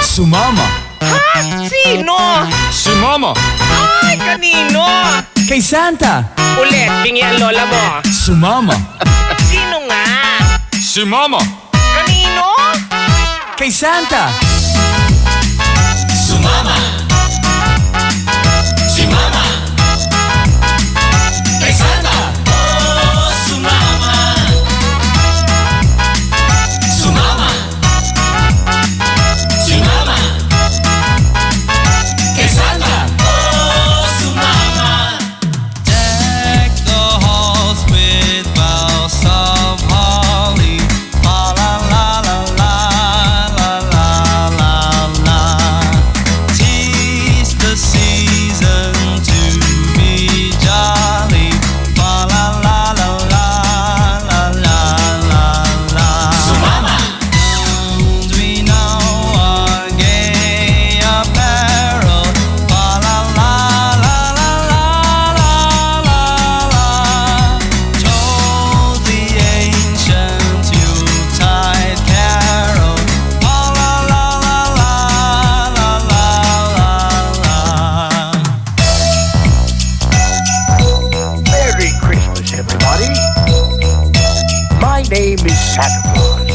Sumama. Ha? Sino? Si Mama. Ay, kanino? Kay Santa. Ulit, bingi ang lola mo. Sumama. Sino nga? Si Mama. Kanino? Kay Santa. Sumama. Si Mama. Kay Santa. Oh, sumama. Sumama. Si Mama. Kay Santa. Oh, sumama. Deck the halls with boughs of holly. La la la la la la la la. Tis the season to be jolly. La la la la la la la la. Sumama. Don't we know our gay apparel? La la la la la la la la. Told the ancient Yuletide carol. La la la la la la la la. Merry Christmas, everybody. My name is Santa Claus.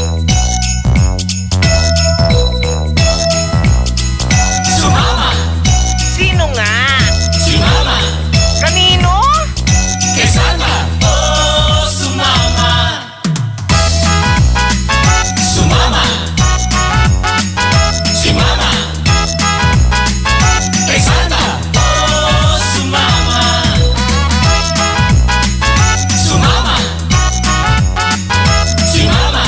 Sumama. Sino nga? Si Mama. Kanino? Kay Santa. Oh, sumama. Sumama. Si Mama. Kay Santa. Oh, sumama. Sumama. Si Mama.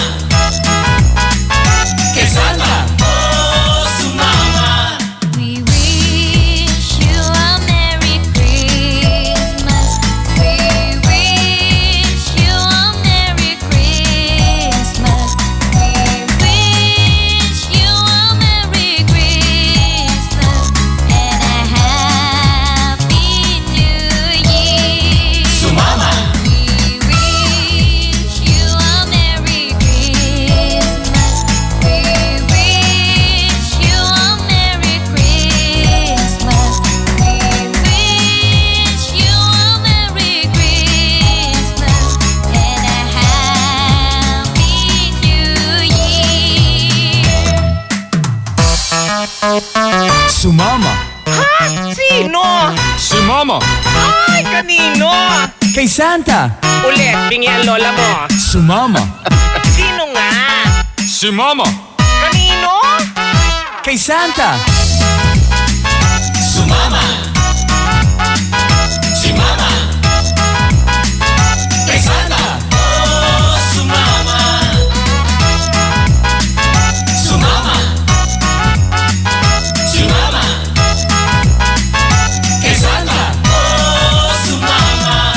Kay Santa. Oh, sumama. We wish you a Merry Christmas. We wish you a Merry Christmas. We wish you a Merry Christmas and a Happy New Year. Sumama. We wish you a Merry Christmas. We wish you a Merry Christmas. We wish you a Merry Christmas and a Happy New Year. Sumama. Ha? Sino? Si Mama. Ay, kanino? Kay Santa. Ulit, bingi ang lola mo. Sumama. Sino nga? Si Mama. Kanino? Kay Santa. Sumama. Si Mama. Kay Santa. Oh, sumama. Sumama. Si Mama. Kay Santa. Oh, sumama.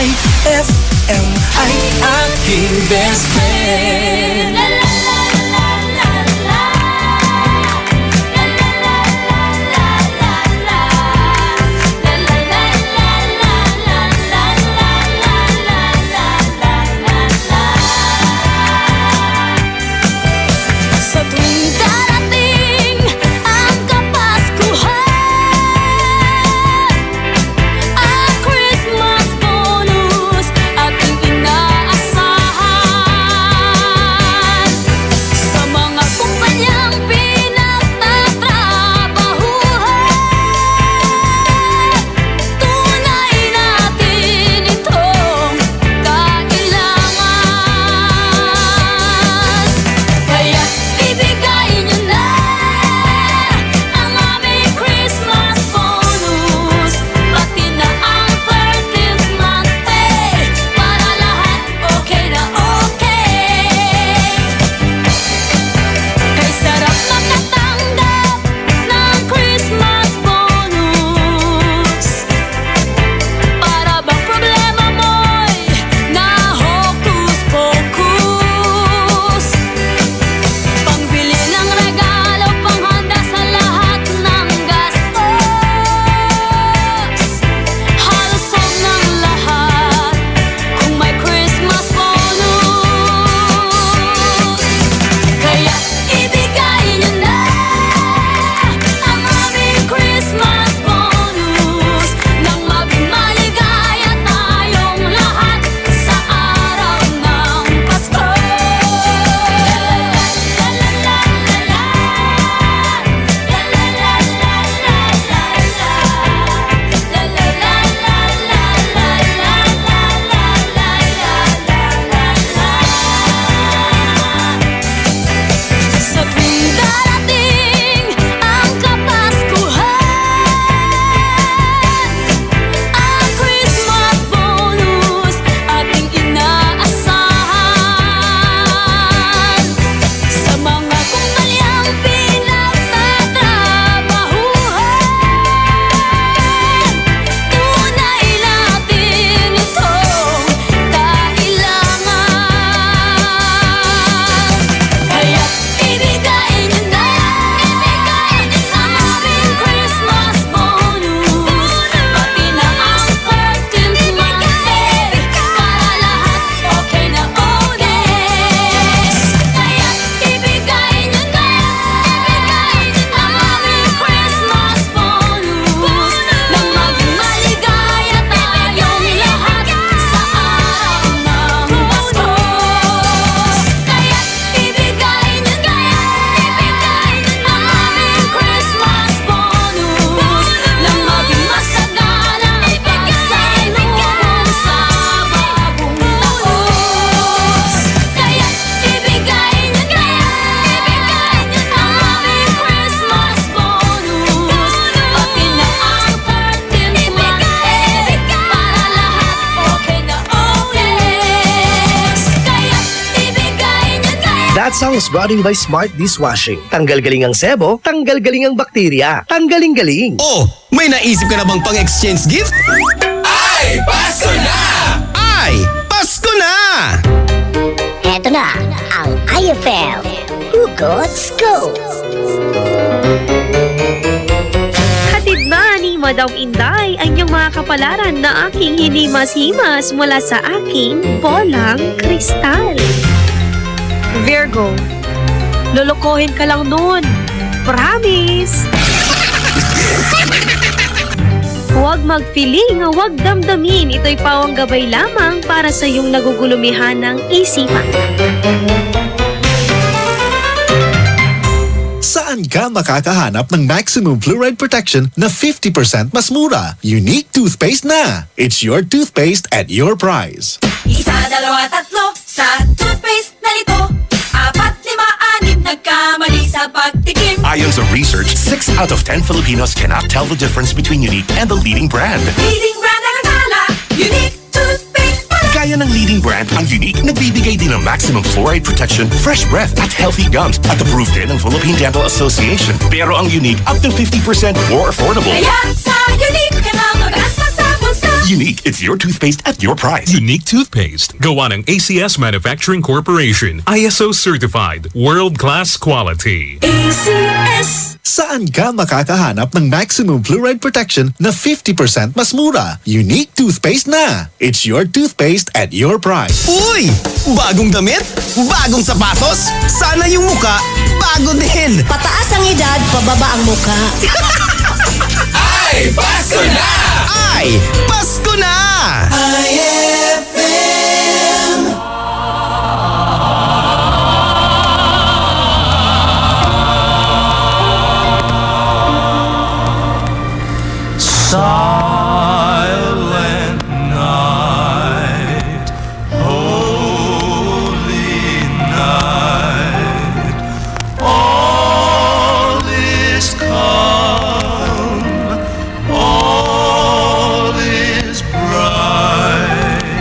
IFM ay aking best friend. La la la la la la. La la la la la la la. La la la la la la la la la la la la. Sa tuwing darating ang Kapaskuhan, ang Christmas bonus ating inaasahan. That song is brought to you by Smart Dishwashing. Tanggal-galing ang sebo, tanggal-galing ang bakterya. Tanggaling-galing. Oh, may naisip ka na bang pang-exchange gift? Ay, Pasko na! Ay, Pasko na! Eto na ang IFL Hugot Scoop. Hatid na ni Madam Inday ang iyong mga kapalaran na aking hinimas-himas mula sa aking bolang kristal. Virgo, lolokohin ka lang nun. Promise! Huwag magpiling, huwag damdamin. Ito'y pawang gabay lamang para sa iyong nagugulumihan ng isipan. Saan ka makakahanap ng maximum fluoride protection na 50% mas mura? Unique toothpaste na! It's your toothpaste at your price. Isa, dalawa, tatlo sa toothpaste na nito. 4, 5, 6 nagkamali sa pagtikim. Ayon sa research, 6 out of 10 Filipinos cannot tell the difference between Unique and the leading brand. Leading brand ang akala, Unique toothpaste pala. Kaya ng leading brand ang Unique, nagbibigay din ng maximum fluoride protection, fresh breath at healthy gums at approved din ng Philippine Dental Association. Pero ang Unique, up to 50% more affordable. Kaya sa Unique ka na mag-anta sa bulsa. Unique, it's your toothpaste at your price. Unique toothpaste. Gawa ng ACS Manufacturing Corporation. ISO certified. World-class quality. ACS. Saan ka makakahanap ng maximum fluoride protection na 50% mas mura? Unique toothpaste na! It's your toothpaste at your price. Uy! Bagong damit? Bagong sapatos? Sana yung muka bago din! Pataas ang edad, pababa ang muka. Ay, Pasko na! Ay, Pasko na! IFM. Silent night, holy night, all is calm, all is bright.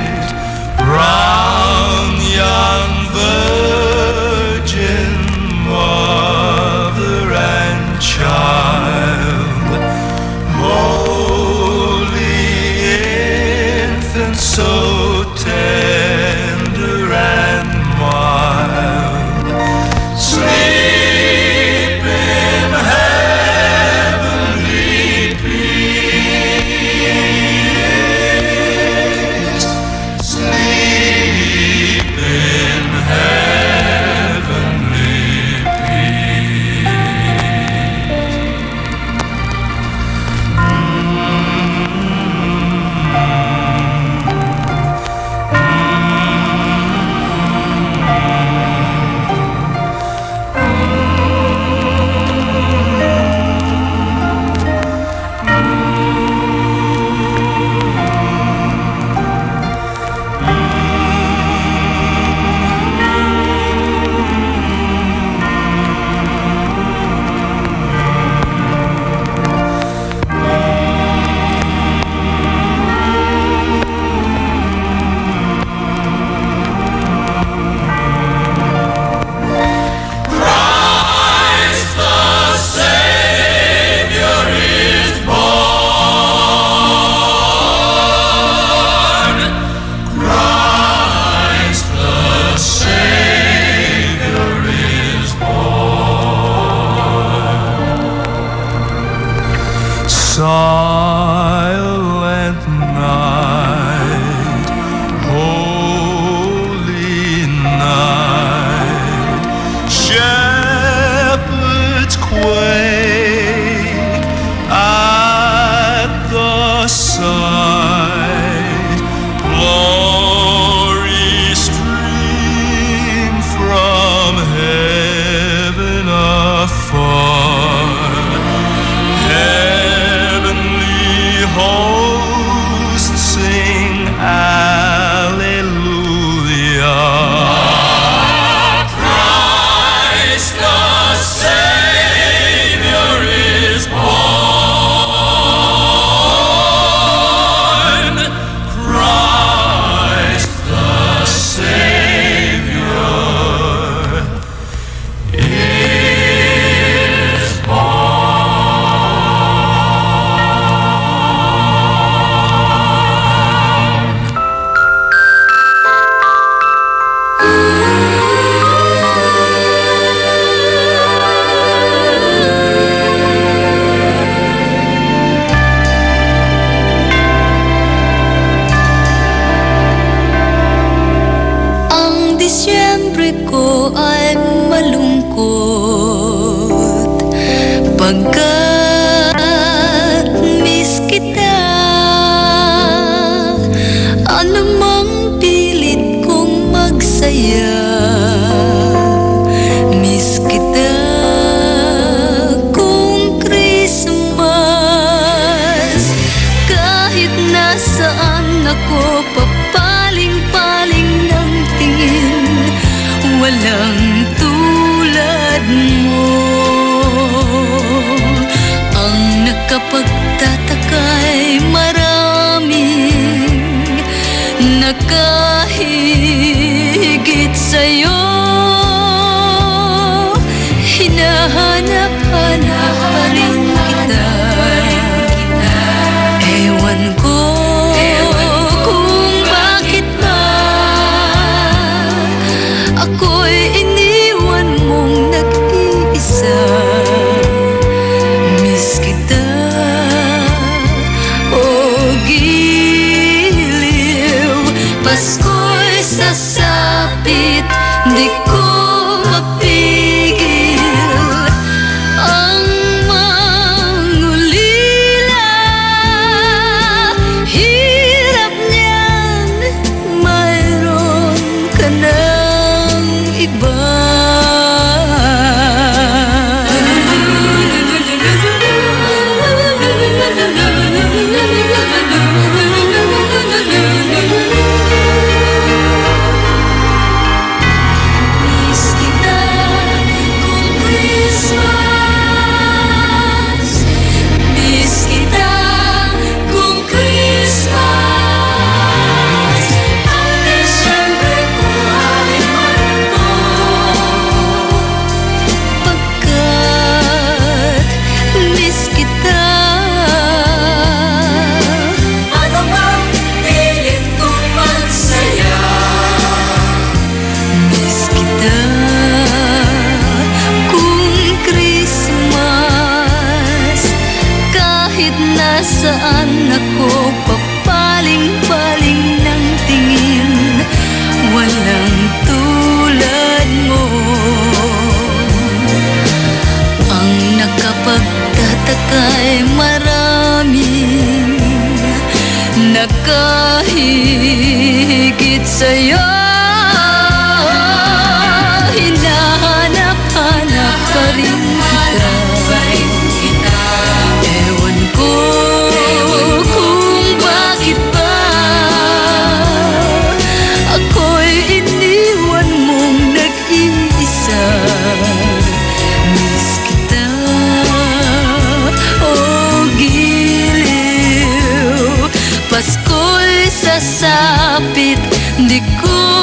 Disyembre ko ay malungkot pagkat miss kita. Anumang pilit kong magsaya, miss kita kung Christmas. Kahit nasaan ako, papaling-paling ng tingin, walang tulad mo. Ang nakapagtataka'y maraming nakahigit sa'yo. Hinahanap-hanap pa rin kita. Ewan ko kung bakit ba ako'y iniwan mong nag-iisa. Miss kita, oh giliw. Pasko'y sasapit, di ko mapigil ang mangulila. Hirap niyan, mayroon ka ng iba. Miss kita kung Christmas. Miss kita kung Christmas. Ang Disyembre ko ay malungkot pagkat miss kita. Ano bang pilit kong magsaya, miss kita kung Christmas. Kahit nasaan ako, papaling-paling ng tingin, walang tulad mo. Ang nakapagtataka'y maraming nakahigit sa'yo. Hinahanap-hanap pa rin kita. Ewan ko kung bakit ba ako'y iniwan mong nag-iisa. Miss kita, oh giliw. Pasko'y sasapit, di ko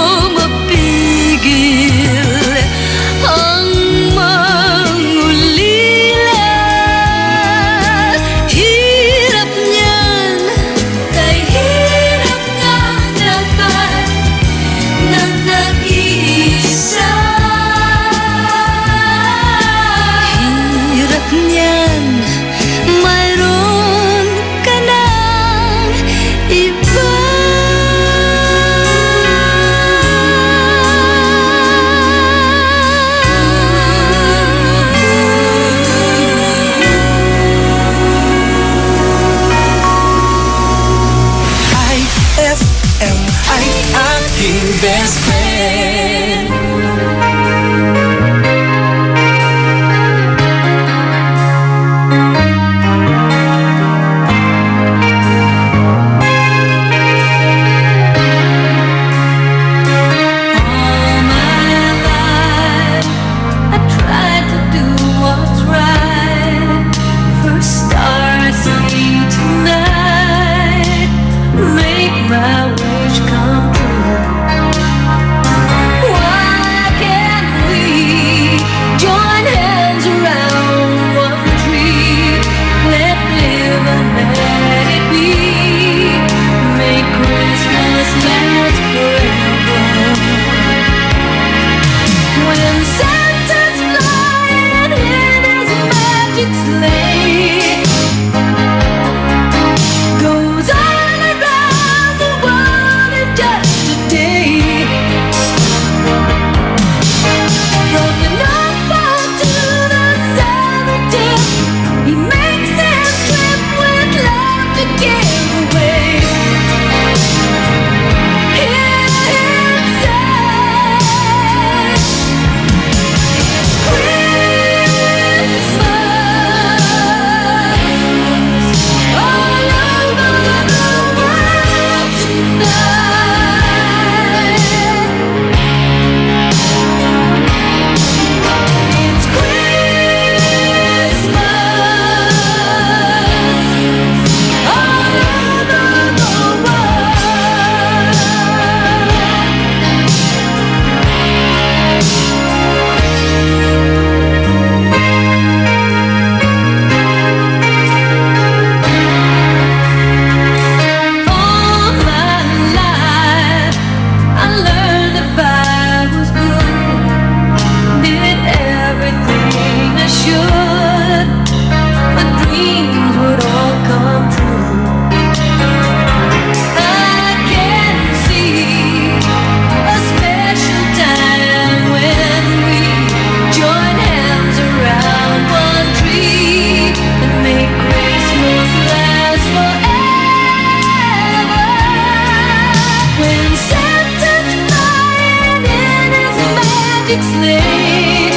magic sleigh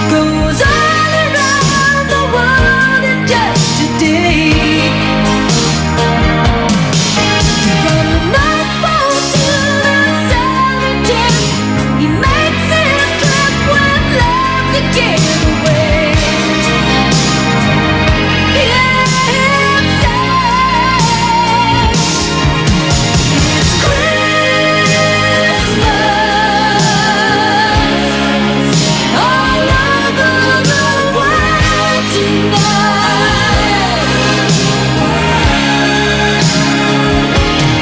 goes all around the world in just a day. From the North Pole to the Southern Tip, he makes his trip with love to give away. Hear him say, it's Christmas all over the world tonight. It's Christmas all over the world.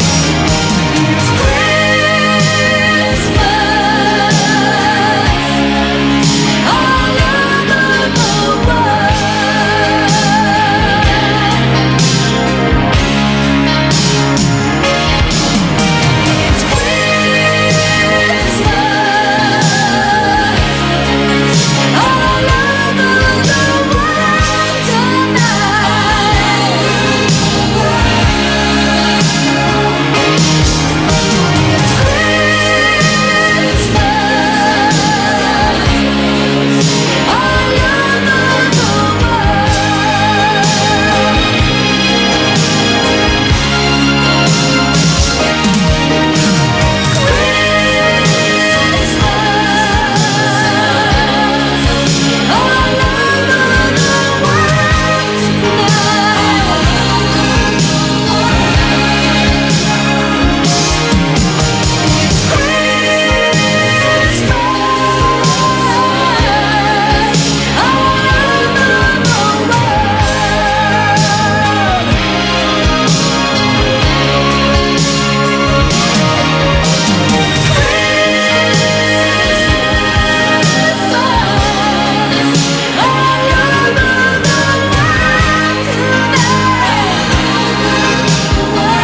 It's Christmas all over the world tonight. It's Christmas all over the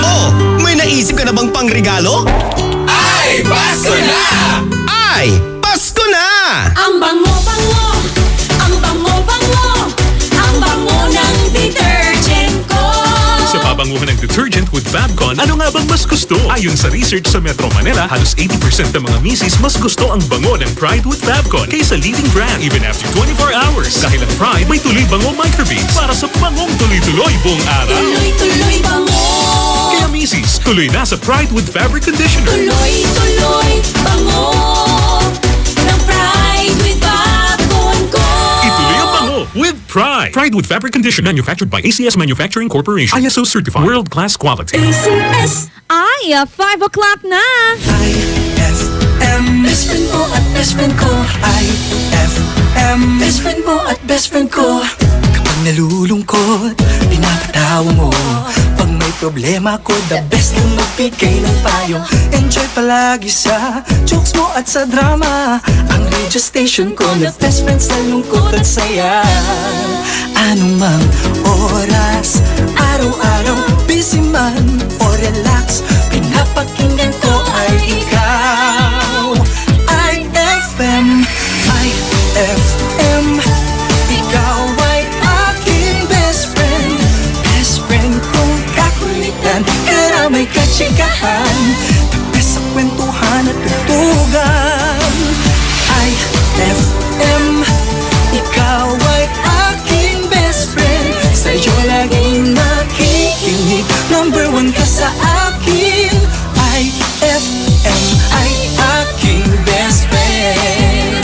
Oh, may naisip ka na bang pangregalo? Ay, Pasko na! Ay, Pasko na! Ang bango-bango, ang bango-bango, ang bango ng detergent ko. Sa pabanguhan ng detergent with Fabcon, ano nga bang mas gusto? Ayon sa research sa Metro Manila, halos 80% ng mga misis mas gusto ang bango ng Pride with Fabcon kaysa leading brand even after 24 hours. Dahil ang Pride may tuloy bango microbeads para sa bangong tuloy-tuloy buong araw. Tuloy-tuloy bango. Kaya misis, tuloy na sa Pride with Fabric Conditioner. Tuloy-tuloy bango ng Pride with Fabcon ko. Ituloy ang bango with Pride. Pride with Fabric Conditioner, manufactured by ACS Manufacturing Corporation. ISO certified. World-class quality. ACS. Ay, 5 o'clock na. IFM. Best friend mo at best friend ko. IFM. Best friend mo at best friend ko. Kapag nalulungkot, pinapatawa mo. Pag may problema ko, the best na magbigay ng payo. Enjoy palagi sa jokes mo at sa drama. Ang radio station ko na best friends sa lungkot at saya. Anumang oras, araw-araw, busy man o relax, pinapakinggan ko ay ikaw. IFM, IFM, ikaw ay aking best friend. Best friend kong kakulitan, karamay katsikahan, tapos sa kwentuhan at tutugan. IFM, ikaw ay aking best friend. Sa'yo laging nakikinig, number one ka sa akin. IFM ay aking best friend.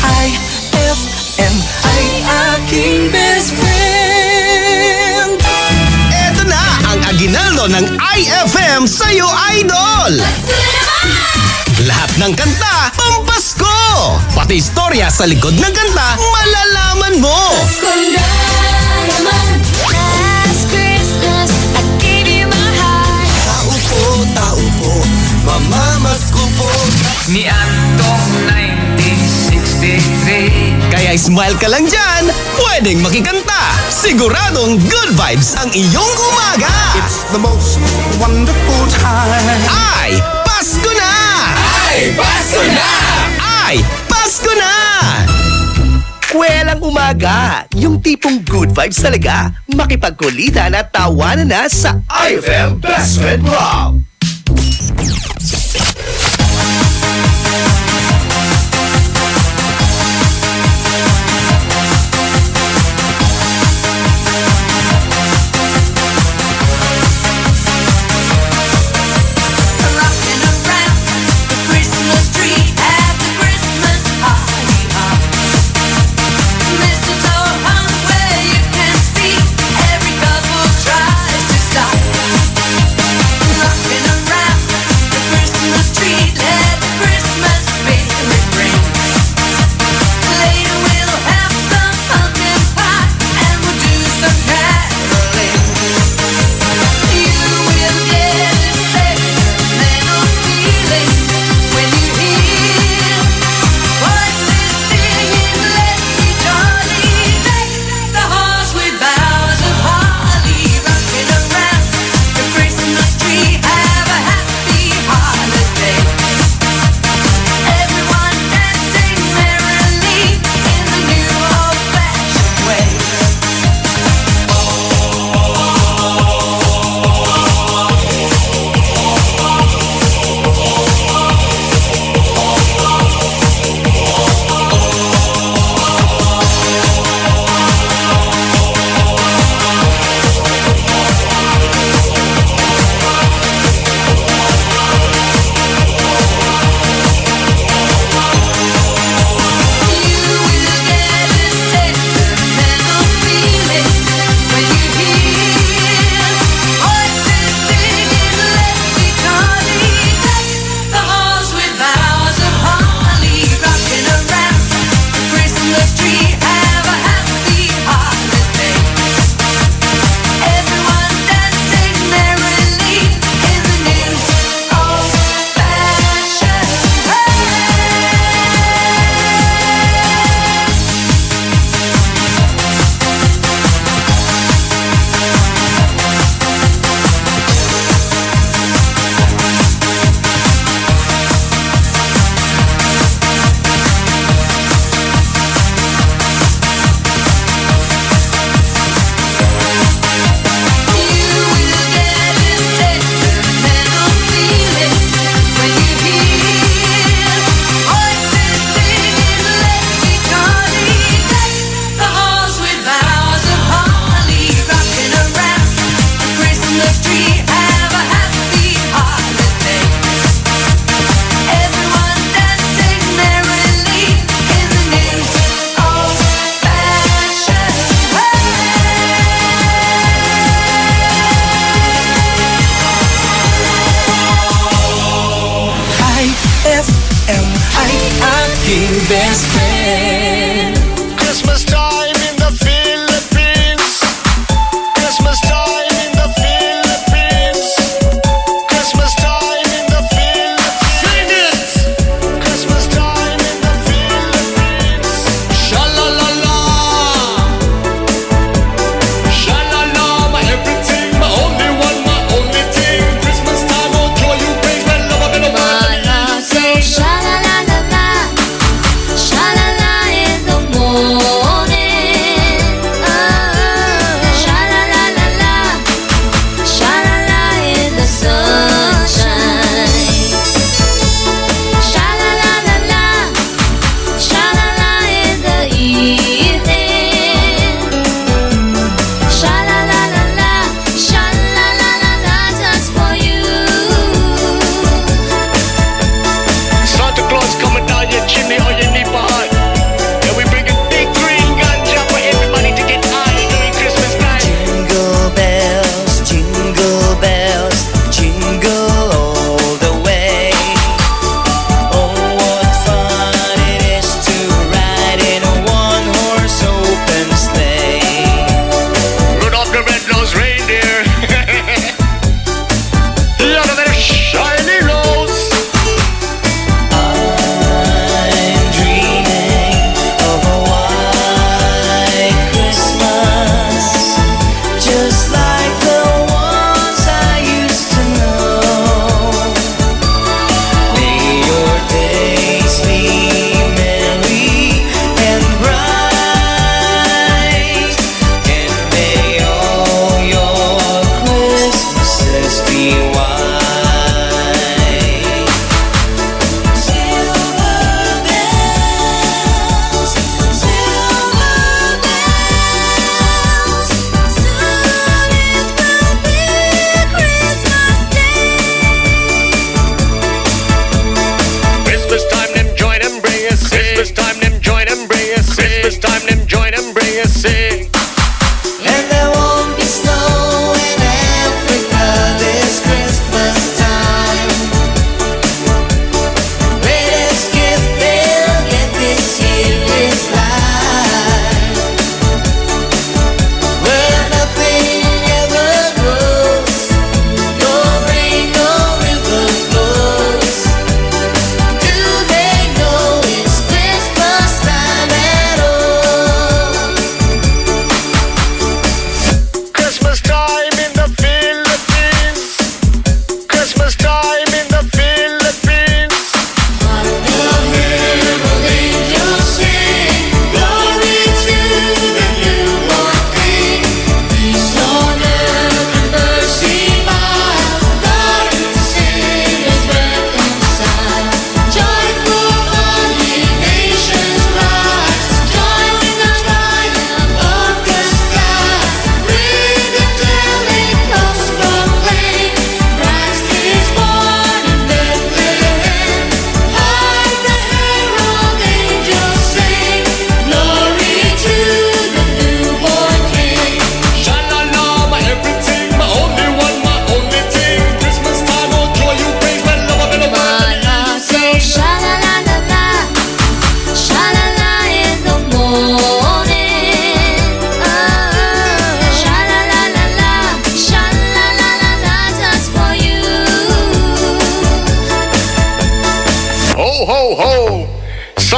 IFM ay aking best friend. Eto na ang aginaldo ng IFM sa'yo, idol! Lahat ng kanta, pampasko! Pati istorya sa likod ng kanta, malalaman mo! Pasko na naman. Last Christmas, I gave you my heart. Tao po, mamamasko po. Ni Antong 1963. Kaya smile ka lang dyan, pwedeng makikanta. Siguradong good vibes ang iyong umaga. It's the most wonderful time. Ay, Pasko na! Ay, Pasko na! Ay, Pasko na! Eskwelalang umaga, yung tipong good vibes talaga. Makipagkulitan at tawanan na sa IFM Best Friend Rock. Rocking around the Christmas tree at the Christmas party hop. Mistletoe hung where you can see every couple tries to stop. Rocking around the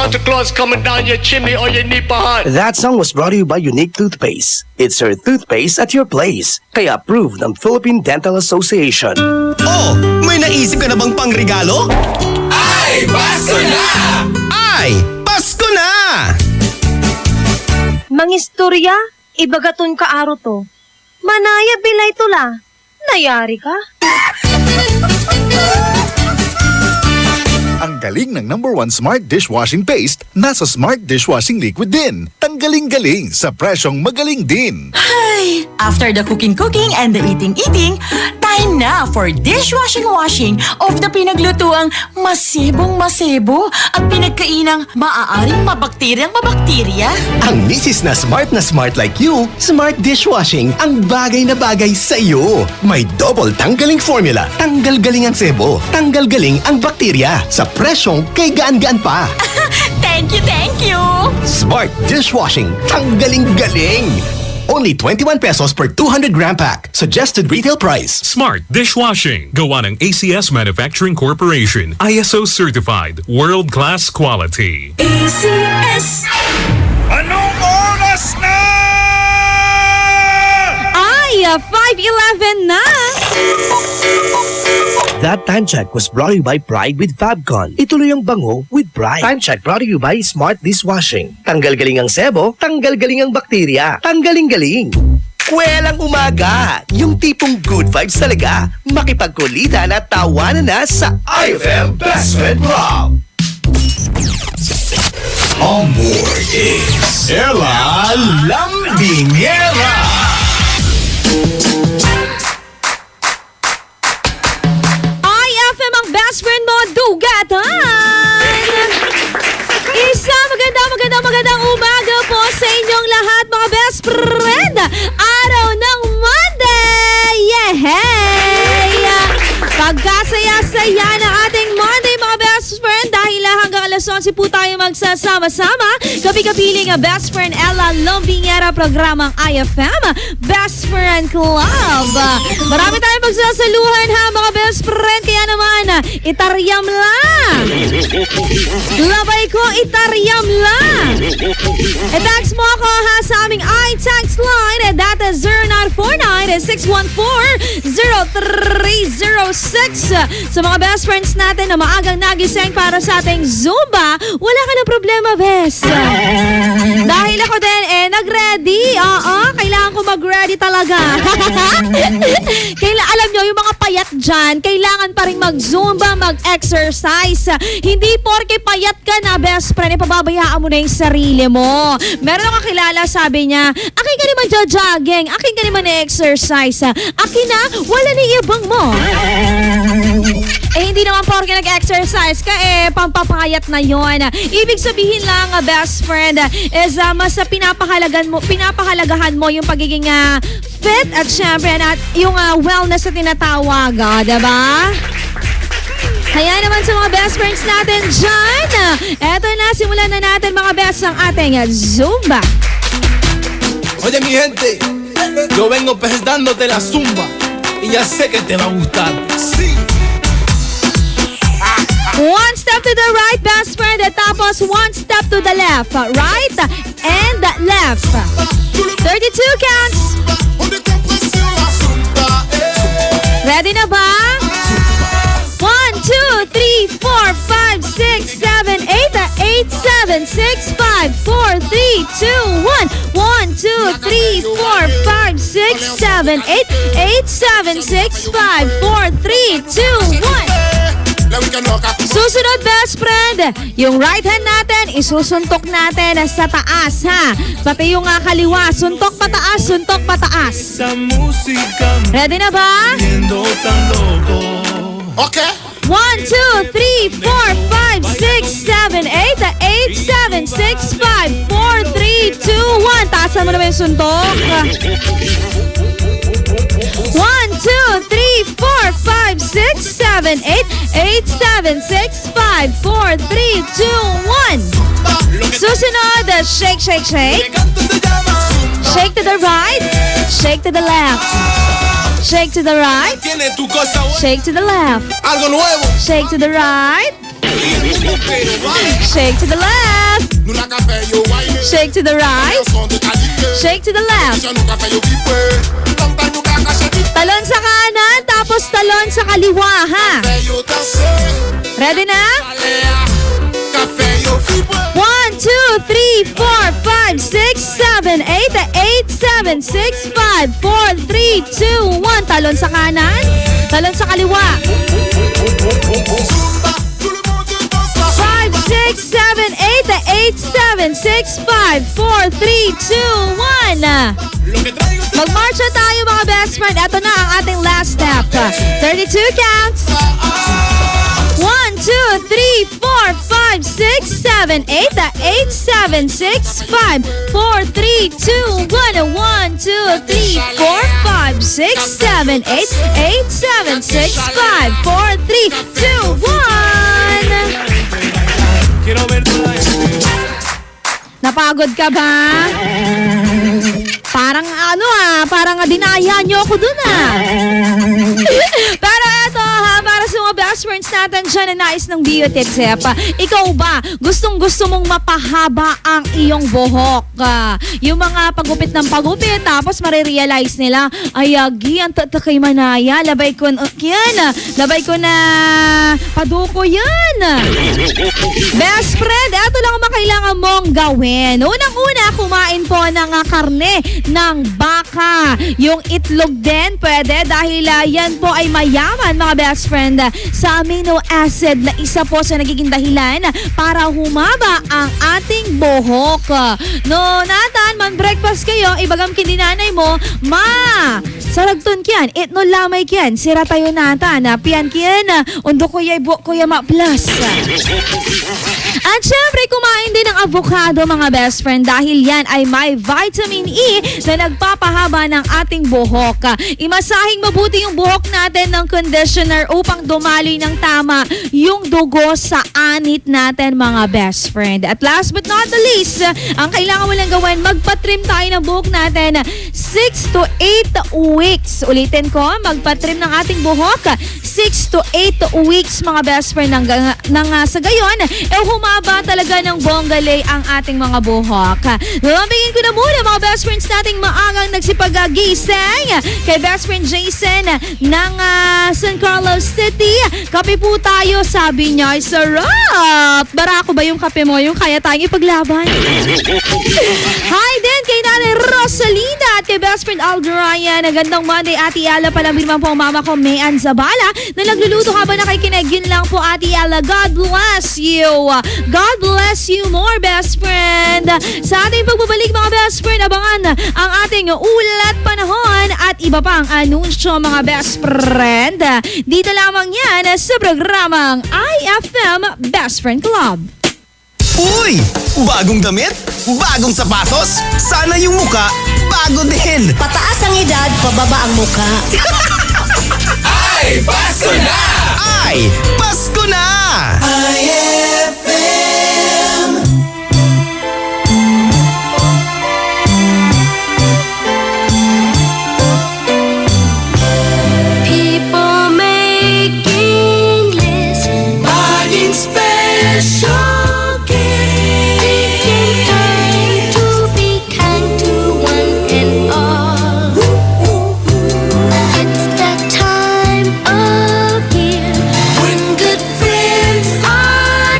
Santa Claus coming down your chimney or your nipahan. That song was brought to you by Unique Toothpaste. It's your toothpaste at your place. Kaya approved ng Philippine Dental Association. Oh, may naisip ka na bang pangregalo? Ay, Pasko na! Ay, Pasko na! Mangistorya, ibagaton ka aro to. Manaya bilay tula. Nayari ka? Ang galing ng #1 Smart Dishwashing Paste, nasa Smart Dishwashing Liquid din. Tanggaling-galing sa presyong magaling din. Ay, after the cooking and the eating, time na for dishwashing of the pinaglutuang masibong-masibo at pinagkainang maaaring mabakterya. Ang misis na smart like you, Smart Dishwashing ang bagay na bagay sa iyo. May double tanggaling formula. Tanggal galing ang sebo, tanggal galing ang bakterya. Sa presyong kay gaan-gaan pa. Thank you! Smart Dishwashing, tanggaling galing. Only 21 pesos per 200 gram pack. Suggested retail price. Smart Dishwashing. Gawa ng ACS Manufacturing Corporation. ISO certified. World-class quality. ACS! Anong oras na? Ay, 5:11 na! That time check was brought to you by Pride with Fabcon. Ituloy ang bango with Pride. Time check brought to you by Smart Dishwashing. Tanggal galing ang sebo, tanggal galing ang bakterya. Tanggaling-galing. Kwelang umaga. Yung tipong good vibes talaga. Makipagkulitan at tawanan na sa IFM Best Friend Club. On board is Ella Lambingera. IFM ang best friend mo, dugatan! Magandang umaga po sa inyong lahat, mga best friend! Araw ng Monday! Yehey! Pagkasaya-saya na ating Monday, mga best friend, dahil hanggang alas 11 po tayo magsasama-sama. Kapi-kapiling best friend Ella Lombingera, programang IFM Best Friend Club. Marami tayong magsasaluhan ha, mga best friend, kaya naman, itaryam lang. Labay ko, itaryam lang. I-text mo ako ha sa aming i-text line, that is 0949-614-0306. Sa mga best friends natin na maagang nagising para sa ating Zumba, wala ka na problema, best. Dahil ako din, nag-ready. Oo, kailangan ko mag-ready talaga. Alam nyo, yung mga payat dyan, kailangan pa rin mag-Zumba, mag-exercise. Hindi porke payat ka na, best friend, ipababayaan mo na yung sarili mo. Meron akong kilala, sabi niya, akin ka naman jogging, akin ka naman exercise. Akin na, wala ni ibang mo. Hindi naman porke nag-exercise ka, pampapayat na yon. Ibig sabihin lang, best friend, is mas pinapahalagahan mo yung pagiging fit at syempre yung wellness na tinatawag, diba? Kaya naman sa mga best friends natin dyan, eto na, simulan na natin mga best ang ating Zumba. Oye mi gente, yo vengo presentándote la zumba y ya sé que te va a gustar. Sí. One step to the right, best friend, tapos one step to the left. Right and left. 32 counts. Ready na ba? 1, 2, 3, 4, 5, 6, 7, 8, 8, 7, 6, 5, 4, 3, 2, 1. 1, 2, 3, 4, 5, 6, 7, 8, 8, 7, 6, 5, 4, 3, 2, 1. Susunod, best friend, yung right hand natin, isusuntok natin sa taas, ha? Pati yung kaliwa, suntok pataas, suntok pataas. Ready na ba? Okay. 1, 2, 3, 4, 5, 6, 7, 8, 8, 7, 6, 5, 4, 3, 2, 1. Taasan mo naman yung suntok. 1, 2, 3, 4, 5, 6, 7, 8, 8, 7, 6, 5, 4, 3, 2, 1. Susunod, shake, shake, shake. Shake to the right, shake to the left. Shake to the right, shake to the left. Algo nuevo. Shake to the right, Shake to the left. Shake to the right. Shake to the left. Talon sa kanan, tapos talon sa kaliwa, ha? Ready na? 1, 2, 3, 4, 5, 6, 7, 8, 8, 7, 6, 5, 4, 3, 2, 1. Talon sa kanan, talon sa kaliwa. 5, 6, 7, 8, 8, 7, 6, 5, 4, 3, 2, 1. Mag-march na tayo mga best friend. Ito na ang ating last step. 32 counts. 1, 2, 3, 4, 5, 6, 7, 8, 8, 7, 6, 5, 4, 3, 2, 1, 1, 2, 3, 4, 5, 6, 7, 8, 8, 7, 6, 5, 4, 3, 2, 1. Napagod ka ba? Parang parang dinaya nyo ako dun Pero eto para sa mga best friends natin dyan na nais ng Biotitsep. Ikaw ba, gustong-gusto mong mapahaba ang iyong buhok? Yung mga pagupit ng pagupit, tapos marirealize nila, ay agi, ang tatakay manaya, labay ko yan, labay ko na paduko yan. Best friend, eto lang ang kailangan mong gawin. Unang-una, kumain po ng karne ng baka. Yung itlog din pwede dahil yan po ay mayaman mga best friend sa amino acid na isa po sa nagiging dahilan para humaba ang ating buhok. No, natan, man-breakfast kayo, ibagam kininanay mo, ma, saragton kiyan, itno lamay kiyan, sira tayo natan, piyan kiyan, undo kuya ibo kuya ma-plus. At syempre, kumain din ng avocado mga best friend dahil yan ay may vitamin E na nagpapahaba ng ating buhok. Imasahing mabuti yung buhok natin ng conditioner upang dumaloy ng tama yung dugo sa anit natin mga best friend. At last but not the least, ang kailangan mo lang gawin, magpatrim tayo ng buhok natin 6 to 8 weeks. Ulitin ko, magpatrim ng ating buhok 6 to 8 weeks mga best friend nang sa gayon, humaba talaga ng bonggalay ang ating mga buhok. Lalambingin ko na muna mga best friends nating maagang nagsipagising kay best friend Jason ng San Carlos City. Kape po tayo, sabi niya, ay sarap. Barako ba yung kape mo? Yung kaya tayong ipaglaban? Hi din kay Nanay Rosalina at kay best friend Aldryan. Gandang Monday, Ate Ala. Palambing naman po ang mama ko, Mayan Zabala, na nagluluto habang nakikinig. Yun lang po, Ate Ala. God bless you. God bless you more, best friend. Sa ating pagbabalik, mga best friend, abangan ang ating ulat panahon at iba pang anunsyo, mga best friend. Dito lamang yan sa programang IFM Best Friend Club. Uy! Bagong damit? Bagong sapatos? Sana yung muka bago din! Pataas ang edad, pababa ang muka. Ay, Pasko na! Ay! Pasko na! IFM. People making lists, Buying special taking time to be kind to one and all. It's that time of year when good friends are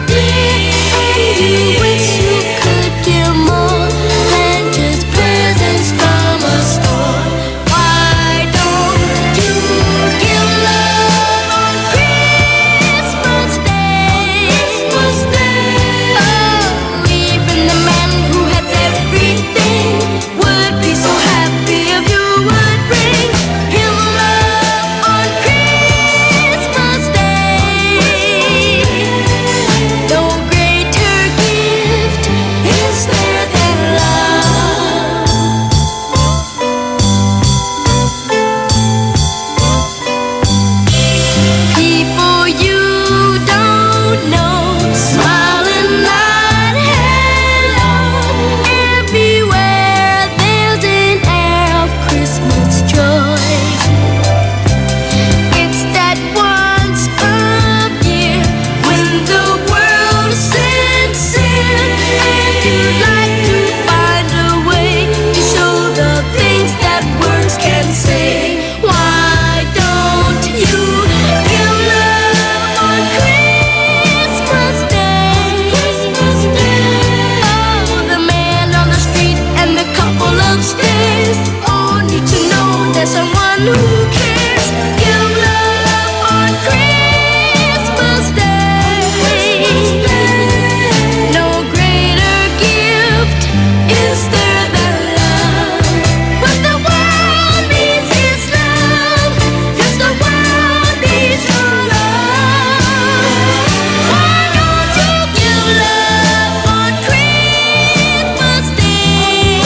one who cares. Give love on Christmas Day. No greater gift is there than love. What the world needs is love. Yes, the world needs your love. Why don't you give love on Christmas Day?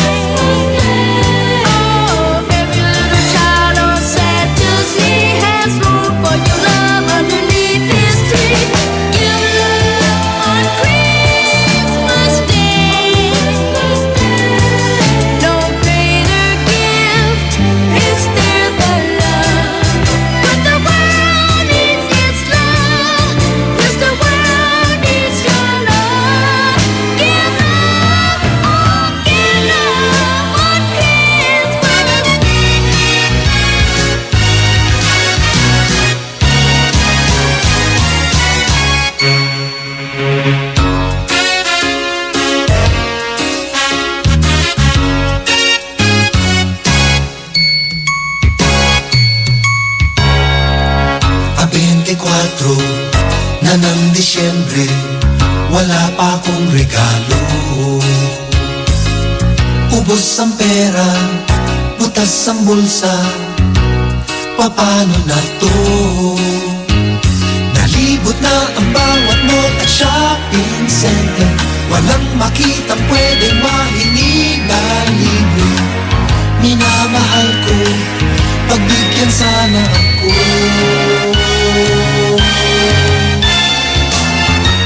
Oh, every little child on Santa's knee has room for your love underneath his tree. Give love on Christmas Day. No greater gift is there than love. What the world needs is love. Yes, the world needs your love. Give love, oh, give love on Christmas A 24 na ng Disyembre, wala pa akong regalo. Ubos ang pera, butas ang bulsa, paano na to? Nalibot na ang bawat mall at shopping center, walang makitang pwedeng mahinig na libre. Minamahal ko, pagbigyan sana ako.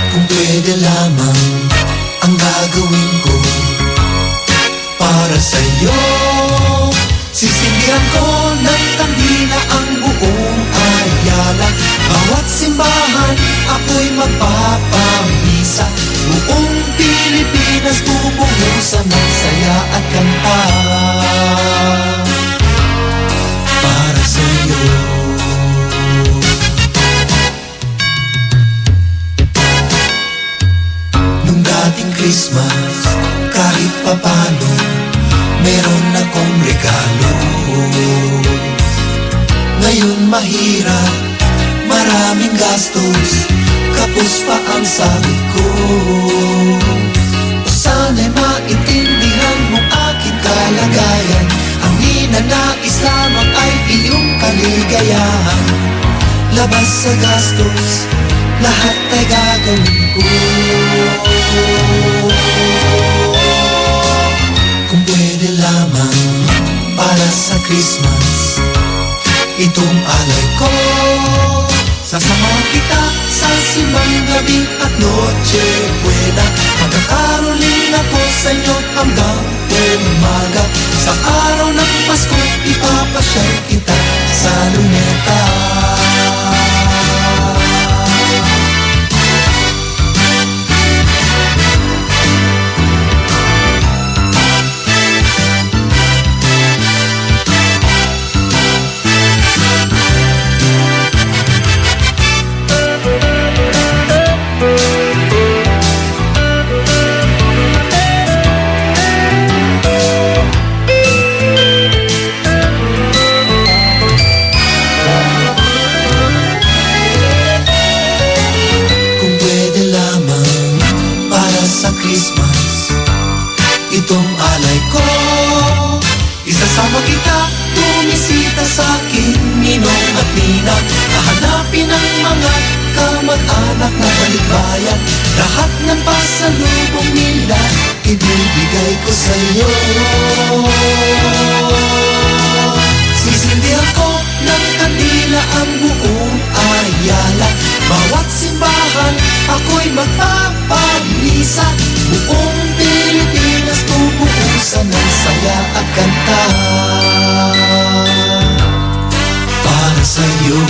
Kung pwede lamang ang gagawin ko para sa'yo, sisindihan ko ng kandila ang buong Ayala. Bawat simbahan ako'y magpapamisa, buong Pilipinas bubuhusan ng saya at kanta para sa'yo. Nung dating Christmas, kahit papano, meron akong regalo. Ngayon mahirap, maraming gastos, kapos pa ang sahod ko. O sana'y maintindihan mo aking kalagayan, ang ninanais lamang ay iyong kaligayahan. Labas sa gastos, lahat ay gagawin ko. Kung pwede lamang para sa Christmas, itong alay ko. Sasama kita sa simbang gabi at noche buena. Magkakaroling ako sa inyo hanggang umaga. Sa araw ng Pasko, ipapasyal kita sa luneta. Christmas, itong alay ko. Isasama kita, bumisita sa aking ninong at ninang. Hahanapin ang mga kamag-anak na balikbayan. Lahat ng pasalubong nila, ibibigay ko sa'yo. Sisindihan ko ng kandila ang buong Ayala. Bawat simbahan, ako'y magpapamisa. Buong Pilipinas bubuhusan ng saya at kanta para sa'yo,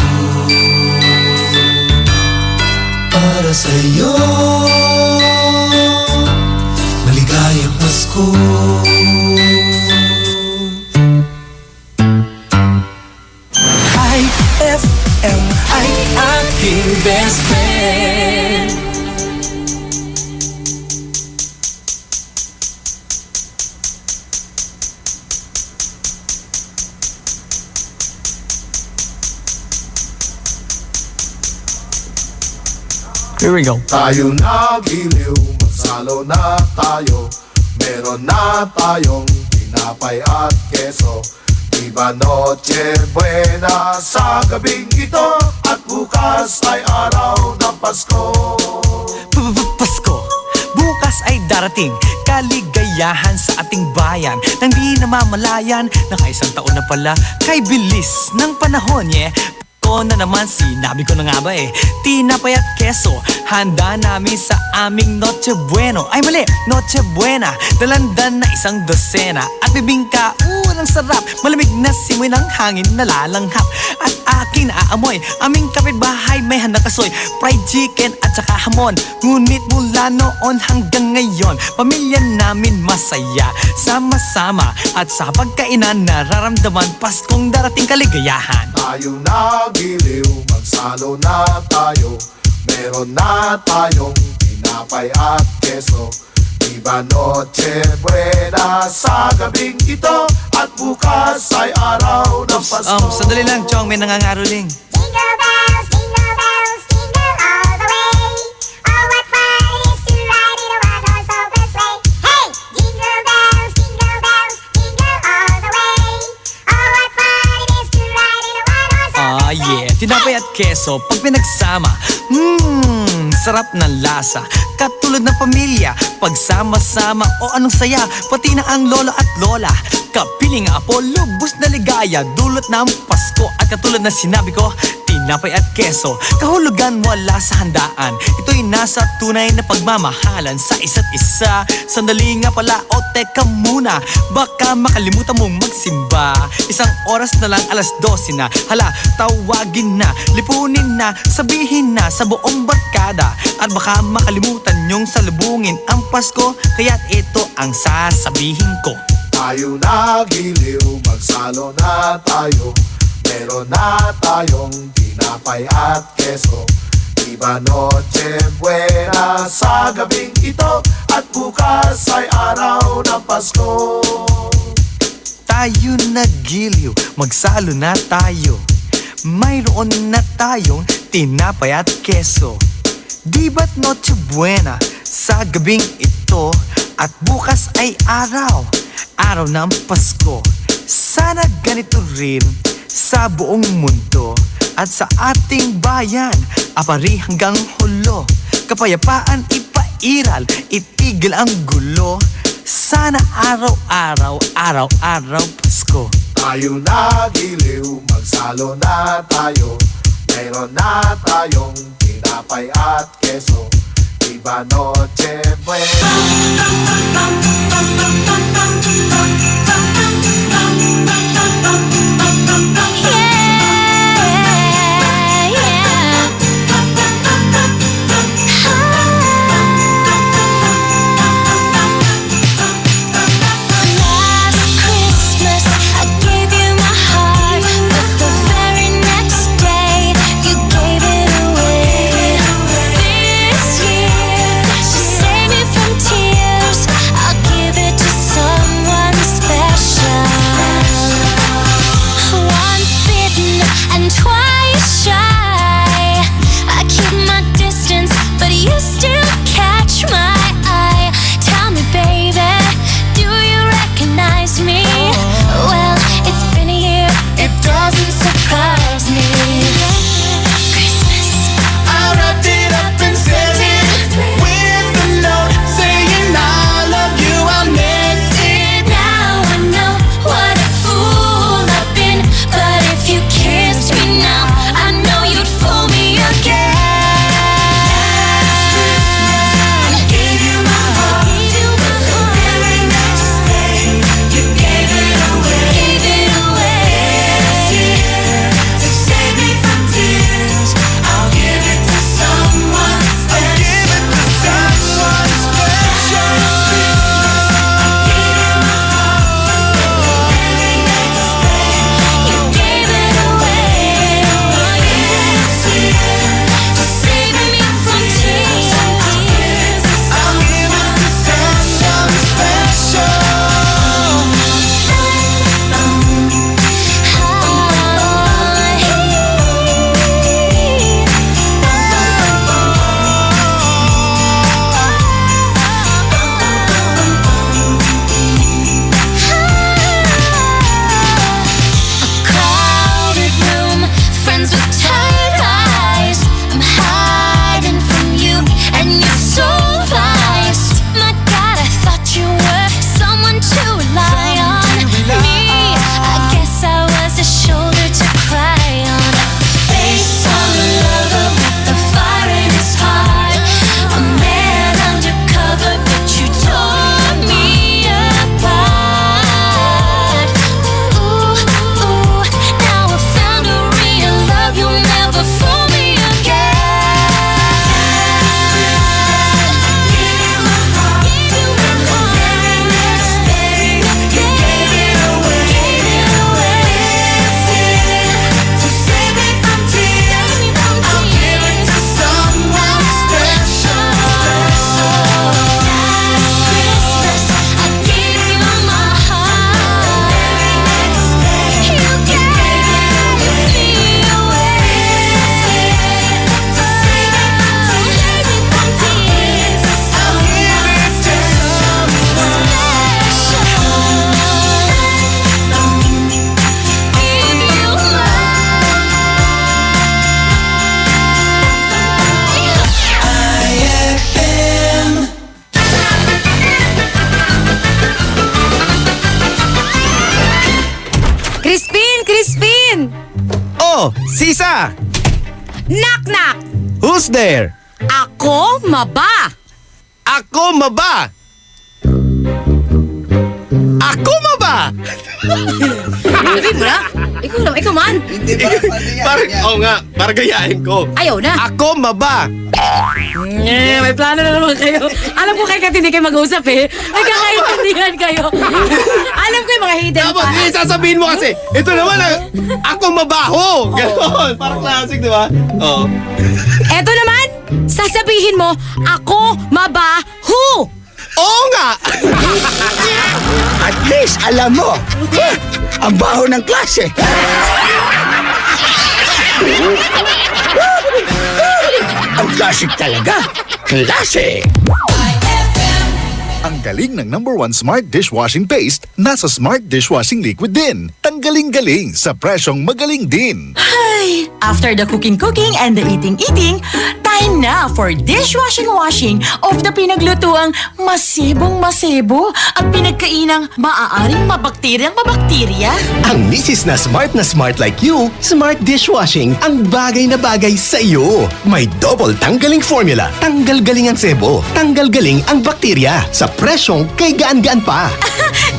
para sa'yo. Maligayang Pasko. IFM ay aking best friend. Here we go. Tayo na giliw, magsalo na tayo. Meron na tayong tinapay at keso. Diba Noche Buena sa gabing ito, at bukas ay araw ng Pasko. Pasko, bukas ay darating kaligayahan sa ating bayan nang di namamalayan. Nakaisang taon na pala kay bilis ng panahon, yeah. Ko na naman, sinabi ko na nga ba eh. Tinapay at keso, handa namin sa aming Noche Bueno. Ay mali, Noche Buena. Dalandan na isang dosena at bibingka, ang sarap. Malamig na simoy ng hangin na lalanghap. At akin aamoy, aming kapitbahay may handang kasoy, fried chicken at saka hamon. Ngunit mula noon hanggang ngayon, pamilya namin masaya, sama-sama at sa pagkainan nararamdaman Paskong darating kaligayahan. Tayo na giliw, magsalo na tayo. Meron na tayong tinapay at keso. Diba Noche Buena sa gabing ito, at bukas ay araw ng Pasko. Sandali lang, Chong, may nangangaroling. Jingle bells, jingle all the way. Oh, what fun it is to ride in a one-horse open sleigh. Hey! Jingle bells, jingle all the way. Oh, what fun it is to ride in a one-horse open sleigh. Yeah, tinapay at keso, pag pinagsama, sarap ng lasa. Katulad ng pamilya, pagsama-sama, anong saya, pati na ang lolo at lola. Kapiling apo, lubos na ligaya, dulot ng Pasko. At katulad na sinabi ko, tinapay at keso, kahulugan wala sa handaan. Ito'y nasa tunay na pagmamahalan sa isa't isa. Sandali nga pala, teka muna, baka makalimutan mong magsimba. Isang oras na lang, 12:00 na. Hala, tawagin na, lipunin na, sabihin na sa buong barkada. At baka makalimutan nyong salubungin ang Pasko, kaya't ito ang sasabihin ko. Tayo na giliw, magsalo na tayo. Meron na tayong tinapay at keso. Diba Noche Buena sa gabing ito, at bukas ay araw ng Pasko. Tayo na giliw, magsalo na tayo. Mayroon na tayong tinapay at keso. Di ba't Noche Buena sa gabing ito, at bukas ay araw ng Pasko. Sana ganito rin sa buong mundo at sa ating bayan, apari hanggang hulo. Kapayapaan ipairal, itigil ang gulo. Sana araw-araw Pasko. Tayo na giliw, magsalo na tayo. Mayroon na tayong tinapay at keso. Diba Noche Buena. Now Oh, Sisa! Knock-knock! Who's there? Ako maba! Ako maba! Ako maba! Sabi mo na? Ikaw man! Oo nga, para gayahin ko. Ayaw na! Ako maba! May plano na naman kayo. Alam ko kayo hindi kayo mag-usap eh. Nagkakaintindihan kayo. Alam ko yung mga hidden Dapat hindi sasabihin mo kasi, ito naman ako mabaho! Ganon, parang classic, di ba? Oo. Eto naman, sasabihin mo, ako mabaho! Oo nga! At least, alam mo, ang baho ng klase. Ang classic talaga. Klase! Ang galing ng #1 Smart Dishwashing Paste nasa Smart Dishwashing Liquid din. Tanggaling-galing sa presyong magaling din. Ay, after the cooking and the eating, time na for dishwashing of the pinaglutuang masebo at pinagkainang maaaring mabakterya. Ang misis na smart like you, Smart Dishwashing ang bagay na bagay sa iyo. May double tanggaling formula. Tanggal galing ang sebo. Tanggal galing ang bakterya. Sa presyong kay gaan-gaan pa.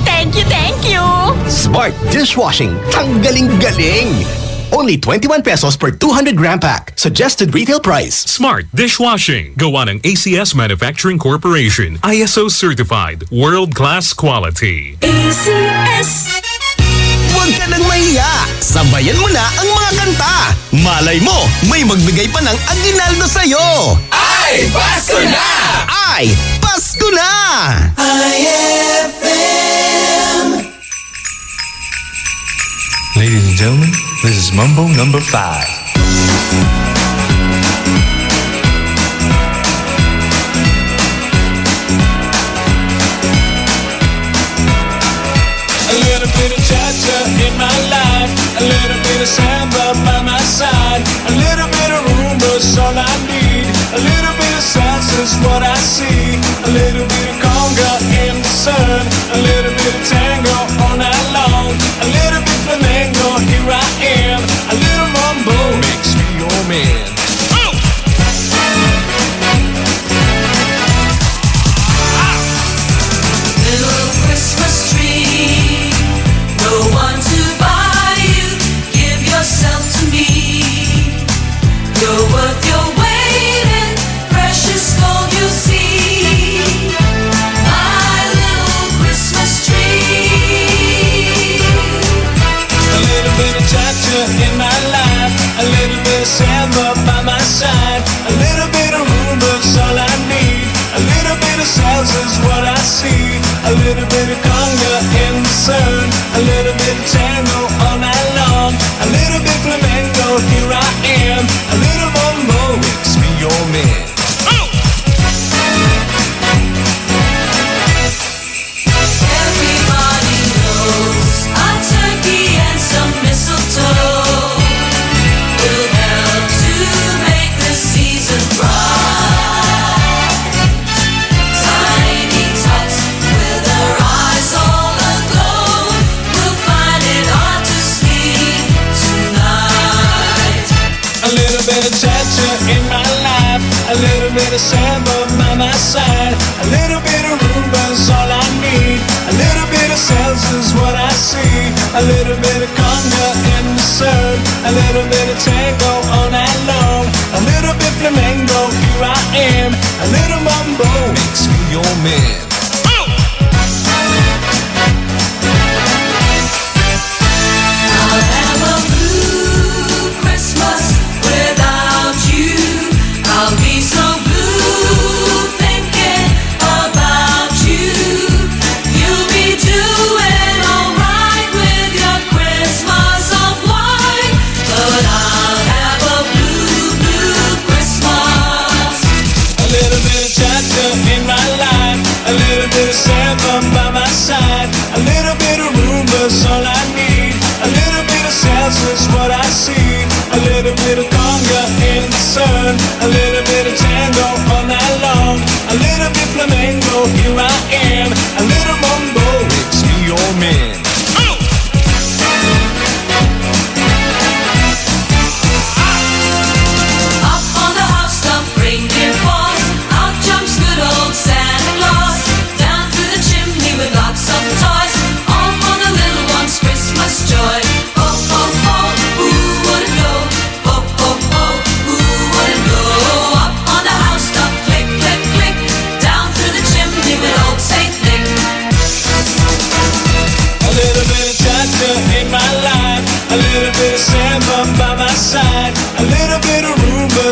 Thank you! Smart Dishwashing. Tanggaling galing. Only 21 pesos per 200 gram pack. Suggested retail price. Smart Dishwashing. Gawa ng ACS Manufacturing Corporation. ISO certified. World-class quality. ACS! Huwag ka nang mahiya. Sabayan mo na ang mga kanta. Malay mo, may magbigay pa ng aginaldo sa'yo. Ay, Pasko na! Ay, Pasko na! IFM. Ladies and gentlemen, this is Mambo number 5. A little bit of cha-cha in my life, a little bit of samba by my side, a little bit of rumba's all I need, a little bit of salsa's what I see, a little bit of conga in the sun, a little bit of tango all night long, a little bit flamenco, here I am, a little mambo makes me your man. Little Christmas tree, no one to buy you. Give yourself to me. You're worth your weight in precious gold. You see, my little Christmas tree. A little bit of cha-cha in my life, a little bit of samba by my side, a little bit of rumba's all I need, a little bit of salsa's what I see, a little bit of conga in the sun, a little bit of tango all night long, a little bit flamenco, here I am, a little mambo makes me your man. Everybody knows a turkey and some mistletoe will help to make the season bright. Tiny tots with their eyes all aglow will find it hard to sleep tonight. A little bit of cha-cha in my life, a little bit of samba by my side, a little bit of rumba's all I need, a little bit of salsa's what I see, a little bit of conga in the sun, a little bit of tango all night long, a little bit flamenco, here I am, a little mambo makes me your man. I'll have a blue Christmas without you. I'll be so blue thinking about you. You'll be doing alright with your Christmas of white, but I'll have a blue Christmas. A little bit of cha-cha in my life, a little bit of samba by my side, a little bit of rumba's all I need, a little bit of salsa's what I see, a little bit of conga in the sun, a little bit of tango all night long, a little bit flamenco, here I am, a little mambo makes me your man.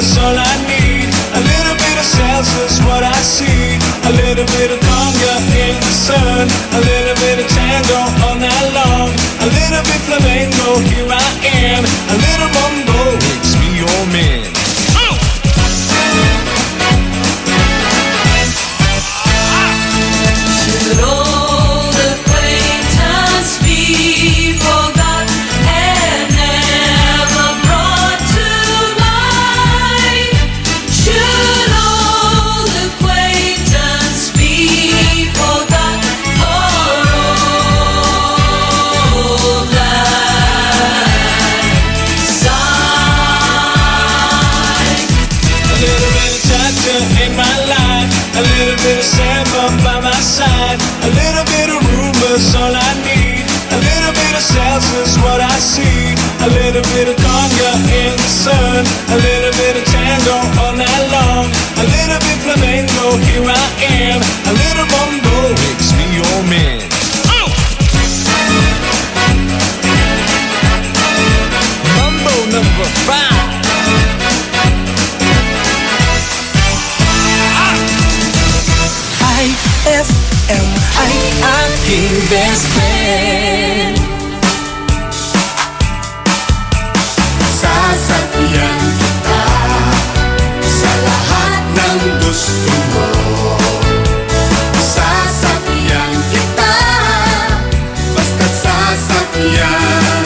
rumba's all I need. A little bit of salsa's what I see. A little bit of conga in the sun. A little bit of tango all night long. A little bit flamenco, here I am. A little mambo makes me your man. Should old acquaintance be forgot and never brought to light? Should old acquaintance be forgot for old lang syne? A little bit of cha-cha in my life. A little bit of samba by my side. A little bit of rumba's all I need. A little bit of salsa's what I see. A little bit of conga in the sun. A little bit of tango all night long. A little bit flamenco, here I am. A little mambo makes me your man. Mambo number 5. IFM ay aking best friend. Sasakyan kita sa lahat ng gusto mo. Sasakyan kita, basta't sasakyan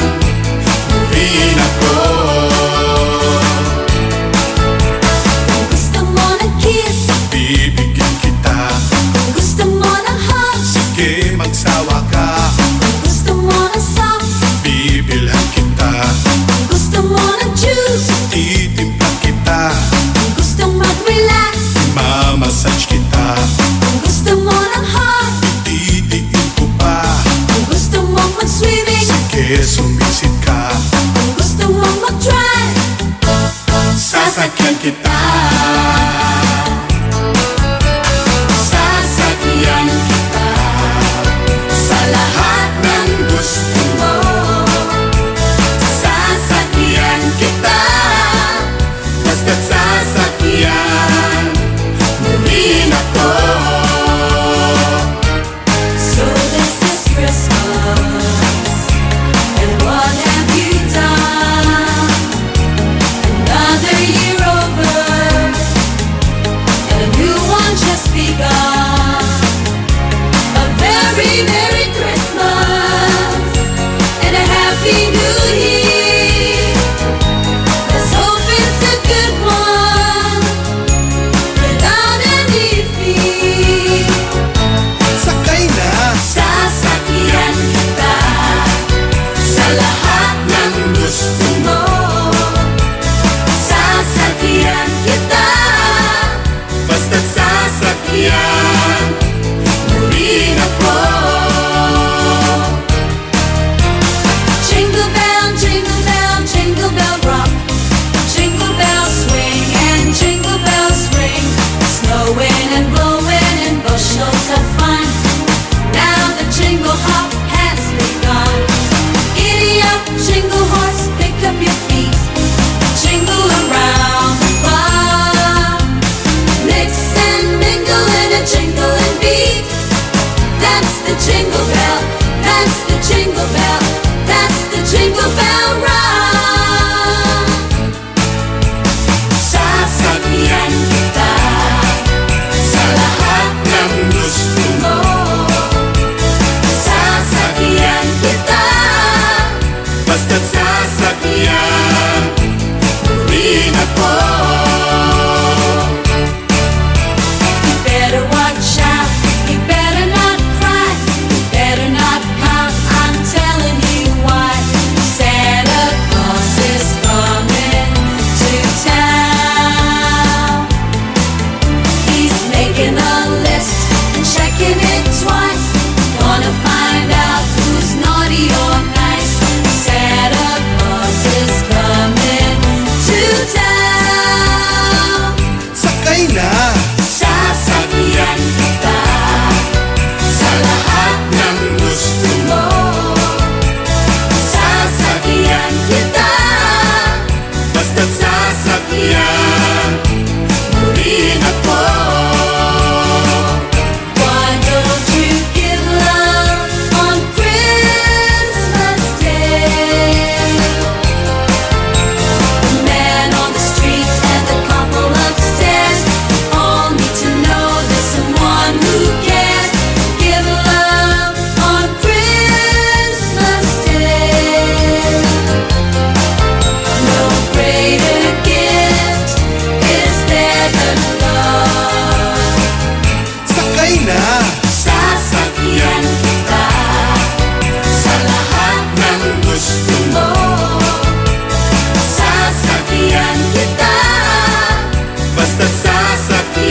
mo rin ako. Kung gusto mo ng kiss, Bibigyan kita, kung gusto mo ng hug, sige magsawa ka. kung gusto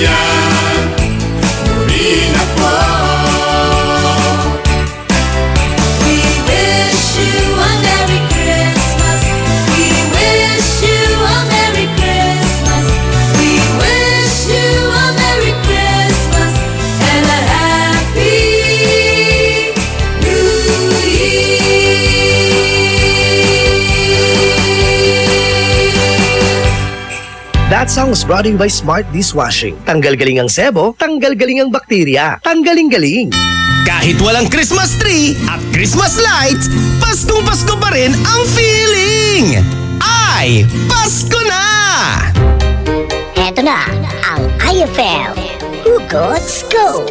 yan, muli na po. We wish you a Merry Christmas. We wish you a Merry Christmas. We wish you a Merry Christmas and a Happy New Year. That song is brought to you by Smart Dishwashing. Tanggal galing ang sebo, tanggal galing ang bakterya. Tanggaling-galing. Kahit walang Christmas tree at Christmas lights, Paskong Pasko pa rin ang feeling! Ay, Pasko na! Eto na ang IFM Hugots Go!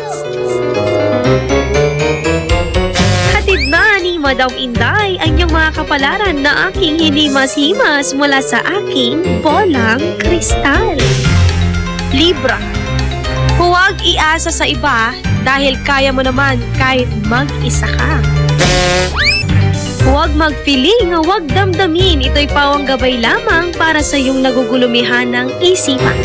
Hatid na ni Madam Inday ang iyong mga kapalaran na aking hinimas-himas mula sa aking bolang kristal. Libra, huwag iasa sa iba dahil kaya mo naman kahit mag-isa ka. Huwag mag-feeling, huwag damdamin. Ito'y pawang gabay lamang para sa iyong nagugulumihan ng isipan.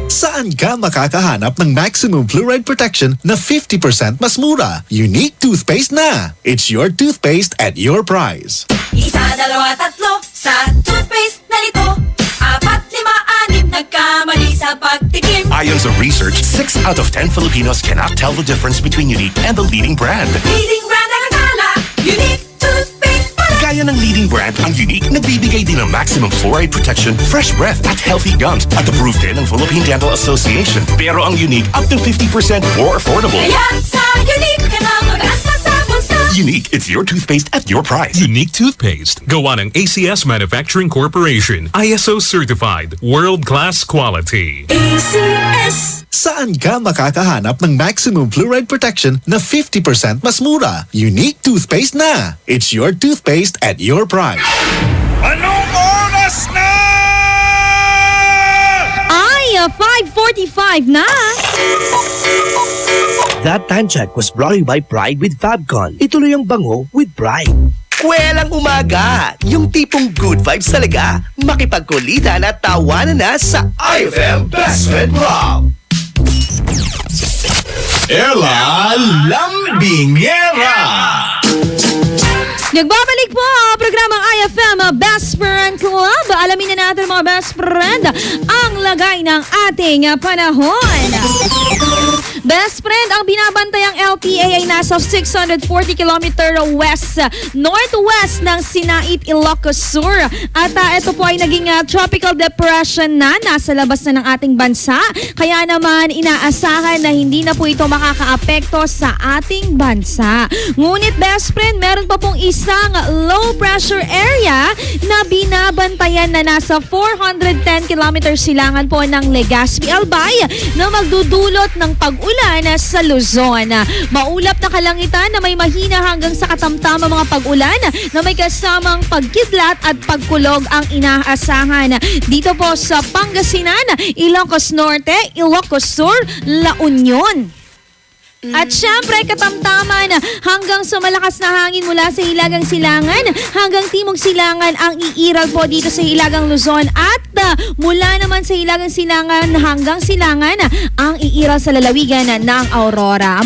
Saan ka makakahanap ng maximum fluoride protection na 50% mas mura? Unique toothpaste na! It's your toothpaste at your price. Isa, dalawa, tatlo sa toothpaste na nito. 4, 5, 6 nagkamali sa pagtikim. Ayon sa research, 6 out of 10 Filipinos cannot tell the difference between Unique and the leading brand. Leading brand ang akala, unique toothpaste pala. Gaya ng leading brand, ang Unique nagbibigay din ng maximum fluoride protection, fresh breath at healthy gums at approved din ng Philippine Dental Association. Pero ang Unique, up to 50% more affordable. Kaya sa unique ka na mag-anta sa bulsa. Unique, it's your toothpaste at your price. Unique toothpaste. Gawa ng ACS Manufacturing Corporation. ISO certified. World-class quality. ACS. Saan ka makakahanap ng maximum fluoride protection na 50% mas mura? Unique toothpaste na! It's your toothpaste at your price. Anong oras na? Ay, 5:45 na! That time check was brought to you by Pride with Fabcon. Ituloy ang bango with Pride. Kwelang umaga! Yung tipong good vibes talaga. Makipagkulitan at tawanan na sa IFM Best Friend Rob. Ella Lambingera. Nagbabalik po ang programang IFM Best Friend Club. Alamin na natin mga best friend ang lagay ng ating panahon. Best friend, ang binabantayang LPA ay nasa 640 km west-northwest ng Sinait, Ilocos Sur. At ito po ay naging tropical depression na nasa labas na ng ating bansa. Kaya naman inaasahan na hindi na po ito makakaapekto sa ating bansa. Ngunit best friend, meron pa pong isang low pressure area na binabantayan na nasa 410 km silangan po ng Legazpi, Albay na magdudulot ng pag-ulan sa Luzon. Maulap na kalangitan na may mahina hanggang sa katamtamang mga pag-ulan na may kasamang pagkidlat at pagkulog ang inaasahan. Dito po sa Pangasinan, Ilocos Norte, Ilocos Sur, La Union. At syempre, katamtaman hanggang sa malakas na hangin mula sa Hilagang Silangan hanggang Timog Silangan ang iiral po dito sa Hilagang Luzon at mula naman sa Hilagang Silangan hanggang Silangan ang iiral sa lalawigan ng Aurora.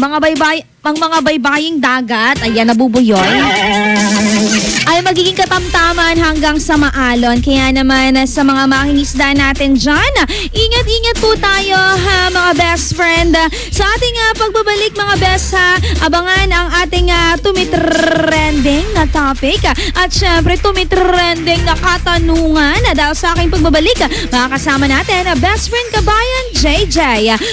Ang mga baybaying dagat, ayan, nabubuyoy, ay magiging katamtaman hanggang sa Maalon. Kaya naman sa mga mangingisda natin dyan, ingat-ingat po tayo ha mga best friend. Sa ating pagbabalik mga best ha, abangan ang ating tumitrending na topic at syempre tumitrending na katanungan dahil sa aking pagbabalik makakasama natin best friend kabayan JJ.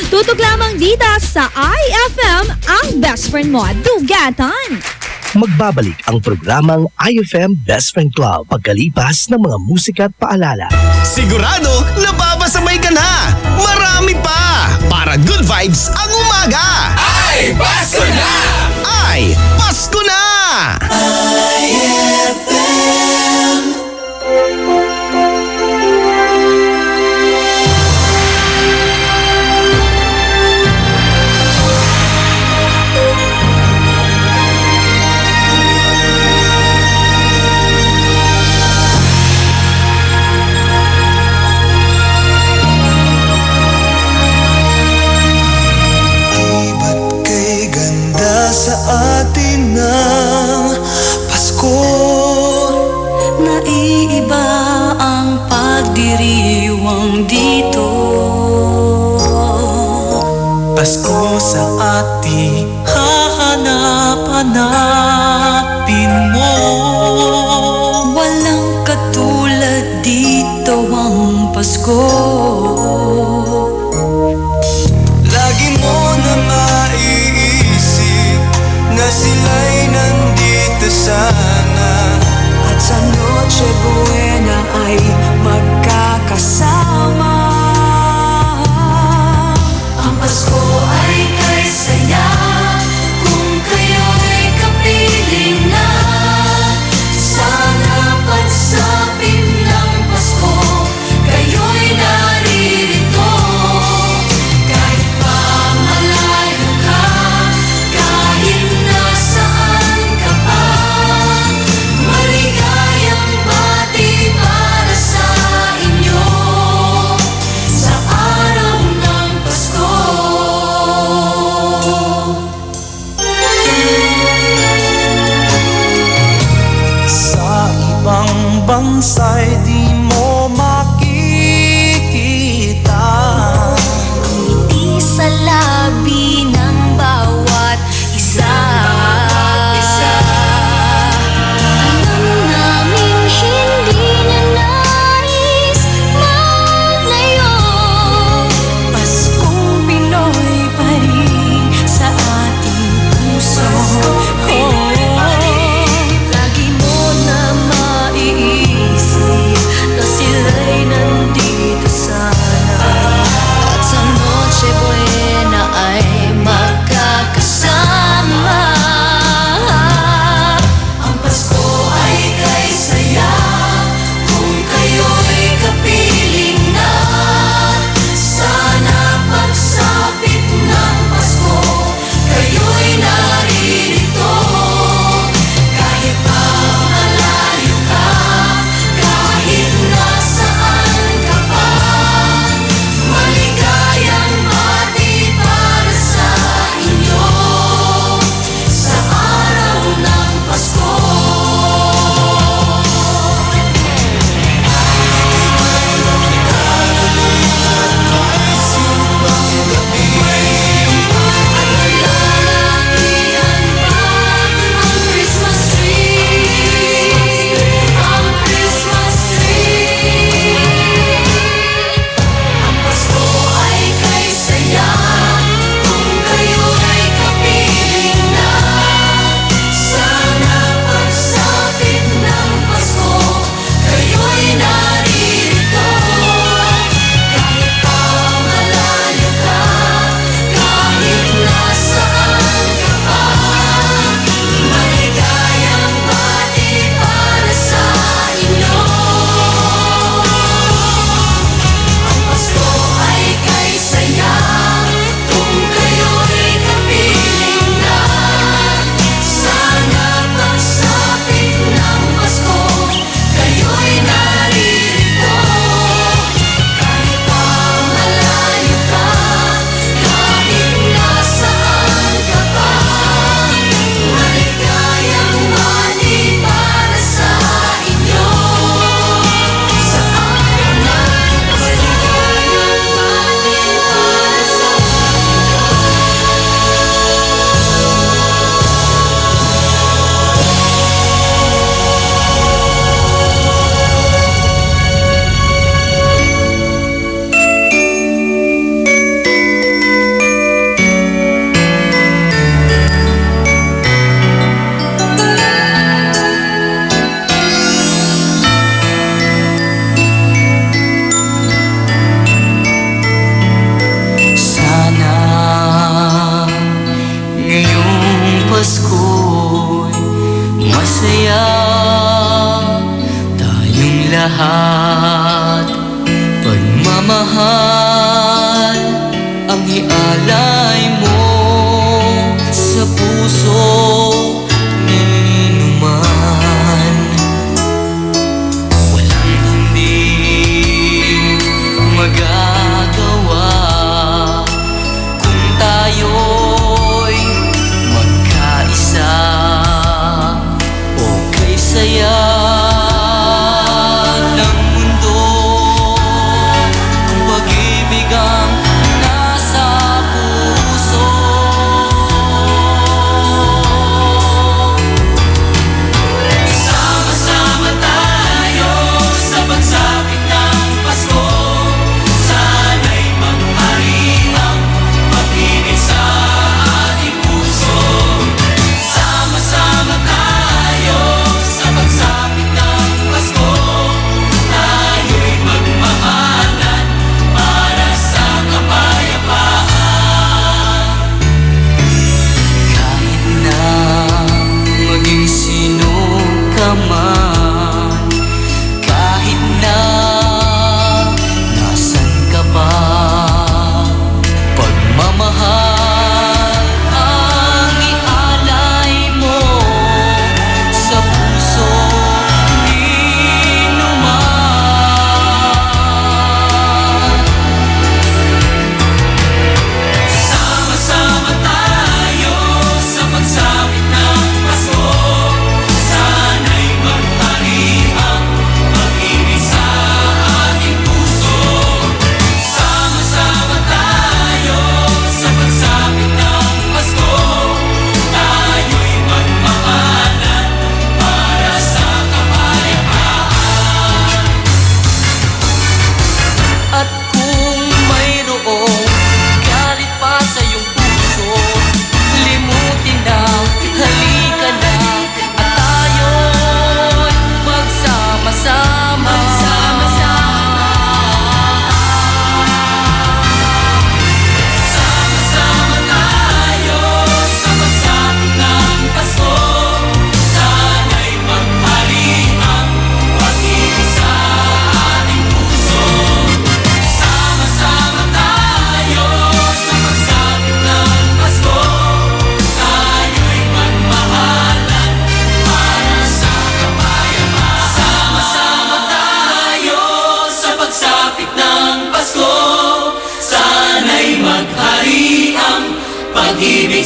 Tutok lamang dito sa IFM, ang best friend mo, Dugatan. Magbabalik ang programang IFM Best Friend Club pagkalipas ng mga musika at paalala. Sigurado napapasabay ka na! Marami pa! Para good vibes ang umaga! Ay, Pasko na! Ay, Pasko na! IFM. dito. Pasko sa ating hahanap-hanapin mo. Walang katulad dito ang Pasko. Lagi mo na maiisip na sila'y nandito sana, at sa Noche Buena ay magkakasama. Ang Pasko ay kay saya kung kayo'y kapiling na. Sana pagsapit ng Pasko kayo'y naririto. Kahit pa malayo ka, kahit nasaan ka pa, maligayang bati para sa inyo sa araw ng Pasko. Sa ibang bansa'y di mo makikita ang ngiti sa labi ng bawat isa. Alam naming hindi na nais maglayo. Paskong Pinoy pa rin sa ating puso. Lagi mo na maiisip na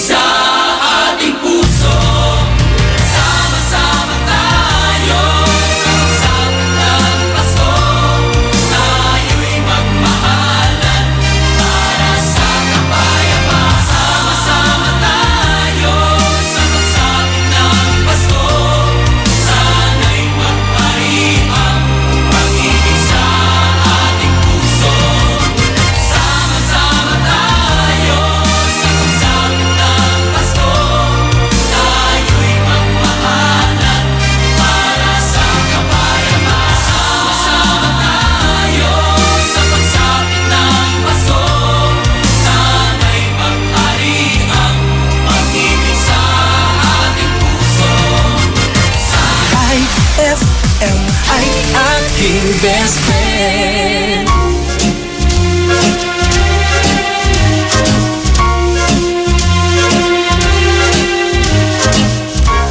sa ating puso. Sama-sama tayo sa pagsapit ng Pasko. Tayo'y magmahalan para sa kapayapaan. Sama-sama tayo sa pagsapit ng Pasko. Sana'y maghari ang pag-ibig sa ating puso. Sama-sama tayo sa pagsapit ng Pasko. Tayo'y magmahalan para sa kapayapaan. Sama-sama tayo sa pagsapit ng Pasko. Sana'y maghari ang pag-ibig sa ating puso. IFM ay aking best friend.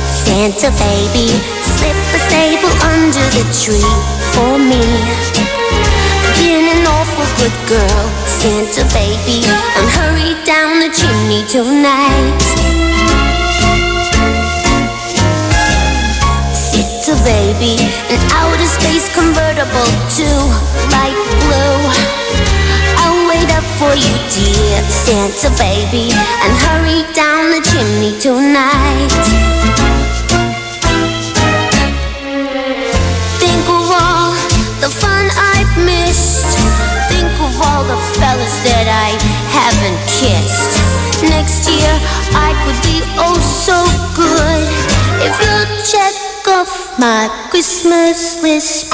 Santa baby, slip a sable under the tree for me. Been an awful good girl, Santa baby, and hurry down the chimney tonight. Santa baby, an outer space convertible to light blue. I'll wait up for you, dear Santa baby, and hurry down the chimney tonight. Think of all the fun I've missed. Think of all the fellas that I haven't kissed. Next year I could be oh so good if you'll check off my Christmas list.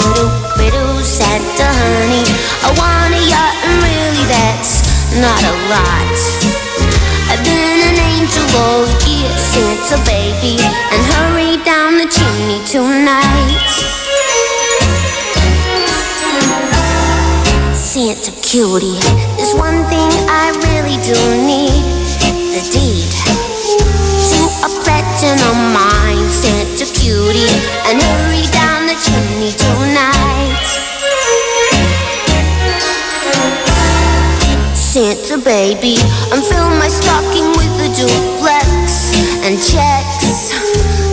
Biddle, Santa honey, I want a yacht and really that's not a lot. I've been an angel all year, Santa baby, and hurry down the chimney tonight. Santa cutie, there's one thing I really do need, the deed to a platinum mine, Santa cutie, and hurry down the chimney tonight. Santa baby, and fill my stocking with a duplex and checks.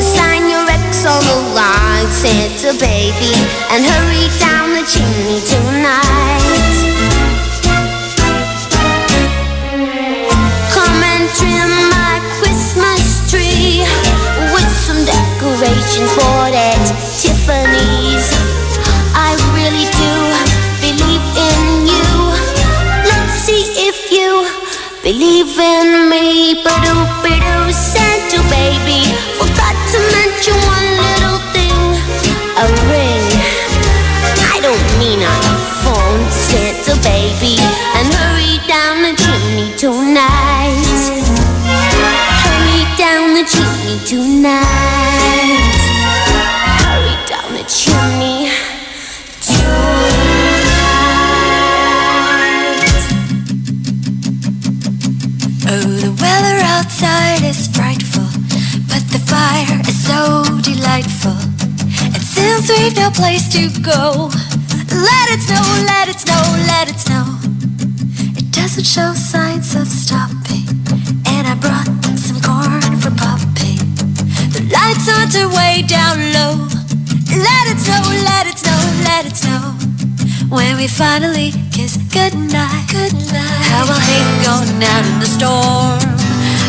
Sign your ex on the line, Santa baby, and hurry down the chimney tonight. Come and trim my Christmas tree with some decorations bought at Tiffany's. I really do believe in you. Let's see if you believe in me. Ba-doo, Santa baby, forgot to mention one little thing, a ring. I don't mean on the phone, Santa baby, and hurry down the chimney tonight. Hurry down the chimney tonight. Hurry down the chimney tonight. Oh, the weather outside is frightful, but the fire is so delightful. And since we've no place to go, let it snow, let it snow, let it snow. It doesn't show signs of stopping, and I brought some corn for popping. The lights aren't way down low. Let it snow, let it snow, let it snow. When we finally kiss goodnight, goodnight. How I'll hate going out in the storm,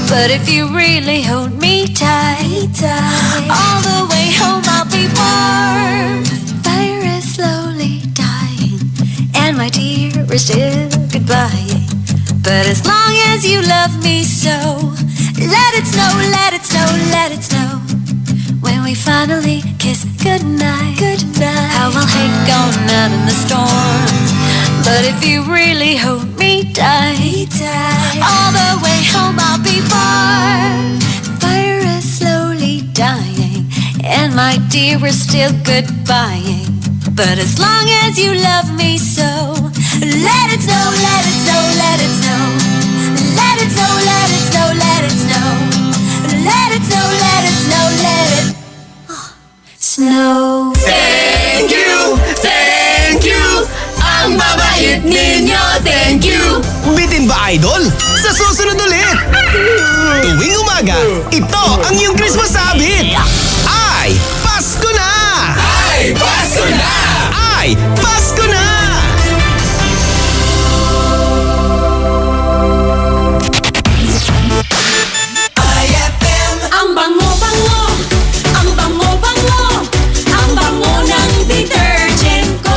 but if you really hold me tight, tight, all the way home I'll be warm. Fire is slowly dying, and my dear, we're still goodbying. But as long as you love me so, let it snow, let it snow, let it snow. When we finally kiss goodnight, goodnight. How I'll hate going out in the storm, but if you really hold me tight, tight, all the way home I'll be warm. Fire is slowly dying, and my dear, we're still goodbying. But as long as you love me so, let it snow, let it snow, let it snow. Let it snow, let it snow, let it snow. Let it snow, let it snow, let it snow. Thank you, thank you. Ang babait ninyo, thank you. Bitin ba, Idol? Sa susunod ulit! Tuwing umaga, ito ang iyong Christmas habit. Ay, Pasko na! Ay, Pasko na! Ay, Pasko na! IFM. Ang bango-bango, ang bango-bango, ang bango ng detergent ko.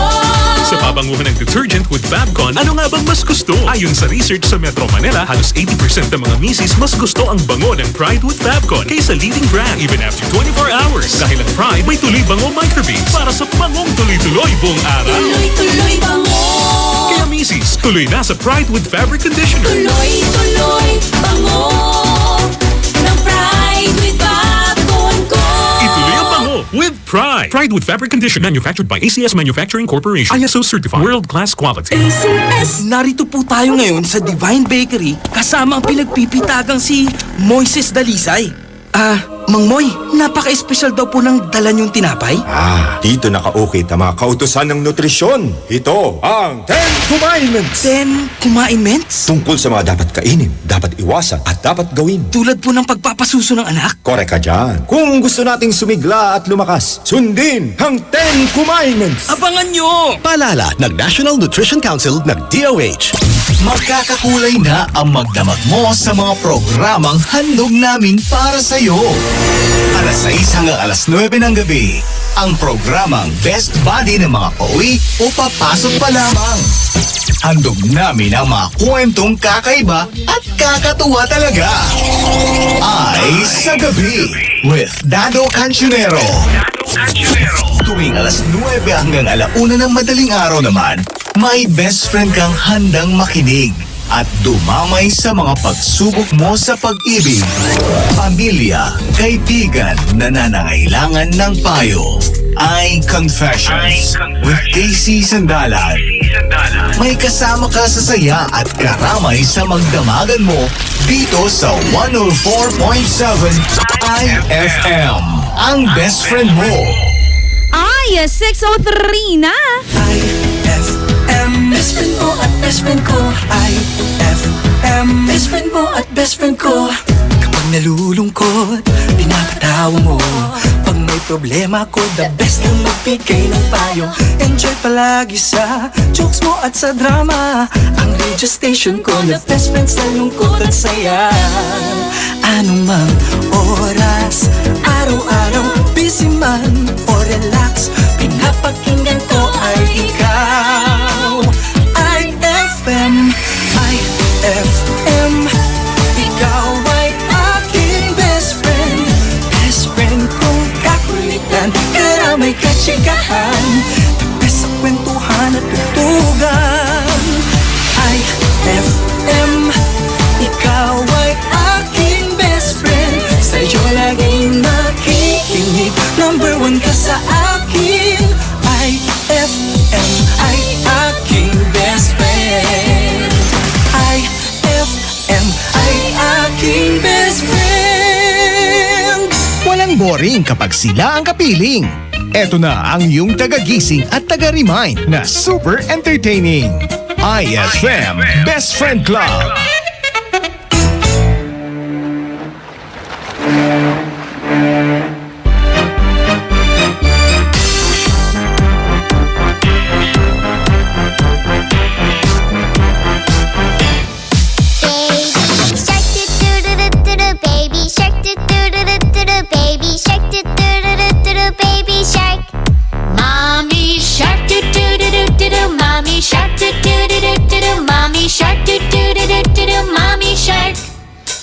Sa pabanguhan ng detergent with Fabcon, ano nga bang mas gusto? Ayon sa research sa Metro Manila, halos 80% ng mga misis mas gusto ang bango ng Pride with Fabcon kaysa leading brand even after 24 hours. Dahil ang Pride may tuloy bango microbeads para sa bangong tuloy-tuloy buong araw. Tuloy-tuloy bango. Kaya misis, tuloy na sa Pride with Fabric Conditioner. Tuloy-tuloy bango ng Pride with Fabcon ko. Ituloy ang bango with Pride. Pride with Fabric Conditioner manufactured by ACS Manufacturing Corporation. ISO certified. World-class quality. ACS. Narito po tayo ngayon sa Divine Bakery kasama ang pinagpipitagang si Moises Dalisay. Mang Moy, napaka-espesyal daw po ng dala niyong tinapay. Dito nakaukit ang mga kautusan ng nutrisyon. Ito ang 10 Commandments. 10 Commandments? Tungkol sa mga dapat kainin, dapat iwasan at dapat gawin. Tulad po ng pagpapasuso ng anak? Korek ka dyan. Kung gusto nating sumigla at lumakas, sundin ang 10 Commandments. Abangan nyo! Paalala ng National Nutrition Council ng DOH. Magkakakulay na ang magdamag mo sa mga programang handog namin para sa iyo. Alas 6 hanggang alas 9 ng gabi, ang programang Best Buddy ng mga pauwi o papasok pa lamang. Handog namin ang mga kwentong kakaiba at kakatuwa talaga. Ay sa gabi with Dado Cancionero. Tuwing alas 9 hanggang alauna ng madaling araw naman, may best friend kang handang makinig at dumamay sa mga pagsubok mo sa pag-ibig, pamilya, kaibigan na nangangailangan ng payo. Ay Confessions with Casey Sandalan. May kasama ka sa saya at karamay sa magdamagan mo dito sa 104.7 IFM. Ang best friend mo. Ay, 6:03 na. IFM. Best friend mo at best friend ko. IFM. Best friend mo at best friend ko. Kapag nalulungkot, pinapatawa mo. Pag may problema ko, the best na magbigay ng payo. Enjoy palagi sa jokes mo at sa drama. Ang radio station ko na best friend sa lungkot at saya. Anong mang oras, araw-araw, busy man o relax, pinapakinggan ko ay ikaw. IFM, IFM, ikaw ay aking best friend. Best friend kong kakulitan, karamay katsikahan, tapos sa kwentuhan at tutugan. IFM, ikaw ay aking best friend. Sa'yo laging nakikinig, number one ka sa akin. IFM ay aking best friend. IFM ay aking best friend. Walang boring kapag sila ang kapiling. Eto na ang iyong tagagising at taga-remind na super entertaining. IFM Best Friend Club. Baby shark, do-do-do-do-do, baby shark, do-do-do-do-do, baby shark. Mommy shark, do-do-do-do-do, mommy shark, do-do-do-do-do, mommy shark, do-do-do-do-do, mommy shark.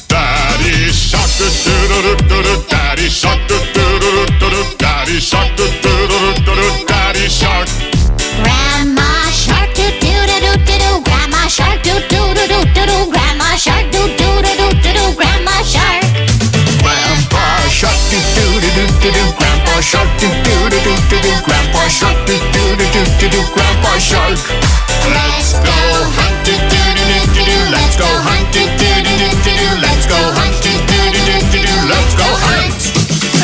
Daddy shark, do-do-do-do-do, daddy shark, do-do-do-do-do, daddy shark, do-do-do-do-do, daddy shark. Grandma shark, do-do-do-do-do, grandma shark, do-do-do-do-do, grandma shark, do-do-do-do-do, grandma shark. Grandpa shark, do-do-do-do-do, grandpa shark, do-do-do-do-do, grandpa shark, do-do-do-do-do, grandpa shark. Let's go hunt, do-do-do-do-do, let's go hunt, do-do-do-do-do, let's go hunt, do-do-do-do-do, let's go hunt.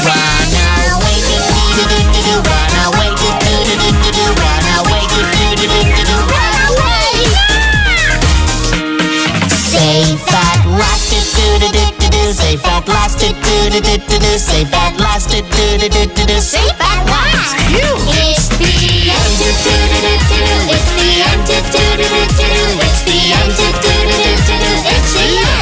Run away, do-do-do-do-do, run away, do-do-do-do-do, run away, do-do-do-do-do, run away. Say fat rat, do-do-do-do-do, say Say that last say that last. It's the end to it's the end to it's the end to it's the end.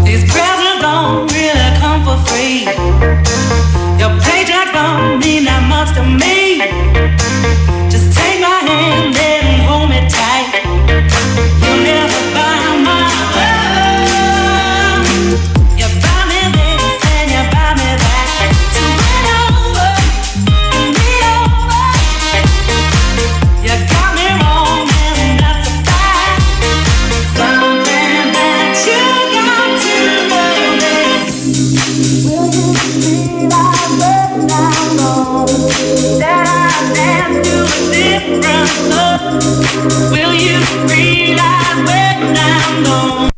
These presents don't really come for free. Your paycheck don't mean that much to me. Just take my hand and hold me tight. You'll never buy my love. You buy me this and you buy me that. So win over, me over. You got me wrong and that's a fact. Something that you got to know. Will you realize when I'm gone that I dance to a different song? Will you realize when I'm gone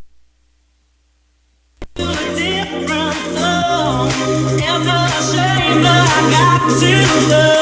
to a different song? It's a shame but I got to know.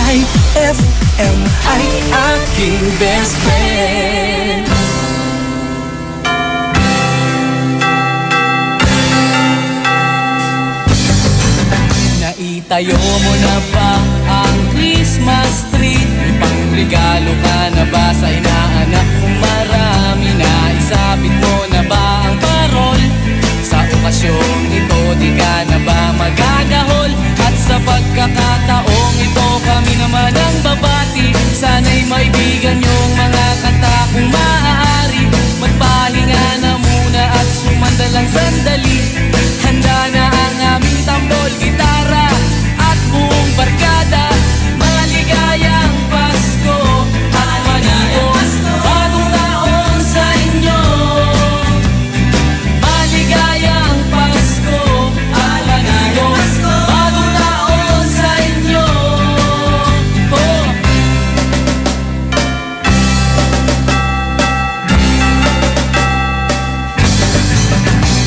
IFM ay aking best friend. Naitayo mo na ba ang Christmas tree? May pangregalo ka na ba sa inaanak kung marami na? Isabit mo na ba ang parol? Sa okasyong ito di ka na ba magagahol? At sa pagkakataong ito kami naman ang babati. Sana'y maibigan yung mga kanta kung maaari. Magpahinga na muna at sumandalang sandali. Handa na ang aming tambol, gitara at buong barkada. Maligayang Pasko at maligayang bagong taon sa inyo. Maligayang Pasko at maligayang bagong taon sa inyo. Oh.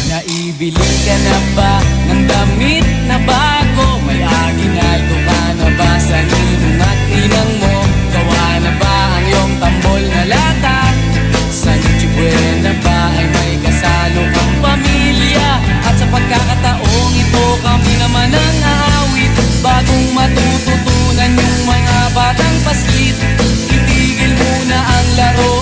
Naibili ka na ba ng damit na bago? May aginaldo ka na ba sa ninong at ninang mo? Gawa na ba ang iyong tambol na lata? Sa Noche Buena ba ay may kasalo kang pamilya? At sa pagkakataong ito kami naman ang aawit. Bagong matututunan yung mga batang paslit. Itigil muna ang laro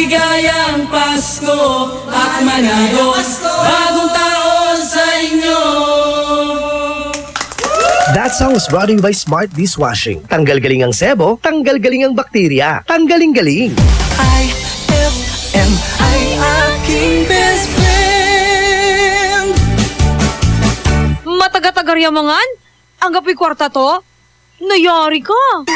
Maligayang Pasko at manalo bagong taon sa inyo. That song was brought to you by Smart Dishwashing. Tanggal galing ang sebo, tanggal galing ang bakterya. Tanggaling-galing. IFM ay aking best friend. Mataga-tagarya mangan? Ang gapi kwarta to? Nayari ka.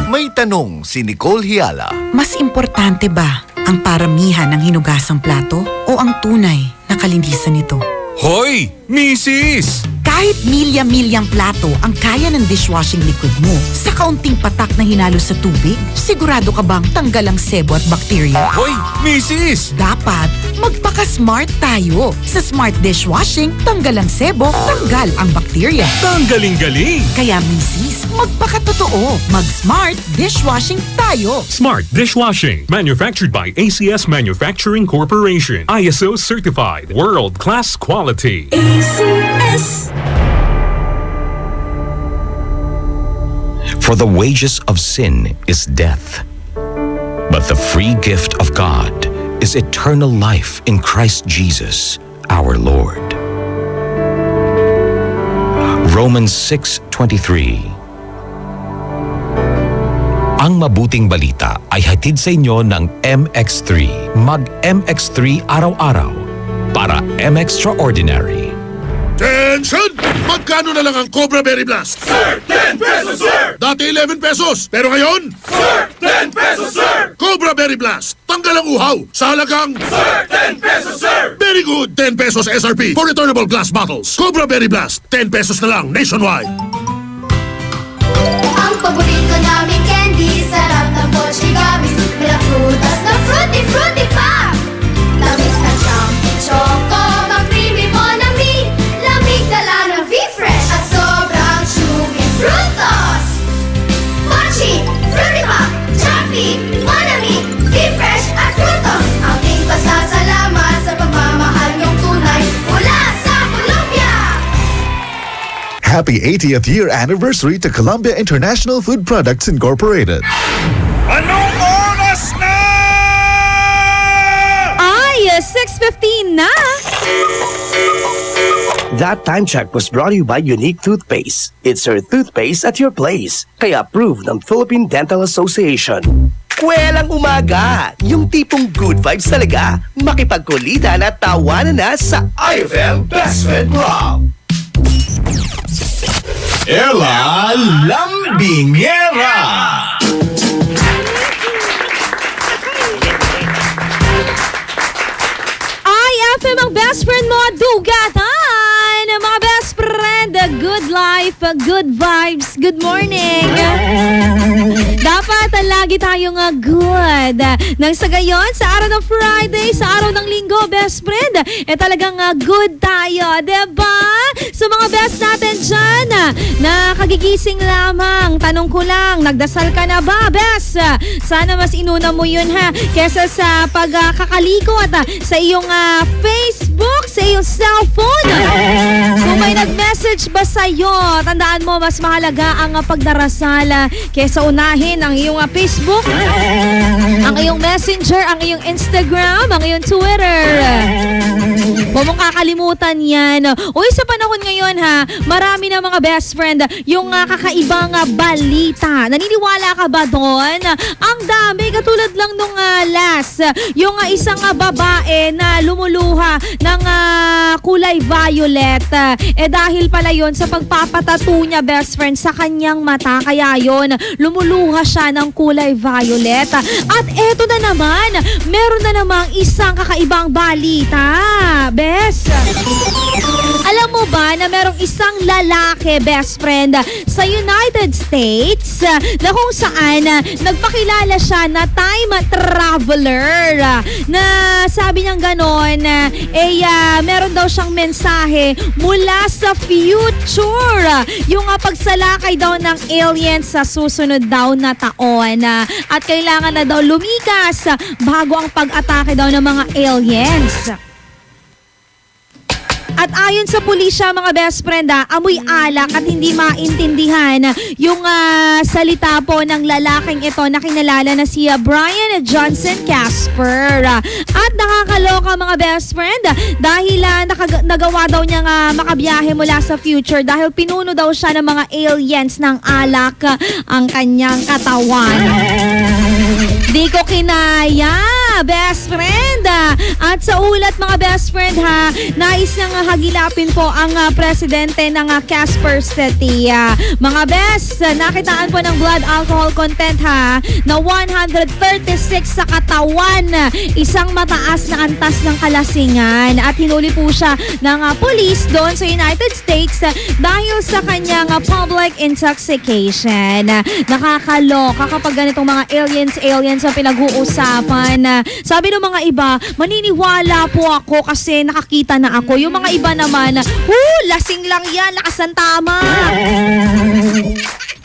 May tanong si Nicole Hiala. Mas importante ba ang paramihan ng hinugasang plato o ang tunay na kalinisan nito? Hoy, misis! Kahit milya-milyang plato ang kaya ng dishwashing liquid mo, sa kaunting patak na hinalo sa tubig, sigurado ka bang tanggal ang sebo at bakterya? Hoy, misis! Dapat magpaka-smart tayo. Sa Smart Dishwashing, tanggal ang sebo, tanggal ang bakterya. Tanggaling-galing! Kaya misis, magpakatotoo. Mag-Smart Dishwashing tayo. Smart Dishwashing. Manufactured by ACS Manufacturing Corporation. ISO certified. World-class quality. ACS. For the wages of sin is death, but the free gift of God is eternal life in Christ Jesus, our Lord. Romans 6:23. Ang mabuting balita ay hatid sa inyo ng MX3. Mag-MX3 araw-araw para M-Extraordinary. Tension! Magkano na lang ang Cobra Berry Blast? Sir, 10 pesos, sir! Dati 11 pesos, pero ngayon? Sir, 10 pesos, sir! Cobra Berry Blast, tanggal ang uhaw sa halagang... Sir, 10 pesos, sir! Very good! 10 pesos SRP for returnable glass bottles. Cobra Berry Blast, 10 pesos na lang nationwide. Ang paborito namin candy, sarap ng Pochi Gummies. May prutas na fruity pa. Tamis na siyang choco, mag-creamy Monami. Lamig dala ng V-Fresh at sobrang chewy frutos. Pochi, fruity pa, choppy, Monami, V-Fresh at frutos. Aking pasasalamat sa pagmamahal niyong tunay mula sa Colombia. Happy 80th year anniversary to Columbia International Food Products Incorporated. Anong oras na? Ay, 6:15 na! That time check was brought to you by Unique Toothpaste. It's your toothpaste at your place. Kaya approved ng Philippine Dental Association. Kwelang umaga! Yung tipong good vibes talaga. Makipagkulitan at tawanan na sa IFM Best Friend Prom. Ella Lambingera. IFM ang best friend mo, dugatan! Mga best friend, good life, good vibes, good morning! Dapat lagi tayong good. Nang sa gayon, sa araw ng Friday, sa araw ng Linggo, best friend, talagang good tayo, diba? Sa mga best natin dyan, na kagigising lamang, tanong ko lang, nagdasal ka na ba, best? Sana mas inuna mo yun ha, kesa sa pagkakalikot sa iyong Facebook, sa iyong cellphone. Kung may nag-message ba sa'yo, tandaan mo, mas mahalaga ang pagdarasal kesa unahin ang iyong Facebook, ang iyong Messenger, ang iyong Instagram, ang iyong Twitter. Huwag mong kakalimutan yan. Uy, sa panahon ngayon ha, marami na mga best friend yung kakaibang balita. Naniniwala ka ba doon? Ang dami, katulad lang nung last, yung isang babae na lumuluha ng kulay violet. Dahil pala yon sa pagpapatattoo niya, best friend, sa kanyang mata. Kaya yon, lumuluha siya ng kulay violet. At eto na naman, meron na namang isang kakaibang balita, best. Alam mo ba na merong isang lalaki, best friend, sa United States na kung saan nagpakilala siya na time traveler, na sabi niyang ganon, meron daw siyang mensahe mula sa future, yung pagsalakay daw ng aliens sa susunod daw na taon, at kailangan na daw lumikas bago ang pag-atake daw ng mga aliens. At ayon sa pulisya mga best friend, amoy alak at hindi maintindihan yung salita po ng lalaking ito na kinalala na si Brian Johnson Casper. At nakakaloka mga best friend dahil nagawa daw niyang makabiyahe mula sa future dahil pinuno daw siya ng mga aliens ng alak ang kanyang katawan. Di ko kinaya, best friend. At sa ulat mga best friend nais nang hagilapin po ang presidente ng Casper City. Mga best, nakitaan po ng blood alcohol content na 136 sa katawan. Isang mataas na antas ng kalasingan. At hinuli po siya ng police doon sa United States dahil sa kanyang public intoxication. Nakakaloka kapag ganitong mga aliens ang pinag-uusapan. Sabi ng mga iba, maniniwala po ako kasi nakakita na ako. Yung mga iba naman, lasing lang yan, lakas ng tama.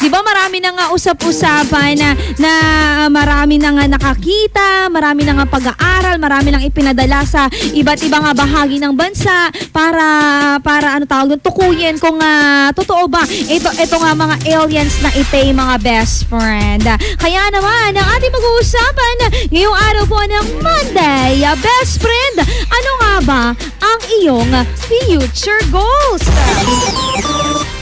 Di ba marami na nga usap-usapan na marami na nga nakakita, marami na nga pag-aaral, marami nang ipinadala sa iba't ibang bahagi ng bansa para ano tawag doon, tukuyin kung totoo ba ito nga mga aliens na ite mga best friend. Kaya naman, ang ating mag-uusapan ngayong araw po ng Monday, best friend, ano nga ba ang iyong future goals?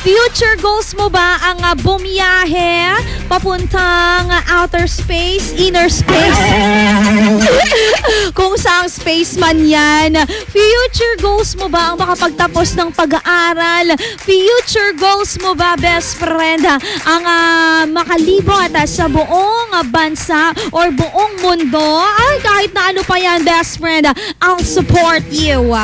Future goals mo ba ang bumiyahe papuntang outer space, inner space? Kung saang space man yan. Future goals mo ba ang makapagtapos ng pag-aaral? Future goals mo ba, best friend, ang makalibot sa buong bansa or buong mundo? Ay, kahit na ano pa yan, best friend, I'll support you.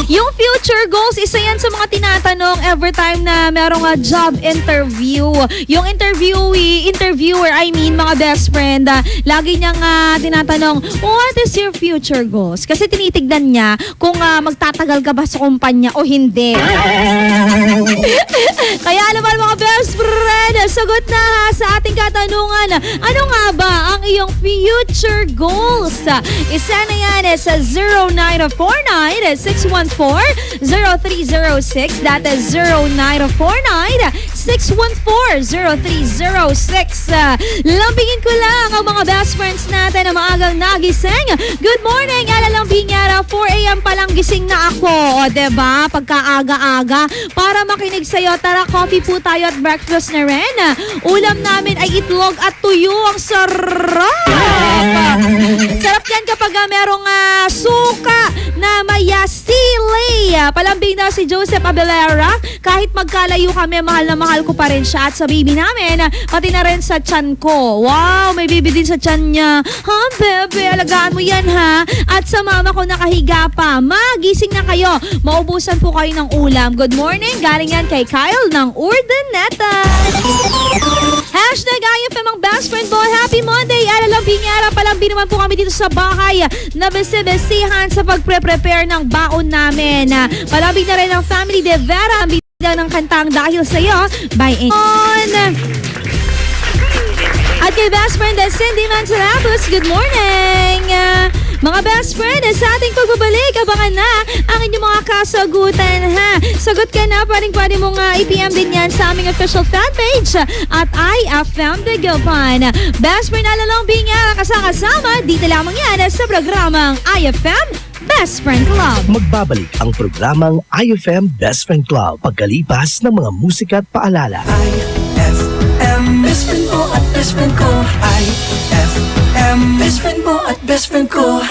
Yung future goals, isa yan sa mga tinatanong every time na merong job interview. Yung interviewer, mga best friend, lagi niyang tinatanong, what is your future goals? Kasi tinitignan niya kung magtatagal ka ba sa kumpanya o hindi. Kaya naman mga best friend, sagot na sa ating katanungan, ano nga ba ang iyong future goals? Isa na yan sa 0949-614-0306. That is 0949-614-0306. Lambingin ko lang ang mga best friends natin na maagang nagising. Good morning, alalambing yara. 4 a.m. pa lang gising na ako. O diba? Pagkaaga-aga. Para makinig sa'yo, tara coffee po tayo at breakfast na rin. Ulam namin ay itlog at tuyo. Ang sarap! Sarap yan kapag merong suka na may sili. Palambing daw si Joseph Abelera. Kahit magkalayo kami, mahal na mahal ko pa rin siya. At sa baby namin, pati na rin sa tiyan ko. Wow, may baby din sa tiyan niya. Ha, bebe, alagaan mo yan ha. At sa mama ko nakahiga pa. Magising na kayo. Maubusan po kayo ng ulam. Good morning. Galing yan kay Kyle ng Urdaneta. Hashtag IFM ang best friend boy. Happy Monday. Alalambing yara. Palambing naman po kami dito sa bahay na besi-besihan sa pagpre-prepare ng baon namin. Palambing na rin ang family de Vera. Ang bigyan ng kantang Dahil Sa'yo by On. At kay best friend Cindy Mansalapos, good morning! Mga best friend, sa ating pagbabalik, abangan na ang inyong mga kasagutan ha. Sagot ka na, pwede mong i-PM din yan sa aming official fanpage at IFM Bigilpan. Best friend, alalambing nga kasama dito lamang yan sa programang IFM Best Friend Club. Magbabalik ang programang IFM Best Friend Club pagkalipas ng mga musika at paalala. IFM, best friend mo at best friend ko. IFM, best friend mo at best friend ko.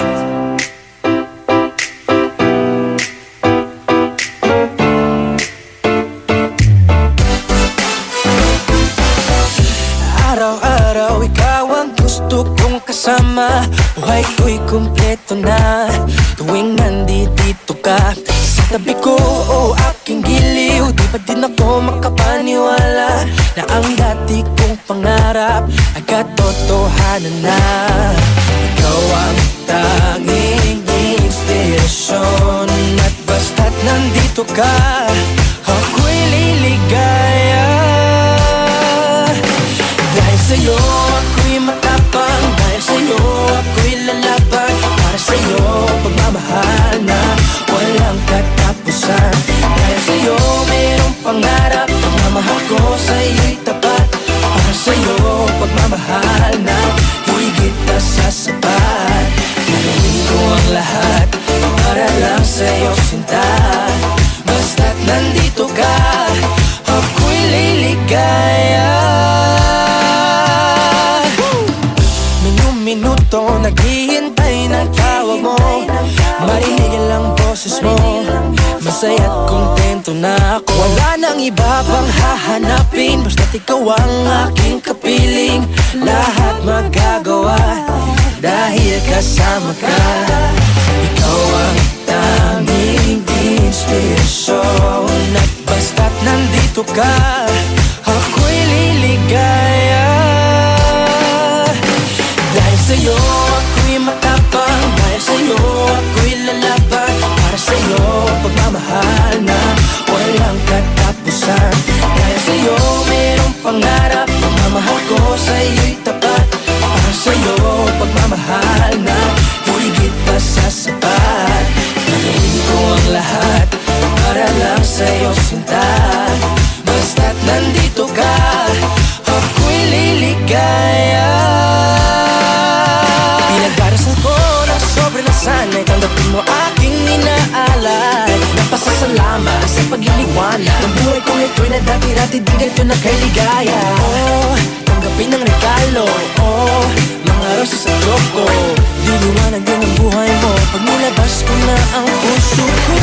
Araw-araw ikaw ang gusto kong kasama. Buhay ko'y kumpleto na tuwing nandito ka sa tabi ko o aking giliw. Di ba din ako makapaniwala na ang dati kong pangarap ay katotohanan na. Ikaw ang tanging inspirasyon at basta't nandito ka, ako'y liligaya. Dahil sa'yo ako'y matapang, dahil sa'yo ako'y lalaban, para sa'yo pagmamahal na walang kat sa'yo'y tapat. Para sa'yo, pagmamahal na higit pa sa sapat. Gagawin ko ang lahat para lang sa'yo, sinta. Basta't nandito ka, ako'y liligaya. Minuto naghihintay ng tawag mo, marinig lang boses mo. Masaya't kontento na ako. Wala nang iba pang hahanapin, basta't ikaw ang aking kapiling. Lahat magagawa dahil kasama ka. Ikaw ang tanging inspirasyon. At basta't nandito ka, ako'y liligaya. Dahil sa'yo ako'y matapang, dahil sa'yo ako'y lalaban. Para sa'yo pagmamahal na walang katapusan. Dahil sa'yo mayroong pangarap, pagmamahal ko sa'yo'y tapat. Para sa'yo pagmamahal na higit pa sa sapat. Gagawin ko ang lahat para lang sa'yo, sinta. Basta't nandito ka, ako'y liligaya. Pinagdarasal ko na sobre na sana'y tanggapin mo aking inaalay. Napasasalamat sa pagliliwanag ng buhay ko ito'y na dati-dati di ganito na kay ligaya. Oh, tanggapin ang regalo, oh, mga rosas sa loko. Liliwanag din ang buhay mo pag nilabas ko na ang puso ko.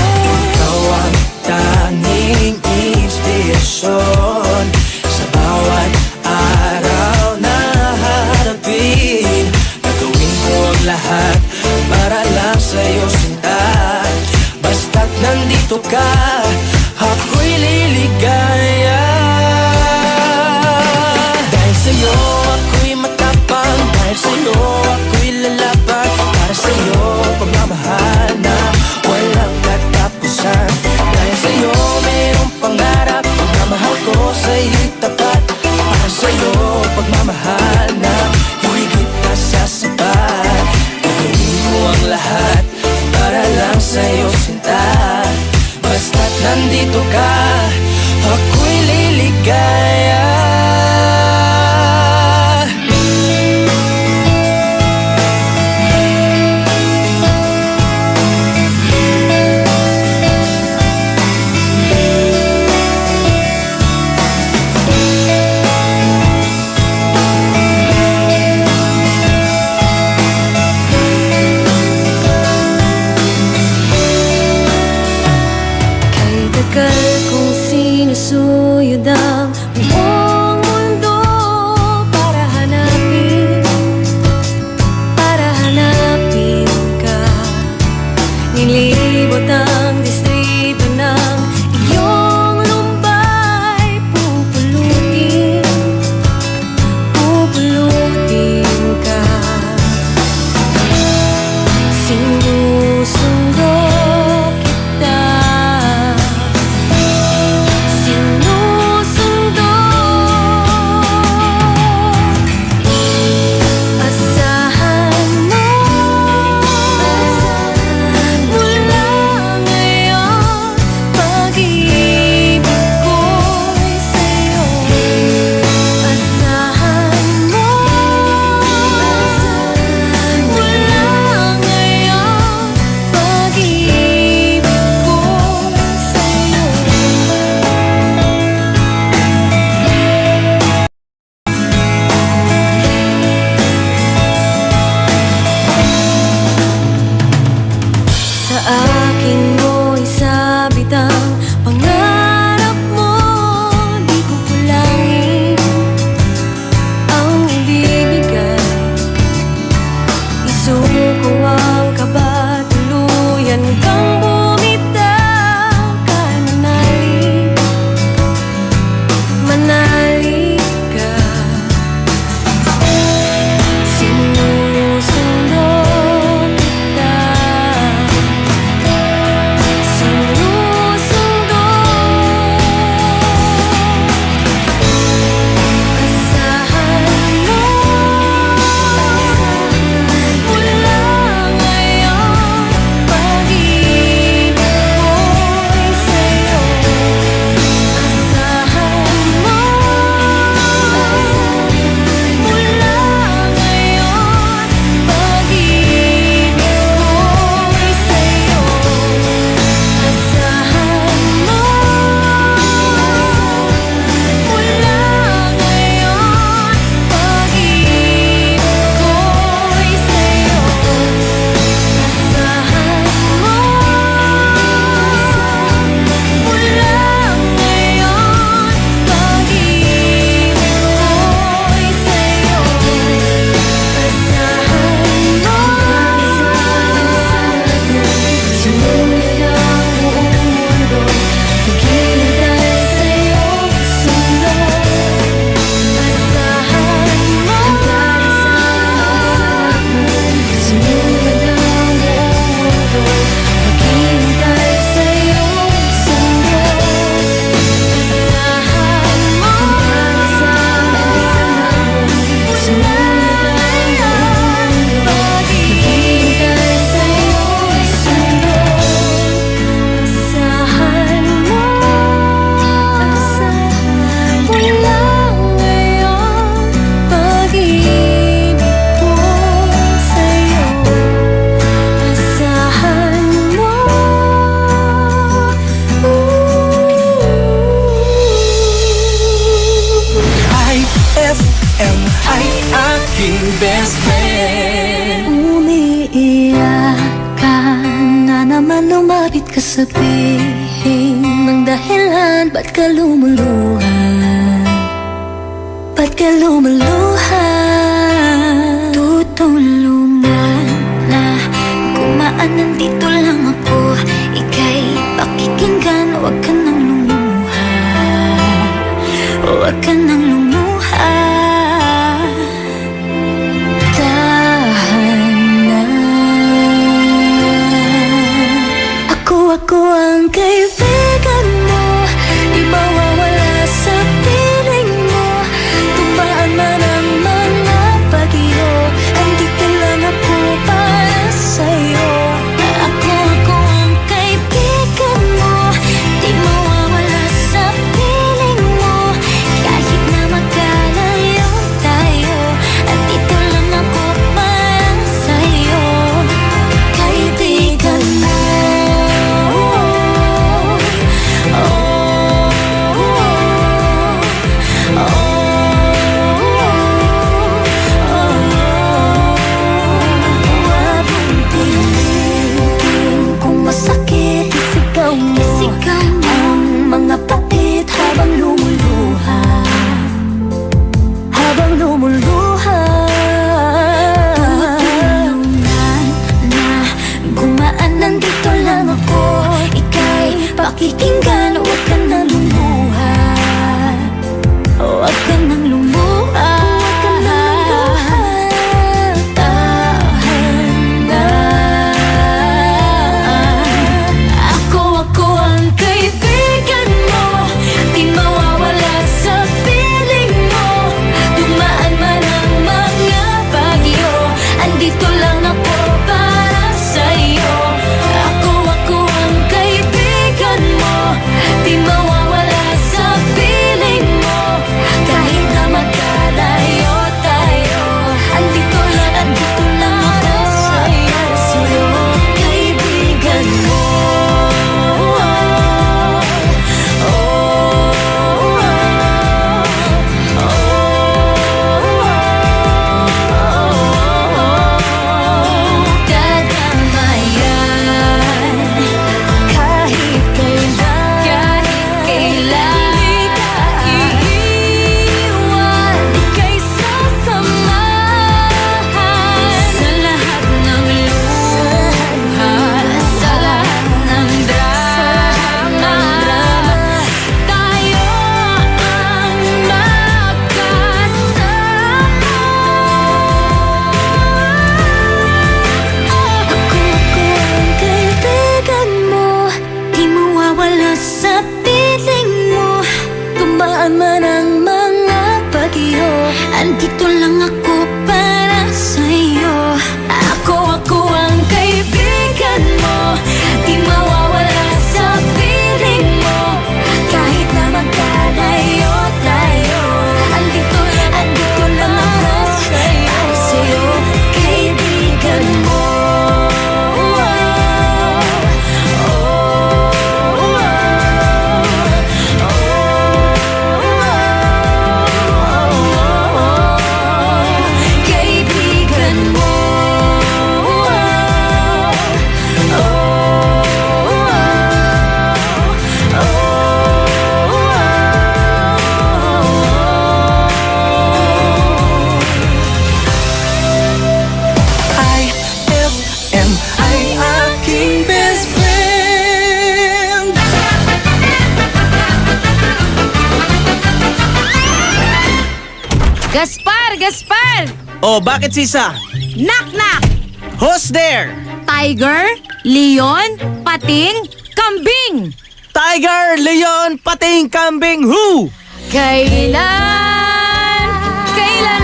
Ikaw ang tanging inspirasyon sa bawat araw na harapin. Gagawin ko ang lahat para lang sa'yo, sinta. Basta't nandito ka, ako'y liligaya. Dahil sa'yo ako'y matapang, dahil sa'yo ako'y lalaban. Para sa'yo pagmamahal na walang katapusan. Dahil sa'yo mayroong pangarap, pagmamahal ko sa'yo aking best friend. Umiiyak ka na naman, lumapit ka, sabihin ng dahilan. Ba't ka lumuluha? Ba't ka lumuluha? Tutulungan na gumaan, nandito lang ako. Ika'y pakikinggan, huwag ka nang lumuha. Huwag ka nang lumuha. Tahan na. Ako ang kaibigan mo, di mawawala sa piling mo. Tumaan man ang mga bagyo, andito lang ako para sa'yo. Ako ang kaibigan mo, di mawawala sa piling mo. Kahit na magkalayo tayo, andito lang ako para sa'yo. Kaibigan mo. Kung masakit, isigaw mo ang mga patit habang lumuluha. Habang lumuluha. Tutulungan na gumaan, nandito lang ako. Ika'y pakikinggan, huwag ka na lumuha. Huwag ka nang lumuha. Tahan na. Ako ang kaibigan mo, di mawawala sa piling mo. Dumaan man ang mga bagyo, andito lang ako para sa'yo. Ako ang kaibigan mo, di mawawala sa piling mo. Kahit na magkalayo tayo, andito lang ako sa'yo. Kaibigan mo. Dadamayan kahit kailan, di ka iiwan, ika'y sasamahan sa lahat ng luha, sa lahat ng drama. Tayo ang magkasama. Ako ang kaibigan mo, di mawawala sa piling mo. Tumaan man ang mga bagyo, andito lang ako para sa'yo. Ako ang kaibigan mo, di mawawala sa piling mo. Kahit na magkalayo tayo, andito lang ako para sa'yo. Kaibigan mo. Kaibigan mo. IFM ay aking best friend. Gaspar! Oh, bakit sisa? Knock! Who's there? Tiger? Leon? Pating? Kambing! Tiger, Leon, Pating, Kambing, who? Kailan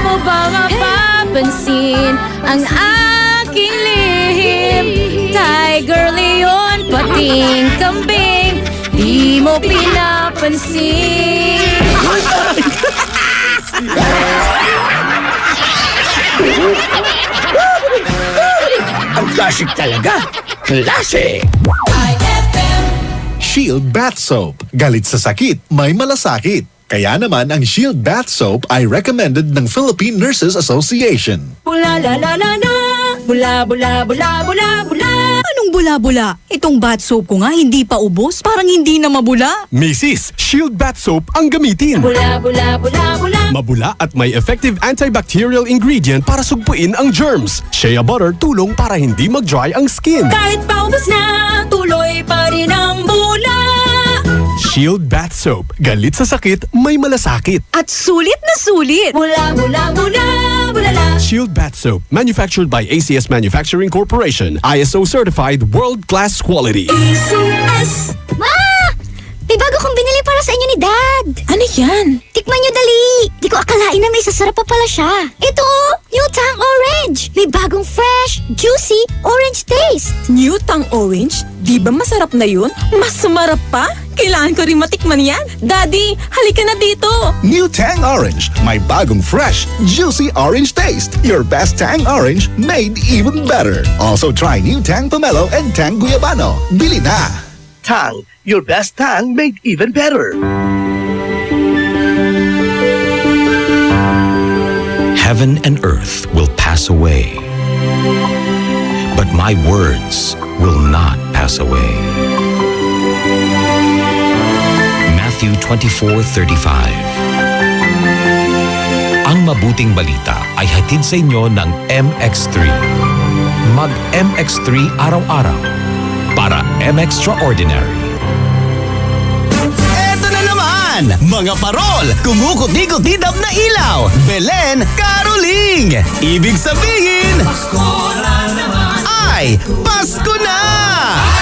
mo ba mapapansin ang aking lihim? Tiger, Leon, Pating, Kambing, di mo pinapansin. Ang classic talaga. Classic! Shield Bath Soap. Galit sa sakit, may malasakit. Kaya naman ang Shield Bath Soap ay recommended ng Philippine Nurses Association. Bula la la la la, bula bula bula bula bula. Anong bula-bula? Itong bath soap ko nga hindi pa ubos, parang hindi na mabula. Mrs. Shield Bath Soap ang gamitin. Bula bula bula bula. Mabula at may effective antibacterial ingredient para sugpuin ang germs. Shea butter tulong para hindi mag-dry ang skin. Kahit paubos na, tuloy pa rin ang bula. Shield Bath Soap. Galit sa sakit, may malasakit. At sulit na sulit. Bula bula bula bula la. Shield Bath Soap. Manufactured by ACS Manufacturing Corporation. ISO certified world-class quality. ACS. Ma! May bago kong binili para sa inyo ni Dad. Ano yan? Tikman nyo dali. Di ko akalain na may sasarap pa pala siya. Ito, New Tang Orange. May bagong fresh, juicy, orange taste. New Tang Orange? Di ba masarap na yun? Mas sumarap pa? Kailangan ko rin matikman yan. Daddy, halika na dito. New Tang Orange. May bagong fresh, juicy orange taste. Your best Tang Orange made even better. Also try New Tang Pomelo and Tang Guyabano. Bili na! Tang, your best tang made even better. Heaven and earth will pass away, but my words will not pass away. Matthew 24:35. Ang mabuting balita ay hatid sa inyo ng MX3. Mag MX3 araw-araw para M-Extraordinary. Eto na naman! Mga parol, kumukuti-kutidap na ilaw. Belen, Caroling! Ibig sabihin, Pasko na naman! Ay, Pasko na!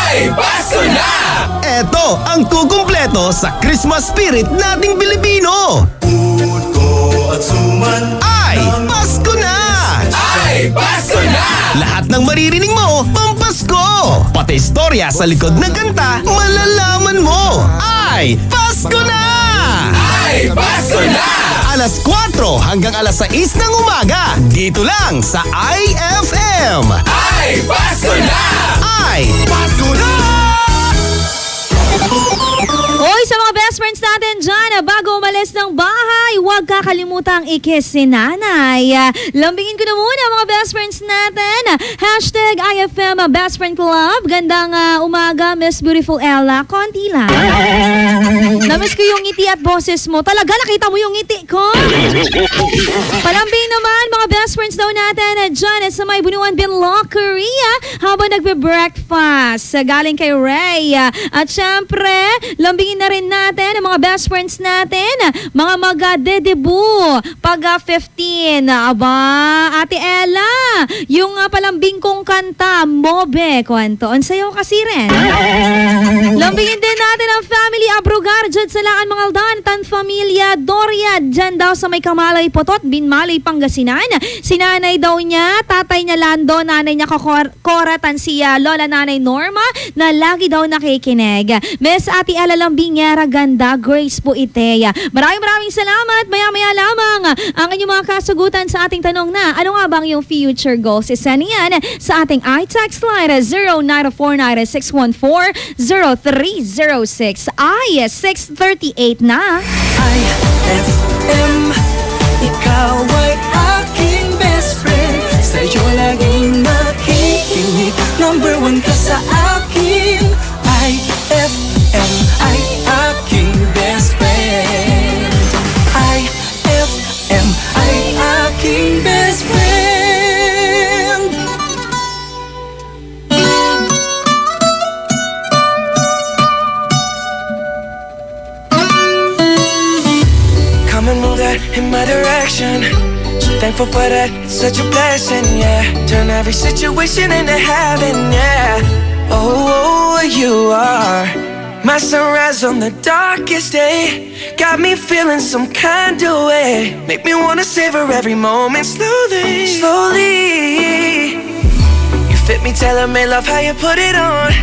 Ay, Pasko na! Eto ang kukumpleto sa Christmas spirit nating Pilipino. Puto at suman. Ay, Pasko na! Ay, Pasko na! Lahat ng maririnig mo, pampasko! Pati istorya sa likod ng kanta, malalaman mo! Ay, Pasko na! Ay, Pasko na! Alas 4 hanggang alas 6 ng umaga, dito lang sa IFM! Ay, Pasko na! Ay, Pasko na! Hoy, sa mga best friends natin dyan, bago umalis ng bahay, huwag kakalimutang i-kiss si nanay. Lambingin ko na muna mga best friends natin. Hashtag IFM Best Friend Club. Gandang umaga, Miss Beautiful Ella. Konti lang. Namiss ko yung ngiti at boses mo. Talaga, nakita mo yung ngiti ko? Palambing naman, mga best friends daw natin dyan sa may Bunuan Binloc, Korea. Habang nagbe-breakfast. Galing kay Ray. At syempre, lambingin na rin natin ang mga best friends natin, mga mag-dedebu pag 15. Aba, Ate Ella, yung palambing kong kanta, Mobe, kwento. Ang sayo kasi rin. Lambingin din natin ang family Abrugar dyan sa Laan Mangaldan, Tan Familia Doria, dyan daw sa may Kamalay Potot, Binmalay, Pangasinan. Si nanay daw niya, tatay niya Lando, nanay niya Cora, si Lola Nanay Norma, na lagi daw nakikinig. Miss Ate Ella Lambingera Ganda, Grace po Itea. Maraming salamat. Maya-maya lamang ang inyong mga kasagutan sa ating tanong na ano nga bang yung future goals? Isa niyan sa ating iText line 0949-614-0306. Ay, 6:38 na. IFM, ikaw ay aking best friend. Sa'yo laging makikinig. Number 1 ka sa akin. IFM ay aking best friend. IFM ay aking best friend. Come and move that in my direction. So thankful for that, it's such a blessing, yeah. Turn every situation into heaven, yeah. Oh, you are my sunrise on the darkest day. Got me feeling some kind of way. Make me wanna savor every moment slowly, slowly. You fit me, tailor-made, love how you put it on.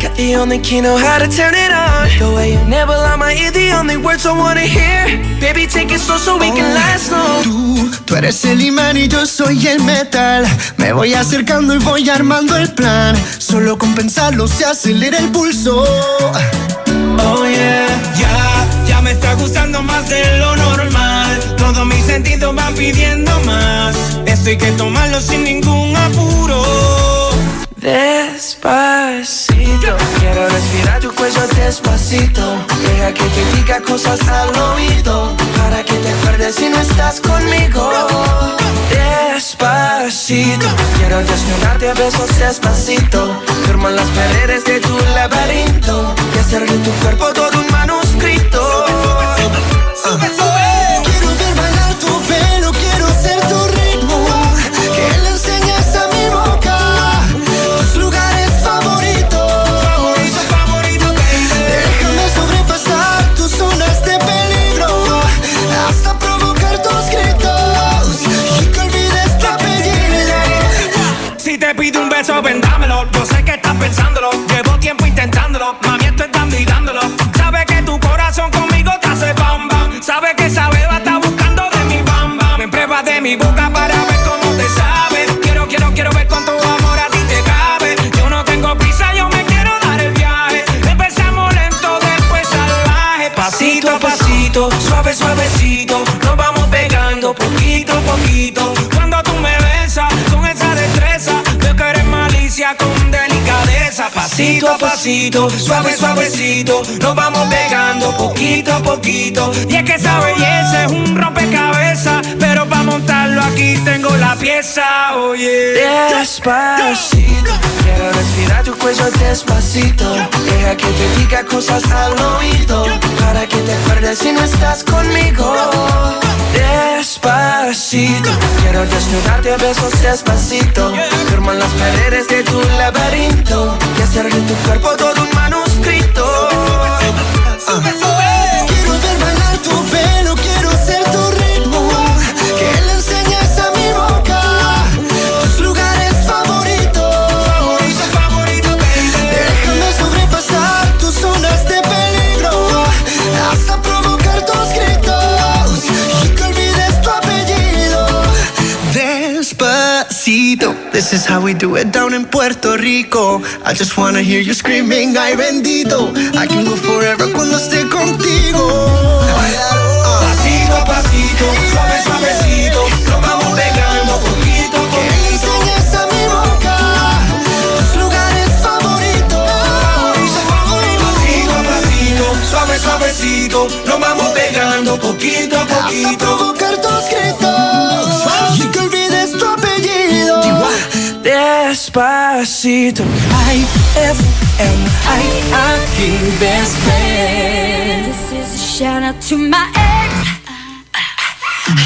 Got the only key, know how to turn it on. The way you never lie my ear, the only words I wanna hear. Baby, take it slow so we can last long. Tú eres el imán y yo soy el metal. Me voy acercando y voy armando el plan. Solo con pensarlo se acelera el pulso. Oh yeah, ya me me está gustando más de lo normal. Todos mis sentidos van pidiendo más. Esto hay que tomarlo sin ningún apuro. Despacito, quiero respirar tu cuello despacito. Deja que te diga cosas al oído, para que te acuerdes si no estás conmigo. Despacito, quiero desnudarte a besos despacito. Firma las paredes de tu laberinto y hacer de tu cuerpo todo un manuscrito. Sube, sube. Quiero ver bailar tu pelo, quiero ser tu ritmo. Que le enseñes a mi boca tus lugares favoritos. Favorito, baby. Déjame sobrepasar tus zonas de peligro, hasta provocar tus gritos y que olvides tu apellido. Si te pido un beso, ven dámelo. Yo sé que estás pensándolo, llevo tiempo intentándolo. Mami, esto están mirándolo. Sabe que tu corazón conmigo te hace bam bam. Sabe que esa beba está buscando de mi bam bam. Me pruebas de mi boca para ver cómo te sabe. Quiero ver cuánto amor a ti te cabe. Yo no tengo prisa, yo me quiero dar el viaje. Empezamos lento, después salvaje. Pasito a pasito, suave, suavecito. Nos vamos pegando poquito a poquito. Cuando tú me besas con esa destreza, veo que eres malicia con delicadeza. Pasito a pasito, suave, suavecito. Nos vamos pegando poquito a poquito. Y es que esa belleza es un rompecabezas, pero para montarlo aquí tengo la pieza, oye. Despacito, quiero respirar tu cuello despacito. Deja que te diga cosas al oído, para que te acuerdes si no estás conmigo. Despacito, quiero desnudarte a besos despacito. Firma las paredes de tu laberinto y hacer de tu cuerpo todo un manuscrito. Quiero ver bailar tu pelo, quiero ser tu ritmo. Que le enseñes a mi boca tus lugares favoritos. Favorito, baby. Déjame sobrepasar tus zonas de peligro, hasta provocar tus gritos y que olvides tu apellido. Despacito, this is how we do it down in Puerto Rico. I just wanna hear you screaming, ay bendito. I can go forever cuando esté contigo. Pasito a pasito, suave, suavecito. Nos vamos pegando poquito a poquito. Que le enseñes a mi boca tus lugares favoritos. Pasito a pasito, suave, suavecito. Nos vamos pegando poquito a poquito. Hasta provocar tus gritos y que olvides tu apellido. Despacito. IFM, best friend. This is a shout out to my ex.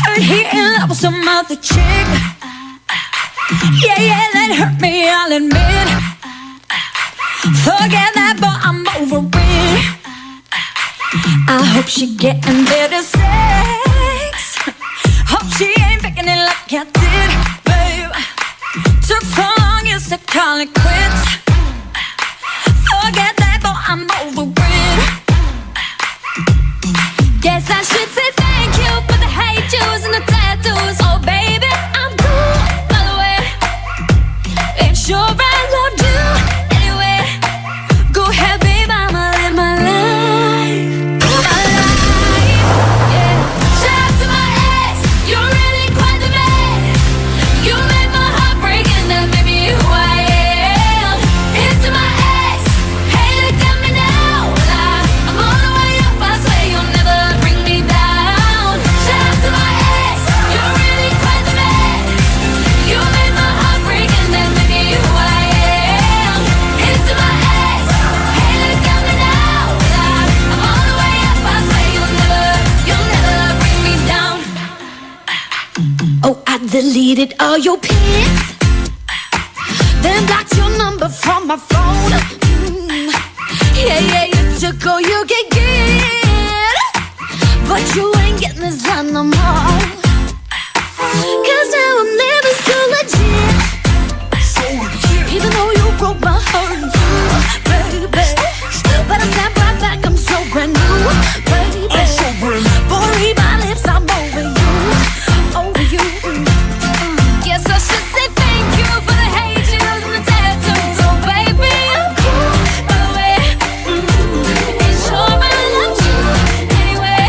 Heard he in love with some other chick. Yeah, that hurt me, I'll admit. Forget that, but I'm over it. I hope she getting better sex. Hope she ain't faking it like I did, babe. Took so long, yes, to call it quits. Forget that, but I'm over it. Guess I should say thank you for the hate juice and the tattoos. Oh, baby, I'm cool, by the way. Ain't sure I loved you anyway. Go ahead, babe, I'ma live my life. My life, yeah. Shout out to my ex, you're really quite the man. You made my heart break and that made me who I am. Here's to my ex, hey, look at me now. I'm all the way up, I swear you'll never bring me down. Shout out to my ex, you're really quite the man. You made my heart break and that made me who I am. Here's to my ex, hey, look at me now. I'm all the way up, I swear you'll never bring me down. Oh, I deleted all your pics, then blocked your number from my phone. Yeah, you took all you could get, but you ain't getting this done no more. Cause now I'm living so legit, even though you broke my heart in two, baby. But I snap right back, I'm so brand new, baby. Boy, read my lips, I'm over you, over you. Yes, I should say thank you for the hate juice and the tattoos. Oh, baby, I'm cool, by the way. Ain't sure I loved you anyway.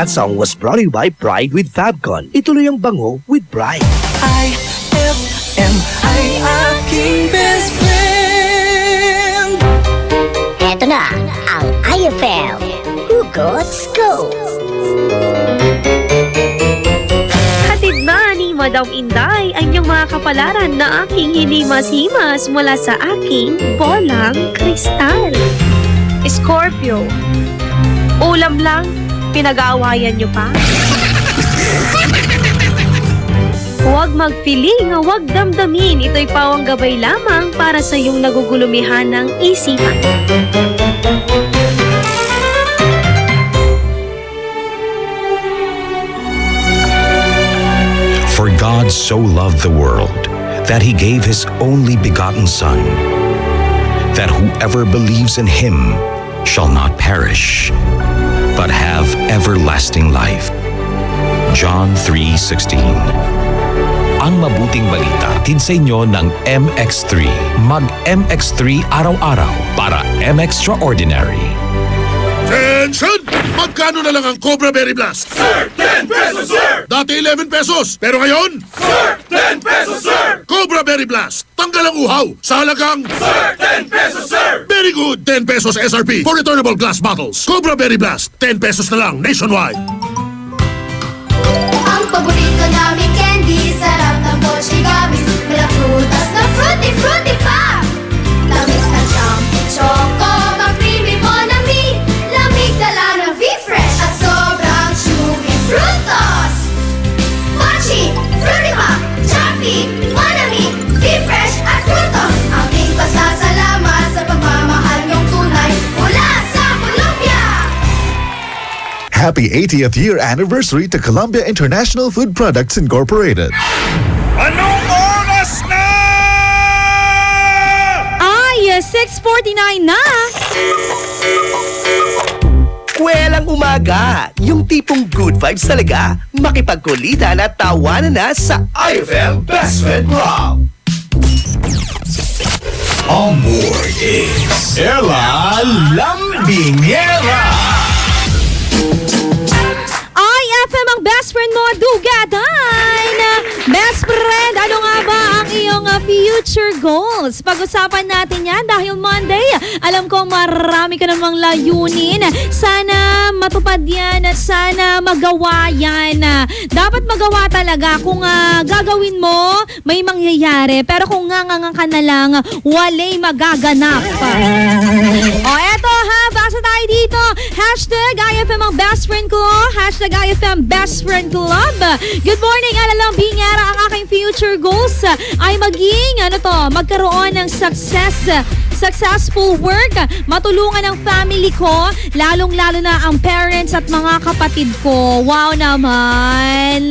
That song was brought to you by Pride with Fabcon. Ituloy ang bango with Pride. IFM ay aking best friend. Eto na ang IFM Hugot Scoop. Hatid na ni Madam Inday ang inyong mga kapalaran na aking hinimas-himas mula sa aking bolang kristal. Scorpio, ulam lang, pinag-aawayan nyo pa? Huwag magpiling, huwag damdamin. Ito'y pawang gabay lamang para sa iyong nagugulumihan ng isipan. For God so loved the world that he gave his only begotten Son, that whoever believes in him shall not perish, but have everlasting life. John 3:16. Ang mabuting balita tin sa inyo ng MX3. Mag-MX3 araw-araw para MXtraordinary. Attention! Magkano na lang ang Cobra Berry Blast? Sir, 10 pesos, sir! Dati 11 pesos, pero ngayon? Sir, 10 pesos, sir! Cobra Berry Blast, tanggal ang uhaw sa halagang... Sir, 10 pesos, sir! Very good! 10 pesos SRP for returnable glass bottles. Cobra Berry Blast, 10 pesos na lang nationwide. Ang paborito namin candy, sarap ng mochi gummies. Mala prutas na fruity, fruity pa! Tamis na champi choco, mag-creamy monami. Lamig dala ng V-Fresh at sobrang chewy frutos. Mochi, fruity pa, champi, monami, V-Fresh at frutos. Aming pasasalamat sa pagmamahal niyong tunay mula sa Colombia. Happy 80th year anniversary to Columbia International Food Products Incorporated. Anong oras na? Ay, 6:49 na! Kwelang umaga, yung tipong good vibes talaga, makipagkulitan at tawanan na sa IFM Best Friend Rock. On board is Ella Lambingera. IFM ang best friend mo, Dugatan! Best friend, ano nga ba ang iyong future goals? Pag-usapan natin yan dahil Monday, alam ko marami ka namang layunin. Sana matupad yan at sana magawa yan. Dapat magawa talaga. Kung gagawin mo, may mangyayari. Pero kung ngangangang ka na lang, walay magaganap. O eto ha, basa tayo dito. Hashtag IFM ang best friend ko. Hashtag IFM Best Friend Club. Good morning, Alalang Bingara. Ang aking future goals ay magkaroon ng successful work, matulungan ang family ko, lalong-lalo na ang parents at mga kapatid ko. Wow naman!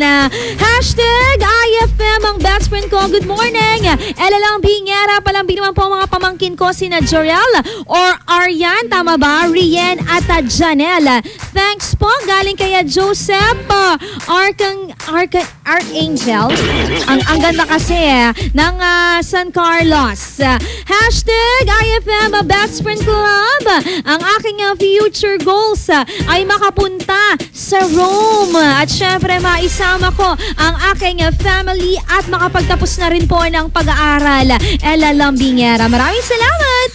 Hashtag IFM ang best friend ko. Good morning! Elalang Bingera, palambi naman po mga pamangkin ko, sina Jorel or Aryan, tama ba? Rian at Janelle. Thanks po, galing kaya Joseph Archangel. Ang ganda kasi ng San Carlos. Hashtag IFM Best Friend Club. Ang aking future goals ay makapunta sa Rome. At syempre maisama ko ang aking family at makapagtapos na rin po ng pag-aaral. Ella Lambingera. Maraming salamat.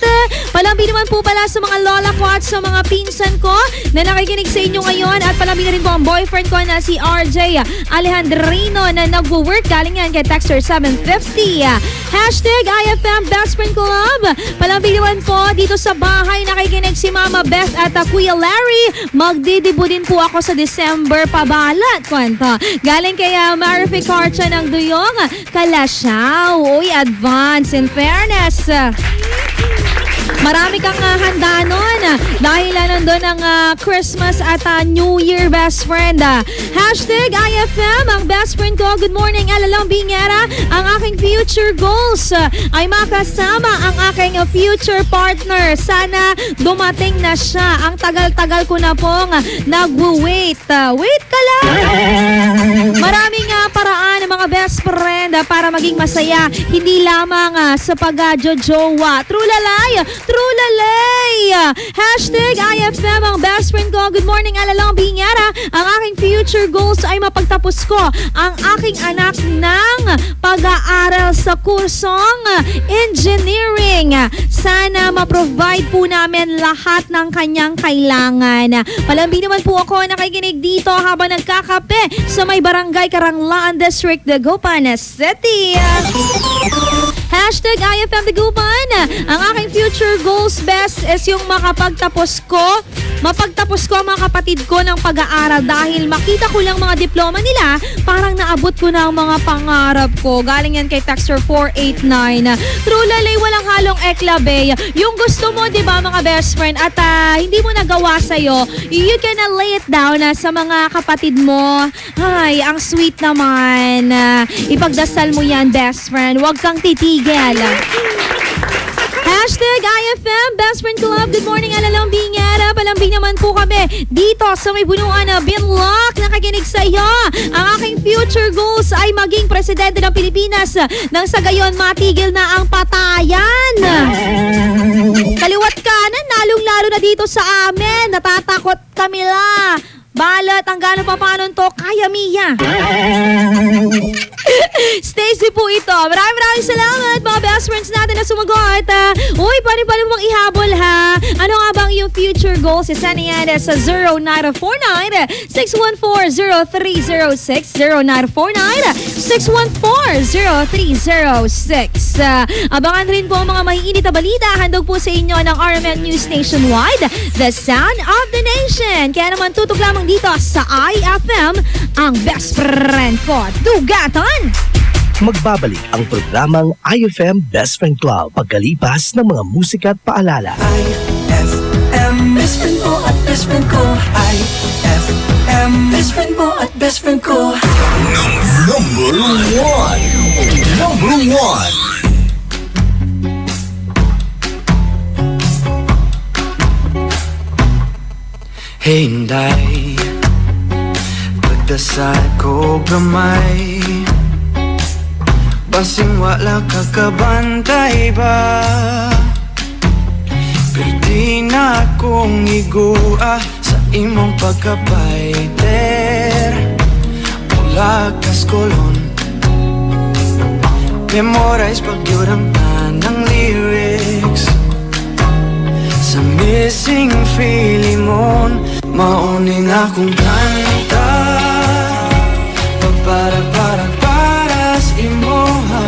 Palambi naman po pala sa mga lola ko at sa mga pinsan ko na nakikinig sa inyo ngayon. At palambi na rin po ang boyfriend ko na si RJ Alejandrino na nagwo-work. Galing yan kay Texter 750. Hashtag IFM Best Friend Club. Palambi naman po dito sa bahay nakikinig si Mama Beth at Kuya Larry. Magdidibo din po ako sa December pabalat. Kwento. Galing kay Marife Carcha ng Duyong Kalasyaw. Uy, advance in fairness. Marami kang handa nun dahil nandun ang Christmas at New Year best friend. Hashtag IFM ang best friend ko. Good morning, Alalang Bingera. Ang aking future goals ay makasama ang aking future partner. Sana dumating na siya. Ang tagal-tagal ko na pong nagwo-wait. Wait ka lang. Maraming paraan ng mga mga best friend para maging masaya. Hindi lamang sa pag-jojowa. True lalay! True lalay! Hashtag IFM ang best friend ko. Good morning, Alalang Binyara. Ang aking future goals ay mapagtapos ko ang aking anak ng pag-aaral sa kursong engineering. Sana ma-provide po namin lahat ng kanyang kailangan. Palambing naman po ako nakikinig dito habang nagkakape sa may barangay Karanglaan District, Dagupan City. Hashtag IFM Dagupan. Ang aking future goals best is yung mapagtapos ko ang mga kapatid ko ng pag-aaral dahil makita ko lang mga diploma nila, parang naabot ko na ang mga pangarap ko. Galing yan kay Texter 489. True lalay, walang halong eklabe. Yung gusto mo, di ba mga best friend, at hindi mo nagawa sa'yo, you can lay it down sa mga kapatid mo. Ay, ang sweet naman. Ipagdasal mo yan, best friend. Huwag kang titigil. Hashtag IFM Best Friend Club. Good morning, Alalang Binyara. Palambing naman po kami dito sa may bunuan na Binlock. Nakakinig sa iyo. Ang aking future goals ay maging presidente ng Pilipinas nang sa gayon matigil na ang patayan. Kaliwat kanan, lalong-lalo na dito sa amin. Natatakot kami la. Balat, ang gano'n pa paano to, kaya Mia. Stacy po ito. Maraming salamat mga best friends natin na sumagot. Uy, paano mong ihabol ha? Ano nga bang yung future goals? Isa na yan sa 0949-614-0306. 0949-614-0306. Abangan rin po ang mga maiinit na balita. Handog po sa inyo ng RMN News Nationwide, The Sound of the Nation. Kaya naman tutok lamang dito sa IFM, ang best friend ko. Dugatan! Magbabalik ang programang IFM Best Friend Club pagkalipas ng mga musika at paalala. IFM, best friend mo at best friend ko. IFM, best friend mo at best friend ko. Number one. Hey, Inday, pagdasal ko gamay, basing wala kakabantay ba? Pero di na akong igua sa imong pagkapaiter. Mula kaskolon, memorize pagyurang tanang lyrics. Sa missing feeling mo, mauning akong kanta. Para sa imoha,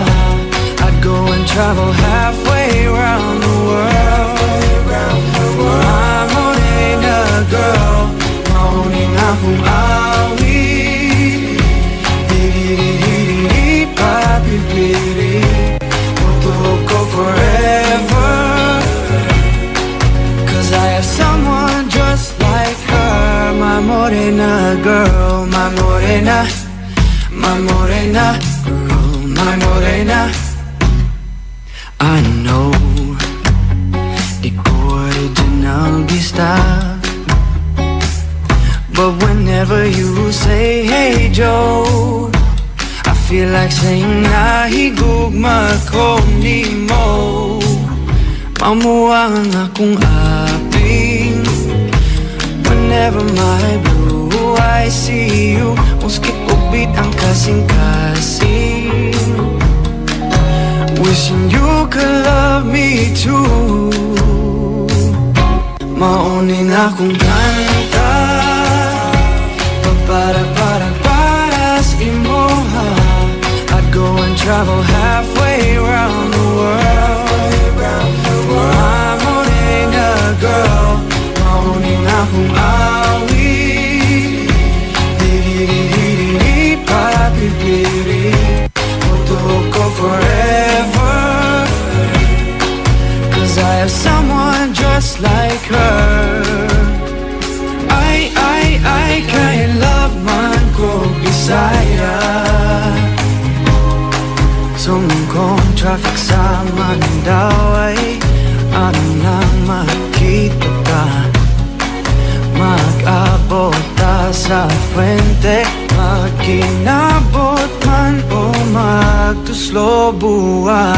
I'd go and travel halfway around the world. I'm only a girl, mauning akong awi. Di papipili, ko forever. Cause I have someone just like her, my morena girl, my morena girl, my morena. I know di ko original bista, but whenever you say hey Joe, I feel like saying nahigugma ko ni mo. Mamuwang akong aping whenever my blue eyes see you. Muski ubit ang kasing-kasing, wishing you could love me too. Mauning akong kanta, para sa imoha. I'd go and travel halfway around the world. I'm only a girl, mauning akong awi. Di papipili, ko forever. Cause I have someone just like her. I can't love man ko Bisaya. Sumungkong traffic sa Mandawi, ano nang makita ka. Mag-abot ta sa Fuente, pag kinabot man o Lobua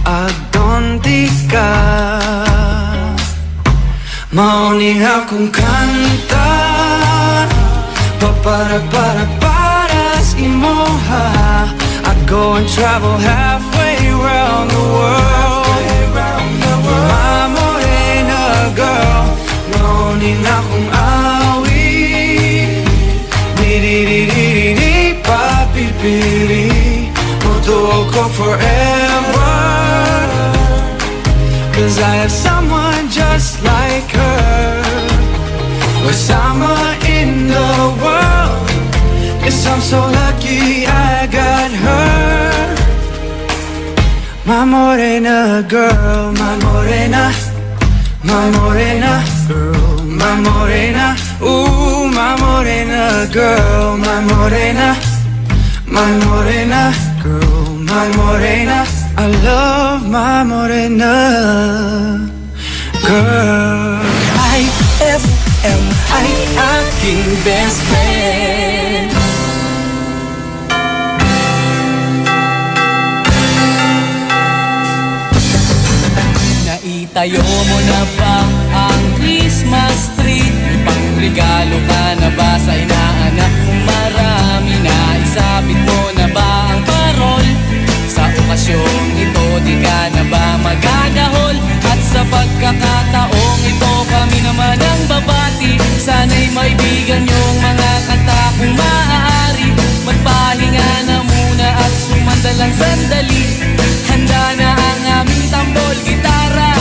Agdontika Mauning akong kanta Para imoha I go and travel halfway around the world My morena girl Mauning akong awit Di papipiri Mutuo ko forever Cause I have someone just like her We're summer in the world Yes, I'm so lucky I got her My morena girl, my morena My morena girl, my morena Ooh, my morena girl, my morena My morena girl, my morena I love my morena girl IFM, ay aking best friend Naitayo mo na ba ang Christmas tree? May pangregalo ka na ba sa inaanak mo? Marami na isabit mo na ba ang parol? Sa okasyong ito di ka na ba magagahol? At sa pagkakataong ito kami naman ang babati Sana'y maibigan yung mga kanta kung maaari Magpahinga na muna at sumandalang sandali Handa na ang aming tambol, gitara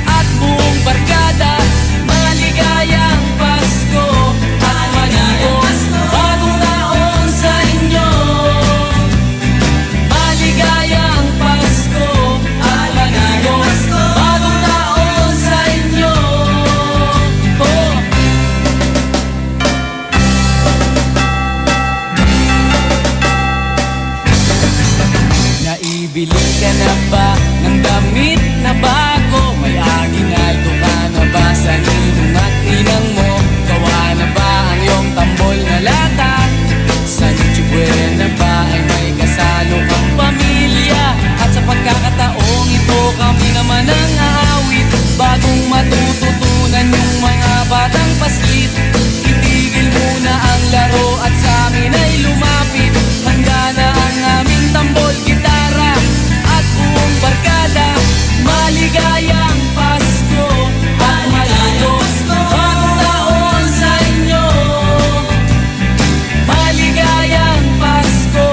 at buong barkada Maligayang Pasko at maligos bagong taon sa inyo Maligayang Pasko at maligos bagong taon sa inyo oh. Naibili ka na ba ng damit na bago? May aginaldo ka na ba sa ninong at ninang mo? Gawa na ba ang iyong tambol na lata? Sa Nichibuwe na ba ay may kasalo kang pamilya? At sa pagkakataong ito kami naman ang aawit Bagong matututunan yung mga batang paslit Itigil muna ang laro at sa amin ay lumapit Handa na ang aming tambol, gitara at buong barkada Maligayang Pasko at maligos bagong taon sa inyo Maligayang Pasko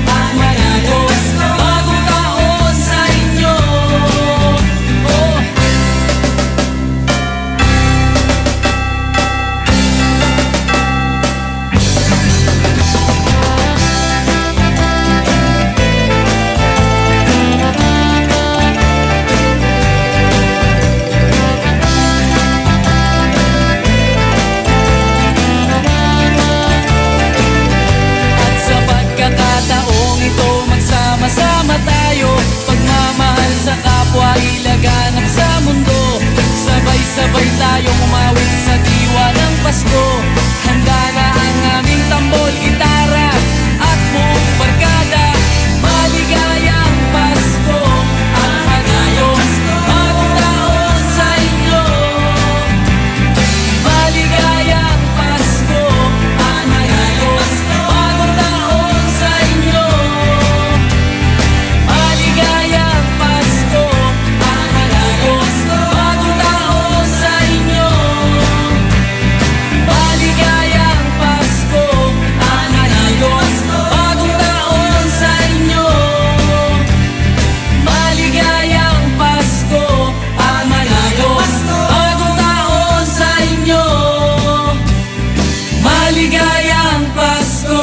at maligos bagong taon sa inyo oh. At sa pagkakataong ito magsama-sama tayo Pagmamahal sa kapwa ilaganap sa mundo Sabay-sabay tayong umawit sa diwa ng Pasko Handa na ang aming tambol, gitara at buong barkada Maligayang Pasko at maligos bagong taon sa inyo Maligayang Pasko at maligos bagong taon sa inyo Maligayang Pasko at maligos bagong taon sa inyo Maligayang Pasko at maligos bagong taon sa inyo Maligayang Pasko at maligos bagong taon sa inyo Maligayang Pasko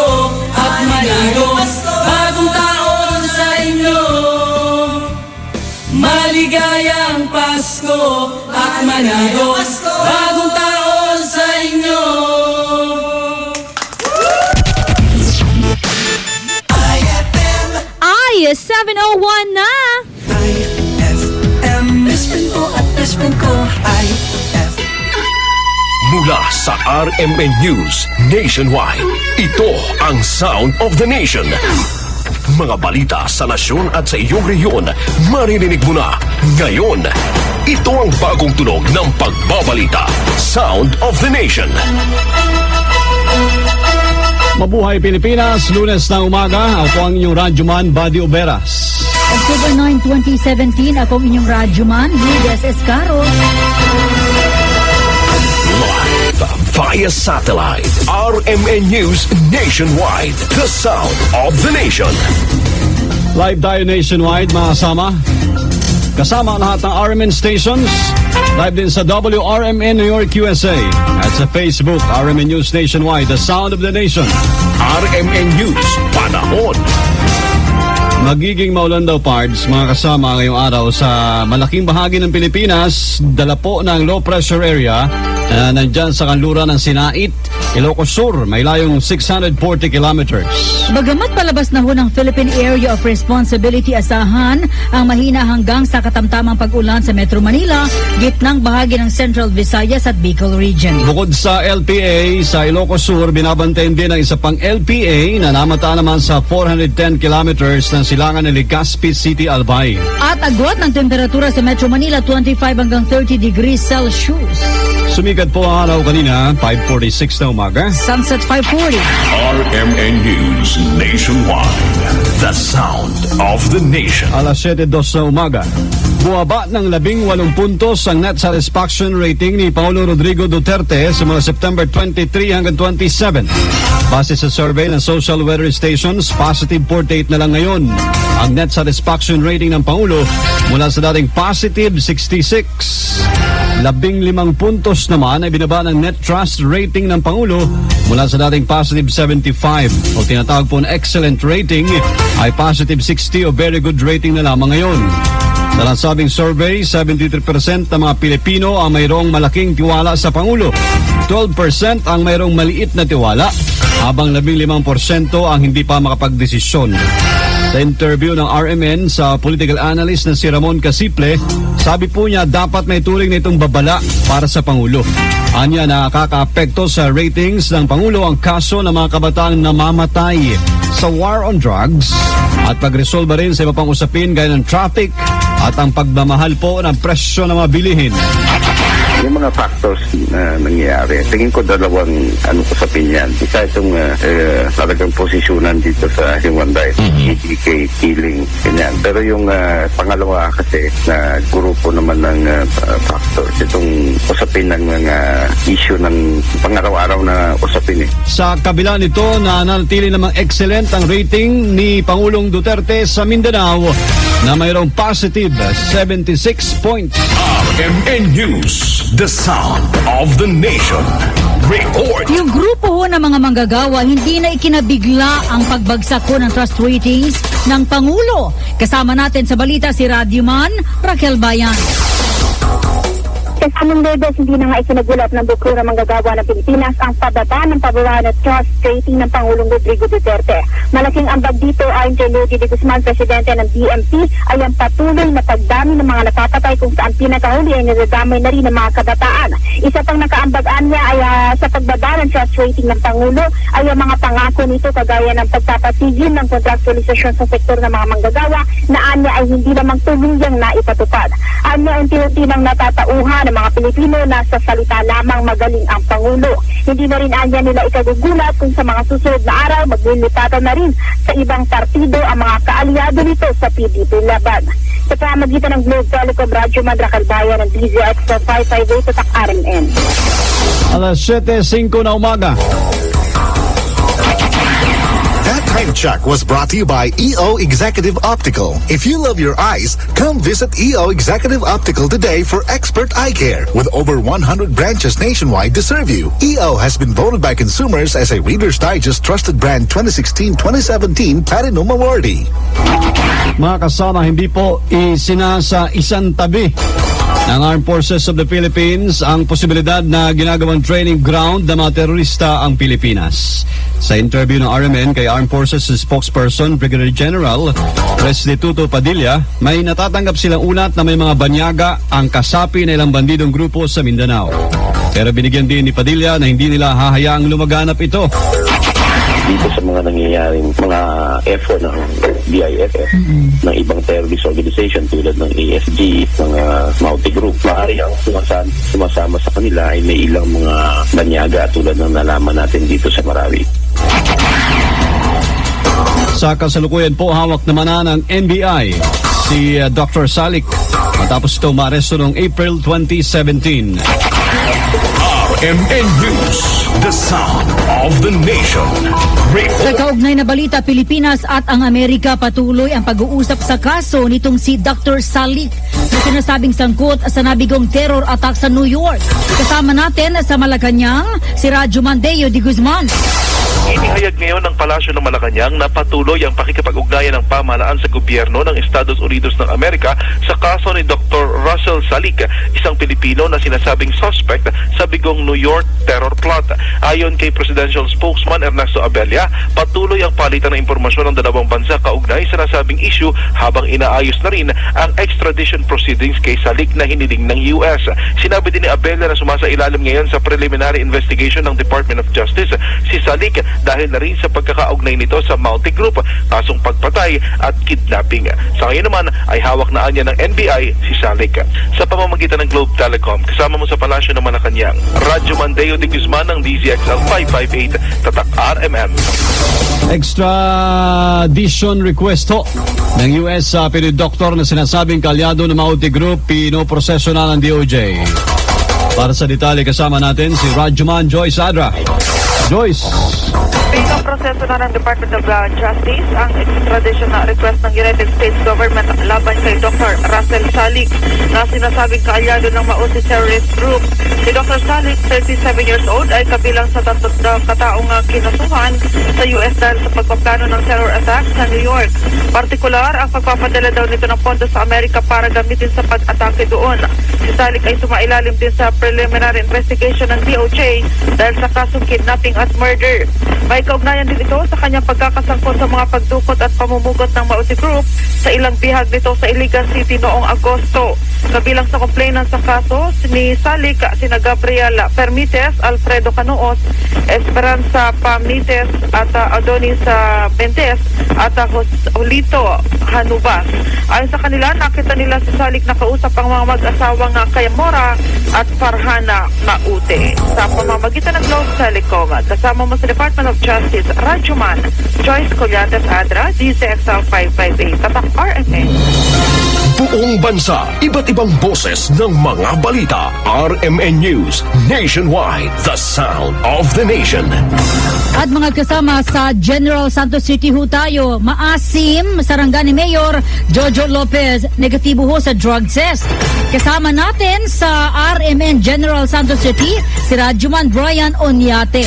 at maligos bagong taon sa inyo Maligayang Pasko at maligos bagong taon sa inyo Ay, 7:01 na! IFM, best friend mo at best friend ko IFM Mula sa RMN News Nationwide, ito ang Sound of the Nation. Mga balita sa nasyon at sa iyong rehiyon, maririnig mo na ngayon. Ito ang bagong tunog ng pagbabalita. Sound of the Nation. Mabuhay Pilipinas, Lunes na umaga. Ako ang inyong radyoman, Buddy Oberas. October 9, 2017, ako ang inyong radyoman, Ludes Escaros. Live via satellite, RMN News Nationwide. The Sound of the Nation. Live tayo nationwide, mga kasama. Kasama ang lahat ng RMN stations. Live din sa WRMN New York, USA. At sa Facebook, RMN News Nationwide, The Sound of the Nation. RMN News, panahon. Magiging maulan daw, Pards, mga kasama ngayong araw sa malaking bahagi ng Pilipinas. Dala po ng low pressure area na nandyan sa kanluran ng Sinait, Ilocos Sur. May layong 640 kilometers. Bagamat palabas na ho ng Philippine Area of Responsibility, asahan ang mahina hanggang sa katamtamang pag-ulan sa Metro Manila, gitnang bahagi ng Central Visayas at Bicol Region. Bukod sa LPA, sa Ilocos Sur, binabantayan din ang isa pang LPA na namataan naman sa 410 kilometers ng silangan ng Legazpi City, Albay. At agwat ng temperatura sa Metro Manila, 25 hanggang 30 degrees Celsius. Sumikat po ang araw kanina, 5:46 na umaga. Sunset 5:40. RMN News Nationwide. The Sound of the Nation. Alas 7:02 na umaga. Buwaba ng 18 puntos ang net satisfaction rating ni Paulo Rodrigo Duterte sa mga September 23 hanggang 27. Base sa survey ng social weather stations, positive 48 na lang ngayon ang net satisfaction rating ng Pangulo mula sa dating positive 66. 15 puntos naman ay binaba ng net trust rating ng Pangulo mula sa dating positive 75 o tinatawag po na excellent rating ay positive 60 o very good rating na lamang ngayon. Sa nasabing survey, 73% ng mga Pilipino ang mayroong malaking tiwala sa Pangulo, 12% ang mayroong maliit na tiwala, habang 15% ang hindi pa makapagdesisyon. Sa interview ng RMN sa political analyst na si Ramon Casiple, sabi po niya dapat may turing na itong babala para sa Pangulo. Anya nakaka-apekto sa ratings ng Pangulo ang kaso ng mga kabataang namamatay sa war on drugs at pagresolba rin sa iba pang usapin gaya ng traffic at ang pagmamahal po ng presyo ng mga bilihin. Yung mga factors na nangyayari, tingin ko dalawang usapin yan. Isa itong talagang posisyonan dito sa human rights, EDK, killing, ganyan. Pero yung pangalawa kasi na grupo naman ng factors, itong usapin ng mga issue ng pangaraw-araw na usapin eh. Sa kabila nito, nanatili namang excellent ang rating ni Pangulong Duterte sa Mindanao na mayroong positive 76 points. RMN News, the sound of the nation. Report. Yung grupo ho ng mga manggagawa, hindi na ikinabigla ang pagbagsak ko ng trust ratings ng Pangulo. Kasama natin sa balita si Radyoman Raquel Bayan. Sa anong levels, hindi na nga ikinagulat ng buklo ng manggagawa ng Pilipinas ang pababa ng pababa na trust rating ng Pangulong Rodrigo Duterte. Malaking ambag dito ayon kay Lodi de Guzman, presidente ng BMP, ay ang patuloy na pagdami ng mga napapatay kung saan pinakahuli ay nadadamay na rin ng mga kabataan. Isa pang nakaambagaan niya ay sa pagbaba ng trust rating ng Pangulo ay ang mga pangako nito kagaya ng pagpapatigil ng kontraktualisasyon sa sektor ng mga manggagawa na anya ay hindi lamang tuluyang naipatupad. Anya unti-unti nang natatauhan ng mga Pilipino na sa salita lamang magaling ang Pangulo. Hindi na rin anya nila ikagugulat kung sa mga susunod na araw maglilipatan na rin sa ibang partido ang mga kaalyado nito sa PDP laban. Sa pamagitan ng Globe Telecom, Radyo Madracal Bayan ng DZX 558 Tatak RMN. Alas 7:05 na umaga. That time check was brought to you by EO Executive Optical. If you love your eyes, come visit EO Executive Optical today for expert eye care. With over 100 branches nationwide to serve you, EO has been voted by consumers as a Reader's Digest Trusted Brand 2016-2017 Platinum Awardee. Mga kasama, hindi po isinasa isang tabi ng Armed Forces of the Philippines ang posibilidad na ginagawang training ground ng mga terorista ang Pilipinas. Sa interview ng RMN kay Armed Forces spokesperson Brigadier General Restituto Padilla, may natatanggap silang ulat na may mga banyaga ang kasapi na ilang bandidong grupo sa Mindanao. Pero binigyan din ni Padilla na hindi nila hahayaang lumaganap ito. dito sa mga nangyayaring mga effort ng BIFF, ng ibang terrorist organization tulad ng ASG, mga Mauti Group. Maaari ang sumasama sa kanila ay may ilang mga banyaga tulad ng nalaman natin dito sa Marawi. Sa kasalukuyan po, hawak naman na ng NBI si Dr. Salik matapos ito maaresto noong April 2017. RMN News, the sound of the nation. Sa kaugnay na balita, Pilipinas at ang Amerika patuloy ang pag-uusap sa kaso nitong si Dr. Salik na sinasabing sangkot sa nabigong terror attack sa New York. Kasama natin sa Malacanang si Radyo Mandeo de Guzman. Inihayag ngayon ng Palasyo ng Malacanang na patuloy ang pakikipag-ugnayan ng pamahalaan sa gobyerno ng Estados Unidos ng Amerika sa kaso ni Dr. Russell Salik, isang Pilipino na sinasabing suspect sa bigong New York terror plot. Ayon kay Presidential Spokesman Ernesto Abella, patuloy ang palitan ng impormasyon ng dalawang bansa kaugnay sa nasabing issue habang inaayos na rin ang extradition proceedings kay Salik na hiniling ng US. Sinabi din ni Abella na sumasailalim ngayon sa preliminary investigation ng Department of Justice si Salik dahil na rin sa pagkakaugnay nito sa Mauti Group, kasong pagpatay at kidnapping. Sa ngayon naman ay hawak na anya ng NBI si Salik. Sa pamamagitan ng Globe Telecom, kasama mo sa Palasyo ng Malacanang, Radyo Mandeo de Guzman ng DZXL 558, Tatak RMN. Extradition request ho ng US sa pinidoktor na sinasabing kalyado ng Mauti Group, pinoproseso na ng DOJ. Para sa detalye, kasama natin si Radyoman Joyce Adra. Joyce. Pinoproseso na ng Department of Justice ang extradition na request ng United States government laban kay Dr. Russell Salik na sinasabing kaalyado ng Mauti terrorist group. Si Dr. Salik, 37 years old, ay kabilang sa 3 kataong kinasuhan sa US dahil sa pagpaplano ng terror attack sa New York. Partikular, ang pagpapadala daw nito ng pondo sa Amerika para gamitin sa pag-atake doon. Si Salik ay sumailalim din sa preliminary investigation ng DOJ dahil sa kasong kidnapping at murder. May kaugnayan din ito sa kanyang pagkakasangkot sa mga pagdukot at pamumugot ng Mauti Group sa ilang bihag nito sa Iligan City noong Agosto. Kabilang sa complainant sa kaso ni Salik, sina Gabriel Permites, Alfredo Canoos, Esperanza Pamites at Adonis Mendez at Julito Hanubas. Ayon sa kanila, nakita nila si Salik nakausap ang mga mag-asawang Kayamora at Farhana Mauti. Sa pamamagitan ng Globe Telecom, kasama mo sa Department of Justice, Radyoman Joyce Collantes Adra, DZXL 558, Tatak RMN. Buong bansa, iba't ibang boses ng mga balita. RMN News, nationwide, the sound of the nation. At mga kasama sa General Santos City ho tayo, maasim Sarangani Mayor Jojo Lopez, negatibo ho sa drug test. Kasama natin sa RMN General Santos City, si Radyoman Brian Onyate.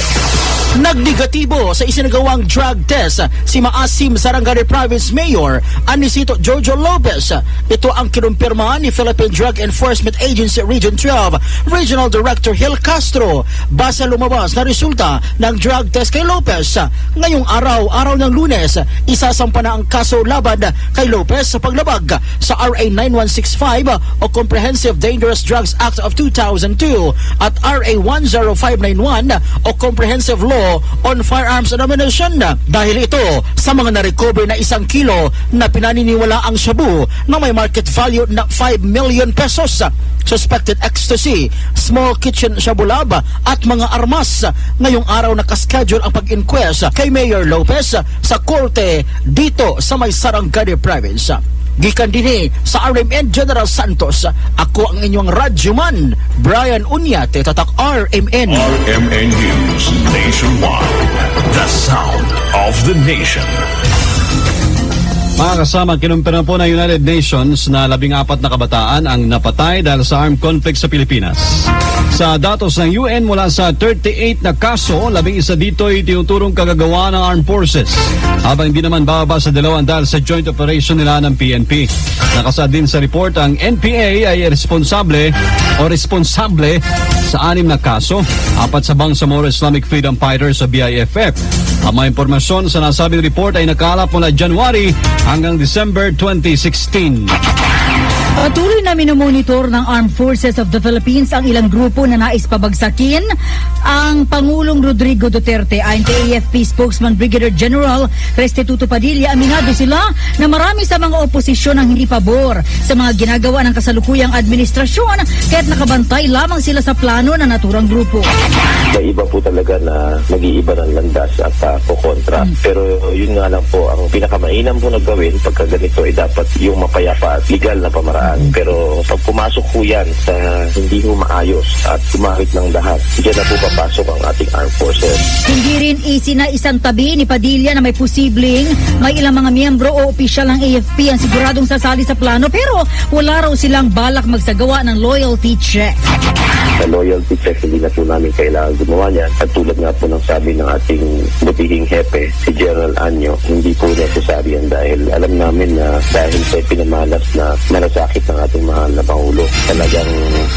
Nagnegatibo sa isinagawang drug test si maasim Sarangani Province Mayor Anisito Jojo Lopez. Ito ang kinumpirma ni Philippine Drug Enforcement Agency Region 12 Regional Director Hill Castro base lumabas na resulta ng drug test kay Lopez. Ngayong araw ng Lunes, isasampa na ang kaso laban kay Lopez sa paglabag sa RA 9165 o Comprehensive Dangerous Drugs Act of 2002 at RA 10591 o Comprehensive Law on Firearms and Ammunition dahil ito sa mga na-recover na 1 kilo na pinaniniwala ang shabu na may market value na 5 million pesos, suspected ecstasy, small kitchen shabu lab at mga armas. Ngayong araw nakaschedule ang pag-inquest kay Mayor Lopez sa korte dito sa may Sarangani Province. Gikan din sa RMN General Santos, ako ang inyong radyoman, Brian Unyate, Tatak RMN. RMN News, nationwide, the sound of the nation. Mga kasama, kinumpirma po ng United Nations na 14 na kabataan ang napatay dahil sa armed conflict sa Pilipinas. Sa datos ng UN, mula sa 38 na kaso, 11 dito ay tinuturong kagagawa ng armed forces, habang hindi naman bababa sa 2 dahil sa joint operation nila ng PNP. Nakasaad din sa report ang NPA ay responsable sa 6 na kaso, 4 sa Bangsamoro Islamic Freedom Fighters sa BIFF. Ang mga impormasyon sa nasabing report ay nakalap mula January hanggang December 2016. Patuloy na minomonitor ng Armed Forces of the Philippines ang ilang grupo na nais pabagsakin ang Pangulong Rodrigo Duterte. Ayon kay AFP spokesman Brigadier General Restituto Padilla, aminado sila na marami sa mga oposisyon ang hindi pabor sa mga ginagawa ng kasalukuyang administrasyon kaya't nakabantay lamang sila sa plano ng naturang grupo. May iba po talaga na nag-iiba ng landas at po kontra. Pero yun nga lang po, ang pinakamainam po na gawin pagka ganito ay dapat yung mapayapa at legal na pamaraan. Pero pag pumasok po yan sa hindi po maayos at gumamit ng lahat, diyan na po papasok ang ating armed forces. Hindi rin isang tabi ni Padilla na may posibleng may ilang mga miyembro o opisyal ng AFP ang siguradong sasali sa plano pero wala raw silang balak magsagawa ng loyalty check. Sa loyalty check, hindi na po namin kailangan gumawa niyan. At tulad nga po ng sabi ng ating butihing hepe, si General Anyo, hindi po necessary yan dahil alam namin na dahil sa pinamalas na malasakit ng ating mahal na Pangulo, talagang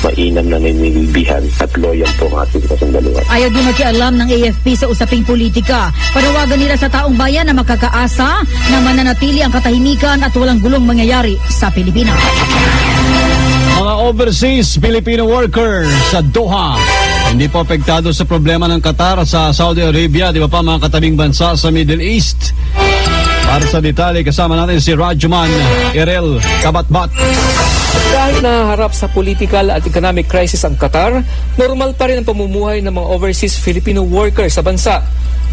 mainam na ninilbihan at loyal po ang ating kasundaluhan. Ayaw din makialam ng AFP sa usaping politika. Panawagan nila sa taong bayan na makakaasa na mananatili ang katahimikan at walang gulong mangyayari sa Pilipinas. Mga overseas Filipino worker sa Doha hindi po apektado sa problema ng Qatar sa Saudi Arabia, di ba pa mga katabing bansa sa Middle East. Para sa detalye, kasama natin si Rajuman Erel Kabatbat. Kahit naharap sa political at economic crisis ang Qatar, normal pa rin ang pamumuhay ng mga overseas Filipino workers sa bansa.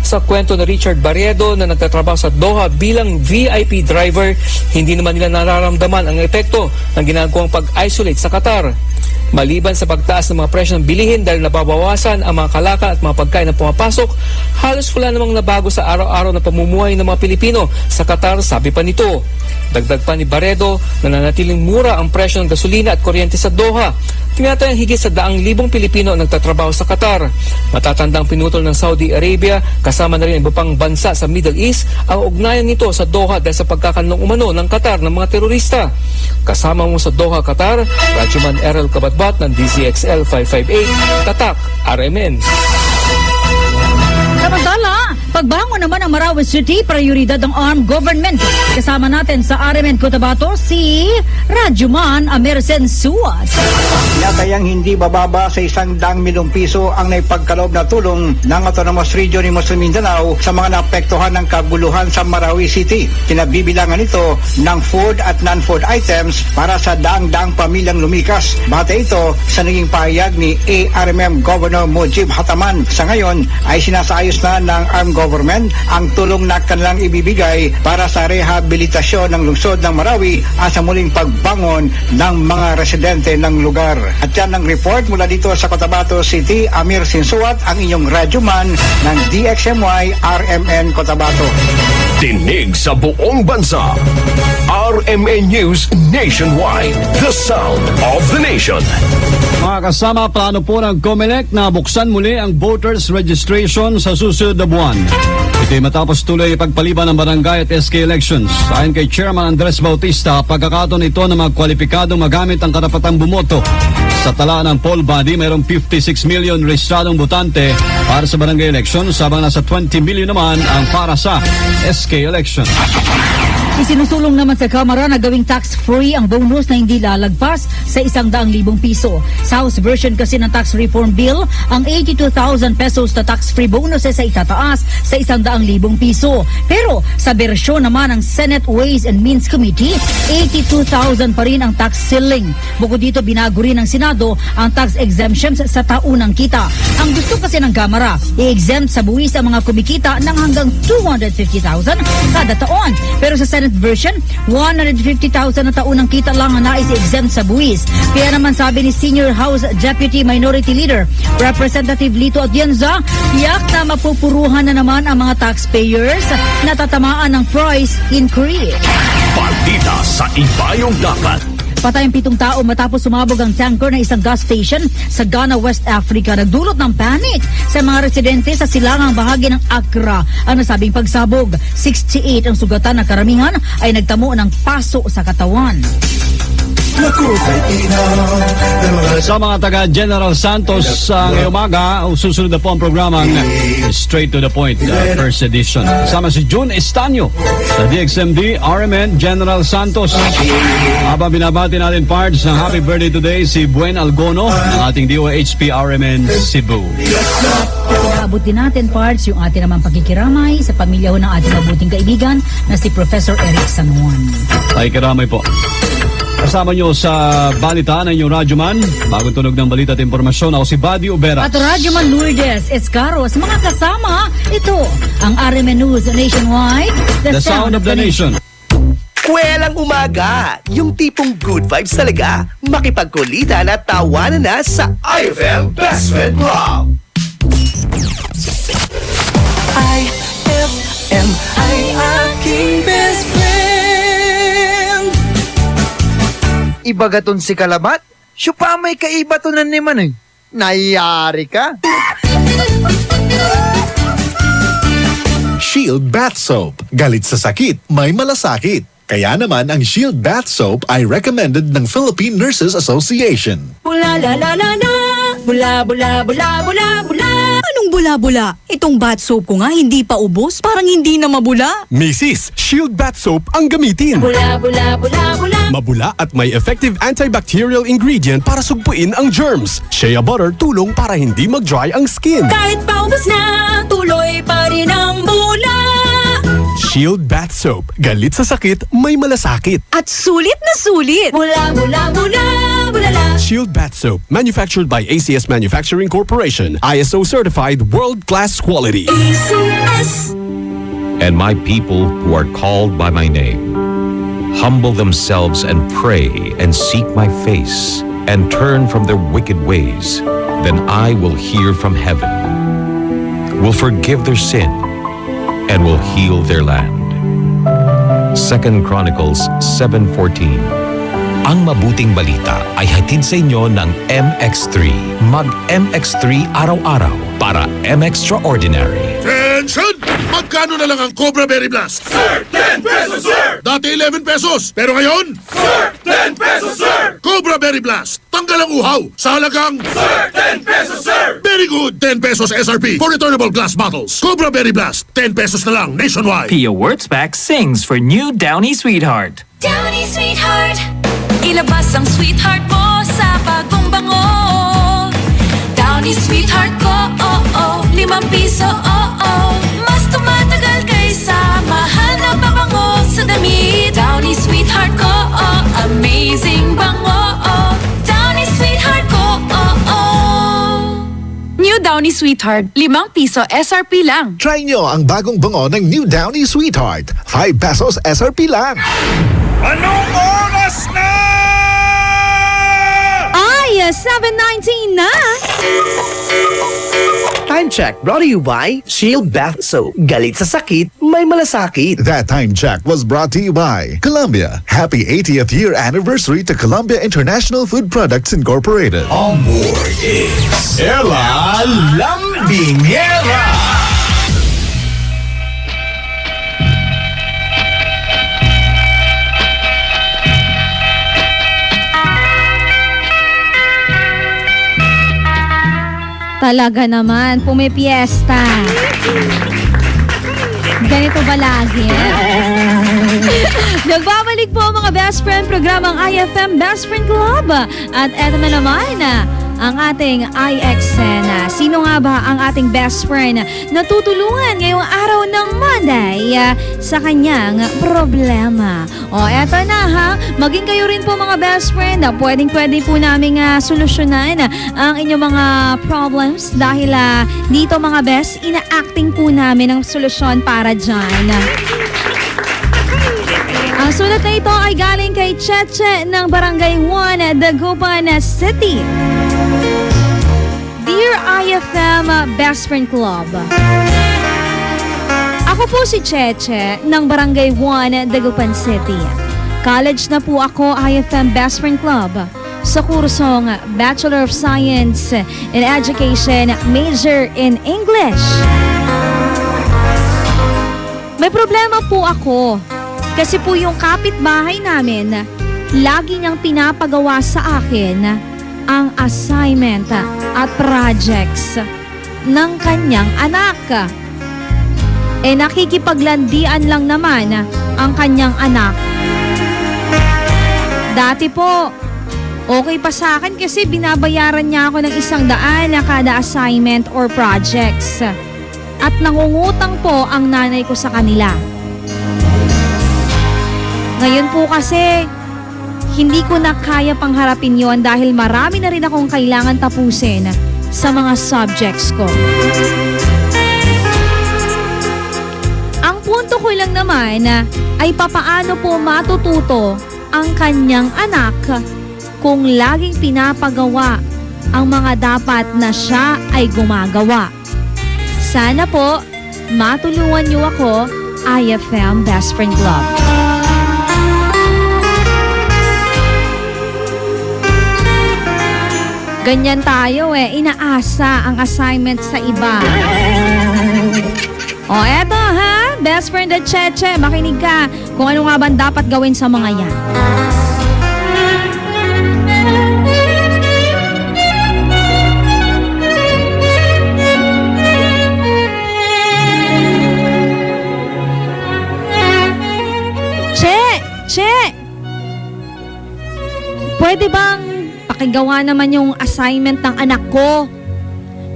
Sa kwento ni Richard Barredo na nagtatrabaho sa Doha bilang VIP driver, hindi naman nila nararamdaman ang epekto ng ginagawang pag-isolate sa Qatar. Maliban sa pagtaas ng mga presyo ng bilihin dahil nababawasan ang mga kalakal at mga pagkain na pumapasok, halos wala namang nabago sa araw-araw na pamumuhay ng mga Pilipino sa Qatar, sabi pa nito. Dagdag pa ni Barredo na nanatiling mura ang presyo ng gasolina at kuryente sa Doha. Tinatayang higit sa 100,000 Pilipino ang nagtatrabaho sa Qatar. Matatandang pinutol ng Saudi Arabia, kasama na rin iba pang bansa sa Middle East, ang ugnayan nito sa Doha dahil sa pagkakanlong umano ng Qatar ng mga terorista. Kasama mo sa Doha, Qatar, Rajuman Erel Kabatbat ng DZXL 558, Tatak, RMN. Samantala, pagbangon naman ng Marawi City, prioridad ng armed government. Kasama natin sa RMN Cotabato si Rajuman Amersen Suat. Tinatayang hindi bababa sa 100 milyong piso ang naipagkaloob na tulong ng Autonomous Region ni Muslim Mindanao sa mga naapektuhan ng kaguluhan sa Marawi City. Kinabibilangan ito ng food at non-food items para sa daang-daang pamilyang lumikas. Bate ito sa naging pahayag ni ARMM Governor Mujib Hataman. Sa ngayon ay sinasaayos na ng armed government ang tulong na kanilang ibibigay para sa rehabilitasyon ng lungsod ng Marawi at sa muling pagbangon ng mga residente ng lugar. At yan ang report mula dito sa Cotabato City. Amir Sinsuat, ang inyong radyoman ng DXMY RMN Cotabato. Tinig sa buong bansa. RMN News Nationwide. The sound of the nation. Mga kasama, plano po ng COMELEC na buksan muli ang voters registration sa susunod na buwan. Ito'y matapos tuloy pagpaliban ng barangay at SK elections. Ayon kay Chairman Andres Bautista, pagkakataon ito na mga kwalipikadong magamit ang karapatang bumoto. Sa tala ng poll body, mayroong 56 million rehistradong botante para sa barangay elections, habang nasa 20 million naman ang para sa SK elections. Isinusulong naman sa Kamara na gawing tax-free ang bonus na hindi lalagpas sa 100,000 piso. Sa House version kasi ng tax reform bill, ang 82,000 pesos na tax-free bonuses ay itataas sa 100,000 piso. Pero sa bersyon naman ng Senate Ways and Means Committee, 82,000 pa rin ang tax ceiling. Bukod dito, binago rin ng Senado ang tax exemptions sa taunang kita. Ang gusto kasi ng Kamara, i-exempt sa buwis ang mga kumikita ng hanggang 250,000 kada taon. Pero sa Senate version, 150,000 na taunang kita lang ang nais i-exempt sa buwis. Kaya naman sabi ni Senior House Deputy Minority Leader Representative Lito Atienza, tiyak na mapupuruhan na naman ang mga taxpayers na tatamaan ng price increase. Balita sa Ibayong Dapat. Patay ang 7 tao matapos sumabog ang tanker ng isang gas station sa Ghana, West Africa. Nagdulot ng panic sa mga residente sa silangang bahagi ng Accra. Ang nasabing pagsabog, 68 ang sugatan na karamihan ay nagtamo ng paso sa katawan. Sa mga taga General Santos ngayong umaga, susunod na po ang programang Straight to the Point, first edition. Kasama si June Estanyo sa DXMD, RMN General Santos. Habang binabati natin parts ng happy birthday today si Buen Algono ng ating DOHP RMN Cebu. Inaabot din natin parts yung ating naman pagkikiramay sa pamilya ho ng ating mabuting kaibigan na si Professor Eric San Juan. Ay kiramay po. Kasama nyo sa balita ng inyong radyoman. Bagong tunog ng balita at impormasyon, ako si Buddy Ubera. At radyoman Lourdes Escaro. Sa mga kasama, ito ang RMN News Nationwide, The Sound of the Nation. Kwelang umaga, yung tipong good vibes talaga. Makipagkulitan at tawanan na sa IFM Best Friend Club. IFM ay aking best friend. Ibagaton si Kalabat, siya pa may kaibatonan ni man eh. Nayari ka? Shield Bath Soap. Galit sa sakit, may malasakit. Kaya naman ang Shield Bath Soap ay recommended ng Philippine Nurses Association. Bula la la la la, bula bula bula bula bula. Anong bula-bula? Itong bath soap ko nga hindi pa ubos, parang hindi na mabula. Mrs. Shield Bath Soap ang gamitin. Bula bula bula bula. Mabula at may effective antibacterial ingredient para sugpuin ang germs. Shea butter tulong para hindi mag-dry ang skin. Kahit pa ubos na, tuloy pa rin ang bula. Shield Bath Soap. Galit sa sakit, may malasakit. At sulit na sulit. Bula bula bula bula la. Shield Bath Soap. Manufactured by ACS Manufacturing Corporation. ISO certified world-class quality. ACS. And my people who are called by my name humble themselves and pray and seek my face and turn from their wicked ways, then I will hear from heaven, will forgive their sin, and will heal their land. 2 Chronicles 7:14. Ang mabuting balita ay hatid sa inyo ng MX3. Mag-MX3 araw-araw para M-Extraordinary. Attention! Magkano na lang ang Cobra Berry Blast? Sir, 10 pesos, sir! Dati 11 pesos, pero ngayon? Sir, 10 pesos, sir! Cobra Berry Blast, tanggal ang uhaw sa halagang... Sir, 10 pesos, sir! Very good! 10 pesos SRP for returnable glass bottles. Cobra Berry Blast, 10 pesos na lang nationwide. Pia Wurtzbach sings for new Downy Sweetheart. Downy Sweetheart. Ilabas ang sweetheart mo sa bagong bango. Downy Sweetheart ko, oh oh, 5 piso, oh oh. Mas tumatagal kaysa mahal na pabango sa damit. Downy Sweetheart ko, oh, amazing bango, oh. Downy Sweetheart ko, oh oh. New Downy Sweetheart, 5 piso SRP lang. Try nyo ang bagong bango ng New Downy Sweetheart. 5 pesos SRP lang. Anong oras na? Ay, 7:19 na! Time check brought to you by Shield Bath Soap. Galit sa sakit, may malasakit. That time check was brought to you by Columbia. Happy 80th year anniversary to Columbia International Food Products Incorporated. On board is Ella Lambingera. Talaga naman, pumipiesta. Ganito ba lagi? Nagbabalik po ang mga best friend programang IFM Best Friend Club. At eto na naman, ang ating IXN. Sino nga ba ang ating best friend na tutulungan ngayong araw ng Monday sa kanyang problema? O eto na ha, maging kayo rin po mga best friend. Pwede po namin solusyonan ang inyong mga problems dahil dito mga best, ina-acting po namin ang solusyon para dyan. Ang sulat na ito ay galing kay Cheche ng Barangay 1, Dagupan City. Dear IFM Best Friend Club, ako po si Cheche ng Barangay 1, Dagupan City. College na po ako IFM Best Friend Club sa kursong Bachelor of Science in Education, major in English. May problema po ako kasi po yung kapitbahay namin lagi niyang pinapagawa sa akin ang assignment at projects ng kanyang anak. Nakikipaglandian lang naman ang kanyang anak. Dati po, okay pa sa akin kasi binabayaran niya ako ng 100 na kada assignment or projects. At nangungutang po ang nanay ko sa kanila. Ngayon po kasi, hindi ko na kaya pang harapin yon dahil marami na rin akong kailangan tapusin sa mga subjects ko. Ang punto ko lang naman ay papaano po matututo ang kanyang anak kung laging pinapagawa ang mga dapat na siya ay gumagawa. Sana po matulungan niyo ako, IFM Best Friend Club. Ganyan tayo inaasa ang assignment sa iba. Eto ha, best friend at Cheche, makinig ka kung ano nga ba dapat gawin sa mga yan. Che! Pwede bang pakigawa naman yung assignment ng anak ko?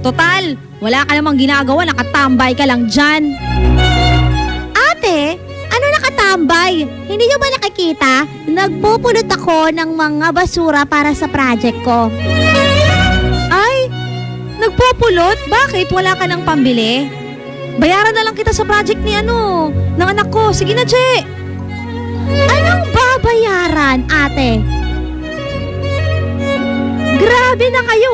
Total, wala ka namang ginagawa, nakatambay ka lang dyan. Ate, ano nakatambay? Hindi nyo ba nakikita? Nagpupulot ako ng mga basura para sa project ko. Ay, nagpupulot? Bakit? Wala ka ng pambili? Bayaran na lang kita sa project ni ng anak ko. Sige na, Che! Anong babayaran, ate? Grabe na kayo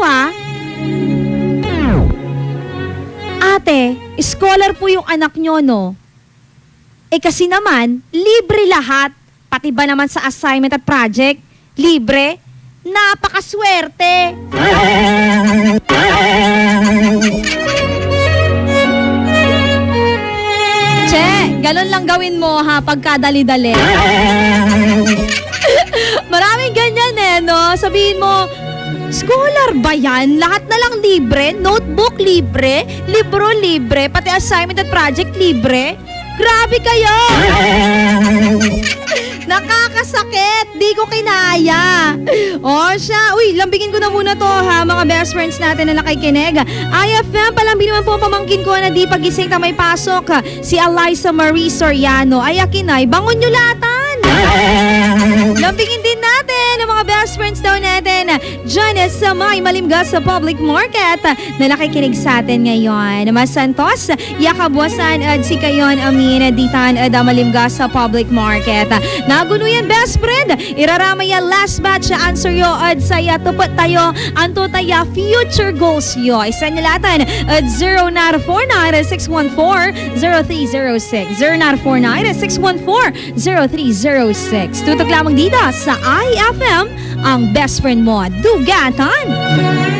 Ate, scholar po yung anak nyo, no? Kasi naman, libre lahat. Pati ba naman sa assignment at project? Libre? Napakaswerte! Che, ganun lang gawin mo pagkadali-dali. Maraming ganyan no? Sabihin mo, scholar ba yan? Lahat na lang libre? Notebook libre? Libro libre? Pati assignment at project libre? Grabe kayo! Nakakasakit! Di ko kinaya! Siya! Uy, lambingin ko na muna to mga best friends natin na nakikinig. IFM, palambing naman po pamangkin ko na di pagising na may pasok. Si Eliza Marie Soriano. Ay, akinay, bangon nyo latan! Lambingin din natin ang mga best friends daw natin dyan sa may Malimga sa public market na nakikinig sa atin ngayon. Mas Santos, Yakabwasan at si Kayon Amin ditan Malimga sa public market. Nagunuyan best friend, iraramaya last batch answer yo at saya tupot tayo anto taya future goals yo. Isa nilatan at 0949-614-0306 0949-614-0306. Tutok lamang dito sa IFM, ang best friend mo, Dugatan.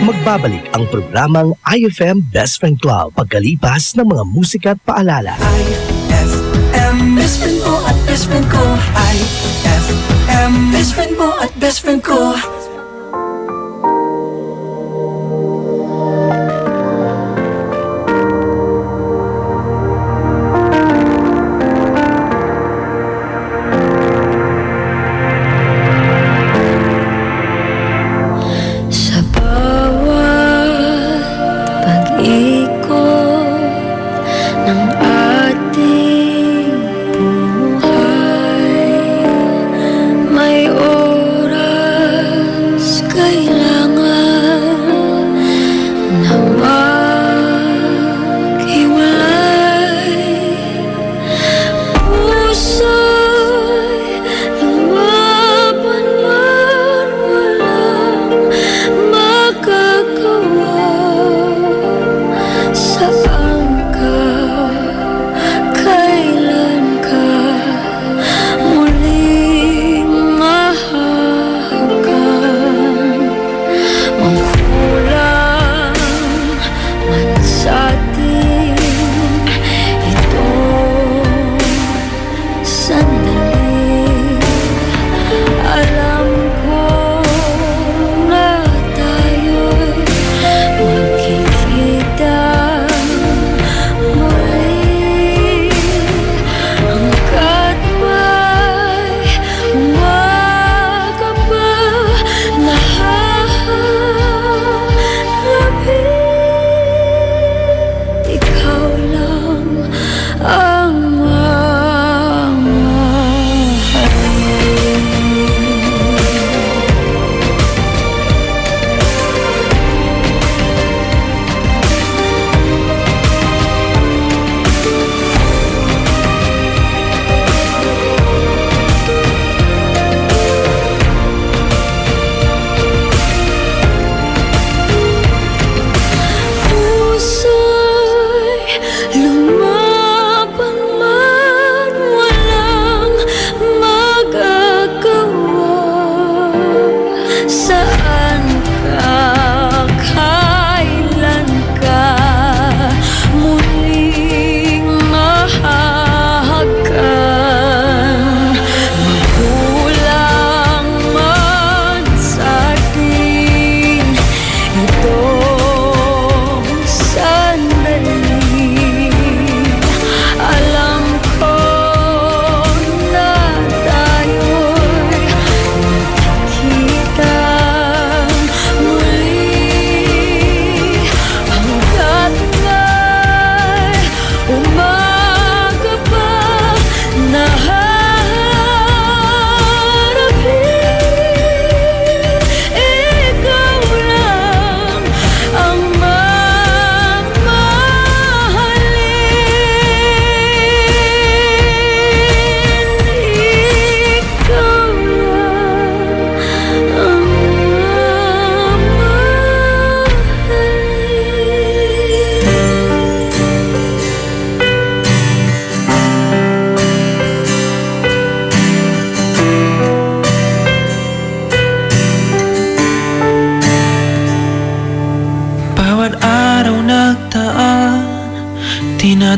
Magbabalik ang programang IFM Best Friend Club pagkalipas ng mga musika at paalala. IFM, best friend mo at best friend ko. IFM, best friend mo at best friend ko. May oras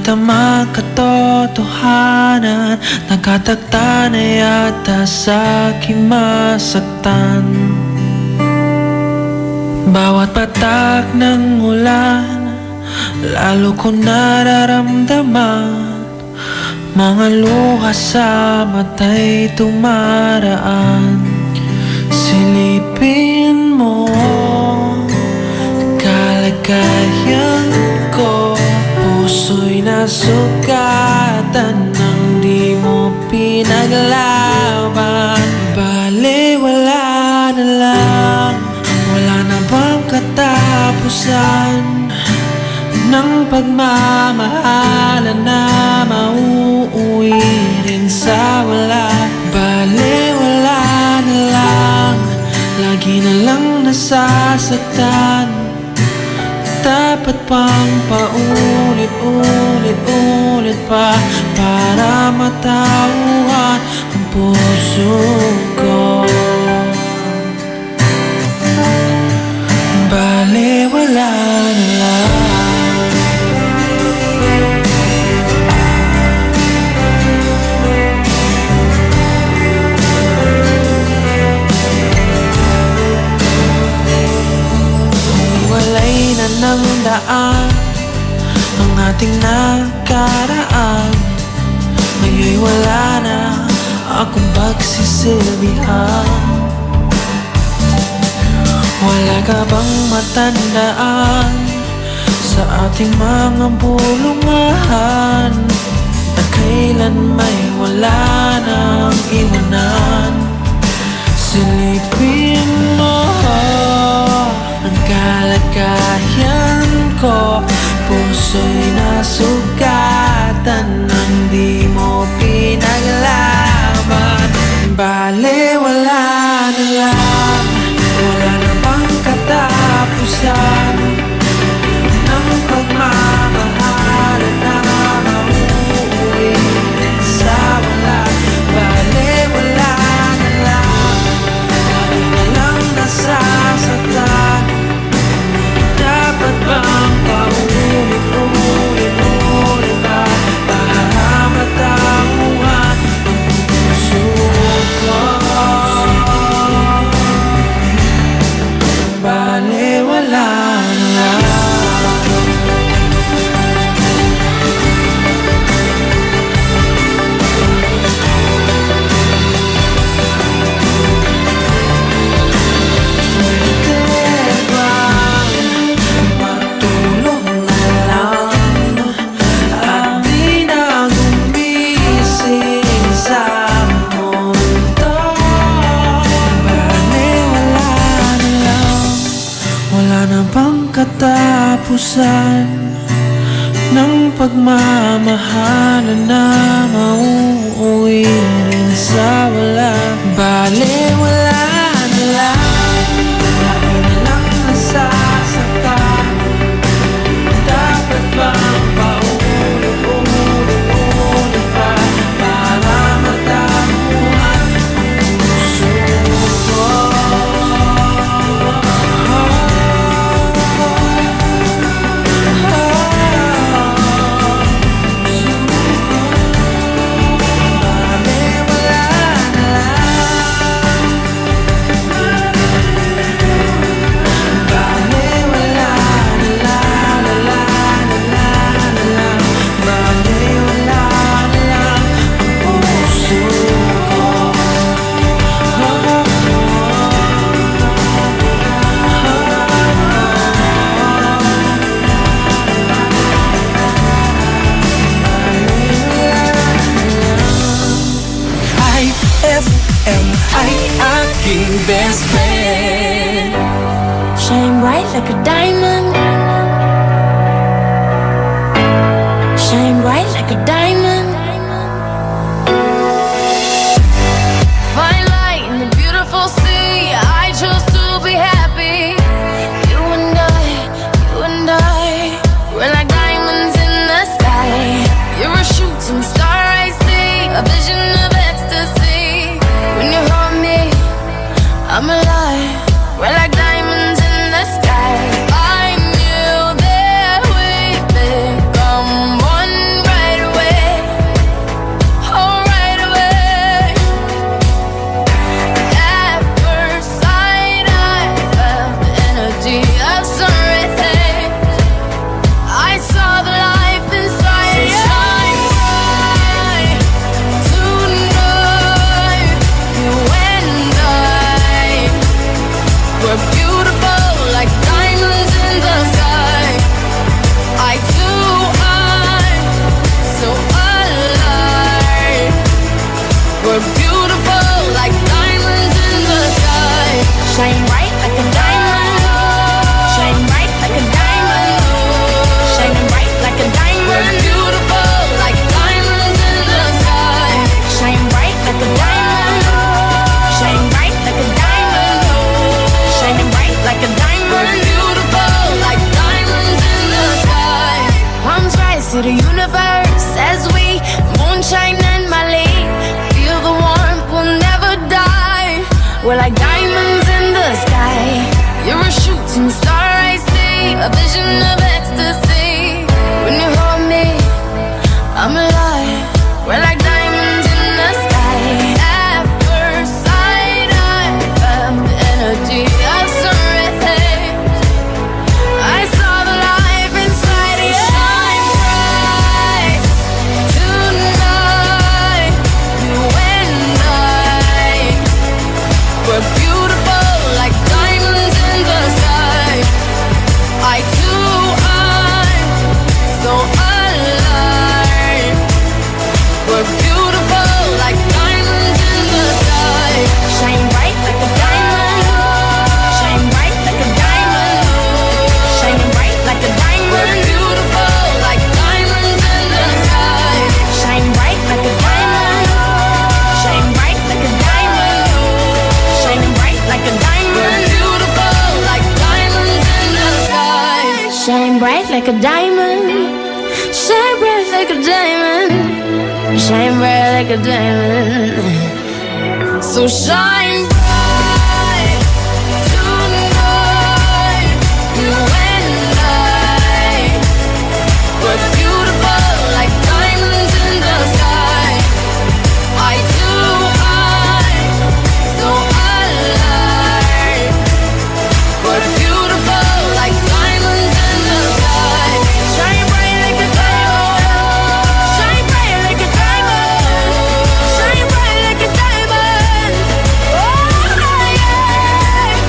madama katotohanan, nagkatagta na yata sa aking masaktan. Bawat patak ng ulan, lalo ko nararamdaman, mga luha sa mata'y tumaraan. Silipin mo kalagayan ko, puso'y nasugatan nang di mo pinaglaban. Bale, wala na lang, wala na bang katapusan ng pagmamahalan na mauuwi rin sa wala. Bale, wala na lang, lagi na lang nasasaktan. Dapat pang paulit-ulit pa para matauhan ang puso ko. Bale, wala na lang. Walay na ng daan ang ating nakaraan, ngayon'y wala na akong pagsisilbihan. Wala ka bang matandaan sa ating mga bulungan, na kailan may wala nang iwanan? Silipin mo ang kalagayan ko, puso'y nasugatan nang di mo pinaglaban. Bale, wala na lang, wala na bang katapusan ng pagmamahalan na mauuwi sa wala. Bale, wala na lang, lagi na lang nasasaktan. Dapat bang paulit-ulit ba para matauhan ang puso ko? Bale, wala na lang. Katapusan ng pagmamahalan na mauuwi rin sa wala. Bale, wala na lang, lagi na lang nasasaktan. Dapat bang paulit-ulit pa para matauhan ang puso ko? Best friend, Shine bright like a diamond, shine bright like a diamond. Fine light in the beautiful sea, I chose to be happy. You and I, we're like diamonds in the sky. You're a shooting star I see, a vision of ecstasy. When you hold me, I'm alive. We're like diamonds in the sky. I bright like a diamond. Shine bright like a diamond. Shine bright like a diamond. So shine bright tonight. You and I. We're beautiful like diamonds in the sky. Eye to eye, so alive. We're beautiful like diamonds in the sky. Shine bright like a diamond. Shine bright like a diamond. Shine bright like a diamond. Oh yeah.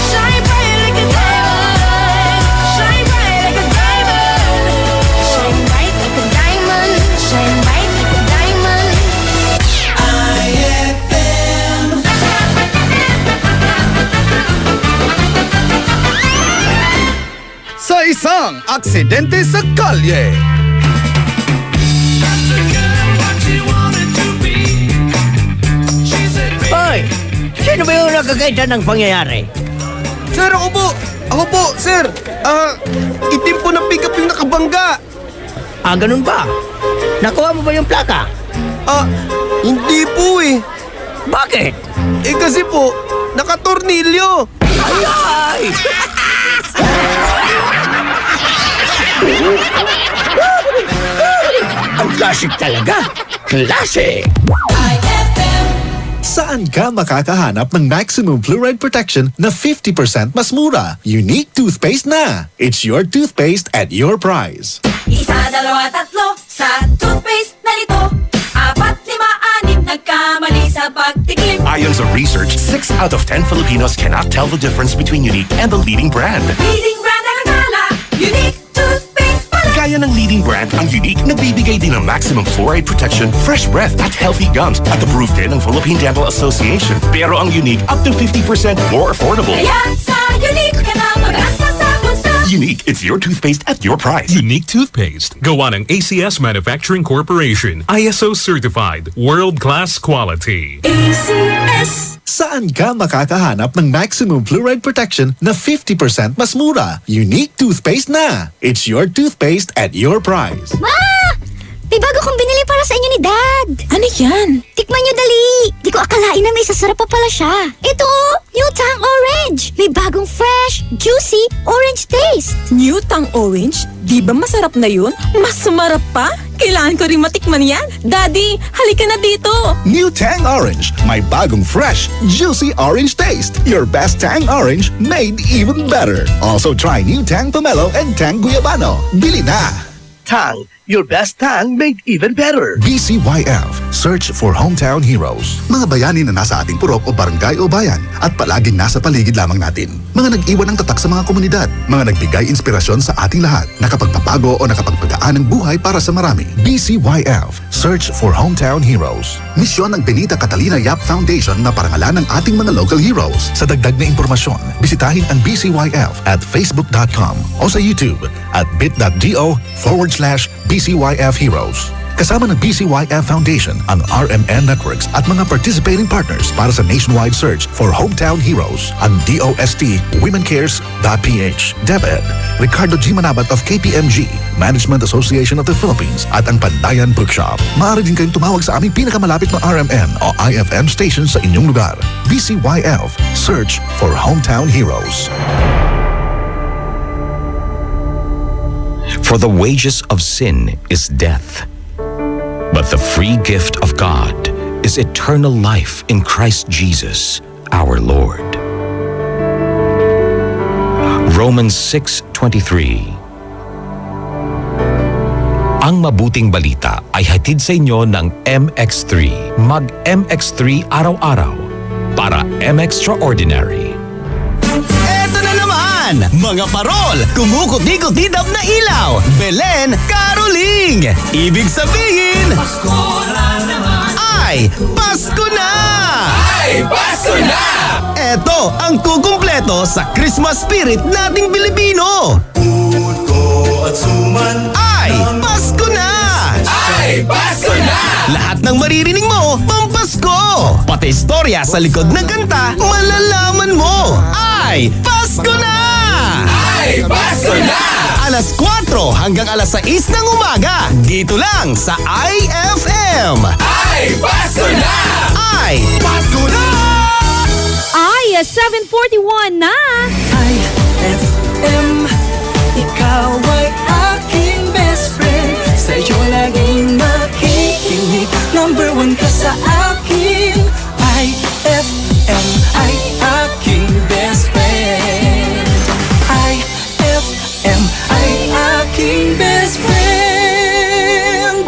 Shine bright like a diamond. Shine bright like a diamond. Shine bright like a diamond. Shine bright like a diamond. IFM. Sa isang aksidente sa kalye. Hoy! Sino ba yung nakakaita ng pangyayari? Sir, ako po! Ako po, sir! Itim po ng pick-up yung nakabangga. Ganun ba? Nakuha mo ba yung plaka? Hindi po eh. Bakit? Kasi po, nakatornilyo. Ay! Ang classic talaga. Classic! Saan ka makakahanap ng maximum fluoride protection na 50% mas mura? Unique toothpaste na. It's your toothpaste at your price. Isa, dalawa, tatlo sa toothpaste na nito. 4, 5, 6 nagkamali sa pagtikim. Ayon sa research, 6 out of 10 Filipinos cannot tell the difference between Unique and the leading brand. Leading brand ang akala, Unique toothpaste pala. Gaya ng leading brand, ang Unique nagbibigay din ng maximum fluoride protection, fresh breath at healthy gums at approved din ng Philippine Dental Association. Pero ang Unique up to 50% more affordable. Kaya sa Unique ka na mag-asa sa bulsa. Unique, it's your toothpaste at your price. Unique toothpaste. Gawa ng ACS Manufacturing Corporation. ISO certified. World-class quality. ACS. Saan ka makakahanap ng maximum fluoride protection na 50% mas mura? Unique toothpaste na. It's your toothpaste at your price. Ma! May bago kong binili para sa inyo ni Dad. Ano yan? Tikman nyo dali. Di ko akalain na may sasarap pa pala siya. Ito, New Tang Orange. May bagong fresh, juicy, orange taste. New Tang Orange? Di ba masarap na yun? Mas sumarap pa? Kailangan ko rin matikman yan. Daddy, halika na dito. New Tang Orange. May bagong fresh, juicy orange taste. Your best Tang Orange made even better. Also try New Tang Pomelo and Tang Guyabano. Bili na! Tang, your best tang made even better. BCYF. Search for Hometown Heroes. Mga bayani na nasa ating purok o barangay o bayan at palaging nasa paligid lamang natin. Mga nag-iwan ng tatak sa mga komunidad. Mga nagbigay inspirasyon sa ating lahat. Nakapagpapago o nakapagpagaan ng buhay para sa marami. BCYF. Search for Hometown Heroes. Misyon ng Benita Catalina Yap Foundation na parangalan ng ating mga local heroes. Sa dagdag na impormasyon, bisitahin ang BCYF at facebook.com o sa YouTube at bit.do/BCYF Heroes. Kasama ng BCYF Foundation, ang RMN Networks at mga participating partners para sa nationwide search for Hometown Heroes, ang DOST WomenCares.ph, DepEd, Ricardo G. Manabat of KPMG, Management Association of the Philippines at ang Pandayan Bookshop. Maaari din kayong tumawag sa aming pinakamalapit na RMN o IFM station sa inyong lugar. BCYF, search for Hometown Heroes. For the wages of sin is death, but the free gift of God is eternal life in Christ Jesus, our Lord. Romans 6:23. Ang mabuting balita ay hatid sa inyo ng MX3. Mag-MX3 araw-araw para M-Extraordinary. Eto na naman! Mga parol! Kumukot-ikot-idap na ilaw! Belen Caroling! Ibig sabihin... Pasko na naman! Ay, Pasko na! Ay, Pasko na! Eto ang kukumpleto sa Christmas spirit nating Pilipino! Puto at suman... Ay, Pasko na! Ay, Pasko na! Lahat ng maririnig mo, pampasko! Pati istorya sa likod ng kanta, malalaman mo! Ay, Pasko na! Ay, Pasko na! alas 4 hanggang alas 6 ng umaga. Dito lang sa IFM. Ay, Pasko na! Ay, Pasko na! Ay, 7:41 na! IFM, ikaw ay aking best friend. Sa'yo laging makikinig, number 1 ka sa akin. IFM ay aking best friend. IFM ay aking best friend.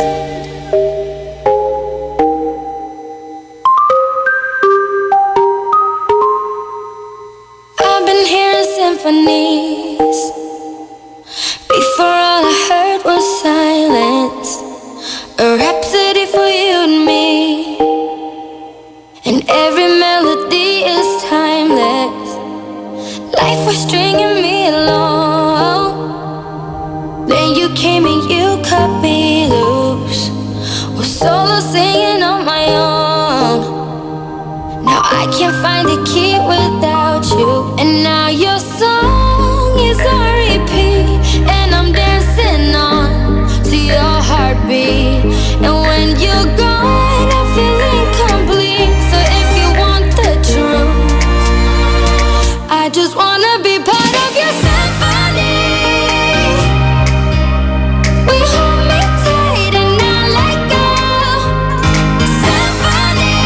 I've been hearing symphonies. Before all I heard was silence. A rhapsody for you and me. And every melody is timeless. Life was stringing me along. Then you came and you cut me loose. Was solo singing on my own. Now I can't find a key without you. And now your song is on repeat. And I'm dancing on to your heartbeat. And when you're gone, I feel incomplete. So if you want the truth, I just wanna be part of your symphony. We hold me tight and not let go. Symphony,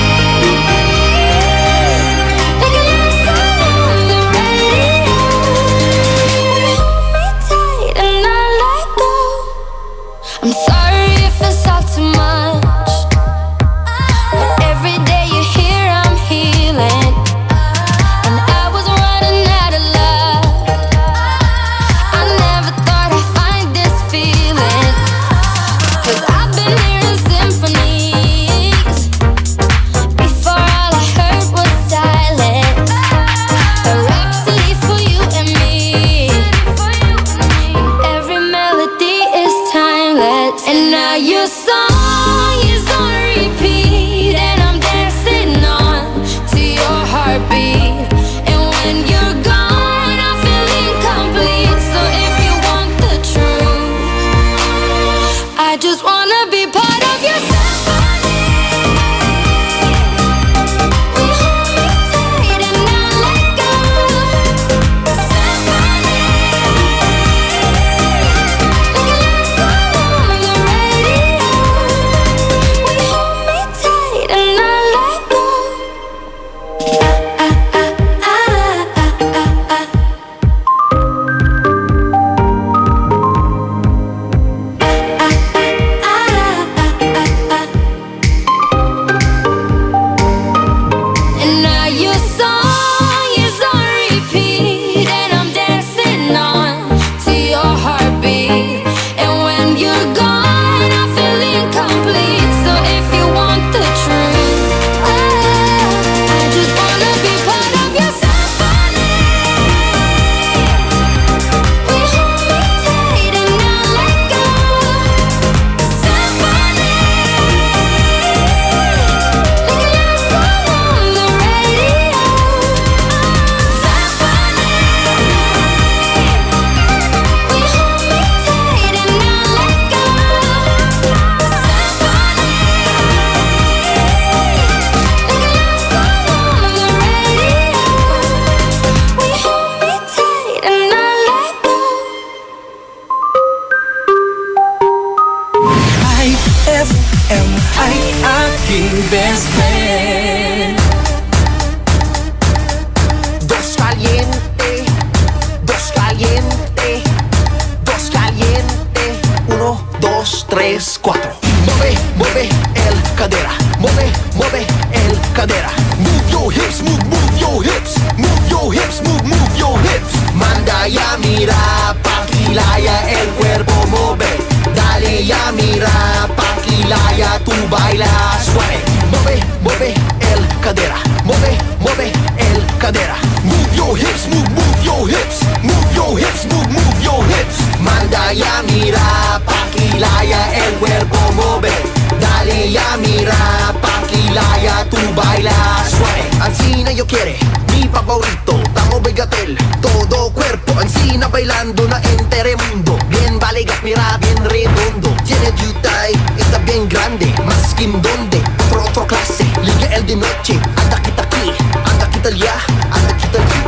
like a love song on the radio. We hold me tight and not let go. I'm sorry if it's all too much, but every day you're here I'm healing. And I was running out of luck. I never thought I'd find this feeling. 'Cause I've been hearing symphonies. Before all I heard was silence. A rhapsody for you and me. And every melody is timeless. And now your song is on repeat. And I'm dancing on to your heartbeat. And when you're gone, I feel incomplete. So if you want the truth, I just wanna be part of your symphony. We hold me tight and not let go. Symphony, like a love song on the radio. We hold me tight and not let go. And now your song is on repeat. And I'm dancing on to your heartbeat. And when you're gone, I feel incomplete. So if you want the truth, I just wanna be part of your symphony. We hold me tight and not let go. Symphony, like a love song on the radio. Symphony, we hold me tight and not let go. Symphony, like a love song on the radio. We hold me tight and not let go. IFM ay aking best friend. Dos caliente, dos caliente, dos caliente. 1, 2, 3, 4. Mueve, mueve el cadera. Mueve, mueve el cadera. Move your hips, move your hips. Move your hips, move your hips. Manda ya mira, pakilaya el cuerpo mueve. Dale ya mira, pakilaya tu baila suave. Mueve, mueve el cadera. Mueve, mueve el cadera. Move your hips, move your hips. Move your hips, move your hips. Manda ya mira, pakilaya el cuerpo mueve. Dale ya mira, pakilaya tu baila suave. Así na yo quiere, mi favorito. Tamo Begatel, todo cuerpo. Ansina bailando na entere mundo. de noche, anda kitaki, anda kitalya, anda kitali.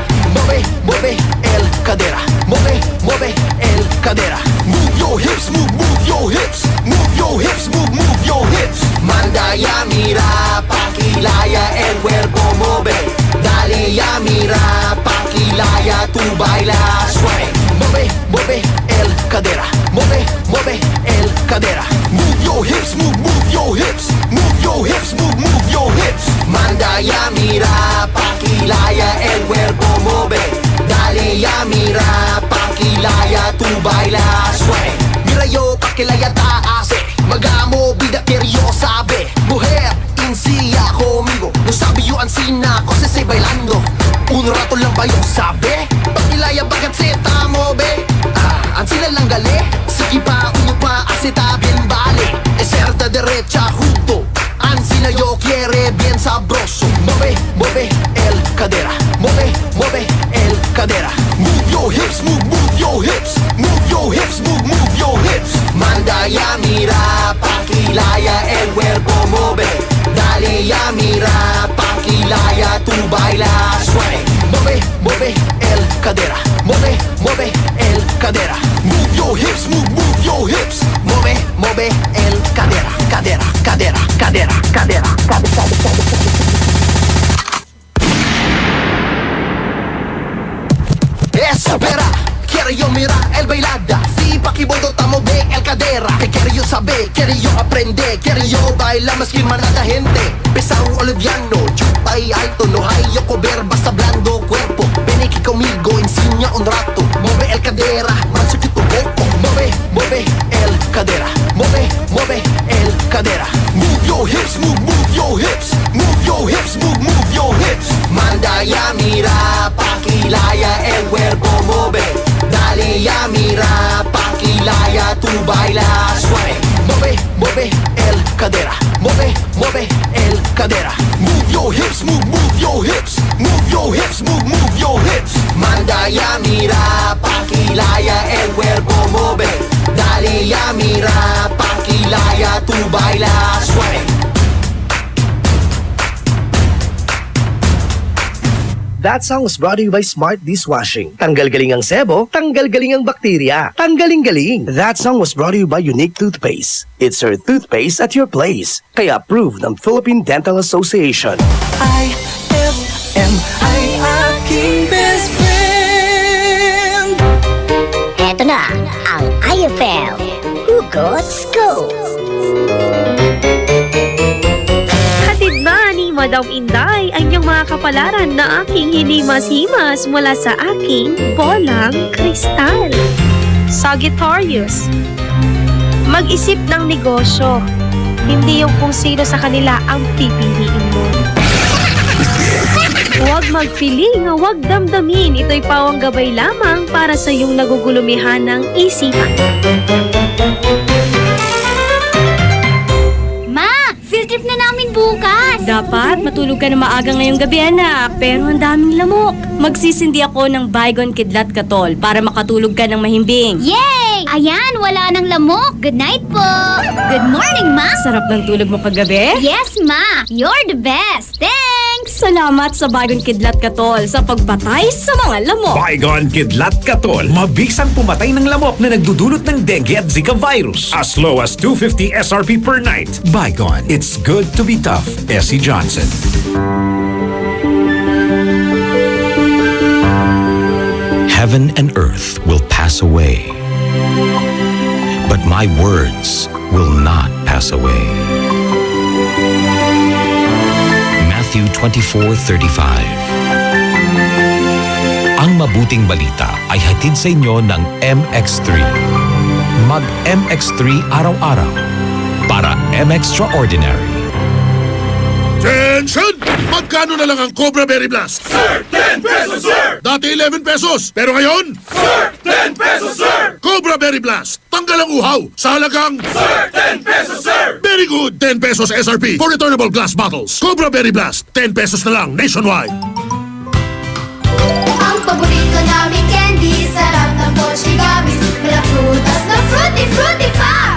Mueve el cadera, mueve el cadera. Move your hips, move your hips, move your hips, move your hips. Manda ya mira, pakilaya el cuerpo mueve. Dale ya mira, pakilaya tu baila suave. Mueve el cadera, mueve el cadera. Move your hips, move your hips, move your hips, move your hips. Manda ya mira, pakilaya el cuerpo mueve. Dale ya mira, pakilaya tu baila suave. Mira yo, pakilaya taase, magamo vida querido sabe. Mujer, insía conmigo, no sabe yo ansina, cosas se bailando. Un rato lang ba yung sabi? Pakilaya bakit seta mo be? Ansila lang gali, sige pa, uno pa, aseta bien vale. Eserta derecha junto, ansina yo quiere bien sabroso. Mueve el cadera, mueve el cadera. Move your hips, move your hips, move your hips, move your hips. Manda ya mira, pakilaya el cuerpo mueve. Dale ya mira, pakilaya tu baila suave. Mueve el cadera, mueve el cadera. Move your hips, move your hips. Mueve el cadera, cadera, cadera, cadera, cadera, cadera. Espera, quiero yo mirar el bailada. Si pakibodo tamo ve el cadera. Que quiero yo saber, quiero yo aprender. Quiero yo bailar más que manada gente. Pesado o liviano, chupa y alto. No hay yo comer, basta blando cuerpo. Ven aquí conmigo, enseña un rato. Mueve el cadera, más que tu poco. Mueve el cadera, mueve el cadera. Move your hips, move your hips, move your hips, move your hips. Manda ya mira, pakilaya el cuerpo mueve. Dale ya mira, pakilaya tu baila suave. Mueve el cadera, mueve el cadera. Move your hips, move your hips, move your hips, move your hips. Manda ya mira, pakilaya el cuerpo mueve. Dale ya mira, pakilaya tu baila suave. That song was brought to you by Smart Dishwashing. Tanggal-galing ang sebo, tanggal-galing ang bakterya. Tanggaling-galing. That song was brought to you by Unique Toothpaste. It's your toothpaste at your place. Kaya approved ng Philippine Dental Association. IFM ay aking best friend. Eto na ang IFM Hugot Scoop. Hatid na ni Madam Inday ang iyong mga kapalaran na aking hinimas-himas mula sa aking bolang kristal. Sagittarius, mag-isip ng negosyo, hindi yung kung sino sa kanila ang pipiliin mo. Huwag mag-feeling, huwag damdamin, ito'y pawang gabay lamang para sa iyong nagugulumihan ng isipan. Field trip na namin bukas. Dapat matulog ka na maaga ngayong gabi, anak. Pero ang daming lamok. Magsisindi ako ng Baygon Kidlat Katol para makatulog ka ng mahimbing. Yay! Ayan, wala nang lamok. Good night po. Good morning, Ma. Sarap ng tulog mo kagabi? Yes, Ma. You're the best. Thanks. Salamat sa Baygon Kidlat Katol sa pagbatay sa mga lamok. Baygon Kidlat Katol. Mabisang pumatay ng lamok na nagdudulot ng dengue at Zika virus. As low as 250 SRP per night. Baygon. It's good to be tough. Essie Johnson. Heaven and earth will pass away, but my words will not pass away. Matthew 24:35. Ang mabuting balita ay hatid sa inyo ng MX3. Mag-MX3 araw-araw para M-Extraordinary. Attention! Magkano na lang ang Cobra Berry Blast? Sir, 10 pesos, sir! Dati 11 pesos, pero ngayon? Sir, 10 pesos, sir! Cobra Berry Blast, tanggal ang uhaw sa halagang... Sir, 10 pesos, sir! Very good! 10 pesos SRP for returnable glass bottles. Cobra Berry Blast, 10 pesos na lang nationwide. Ang paborito namin candy, sarap ng Pochigamis. Mala prutas na fruity, fruity pa!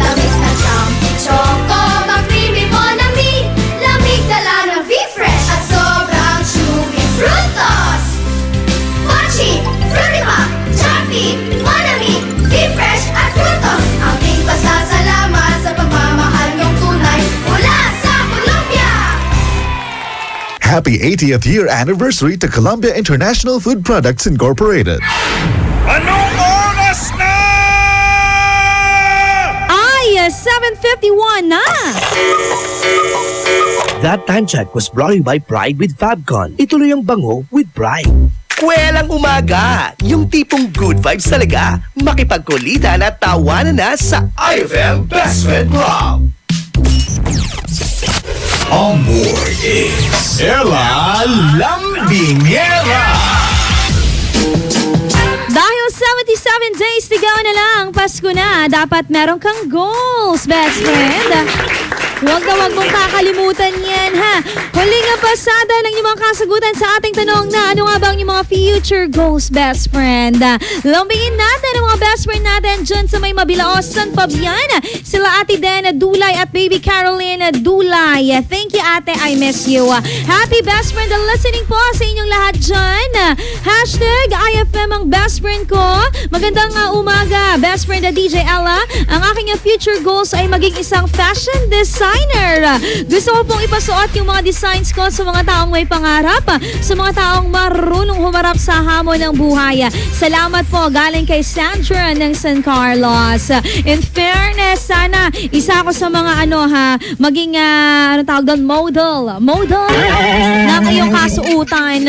Tamis na champi choco, mag-creamy mo na mi. Lamig na lalo Happy 80th year anniversary to Columbia International Food Products Incorporated. Anong oras na? Ay, 7:51 na! That time check was brought to you by Pride with Fabcon. Ituloy ang bango with Pride. Kwelang umaga! Yung tipong good vibes talaga. Makipagkulitan at tawanan na sa IFM Best Friend Club. On board is Ella Lambingera. Dahil 77 days to go na lang, Pasko na, dapat meron kang goals, best friend. Huwag mong kakalimutan yan, ha? Huling nga pasada ng inyong mga kasagutan sa ating tanong na ano nga ba ang inyong mga future goals, best friend? Lambingin natin ang mga best friend natin dyan sa may Mabilaos, San Fabian. Sila Ate Den Dulay at Baby Caroline Dulay. Thank you, ate. I miss you. Happy best friend listening po sa inyong lahat dyan. Hashtag IFM ang best friend ko. Magandang umaga, best friend DJ Ella. Ang aking future goals ay maging isang fashion designer. Gusto ko pong ipasuot yung mga designs ko sa mga taong may pangarap, sa mga taong marunong humarap sa hamon ng buhay. Salamat po, galing kay Sandra ng San Carlos. In fairness, sana isa ako sa mga maging tawag doon, model ng iyong kasuutan.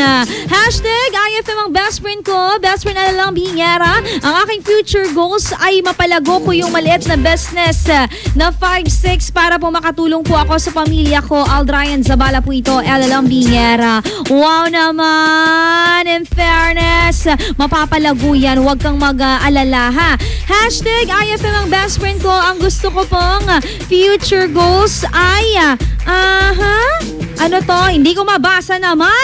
Hashtag IFM ang best friend ko, best friend na lang Bingera. Ang aking future goals ay mapalago ko yung maliit na business na 5-6 para po makatulong po ako sa pamilya ko. Aldrayan Zabala po ito, Ella Lambingera. Wow naman! In fairness, mapapalago yan. Huwag kang mag-alala, ha? Hashtag IFM ang best friend ko. Ang gusto ko pong future goals ay ano to? Hindi ko mabasa naman.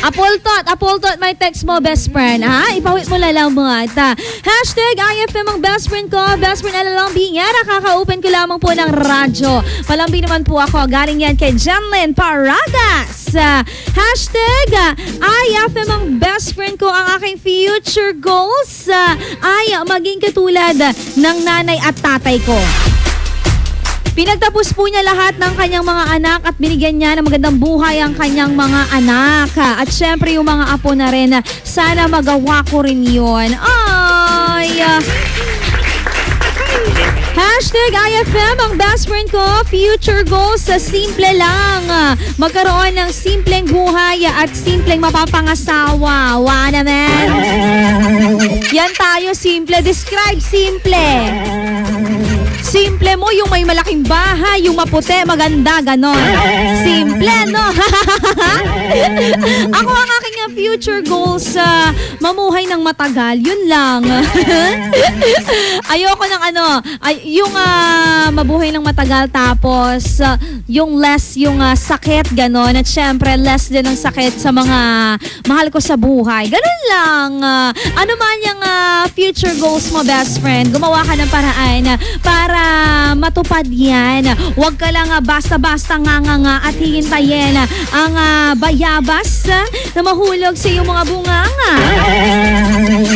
Apoltot, may text mo, best friend, ha? Ipawit mo lang mo ata. Hashtag IFM ang best friend ko, best friend Ella Lambingera. Kaka-open ko lamang po ng radyo. Palambing naman po ako. Galing yan kay Janlyn Paragas. Hashtag IFM ang best friend ko. Ang aking future goals ay maging katulad ng nanay at tatay ko. Pinagtapos po niya lahat ng kanyang mga anak at binigyan niya ng magandang buhay ang kanyang mga anak. At syempre yung mga apo na rin, sana magawa ko rin yun. Hashtag IFM ang best friend ko. Future goals sa simple lang. Magkaroon ng simpleng buhay at simpleng mapapangasawa. Wow naman. Yan tayo, simple. Describe simple. Simple mo yung may malaking bahay, yung maputi, maganda, ganon. Simple, no? Ako ang aking future goals, mamuhay ng matagal. Yun lang. Ayoko ng yung mabuhay ng matagal, tapos yung less yung sakit, ganon. At syempre, less din ang sakit sa mga mahal ko sa buhay. Ganon lang. Ano man yung future goals mo, best friend, gumawa ka ng paraan para matupad yan. Huwag ka lang basta-basta nga at hihintayin ang bayabas na mahulog sa iyong mga bunganga.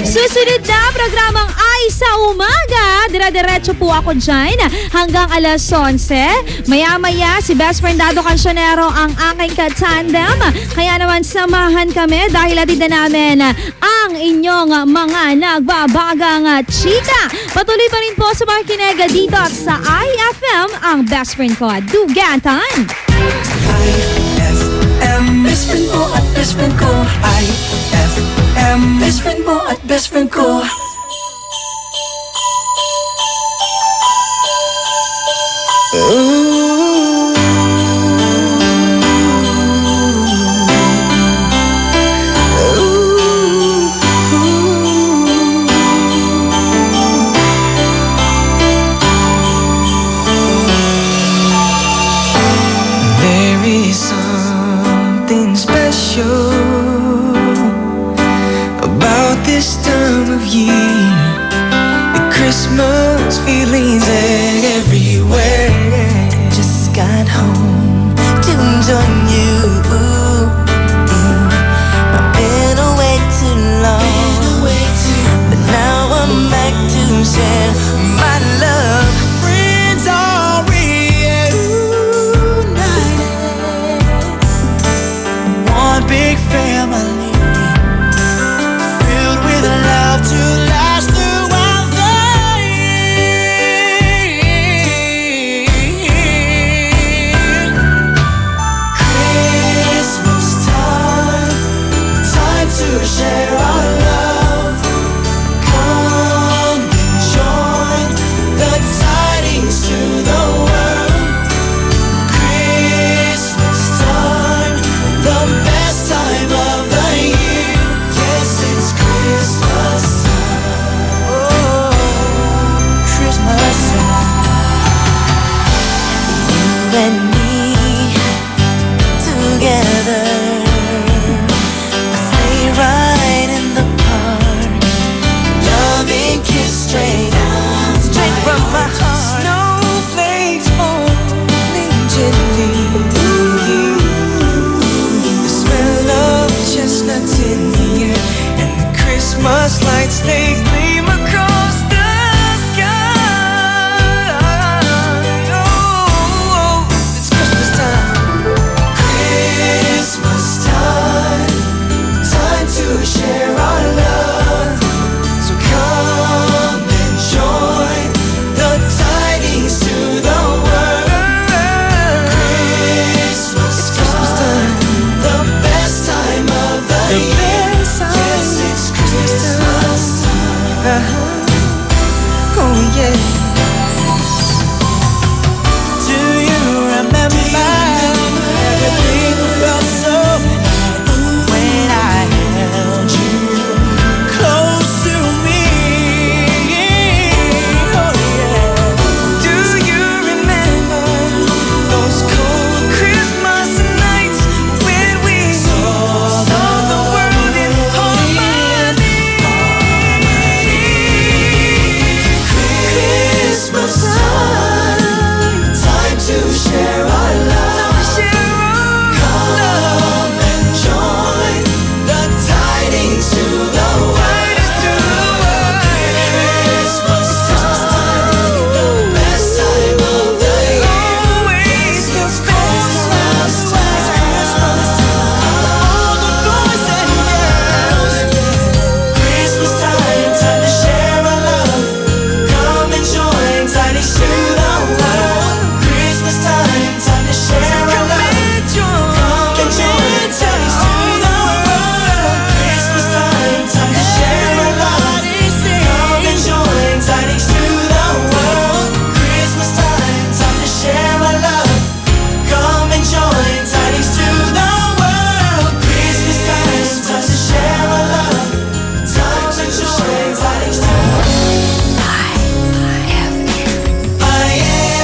Susunod na programang Ay sa Umaga. Dire-diretso po ako dyan hanggang alas 11. Maya-maya si best friend Dado Cancionero ang aking katandem. Kaya naman samahan kami dahil atid na namin ang inyong mga nagbabagang chika. Patuloy pa rin po sa makikinig dito sa IFM ang best friend ko, Dugatan. IFM, best friend mo at best friend ko. IFM, best friend mo at best friend ko. Christmas feelings everywhere. Just got home, tuned on you. I've been away too long, but now I'm back to share my love. Friends are reunited. Christmas lights, they gleam across the sky. Oh, it's Christmas time. Christmas time, time to share our love. So come and join the tidings to the world. Christmas, it's Christmas time, the best time of the year. Yes, it's Christmas time. Oh yeah. Do you remember everything felt so when I held you close to me? Oh yeah. Do you remember those cold Christmas nights when we saw the world in harmony? Christmas time, time to share our love. Come and join the tidings to the world. Christmas time, the best time of the year. Always the Christmas time. All the boys and girls. Christmas time, time to share our love. Come and join tidings to the world. Christmas time, time to share our love. Come and join tidings to the world. Christmas time, time to share our love. Come and join tidings to the world. Christmas time, time to share our love. Come and join tidings to the world. Christmas time, time to share our love. Time to join tidings to the world.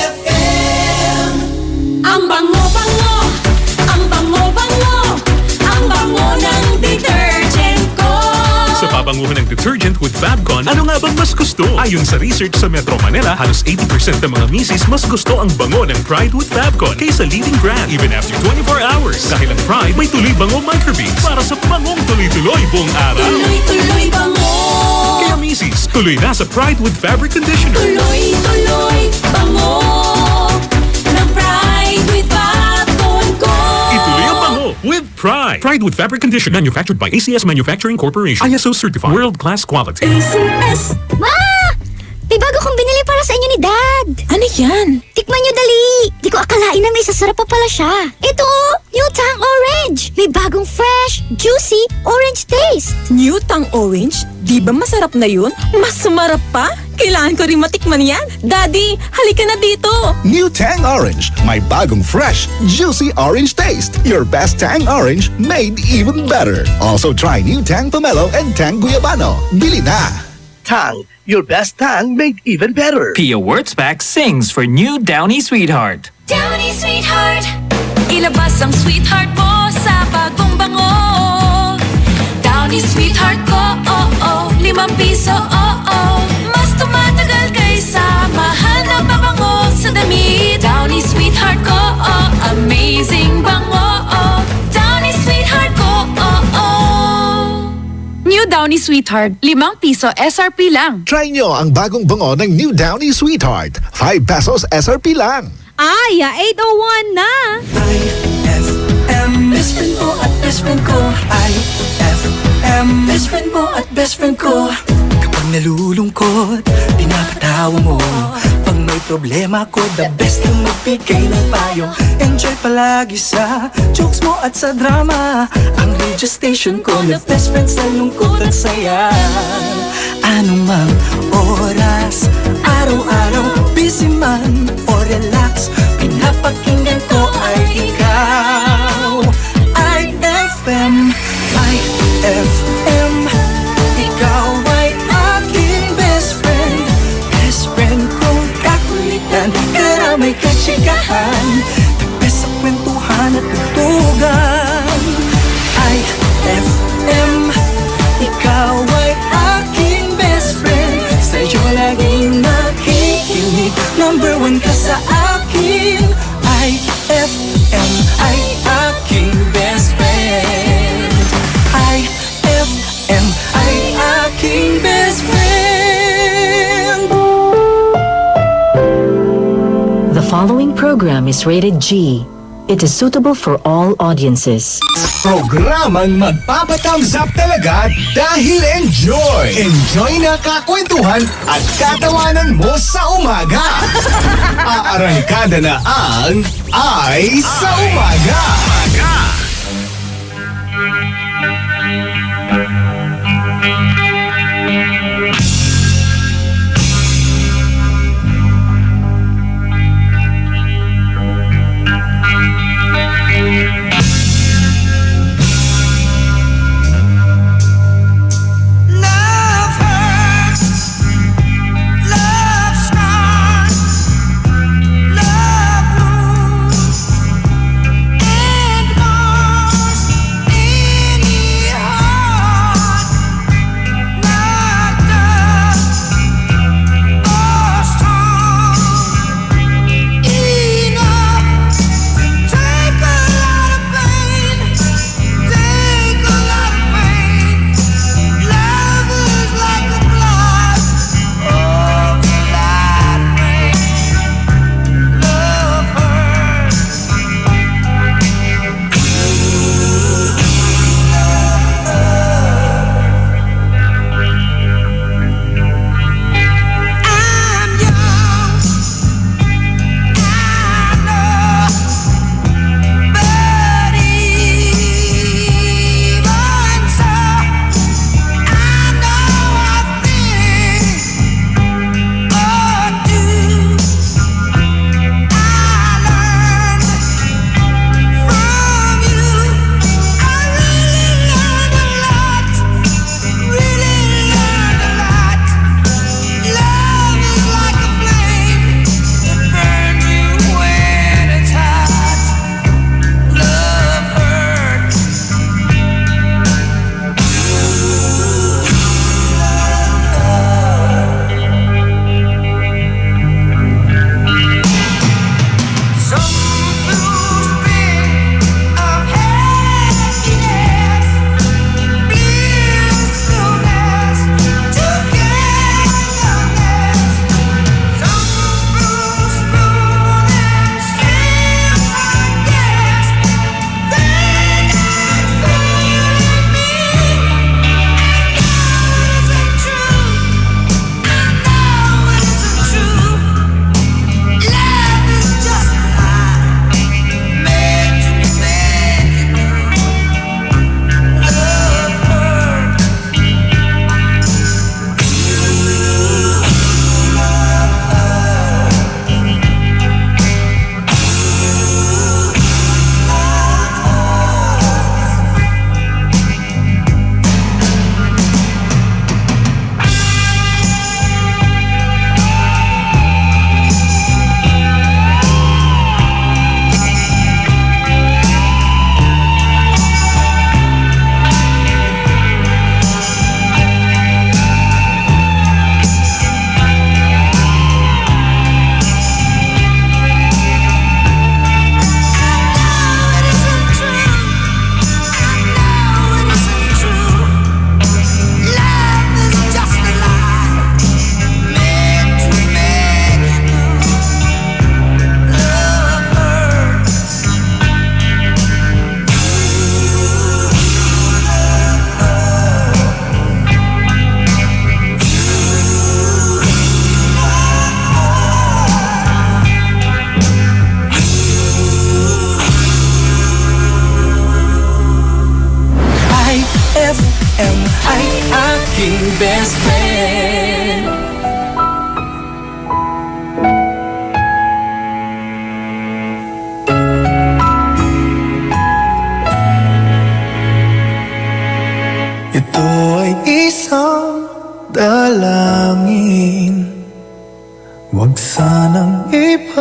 IFM. Ang bango-bango, ang bango-bango, ang bango ng detergent ko. Sa pabanguhan ng detergent with Fabcon, ano nga bang mas gusto? Ayon sa research sa Metro Manila, halos 80% ng mga misis mas gusto ang bango ng Pride with Fabcon kaysa leading brand even after 24 hours. Dahil ang Pride may tuloy bango microbeads para sa bangong tuloy-tuloy buong araw. Tuloy-tuloy bango. Kaya misis, tuloy na sa Pride with Fabric Conditioner. Tuloy-tuloy bango ng Pride with Fabcon ko. Ituloy ang bango with Pride. Pride with Fabric Conditioner, manufactured by ACS Manufacturing Corporation. ISO certified. World-class quality. ACS! Ma! May bago kong binili para sa inyo ni Dad. Ano yan? Tikman nyo dali. Di ko akalain na may sasarap pa pala siya. Ito, New Tang Orange. May bagong fresh, juicy, orange taste. New Tang Orange? Di ba masarap na yun? Mas sumarap pa? Kailangan ko rin matikman yan. Daddy, halika na dito. New Tang Orange, may bagong fresh, juicy orange taste. Your best Tang Orange made even better. Also try New Tang Pomelo and Tang Guyabano. Bili na! Tang, your best tang made even better. Pia Wurtzbach sings for new Downy Sweetheart. Downy Sweetheart, ilabas ang sweetheart mo sa bagong bango. Downy Sweetheart ko, oh oh, 5 piso, oh oh. Mas tumatagal kaysa mahal na pabango sa damit. Downy Sweetheart ko, oh, amazing bango, oh. Downy Sweetheart ko, oh oh. New Downy Sweetheart, 5 piso SRP lang. Try nyo ang bagong bango ng New Downy Sweetheart. 5 pesos SRP lang. Ay, 8:01 na. IFM, best friend mo at best friend ko. IFM, best friend mo at best friend ko. Kapag nalulungkot, pinapatawa mo. Pag may problema ko, the best na magbigay ng payo. Enjoy palagi sa jokes mo at sa drama. Ang radio station ko na best friend sa lungkot at saya. Anumang oras, araw-araw, busy man o relax, pinapakinggan ko ay ikaw. IFM, IFM, ikaw ay aking best friend. Best friend kong kakulitan, karamay katsikahan, tapos sa kwentuhan at tutugan. IFM, ikaw ay aking best friend. Sa'yo laging nakikinig, number 1 ka sa akin. IFM ay aking best friend. IFM ay following program is rated G. It is suitable for all audiences. Programang magpapatamsap talaga dahil enjoy! Enjoy na kakwentuhan at katawanan mo sa umaga! Aarangkada na ang Ay sa Umaga! best friend. Ito ay isang dalangin, huwag sanang ipagkait.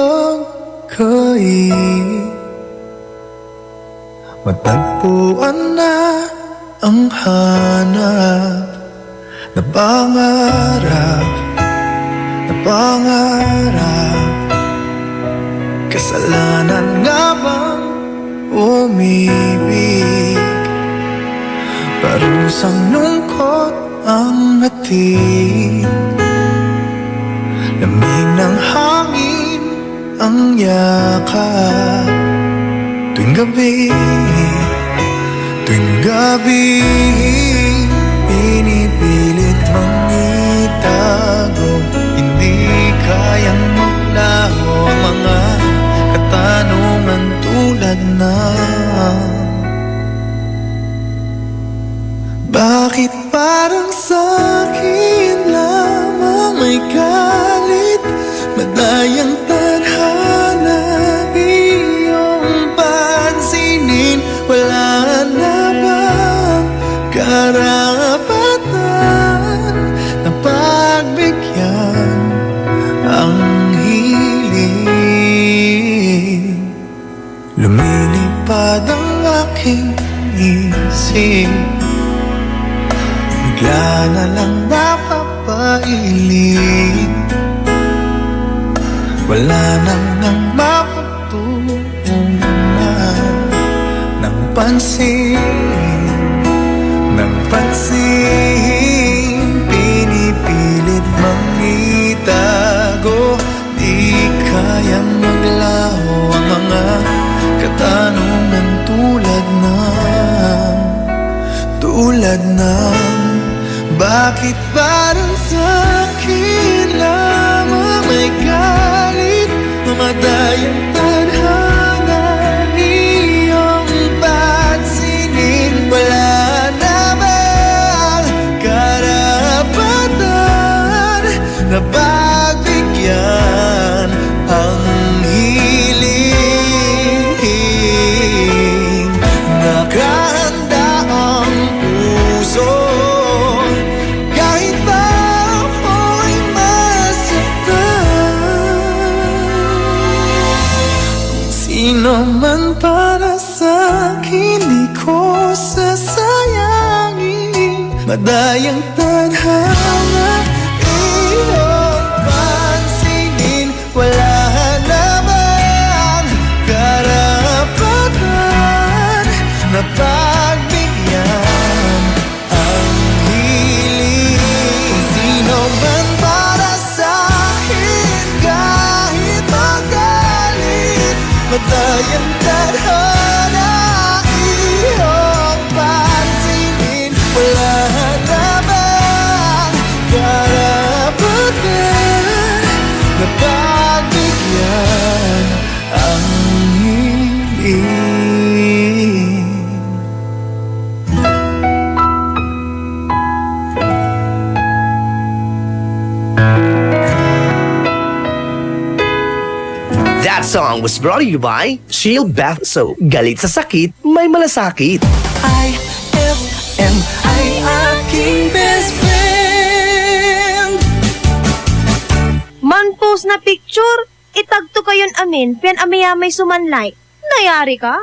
Matagpuan na ang hanap na pangarap, na pangarap. Kasalanan nga bang umibig? Parusang lungkot ang hatid, lamig ng hangin ang yakap. Tuwing gabi, pinipilit mong itago. Hindi kayang maglaho ang mga katanungan tulad ng bakit parang sa'kin lamang may galit, madayang tadhana iyong pansinin. Wala na bang karapatan na pagbigyan ang hiling? Lumilipad ang aking isip, bigla na lang napapailing. Wala nang mapagtuunan ng pansin, pinipilit mang itago. Di kayang maglaho ang mga katanungan tulad ng bakit parang sa'kin lamang may galit, mamadayang tadhana iyong pansinin. Wala na bang karapatan na pagbigyan ang hiling? Nakahanda ang puso kahit pa ako'y masaktan. Kung sino man para sa'kin di ko sasayangin, madayang tadhana iyong pansinin. Wala na bang karapatan na pagbigyan ang hiling? Sino man para sa'kin kahit magalit, madayang tadhana iyong pansinin. Wala na bang karapatan na pagbigyan ang hiling? That song was brought to you by Shield Bath Soap. Galit sa sakit, may malasakit. IFM ay aking best friend. Man-post na picture, itagto kayon amin, pen amiyamay sumanlay. Nayari ka.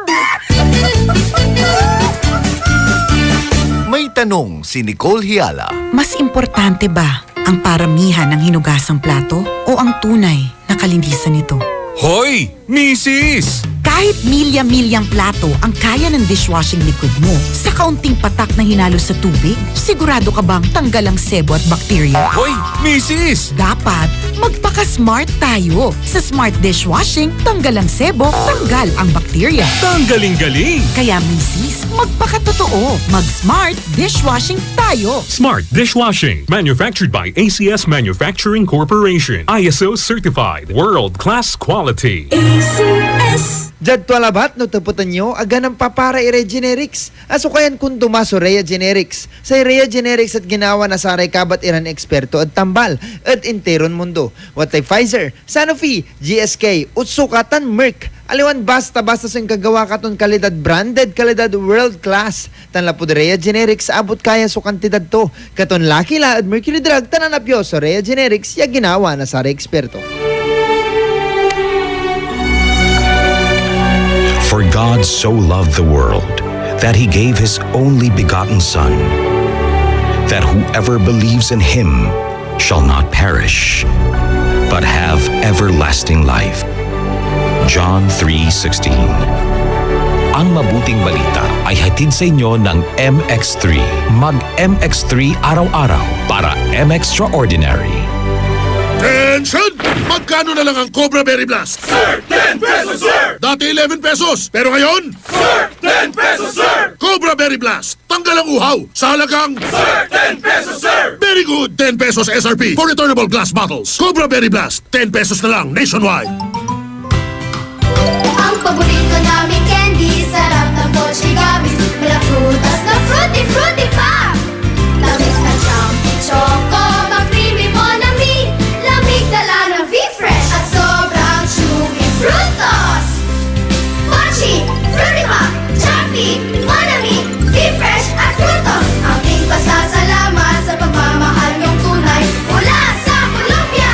May tanong si Nicole Hiala. Mas importante ba ang paramihan ng hinugasang plato o ang tunay na kalinisan nito? Hoy, misis! Kahit milya-milyang plato ang kaya ng dishwashing liquid mo, sa kaunting patak na hinalo sa tubig, sigurado ka bang tanggal ang sebo at bakterya? Hoy, misis! Dapat magpaka-smart tayo. Sa smart dishwashing, tanggal ang sebo, tanggal ang bakterya. Tanggaling-galing! Kaya misis, magpakatotoo. Mag-smart dishwashing tayo. Smart Dishwashing. Manufactured by ACS Manufacturing Corporation. ISO certified. World-class quality. ACS. Jad to alabat no taputan nyo aga ng papara ire generics. Asukayan kun tumaso Rhea Generics. Sa Rhea Generics at ginawa na saray kabat iran eksperto at tambal at interon mundo. Watay Pfizer, Sanofi, GSK, Utsukatan, Merck. Aliwan basta-basta sa kagawa katon kalidad branded, kalidad world class. Tanla po Rhea Generics abot kaya so kantidad to. Katon Lucky La at Mercury Drug tananapyo sa Rhea Generics ya ginawa na saray eksperto. For God so loved the world that he gave his only begotten Son, that whoever believes in him shall not perish, but have everlasting life. John 3:16. Ang mabuting balita ay hatid sa inyo ng MX3. Mag-MX3 araw-araw para M-Extraordinary. Attention! Magkano na lang ang Cobra Berry Blast? Sir, 10 pesos, sir! Dati 11 pesos, pero ngayon? Sir, 10 pesos, sir! Cobra Berry Blast, tanggal ang uhaw sa halagang... Sir, 10 pesos, sir! Very good, 10 pesos SRP for returnable glass bottles. Cobra Berry Blast, 10 pesos na lang nationwide. Ang paborito namin candy, sarap ng Dolce Gamis. Mala prutas na fruity, fruity pa! Tamis na chunky choco, mag-creamy monami. Lamig dala ng V-Fresh at sobrang chewy frutos. Mochi, fruity pa, chunky, monami, V-Fresh at frutos. Aking pasasalamat sa pagmamahal niyong tunay mula sa Colombia.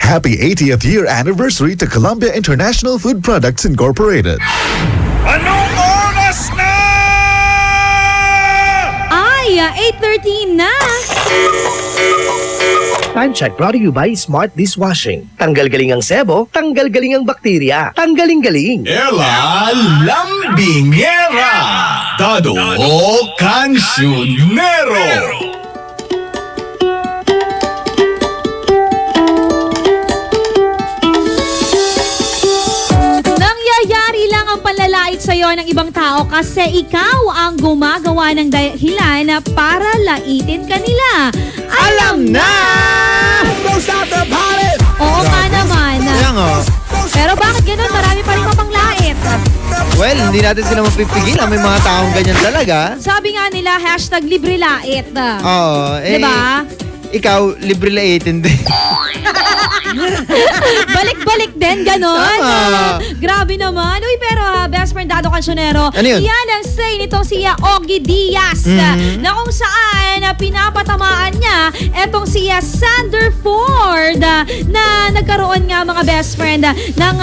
Happy 80th year anniversary to Columbia International Food Products Incorporated. Anong oras na? Ay, 8:13 na. Time check brought to you by Smart Dishwashing. Tanggal galing ang sebo, tanggal galing ang bakterya. Tanggaling-galing. Ela Lambingera. Dado Cancionero. Nangyayari lang ang panlalait sa'yo ng ibang tao kasi ikaw ang gumagawa ng dahilan para laitin kanila. Alam na! Oo nga naman. Kaya nga. Pero bakit ganun? Marami pa rin mapanglait. Well, hindi natin sila mapipigilan. May mga taong ganyan talaga. Sabi nga nila, #librelait. Oo. Diba? Ikaw, libre laitin din. Balik-balik din, ganon. Tama. Grabe naman. Uy, pero best friend Dado Cancionero, Ano yun? yan ang say nitong si Ogie Diaz na kung saan pinapatamaan niya etong si Sander Ford na nagkaroon nga mga best friend ng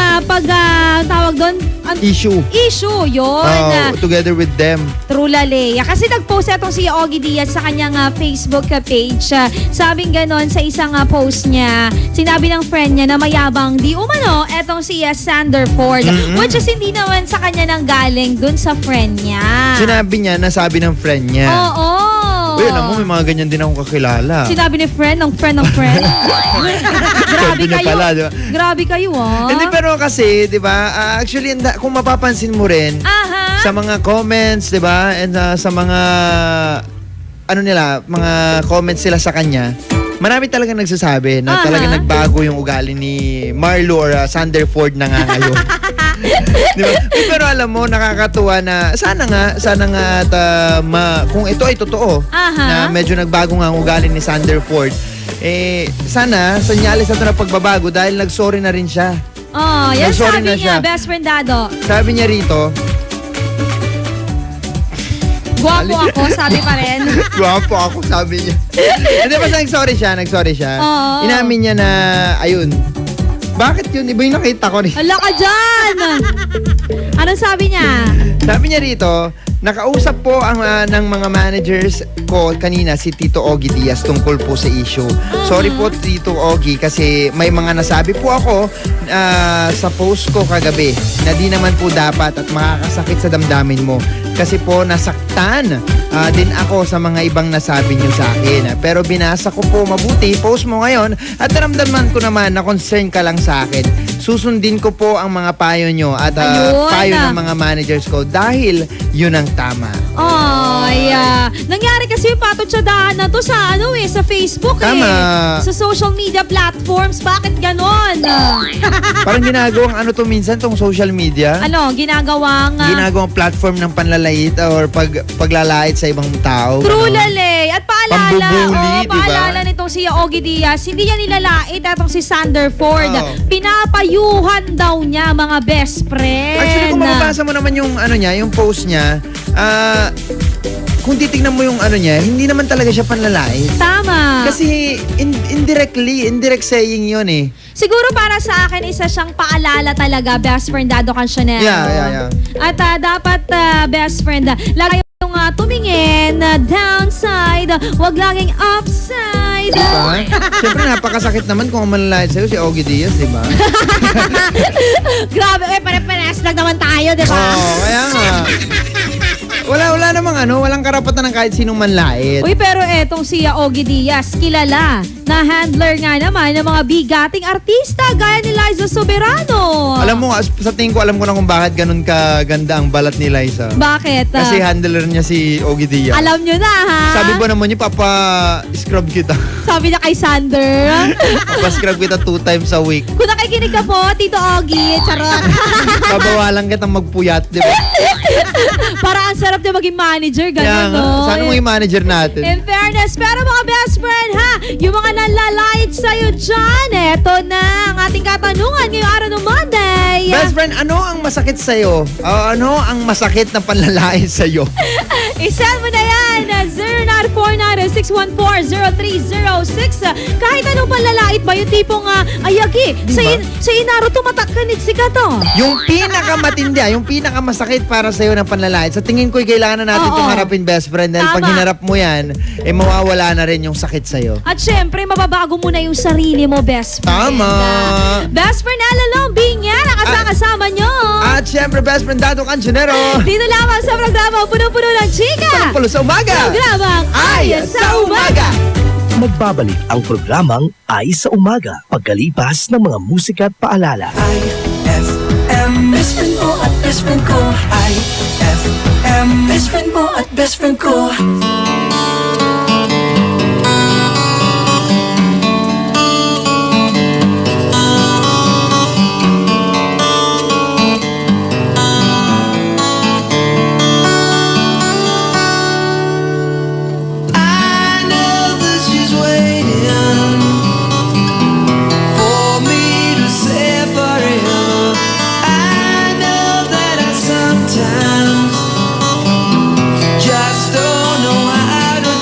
tawag doon? Issue. Issue, yun. Together with them. True Laleya. Kasi nag-post itong si Ogie Diaz sa kanyang Facebook page. Sabing ganon sa isang post niya, sinabi ng friend niya na mayabang di umano etong si Sander Ford. Which is hindi naman sa kanya nang galing dun sa friend niya. Sinabi niya, nasabi ng friend niya. Oo. Uy, alam mo, may mga ganyan din akong kakilala. Sinabi ni friend ng friend ng friend. Grabe Sabi niya kayo. pala, diba? Grabe kayo, Hindi, pero kasi, di ba, actually, kung mapapansin mo rin, sa mga comments, di ba, and sa mga, ano nila, mga comments sila sa kanya, marami talaga nagsasabi na talaga nagbago yung ugali ni Marlo or Sander Ford na nga ngayon. Diba? Pero alam mo, nakakatuwa na sana nga at kung ito ay totoo na medyo nagbago nga ang ugali ni Sander Ford, sana sanyalis na ito na pagbabago dahil nag-sorry na rin siya. Oh, yan Nag-sorry sabi na niya, siya. best friend Dado. Sabi niya rito, Guwapo ako, sabi pa rin. Guwapo ako, sabi niya. Hindi, basta nag-sorry siya. Oo. Inamin niya na, ayun, bakit yun? Iba yung nakita ko rin. Hala ka dyan! Anong sabi niya? Sabi niya rito, nakausap po ang ng mga managers ko kanina si Tito Ogie Diaz tungkol po sa issue. Sorry po Tito Ogie kasi may mga nasabi po ako sa post ko kagabi na di naman po dapat at makakasakit sa damdamin mo. Kasi po nasaktan din ako sa mga ibang nasabi niyo sa akin. Pero binasa ko po mabuti, post mo ngayon at naramdaman ko naman na concern ka lang sa akin. Susundin ko po ang mga payo nyo at payo ng mga managers ko dahil yun ang tama. Ay, nangyari kasi yung patotsadahan na to sa sa Facebook Tama. Sa social media platforms. Bakit ganon? Parang ginagawang minsan tong social media. Ano, ginagawang platform ng panlalait or paglalait sa ibang tao. True lale. At Pambubuli, diba? paalala nitong si Ogie Diaz, hindi niya nilalait atong si Sander Ford. Pinapayuhan daw niya mga best friend. Actually, kung mababasa mo naman yung yung post niya, kung titignan mo yung niya, hindi naman talaga siya panlalait. Tama. Kasi indirect saying yun eh. Siguro para sa akin, isa siyang paalala talaga, best friend Dado Cancionero. Yeah. At dapat, best friend, lagi yung tumingin downside, wag laging upside. Diba? Siyempre, napakasakit naman kung manlalait sa'yo si Ogie Diaz, diba? Grabe, pare-pares lang naman tayo, diba? Oo, kaya nga. Wala namang walang karapatan ng kahit sinong manlait. Uy, pero etong si Ogie Diaz, kilala na handler nga naman ng mga bigating artista gaya ni Liza Soberano. Alam mo, sa tingin ko, alam ko na kung bakit ganun kaganda ang balat ni Liza. Bakit? Kasi handler niya si Ogie Diaz. Alam nyo na ha? Sabi ba naman niya, papa-scrub kita. Sabi niya kay Sander. Papa-scrub kita 2 times a week. Kung nakikinig ka po, Tito Ogie, charot. Babawalan kitang magpuyat, di ba? Para ang sarap niya maging manager, Kaya gano'n, nga, no? sana mo yung manager natin. In fairness, pero mga best friend ha, yung mga nalalait sa'yo dyan, eto na ang ating katanungan ngayong araw ng Monday. Best friend, ano ang masakit sa'yo? Ano ang masakit na panlalait sa'yo? Isend mo na yan, 0949-614-0306. Kahit anong panlalait ba, yung tipong ayagi, sa inaro tumatakkanit si Kato. Yung pinakamatindi, yung pinakamasakit para sa'yo na panlalait, sa tingin ko'y kailangan na natin Oo. itong harapin, best friend. Dahil pag Tama. hinarap mo yan, mawawala na rin yung sakit sa'yo. At syempre, mababago mo na yung sarili mo, best friend. Tama. Best friend, alalong, binyan, nakasama nyo. At syempre, best friend, Dato Cancionero. Dito lamang sa programa, puno-puno ng chika. Pulo sa umaga. Programang Ay sa Umaga. Magbabalik ang programang Ay sa Umaga pagkalipas ng mga musika at paalala. IFM, best friend mo at best friend ko. IFM, best friend mo at best friend ko. I know that she's waiting for me to say forever. I know that I sometimes just don't know how to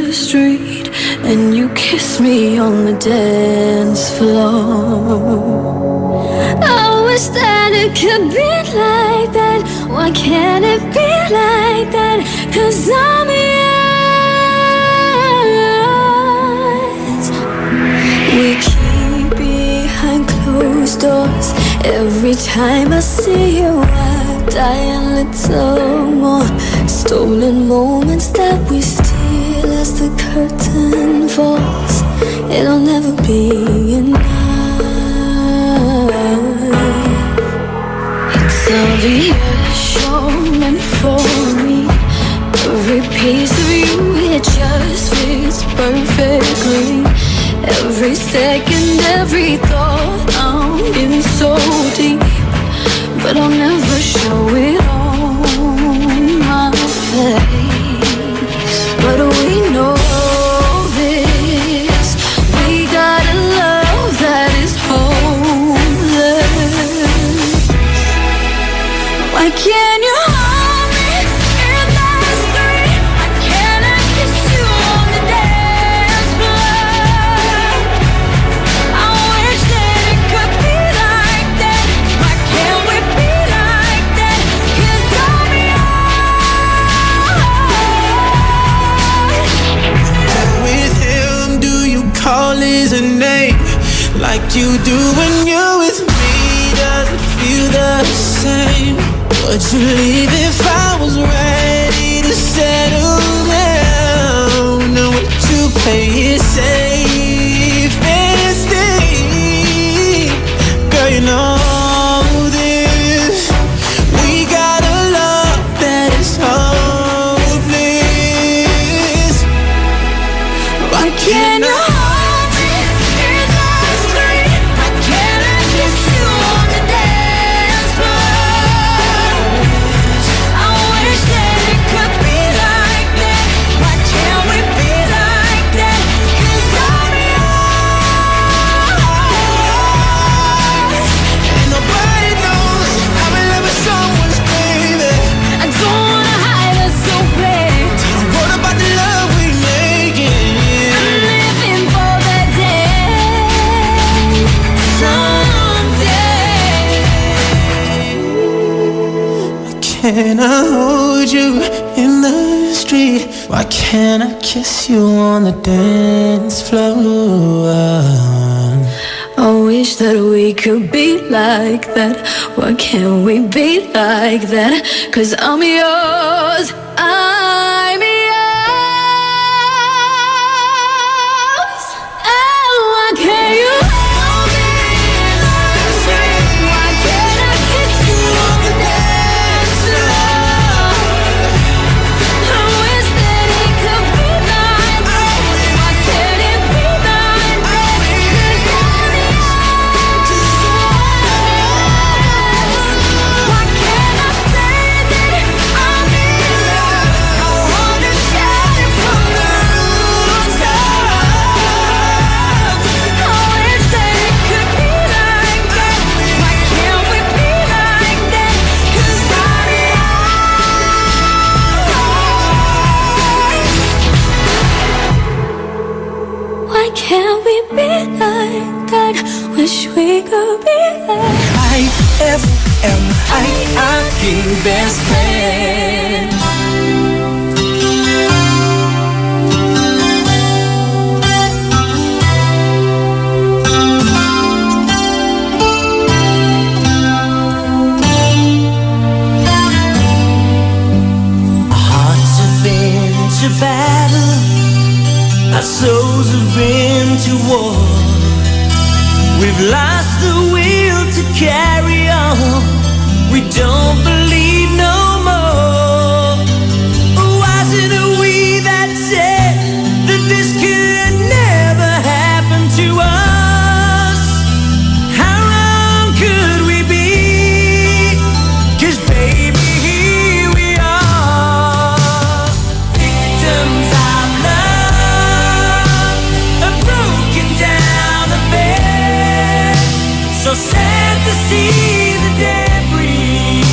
the street and you kiss me on the dance floor. I wish that it could be like that. Why can't it be like that? 'Cause I'm yours. We keep behind closed doors. Every time I see you, I die a little more. Stolen moments that we steal as the curtain falls. It'll never be enough. It's obvious you're meant for me. Every piece of you, it just fits perfectly. Every second, every thought, I'm in so deep, but I'll never show it on my face. But we know this, we got a love that is hopeless. Why can't you hold me in the street? Why can't I kiss you on the dance floor? I wish that it could be like that. Why can't we be like that? 'Cause I'm yours. With him, do you call his name like you do when you're with me? Does it feel the same? Would you leave if I was ready to settle down? Or would you play it safe and stay? Girl, you know this. We got a love that is hopeless. Why can't I hold me in the street? Why can't I kiss you on the dance floor? I wish that it could be like that. Why can't we be like that? 'Cause I'm yours. And nobody knows I'm in love with someone's baby. I don't wanna hide us so bad. What about the love we making? I'm living for that day, someday. Can I hold you in the street? Why can't I kiss you on the dance floor? I wish that we could be like that. Why can't we be like that? 'Cause I'm yours. I'm yours. Oh, why can't you hold me in the street? Why can't I kiss you on the dance floor? I wish that it could be like that. Why can't it be like that? 'Cause I'm yours. Why can't I say that I'm in love? I wanna shout it from the rooftops. I wish that it could be like that. Why can't we be like that? 'Cause I'm yours. Why can't we be like that? Wish we could be like IFM, King Best Friend. Our hearts have been to battle, our souls have been to war. We've lost the will to carry on. We don't believe no more. Was it we that said that this could never happen to us? How wrong could we be? 'Cause baby, here we are, victims of love, a broken down affair. So sad to see the debris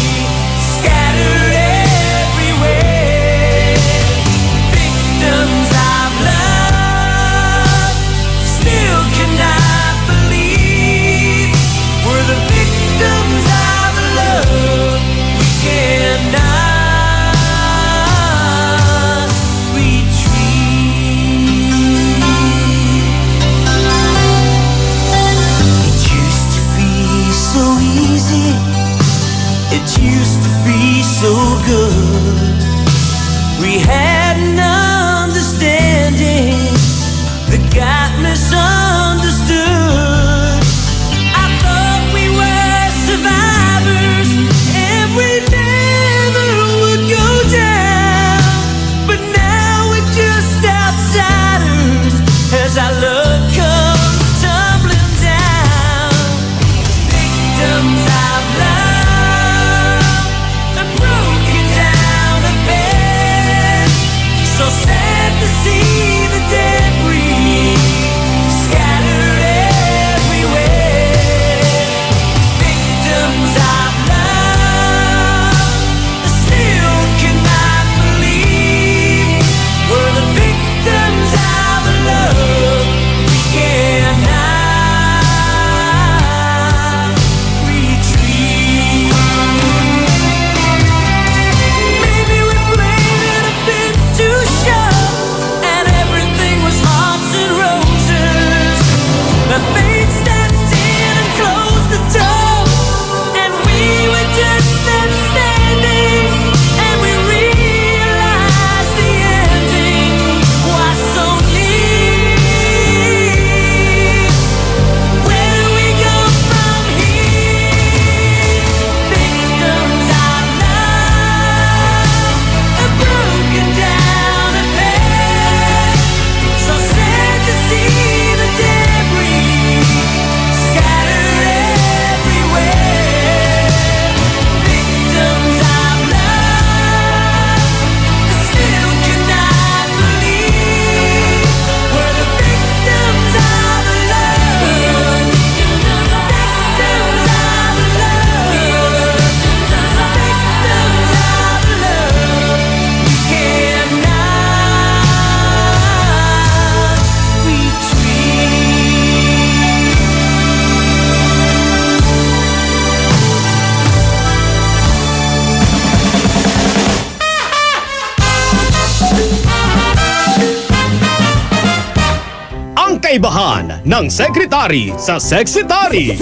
Kaibahan ng sekretary sa sekretary.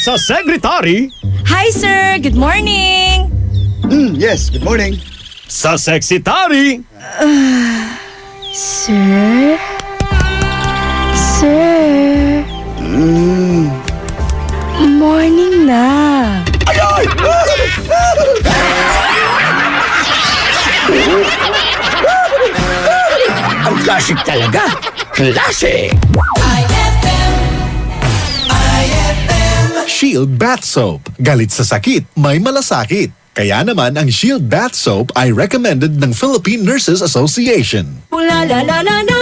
Sa sekretary, Hi, sir. Good morning. yes, good morning. Sa sekretary, Sir? Sir? Morning na. ang classic talaga. Classic! Shield Bath Soap. Galit sa sakit, may malasakit. Kaya naman ang Shield Bath Soap ay recommended ng Philippine Nurses Association. Bula la la la la.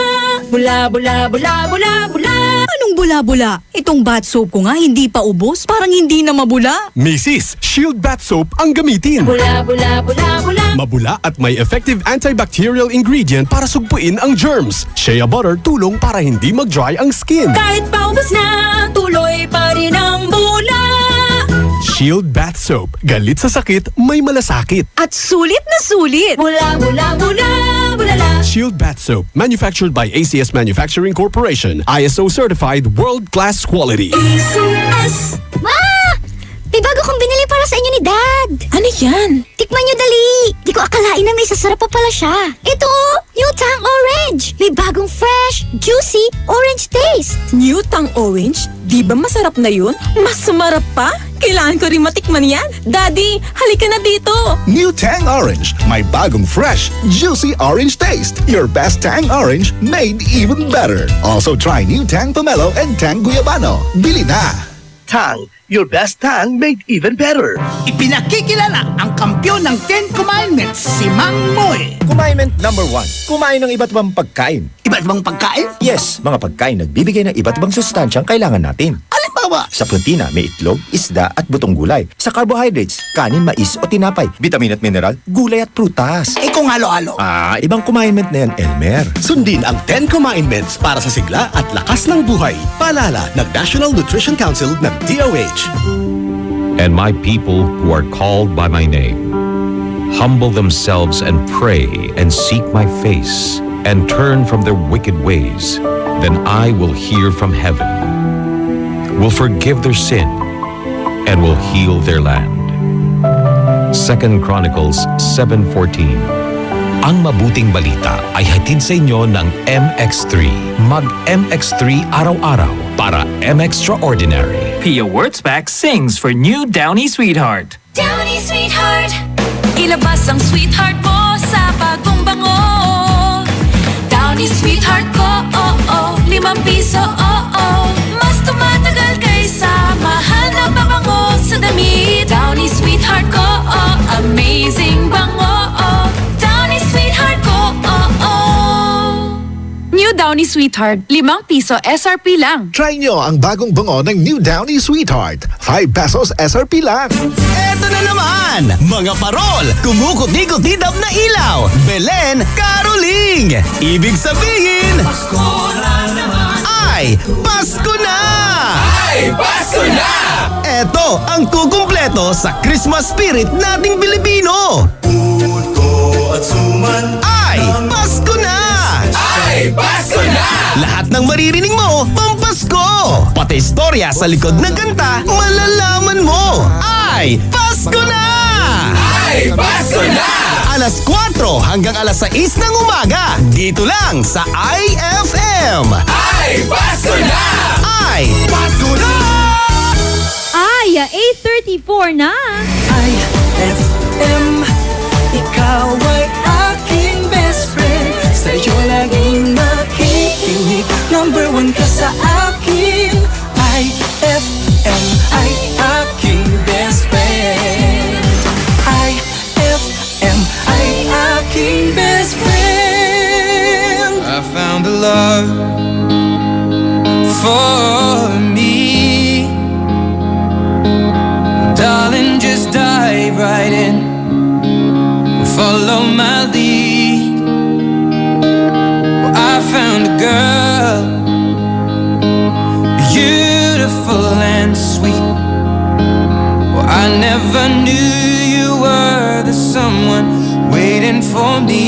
Bula bula bula bula bula. Anong bula-bula? Itong bath soap ko nga hindi pa ubos, parang hindi na mabula. Mrs. Shield Bath Soap ang gamitin. Bula bula bula bula. Mabula at may effective antibacterial ingredient para sugpuin ang germs. Shea butter tulong para hindi mag-dry ang skin. Kahit paubos na, tuloy pa rin ang bula. Shield Bath Soap. Galit sa sakit, may malasakit. At sulit na sulit. Bula bula bula bula la. Shield Bath Soap. Manufactured by ACS Manufacturing Corporation. ISO certified world-class quality. ACS. Ma! May bago kong binili para sa inyo ni Dad. Ano yan? Tikman nyo dali. Di ko akalain na may sasarap pa pala siya. Ito, New Tang Orange. May bagong fresh, juicy, orange taste. New Tang Orange? Di ba masarap na yun? Mas sumarap pa? Kailangan ko rin matikman yan. Daddy, halika na dito. New Tang Orange. May bagong fresh, juicy orange taste. Your best Tang Orange made even better. Also try New Tang Pomelo and Tang Guyabano. Bili na! Tang, your best tang made even better. Ipinakikilala ang kampyon ng 10 Commandments, si Mang Moy. Commandment number 1. Kumain ng iba't ibang pagkain. Iba't ibang pagkain? Yes, mga pagkain nagbibigay ng iba't ibang sustansyang kailangan natin. Halimbawa, Sa protina, may itlog, isda at butong gulay. Sa carbohydrates, kanin, mais o tinapay. Vitamin at mineral, gulay at prutas. kung halo-halo. Ibang commandment na yan, Elmer. Sundin ang 10 Commandments para sa sigla at lakas ng buhay. Paalala ng National Nutrition Council ng DOH. And my people who are called by my name humble themselves and pray and seek my face and turn from their wicked ways, then I will hear from heaven, will forgive their sin, and will heal their land. 2 Chronicles 7:14. Ang mabuting balita ay hatid sa inyo ng MX3. Mag-MX3 araw-araw para MXtraordinary. Pia Wurtzbach sings for new Downy Sweetheart. Downy Sweetheart. Ilabas ang sweetheart mo sa bagong bango. Downy Sweetheart ko, oh oh, 5 piso, oh oh. Mas tumatagal kaysa mahal na pabango sa damit. Downy Sweetheart ko, oh, amazing bango, oh. Downy Sweetheart ko, oh oh. New Downy Sweetheart, 5 piso SRP lang. Try nyo ang bagong bango ng New Downy Sweetheart. 5 pesos SRP lang. Eto na naman! Mga parol, kumukuti-kutidap na ilaw. Belen, Caroling! Ibig sabihin, Pasko na naman. ay Pasko na! Ay, Pasko na! Eto ang kukumpleto sa Christmas spirit nating Pilipino. Puto at suman. Ay Pasko na! Ay, Pasko na! Lahat ng maririnig mo, pampasko! Pati istorya sa likod ng kanta, malalaman mo! Ay, Pasko na! Ay, Pasko na! Alas 4 hanggang alas 6 ng umaga, dito lang sa IFM! Ay, Pasko na! Ay, Pasko na! Ay, 8:34 na. IFM, ikaw ay aking best friend. Sa'yo laging makikinig. Number 1 ka sa akin. IFM ay aking best friend. IFM ay aking best friend. I found a love for me. Darling, just dive right in. Follow my lead. Well, I found a girl, beautiful and sweet. Well, I never knew you were the someone waiting for me.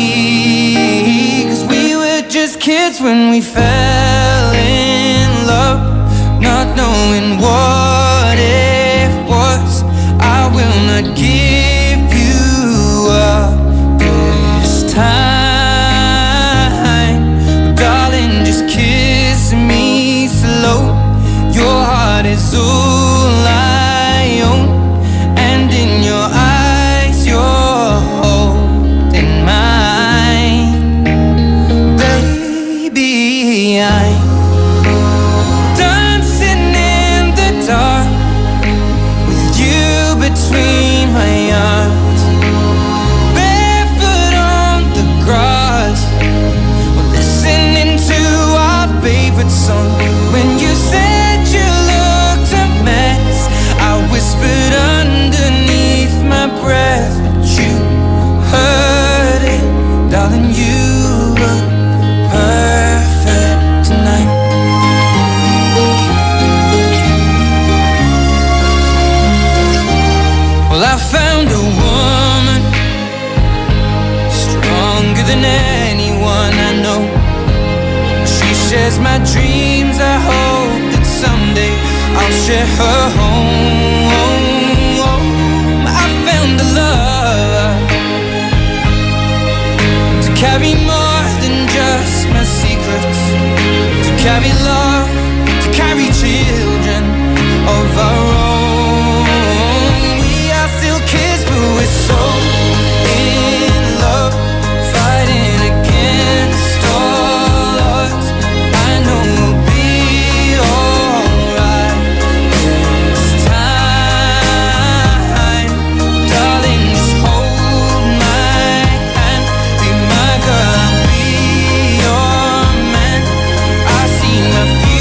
'Cause we were just kids when we fell in is all I own, and in your eyes you're holding mine. Baby, I'm dancing in the dark with you between my arms, barefoot on the grass, listening to our favorite song. When you said you looked a mess, I whispered underneath my breath, but you heard it, darling. You look perfect tonight. Well, I found a woman stronger than anyone I know. She shares my dreams. I hope that someday I'll share her home. I found a love to carry more than just my secrets, to carry love, to carry children of our own. We are still kids, but we're so in love, fighting against all odds. I know we'll be alright this time, darling. Just hold my hand, be my girl, I'll be your man. I see my future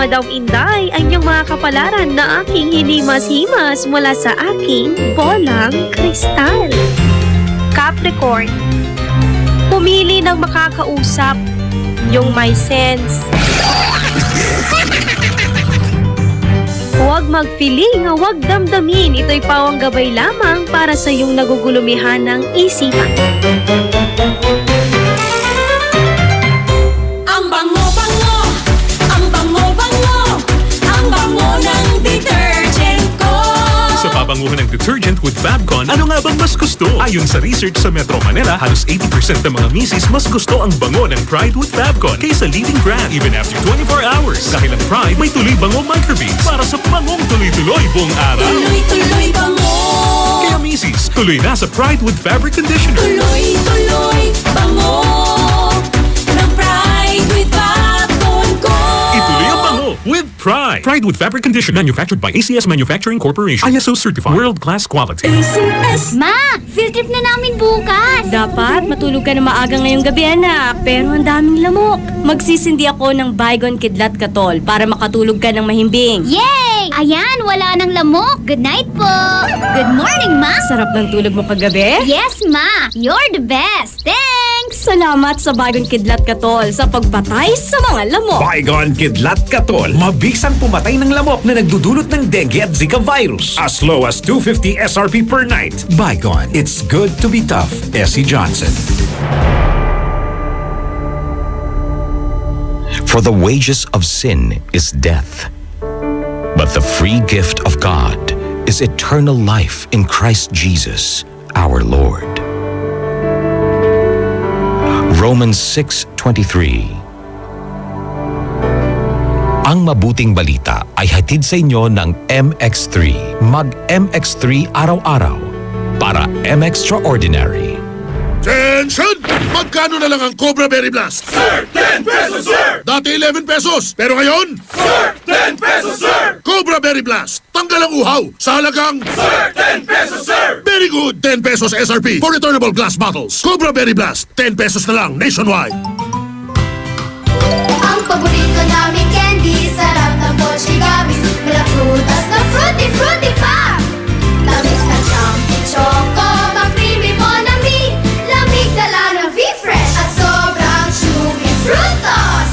Madam Inday, ang iyong mga kapalaran na aking hinimas-himas mula sa aking bolang kristal. Capricorn, pumili ng makakausap, yung may sense. Huwag mag-feeling, huwag damdamin. Ito'y pawang gabay lamang para sa iyong nagugulumihan ng isipan. Ang bango-bango, ang bango-bango, ang bango ng detergent ko. Sa pabanguhan ng detergent with Fabcon, ano nga bang mas gusto? Ayon sa research sa Metro Manila, halos 80% ng mga misis mas gusto ang bango ng Pride with Fabcon kaysa leading brand even after 24 hours. Dahil ang Pride may tuloy bango microbeads para sa bangong tuloy-tuloy buong araw. Tuloy-tuloy bango. Kaya misis, tuloy na sa Pride with Fabric Conditioner. Tuloy-tuloy bango ng Pride with Fabcon ko. Ituloy ang bango with Pride. Pride with Fabric Conditioner, manufactured by ACS Manufacturing Corporation. ISO certified, world-class quality. Ma, field trip na namin bukas. Dapat matulog ka na maaga ngayong gabi, anak. Pero ang daming lamok. Magsisindi ako ng Baygon Kidlat Katol para makatulog ka ng mahimbing. Yay! Ayan, wala nang lamok. Good night po. Good morning, Ma. Sarap ng tulog mo kagabi? Yes, Ma. You're the best. Thanks. Salamat sa Baygon Kidlat Katol sa pagpatay sa mga lamok. Baygon Kidlat Katol. Mabisang pumatay ng lamok na nagdudulot ng dengue at Zika virus. As low as 250 SRP per night. Baygon. It's good to be tough. Essie Johnson. For the wages of sin is death, but the free gift of God is eternal life in Christ Jesus, our Lord. Romans 6:23. Ang mabuting balita ay hatid sa inyo ng MX3. Mag-MX3 araw-araw para M-Extraordinary. Attention! Magkano na lang ang Cobra Berry Blast? Sir, 10 pesos, sir! Dati 11 pesos, pero ngayon? Sir, 10 pesos, sir! Cobra Berry Blast! Tanggal ang uhaw sa halagang... Sir, 10 pesos, sir! Very good! 10 pesos SRP for returnable glass bottles. Cobra Berry Blast, 10 pesos na lang nationwide. Ang paborito namin candy, sarap ng Pochi Gummies. Mula prutas na fruity pa. Tamis na jam, choco, mag-creamy Monami. Lamig dala ng V-Fresh at sobrang chewy Frutos.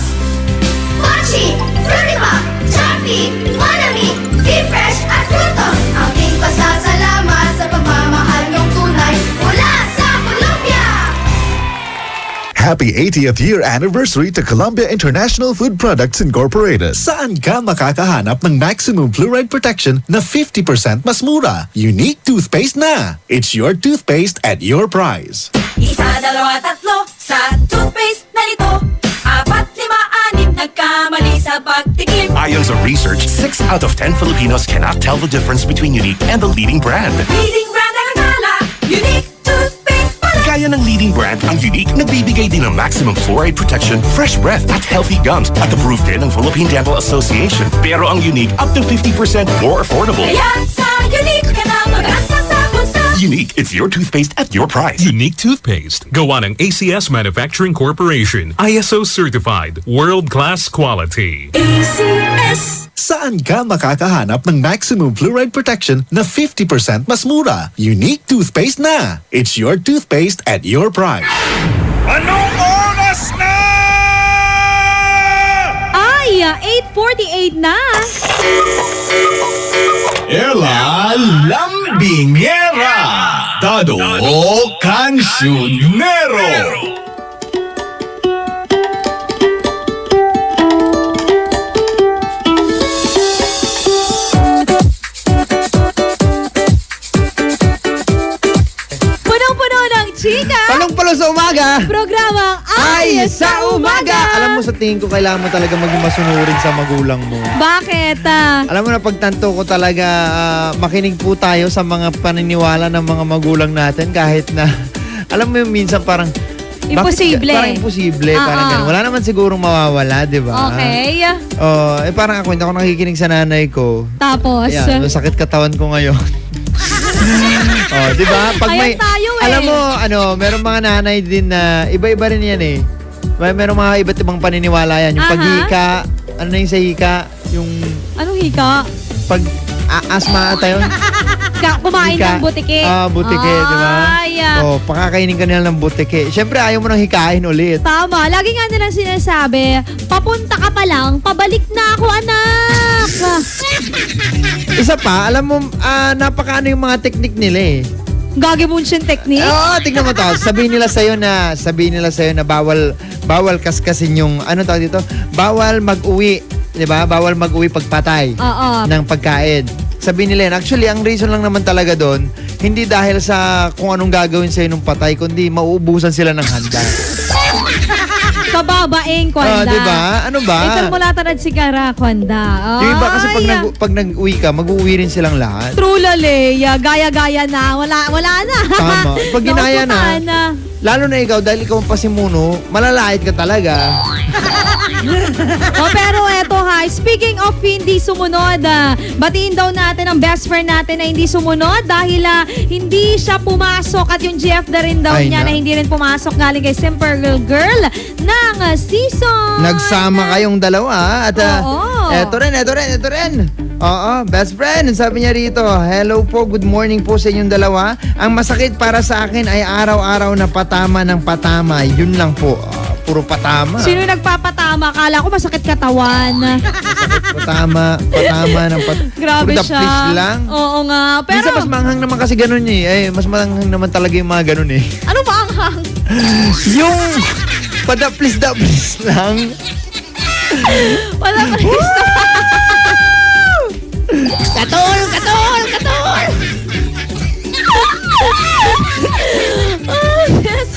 Pochi, fruity pa, jumpy, Monami, V-Fresh at Frutos. Aking pasasalamat sa pagmamahal niyong tunay mula sa Colombia. Happy 80th year anniversary to Columbia International Food Products Incorporated. Saan ka makakahanap ng maximum fluoride protection na 50% mas mura? Unique toothpaste na. It's your toothpaste at your price. Isa, dalawa, tatlo sa toothpaste na nito. 4, 5, 6 nagkamali sa pagtikim. Ayon sa research, 6 out of 10 Filipinos cannot tell the difference between Unique and the leading brand. Leading brand ang akala, Unique toothpaste pala. Kaya ng leading brand, ang Unique nagbibigay din ng maximum fluoride protection, fresh breath at healthy gums at approved din ng Philippine Dental Association. Pero ang Unique, up to 50% more affordable. Kaya sa Unique ka na mag-anta sa bulsa. Unique, it's your toothpaste at your price. Unique toothpaste. Gawa ng ACS Manufacturing Corporation. ISO certified. World-class quality. ACS. Saan ka makakahanap ng maximum fluoride protection na 50% mas mura? Unique toothpaste na. It's your toothpaste at your price. Anong oras na? Ay, 8:48 na. Ela Lambingera, Dado Cancionero. Punong-puno ng chika. Palong-palo sa umaga. Programang Ay sa umaga. Alam mo, sa tingin ko kailangan mo talaga maging masunurin sa magulang mo. Bakit? Alam mo na, pagtanto ko talaga, makinig po tayo sa mga paniniwala ng mga magulang natin kahit na, alam mo yung minsan parang, Imposible. Parang imposible. Parang ganun. Wala naman sigurong mawawala, di ba? Okay. Parang ako, hindi ako nakikinig sa nanay ko. Tapos? Ayan, masakit katawan ko ngayon. Di ba? Pag may, tayo alam mo, merong mga nanay din na, iba-iba rin yan eh. Merong mga iba't ibang paniniwala yan. Yung paghika, ano na yung sa hika? Yung Anong hika? pag asma ata yun. Kumain ng butike. Butike, di ba? Ay, Pakakainin ka nila ng butike. Siyempre, ayaw mo nang hikain ulit. tama. Lagi nga nilang sinasabi, papunta ka pa lang, pabalik na ako, anak. Isa pa, alam mo, napakaano yung mga teknik nila eh. Gagibunshin technique? Oo, tignan mo to. Sabihin nila sa'yo na bawal kaskasin yung, ano tawag dito? Bawal mag-uwi. Di ba? Bawal mag-uwi pagpatay Oo. ng pagkain. Sabihin nila yan. Actually, ang reason lang naman talaga doon, hindi dahil sa kung anong gagawin sa'yo nung patay, kundi mauubusan sila ng handa. Kababaeng kwanda. Diba? Ano ba? Ito mula tanad si Kara, kwanda. Yung iba kasi pag nag-uwi ka, mag-uwi rin silang lahat. True laleya, gaya-gaya na, wala na. Tama. Pag ginaya na, lalo na ikaw, dahil ikaw ang pasimuno, malalait ka talaga. Pero eto ha, speaking of hindi sumunod, batiin daw natin ang best friend natin na hindi sumunod dahil hindi siya pumasok at yung GF na rin daw Ay, niya na hindi rin pumasok galing kay Simple Girl ng season. Nagsama kayong dalawa at eto rin. Oo, best friend. Sabi niya rito, hello po, good morning po sa inyong dalawa. Ang masakit para sa akin ay araw-araw na patama ng patama. Yun lang po. Puro patama. Sino nagpapatama? Akala ko masakit katawan. Patama ng patama. Grabe Puro siya. please lang. Oo nga. Pero, Minsan mas manghang naman kasi ganun eh. Mas manghang naman talaga yung mga ganun eh. ano ba ang hang? Yung padaplis lang. Wala pa rin sa... Katol!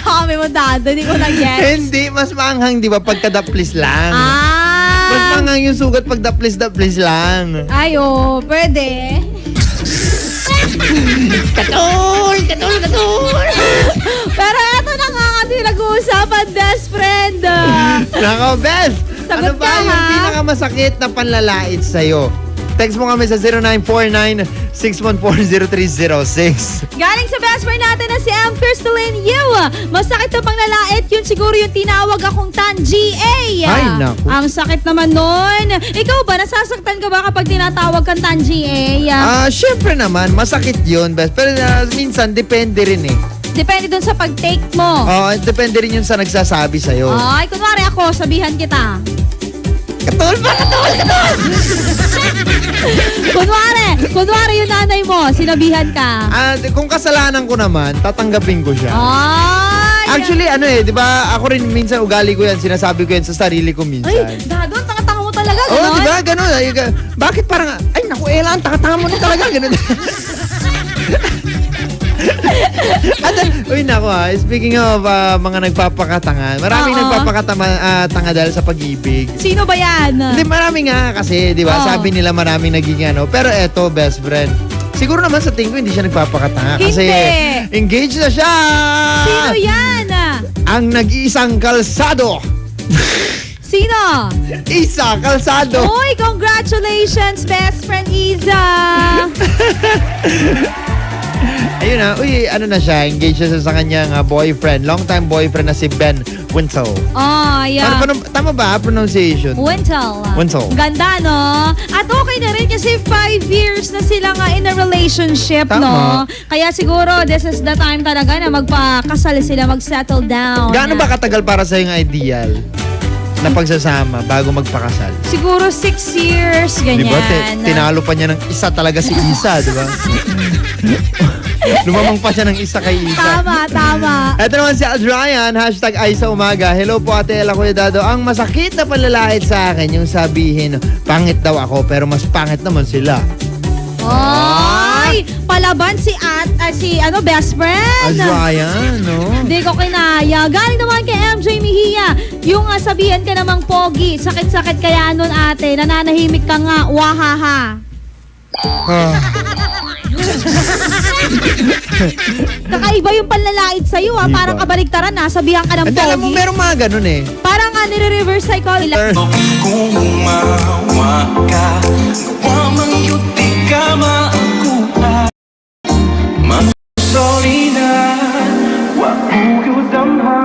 Sabi mo, Dado, hindi ko na-get. Hindi, mas maanghang, di ba, pagka-daplis lang. Ah! Mas maanghang yung sugat pag daplis lang. Ay, pwede. Katol! Pero eto na nga ating nag-uusapan, best friend. Nako, best! Sagot Ano ba ka, yung ha? pinakamasakit na panlalait sa'yo? Text mo kami sa 0949-614-0306. Galing sa best friend natin na si M. Crystalline Yu. Masakit na panglalait, yun siguro yung tinawag akong Tanji-A. Ay, naku. Ang sakit naman nun. Ikaw ba, nasasaktan ka ba kapag tinatawag kang Tanji-A? Syempre naman, masakit yun, best. Pero minsan, depende rin eh. Depende dun sa pag-take mo. Depende rin yun sa nagsasabi sa'yo. Ay, kunwari ako, sabihan kita. Katol! Kunwari yung nanay mo, sinabihan ka. Kung kasalanan ko naman, tatanggapin ko siya. Ay! Actually, di ba, ako rin minsan ugali ko yan, sinasabi ko yan sa sarili ko minsan. Ay, Dado, tanga-tanga mo talaga, Oo, gano'n? di ba? Ganun. Bakit parang, ay, naku, Ella, ang tanga-tanga mo na talaga. Ganun. At, naku speaking of mga nagpapakatanga, maraming nagpapakatanga dahil sa pag-ibig. Sino ba yan? Hindi, marami nga kasi, di ba? Sabi nila maraming naging Pero eto, best friend. Siguro naman sa tingin ko hindi siya nagpapakatanga. Kasi engaged na siya! Sino yan? Ang nag-iisang kalsado! Sino? Isa Calzado! Uy, congratulations, best friend Isa! Ayun na siya, engaged siya sa kanyang boyfriend, long-time boyfriend na si Ben Wintel. Yeah. Tama ba pronunciation? Wintel. Ganda, no? At okay na rin kasi 5 years na sila nga in a relationship, Tama. no? Kaya siguro this is the time talaga na magpakasal sila, mag-settle down. Gaano ba katagal para sa yung ideal na pagsasama bago magpakasal? Siguro 6 years, ganyan. Diba? Tinalo pa niya ng isa talaga si Isa, di ba? Lumamang pa siya ng isa kay Isa. Tama. Ito naman si Adrian, hashtag Ay sa Umaga. Hello po Ate Ella, Kuya Dado. Ang masakit na panlalait sa akin, yung sabihin, pangit daw ako pero mas pangit naman sila. Ay! Palaban si best friend. Adrian, no? Hindi ko kinaya. Galing naman kay MJ Mejia. Yung sabihan ka namang pogi, sakit-sakit kaya nun ate, nananahimik ka nga, wahaha. Kakaiba yung panlalait sa'yo parang kabaligtaran sabihan ka ng pogi. Alam mo, merong mga ganun eh. Parang nire-reverse psychology. Kung umawa ka, gawa mang yuti ka maakuha. Sorry na, wa uyo damha.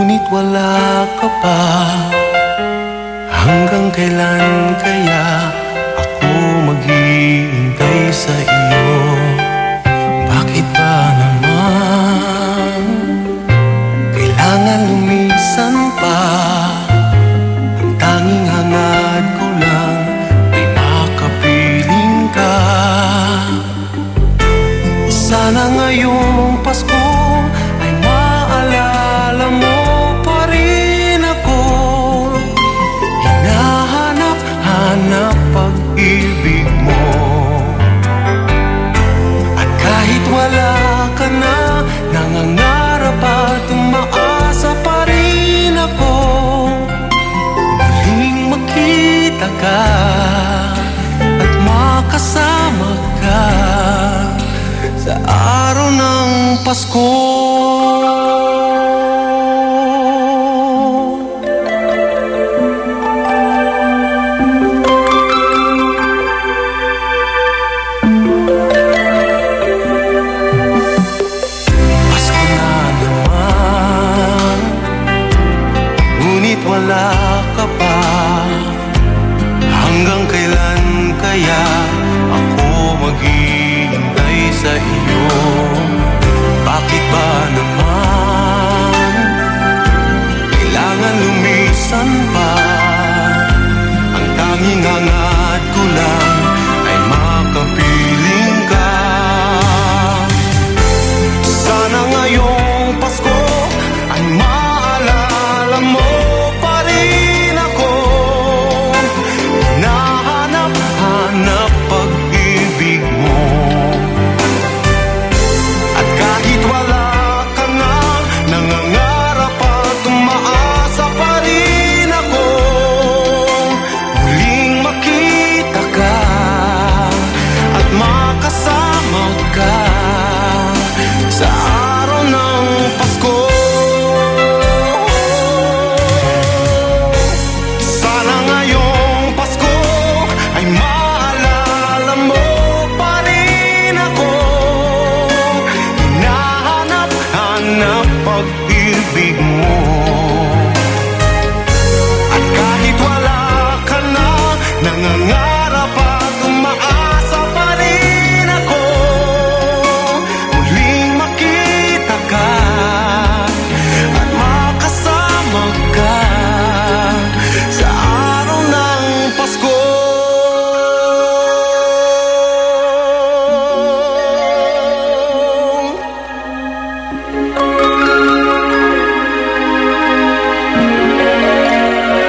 Ngunit wala ka pa. Hanggang kailan kaya ako maghihintay sa iyo? Bakit ba naman kailangan lumisan pa? Ang tanging hangad ko lang ay makapiling ka. Sana ngayong Pasko ay maalala mo pa rin ako. Hinahanap-hanap pag-ibig mo. At kahit wala ka na, nangangarap at umaasa pa rin ako. Muling makita ka at makasama ka sa araw ng Pasko. Pasko na naman, ngunit wala ka pa. Hanggang kailan kaya ako maghihintay sa iyo? Bakit ba naman kailangan lumisan pa? Ang tanging hangad ko lang ay makapiling ka. Sana ngayong Pasko ay maalala mo pa rin ako. Hinahanap-hanap pag-ibig mo. At kahit wala ka na, nangangarap at umaasa pa rin ako. Muling makita ka at makasama ka sa araw ng Pasko. Sana ngayong Pasko ay maalala mo pa rin ako. Hinahanap-hanap pag-ibig mo. At kahit wala ka na, nangangarap at umaasa pa rin ako. Muling makita ka at makasama ka sa araw ng Pasko.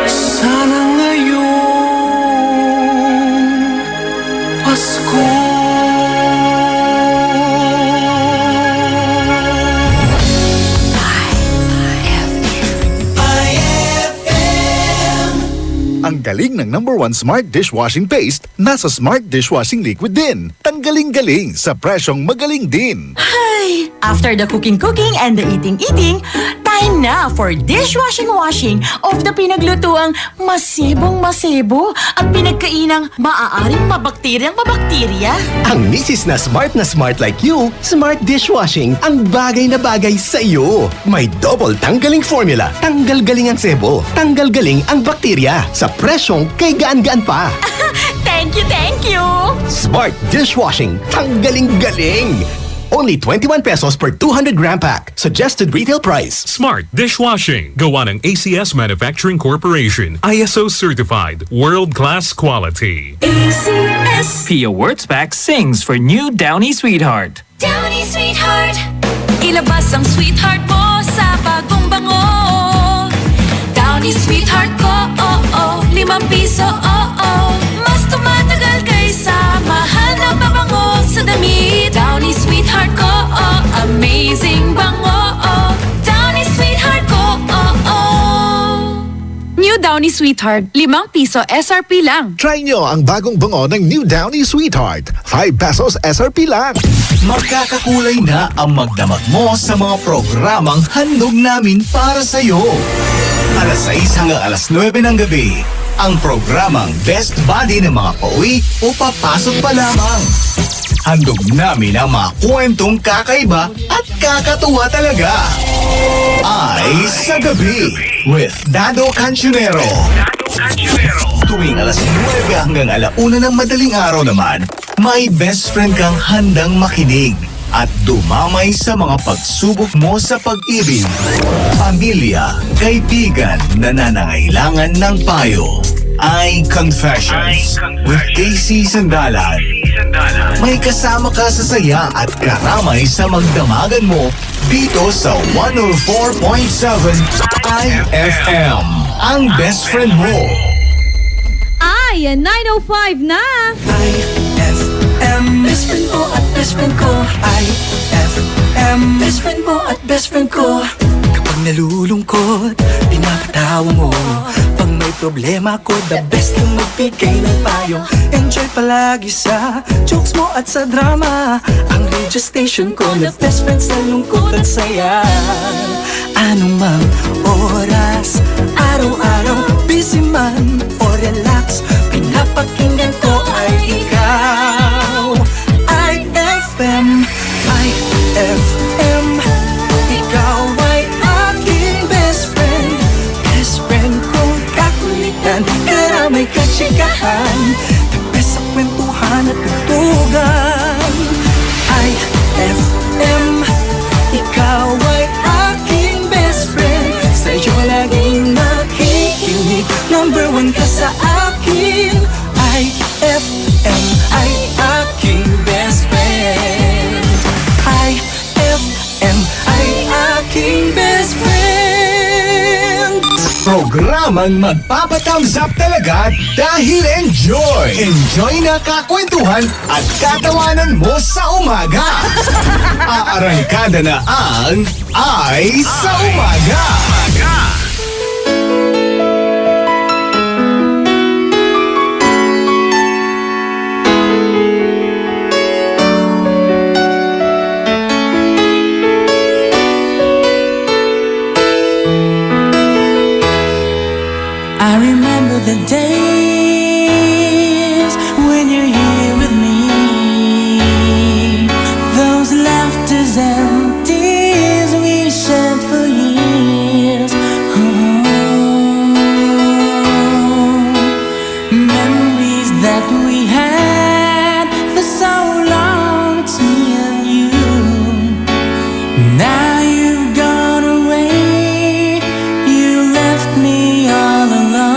Sana ngayong Pasko. Ang galing ng #1 Smart Dishwashing Paste nasa Smart Dishwashing Liquid din. Tanggaling-galing sa presyong magaling din. Ay, after the cooking and the eating, time na for dishwashing of the pinaglutuang masibong-masibo at pinagkainang maaaring mabakterya. Ang misis na smart like you, Smart Dishwashing ang bagay na bagay sa iyo. May double tanggaling formula. Tanggal galing ang sebo. Tanggal galing ang bakterya. Sa presyong kay gaan-gaan pa. Thank you! Smart Dishwashing. Tanggaling-galing. Only 21 pesos per 200 gram pack. Suggested retail price. Smart Dishwashing. Gawa ng ACS Manufacturing Corporation. ISO certified. World-class quality. ACS. Pia Wurtzbach sings for new Downy Sweetheart. Downy Sweetheart. Ilabas ang sweetheart mo sa bagong bango. Downy Sweetheart ko, ₱5, Mas tumatagal kaysa mahal na pabango sa damit. Downy Sweetheart ko, amazing bango. Downy Sweetheart ko, New Downy Sweetheart, ₱5 SRP lang. Try nyo ang bagong bango ng New Downy Sweetheart. 5 pesos SRP lang. Magkakakulay na ang magdamag mo sa mga programang handog namin para sa'yo. Alas 6 hanggang alas 9 ng gabi, ang programang Best Buddy ng mga pauwi o papasok pa lamang. Handog namin ang mga kwentong kakaiba at kakatuwa talaga. Ay sa gabi with Dado Cancionero. Tuwing alas 9 hanggang 1 ng madaling araw naman, may best friend kang handang makinig at dumamay sa mga pagsubok mo sa pag-ibig, pamilya, kaibigan na nangangailangan ng payo. Ay Confessions with Casey Sandalan. May kasama ka sa saya at karamay sa magdamagan mo dito sa 104.7 IFM. Ang best friend mo. Ay, 9:05 na! IFM, best friend mo at best friend ko. IFM, best friend mo at best friend ko. Kapag nalulungkot, pinapatawa mo. Pag may problema ko, the best yung magbigay ng payo. Enjoy palagi sa jokes mo at sa drama. Ang radio station ko, the best friend sa lungkot at saya. Anong mang oras, araw-araw, busy man o relax, pinapakinggan ko ay ikaw. IFM, IFM, ikaw ay aking best friend. Best friend kong kakulitan, karamay katsikahan, the best sa kwentuhan at tutugan. IFM, ikaw ay aking best friend. Sa'yo laging makikinig, number 1 ka sa akin. IFM ay aking best friend. IFM ay aking best friend. Programang magpapathumbs up talaga dahil enjoy! Enjoy na kakwentuhan at katawanan mo sa umaga! Aarangkada na ang Ay sa Umaga! I remember the days when you're here with me. Those laughters and tears we shared for years. Memories that we had for so long. It's me and you. Now you've gone away. You left me all alone.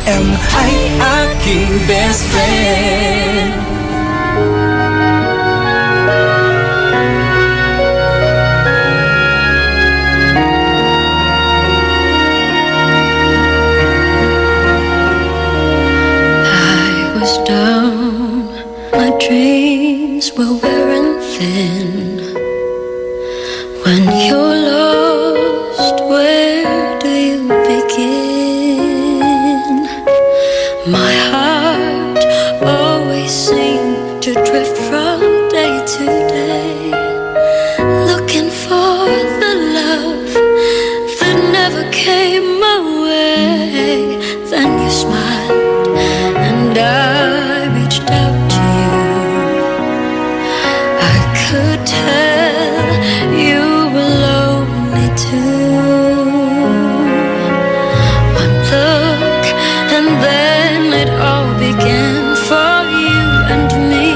FM ay aking best friend. I was down, my dreams were wearing thin. When you're lost, where do you begin? My heart always seemed to drift from day to day, looking for the love that never came my way. Then you smiled and I reached out to you. I could tell you were lonely too. One look and then it all began for you and me.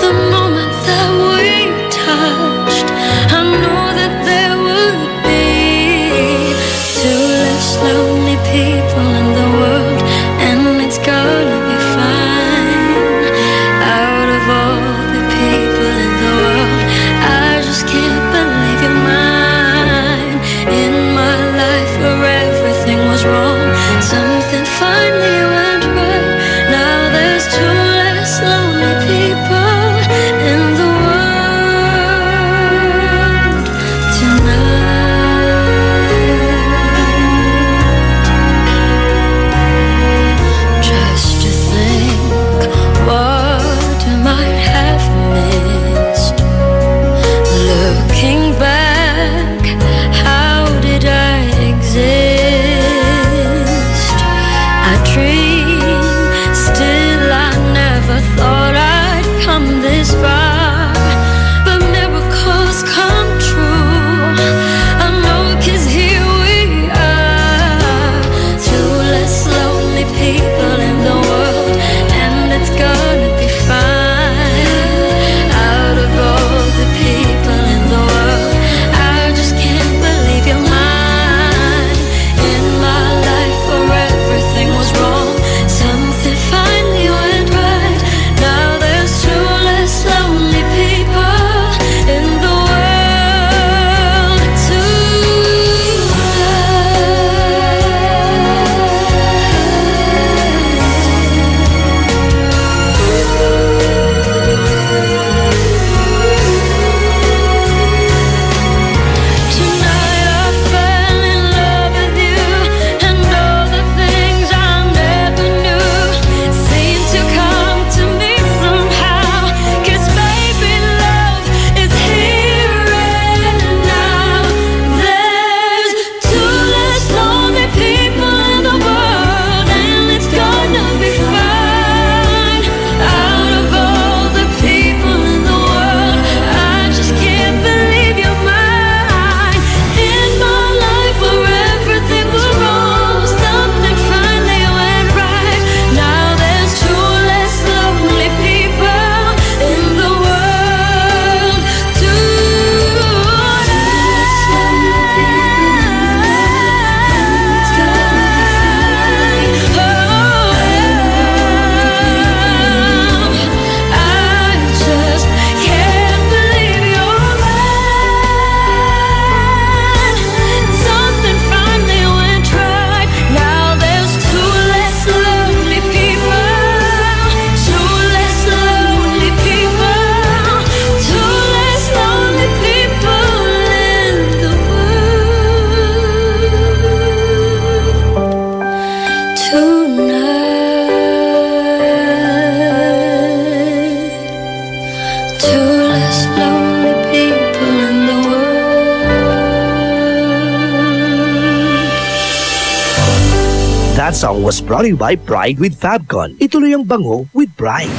The moment that we touched, I knew that there would be two less lonely people in the world, and it's gonna be fine. Out of all the people in the world, I just can't believe you're mine. In my life where everything was wrong, something finally went right. Now there's two less lonely people in the world tonight. Just to think what I might have missed. Looking back, how did I exist? I dream, still I never thought I'd come this far. But miracles come true, I know, 'cause here we are. Two less lonely people in the world, and it's gonna be fine. Out of all the people in the world, I just can't believe you're mine. In my life where everything was wrong, something finally went right. Now there's two less lonely people in the world Tonight I fell in love with you, and all the things I never knew seem to come to me somehow. 'Cause baby, love is here and now. There's two less lonely people in the world, and it's gonna be fine. Out of all the people in the world, I just can't believe you're mine. In my life where everything was wrong, something finally went right. Now there's two less lonely people in the world I just can't believe you're mine. Something finally went right. Now there's two less lonely people. Two less lonely people. Two less lonely people in the world tonight. Two less lonely people in the world. That song was brought to you by Pride with Fabcon. Ituloy ang bango with Pride.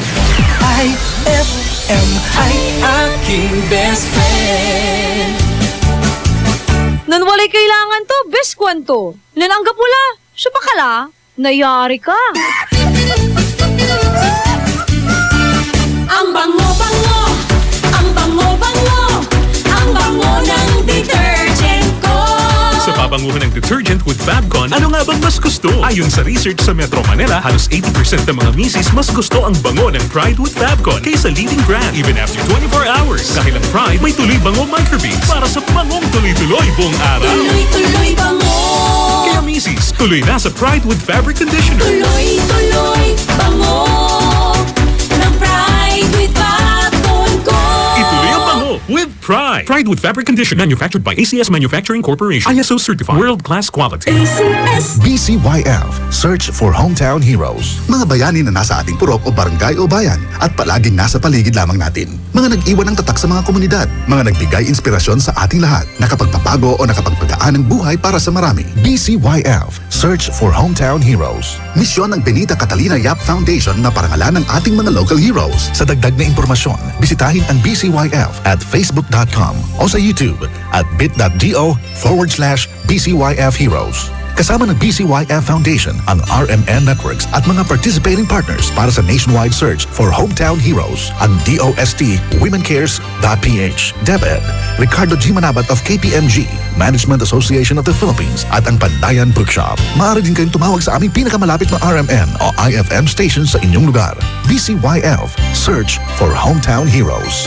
IFM ay aking best friend. Nan walay kailangan to, best kwanto. Nananggap wala. Siya pa kala, nayari ka. Ang bango-bango, ang bango-bango, ang bango ng detergent ko. Sa napapanguhan ng detergent with Fabcon, ano nga bang mas gusto? Ayon sa research sa Metro Manila, halos 80% ng mga misis mas gusto ang bango ng Pride with Fabcon kaysa leading brand even after 24 hours. Dahil ang Pride may tuloy bango microbeads para sa bangong tuloy-tuloy buong araw. Tuloy-tuloy bango. Kaya misis, tuloy na sa Pride with Fabric Conditioner. Tuloy-tuloy bango ng Pride with Fabcon ko. Ituloy ang bango with Pride. Pride with Fabric Conditioner, manufactured by ACS Manufacturing Corporation. ISO certified. World-class quality. BCYF, Search for Hometown Heroes. Mga bayani na nasa ating purok o barangay o bayan at palaging nasa paligid lamang natin. Mga nag-iwan ng tatak sa mga komunidad. Mga nagbigay inspirasyon sa ating lahat. Nakapagpapago o nakapagpagaan ng buhay para sa marami. BCYF, Search for Hometown Heroes. Misyon ng Benita Catalina Yap Foundation na parangalan ng ating mga local heroes. Sa dagdag na impormasyon, bisitahin ang BCYF at facebook.com o sa YouTube at bit.do/BCYF Heroes. Kasama ng BCYF Foundation ang RMN Networks at mga participating partners para sa nationwide search for hometown heroes. Ang DOST WomenCares.ph, DepEd, Ricardo G. Manabat of KPMG, Management Association of the Philippines at ang Pandayan Bookshop. Maaari din kayong tumawag sa aming pinakamalapit na RMN o IFM station sa inyong lugar. BCYF, Search for Hometown Heroes.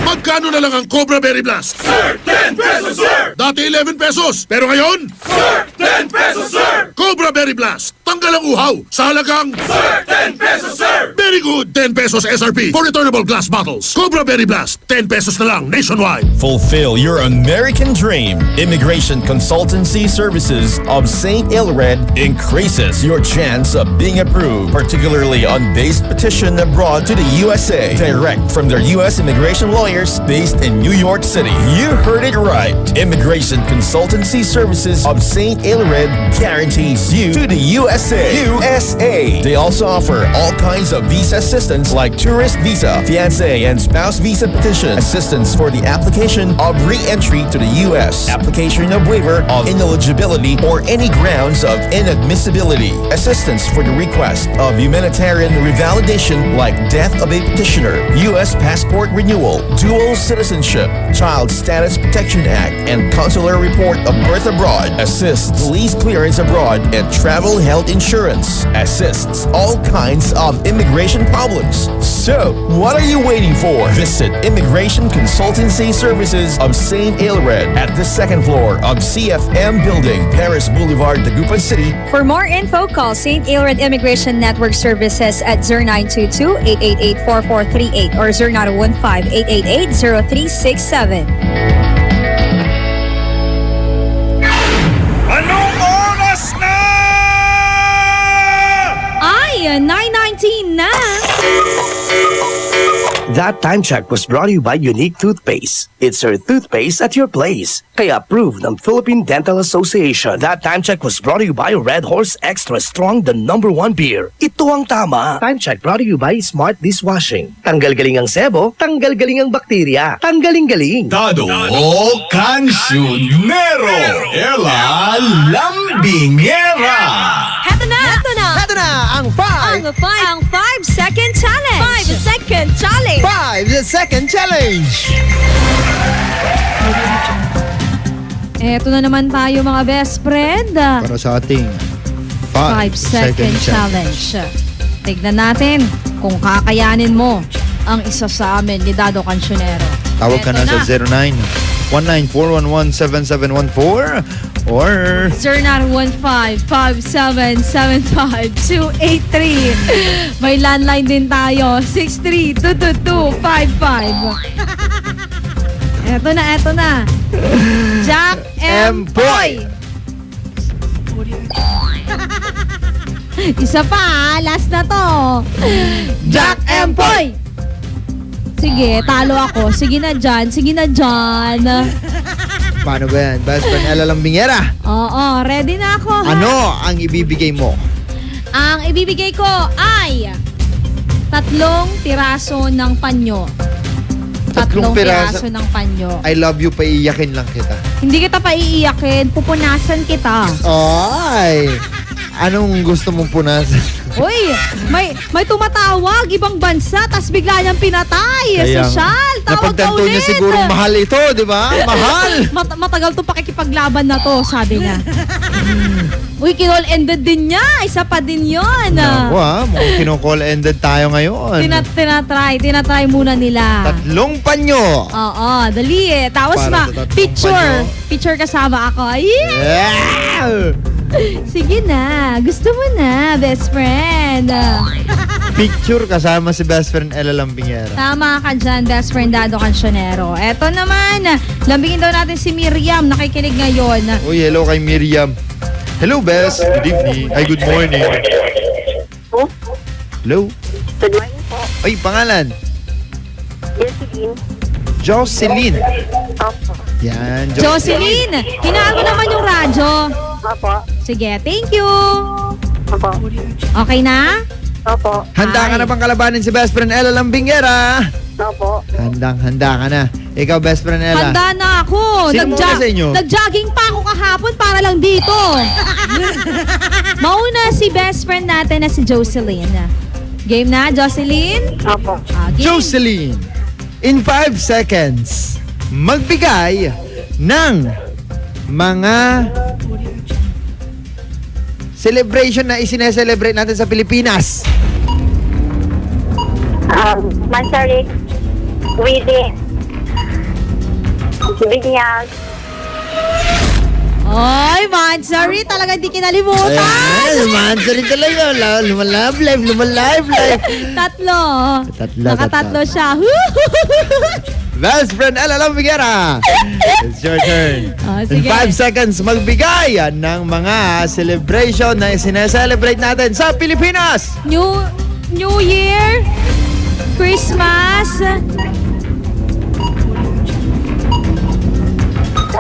Magkano na lang ang Cobra Berry Blast? Sir, 10 pesos, sir! Dati 11 pesos, pero ngayon? Sir, 10 pesos, sir! Cobra Berry Blast, tanggal ang uhaw sa halagang... Sir, 10 pesos, sir! Very good, 10 pesos SRP for returnable glass bottles. Cobra Berry Blast, 10 pesos na lang nationwide. Fulfill your American dream. Immigration Consultancy Services of St. Ilred increases your chance of being approved, particularly on base petition abroad to the USA. Direct from their U.S. immigration lawyers based in New York City. You heard it right. Immigration Consultancy Services of St. Ilred guarantees you to the USA. They also offer all kinds of visa assistance like tourist visa, fiancé and spouse visa petition, assistance for the application of re-entry to the U.S., application of waiver of ineligibility or any grounds of inadmissibility, assistance for the request of humanitarian revalidation like death of a petitioner, U.S. passport renewal, dual citizenship, Child Status Protection Act, and consular report of birth abroad, assists police clearance abroad, and travel health insurance, assists all kinds of immigration problems. So, what are you waiting for? Visit Immigration Consultancy Services of St. Ilred at the second floor of CFM Building, Paris Boulevard, Dagupan City. For more info, call St. Ilred Immigration Network Services at 0922-888-4438 or 0915-888-0367. Anong oras na? Ay, 9:19 na! That time check was brought to you by Unique Toothpaste. It's your toothpaste at your place. Kaya approved ng Philippine Dental Association. That time check was brought to you by Red Horse Extra Strong, the #1 beer. Ito ang tama. Time check brought to you by Smart Dishwashing. Tanggal galing ang sebo, tanggal galing ang bakterya. Tanggaling-galing. Dado Cancionero. Ella Lambingera. Heto na! Heto na! Heto na ang 5-second challenge! 5-second challenge! 5-second challenge! Eto na naman tayo mga best friend. Para sa ating 5-second challenge. Tignan natin kung kakayanin mo ang isa sa amin ni Dado Cancionero. Tawag ka na sa 0919-411-7714 or 0915-5775-283. May landline din tayo, 6322255. Eto na. Jack M. Boy. Isa pa, last na to. Jack M. Boy. Sige, talo ako. Sige na dyan. paano ba yan? Best friend Ella Lambingera. Oo, ready na ako. Ha? Ano ang ibibigay mo? Ang ibibigay ko ay 3 piraso ng panyo. 3 piraso ng panyo. I love you, paiiyakin lang kita. Hindi kita paiiyakin, pupunasan kita. Ay! Anong gusto mong punasan? Uy, may tumatawag, ibang bansa, tas bigla niyang pinatay. Sosyal, tawag ka napagtanto ulit. niya sigurong mahal ito, di ba? Mahal! Matagal to pakikipaglaban na to, sabi niya. Uy, kinol-ended din niya. Isa pa din yun. Naku mukhang kinocall-ended tayo ngayon. Tinatry muna nila. 3 panyo. Oo, dali eh. Tapos Para sa 3 picture kasama ako. Yeah! Sige na, gusto mo na, best friend. Picture kasama si best friend Ella Lambingera. Tama ka dyan, best friend Dado Cancionero. Eto naman, lambingin daw natin si Miriam, nakikinig ngayon. Uy, hello kay Miriam. Hello, Bes. Good evening. Ay, good morning. Hello? Good morning po. Ay, pangalan? Jocelyn. Jocelyn. Opo. Yan, Jocelyn, hinaan mo naman yung radyo. Opo. Sige, thank you. Opo. Okay na? Opo. Handa ka na bang kalabanin si best friend Ella Lambingera? Opo. Handa ka na. Ikaw, best friend Ella. Handa na ako. Sino muna sa inyo? Nag-jogging pa ako kahapon para lang dito. Mauna si best friend natin na si Jocelyn. Game na, Jocelyn? Opo. Jocelyn, in 5 seconds, magbigay ng mga celebration na isineselebrate natin sa Pilipinas. Mansarik, Wili, Binyag. Oy, Mansari, talaga di kinalimutan. Mansari talaga. Lumalive life. 3. Nakatatlo siya. Best friend Ella Lambingera. It's your turn. In sige. 5 seconds, magbigay ng mga celebration na isineselebrate natin sa Pilipinas. New Year, Christmas,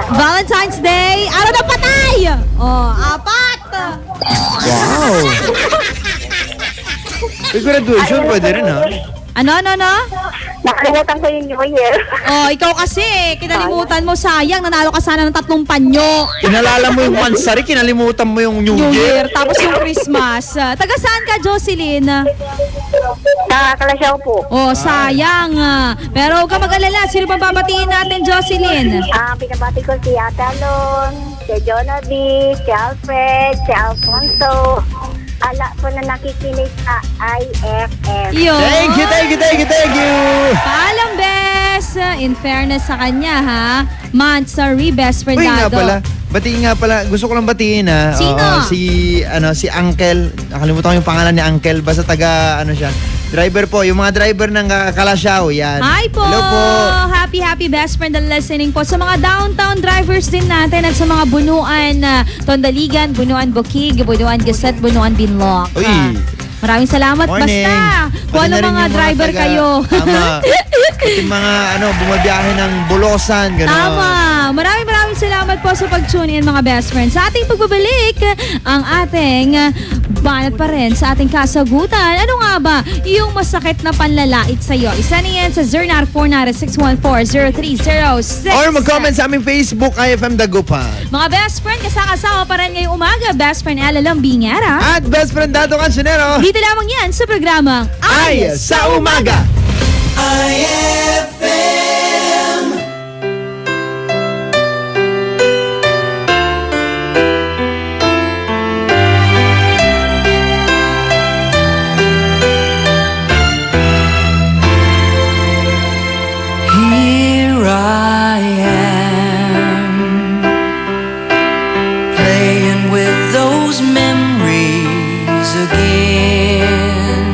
Valentine's Day, araw ng patay! 4. Wow! Graduation, pwede rin ha? Ano? Nakalimutan ko yung New Year. Ikaw kasi, kinalimutan mo, sayang, nanalo ka sana ng 3 panyo. Kinalala mo yung Mansari, kinalimutan mo yung New Year. Tapos yung Christmas. Taga saan ka, Jocelyn? Nakalasyaw po. Sayang. Pero huwag ka mag-alala, sino pa babatiin natin, Jocelyn? Pinabati ko si Atalon, si Jonaby, si Alfred, si Alfonso. Ala po na nakikinig sa IFM. Thank you. Paalam, Bes. In fairness sa kanya, ha? Mansari, best friend Uy, nga Dado. pala. Batiin nga pala. Gusto ko lang batiin ha. Sino? Si Uncle. Nakalimutan ko yung pangalan ni Uncle. Basta taga, siya. Driver po. Yung mga driver ng Kalasyaw. Yan. Hi po! Hello po! Happy best friend na listening po sa mga downtown drivers din natin at sa mga bunuan Tondaligan, bunuan Bukig, bunuan Gaset, bunuan Binloc. Uy! Maraming salamat. Morning. Basta, kung Pati ano na rin mga yung driver taga- kayo. Tama. Pati mga bumabiyahe ng Bulosan, gano'n. Tama. Maraming salamat po sa pag-tune in mga best friends. Sa ating pagbabalik, ang ating banat pa rin sa ating kasagutan. Ano nga ba yung masakit na panlalait sa'yo? Isa na yan sa 0949-614-0306. Or mag-comment sa aming Facebook, IFM Dagupan. Mga best friend, kasama pa rin ngayong umaga. Best friend Ella Lambingera. At best friend Dato Cancionero. Dito lamang yan sa programang Ay sa Umaga. IFM. Here I am, playing with those memories again.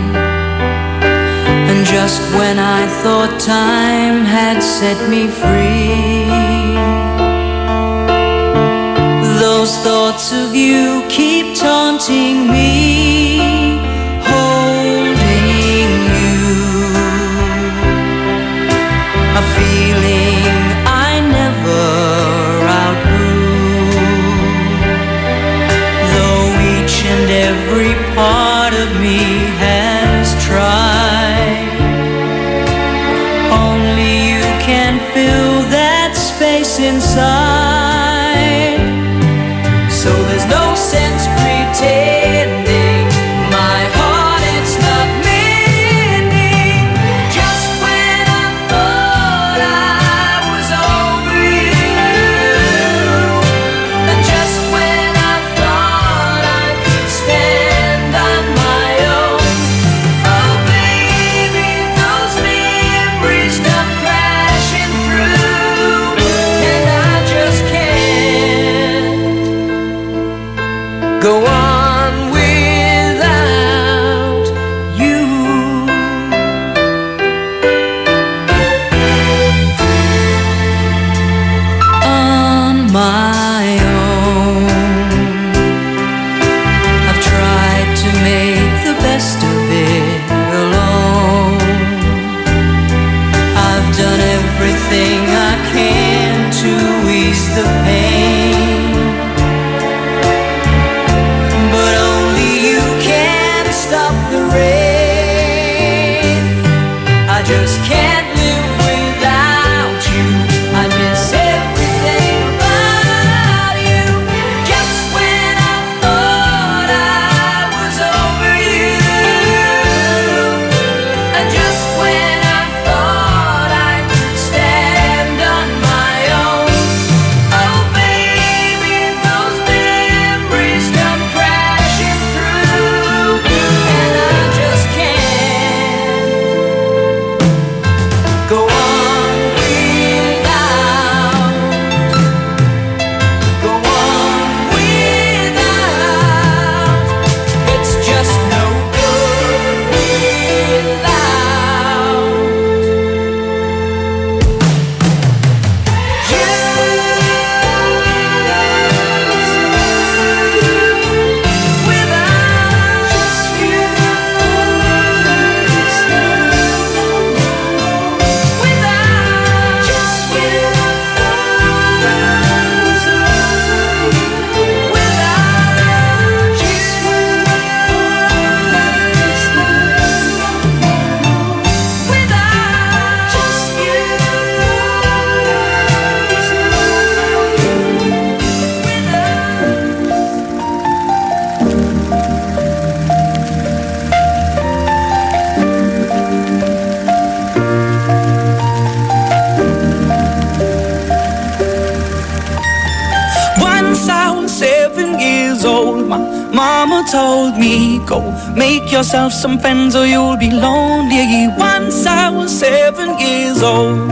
And just when I thought time had set me free, those thoughts of you keep taunting me, holding you, a feeling I never outgrew. Though each and every part of me has tried, only you can fill that space inside. So there's no sense pretending my heart it's not mending. Just when I thought I was over you, and just when I thought I could stand on my own, oh baby, those memories come crashing through, and I just can't go on without you. On my own, I've tried to make the best of it alone. I've done everything I can to ease the pain, but only you can stop the rain. I just can't live without you. I miss everything about you. Just when I thought I was over you, and just when I thought I could stand on my own, oh baby, those memories come crashing through, and I just can't go on without, go on without. It's just no good without Once I was 7 years old, my mama told me, go make yourself some friends or you'll be lonely. Once I was 7 years old.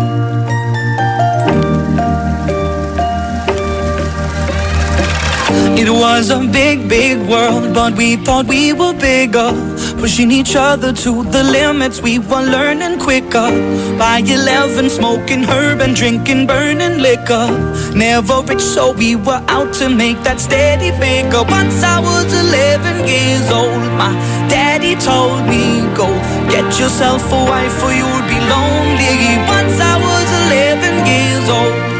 It was a big, big world, but we thought we were bigger. Pushing each other to the limits, we were learning quicker. By 11, smoking herb and drinking burning liquor. Never rich, so we were out to make that steady figure. Once I was 11 years old, my daddy told me, go get yourself a wife or you'll be lonely. Once I was 11 years old.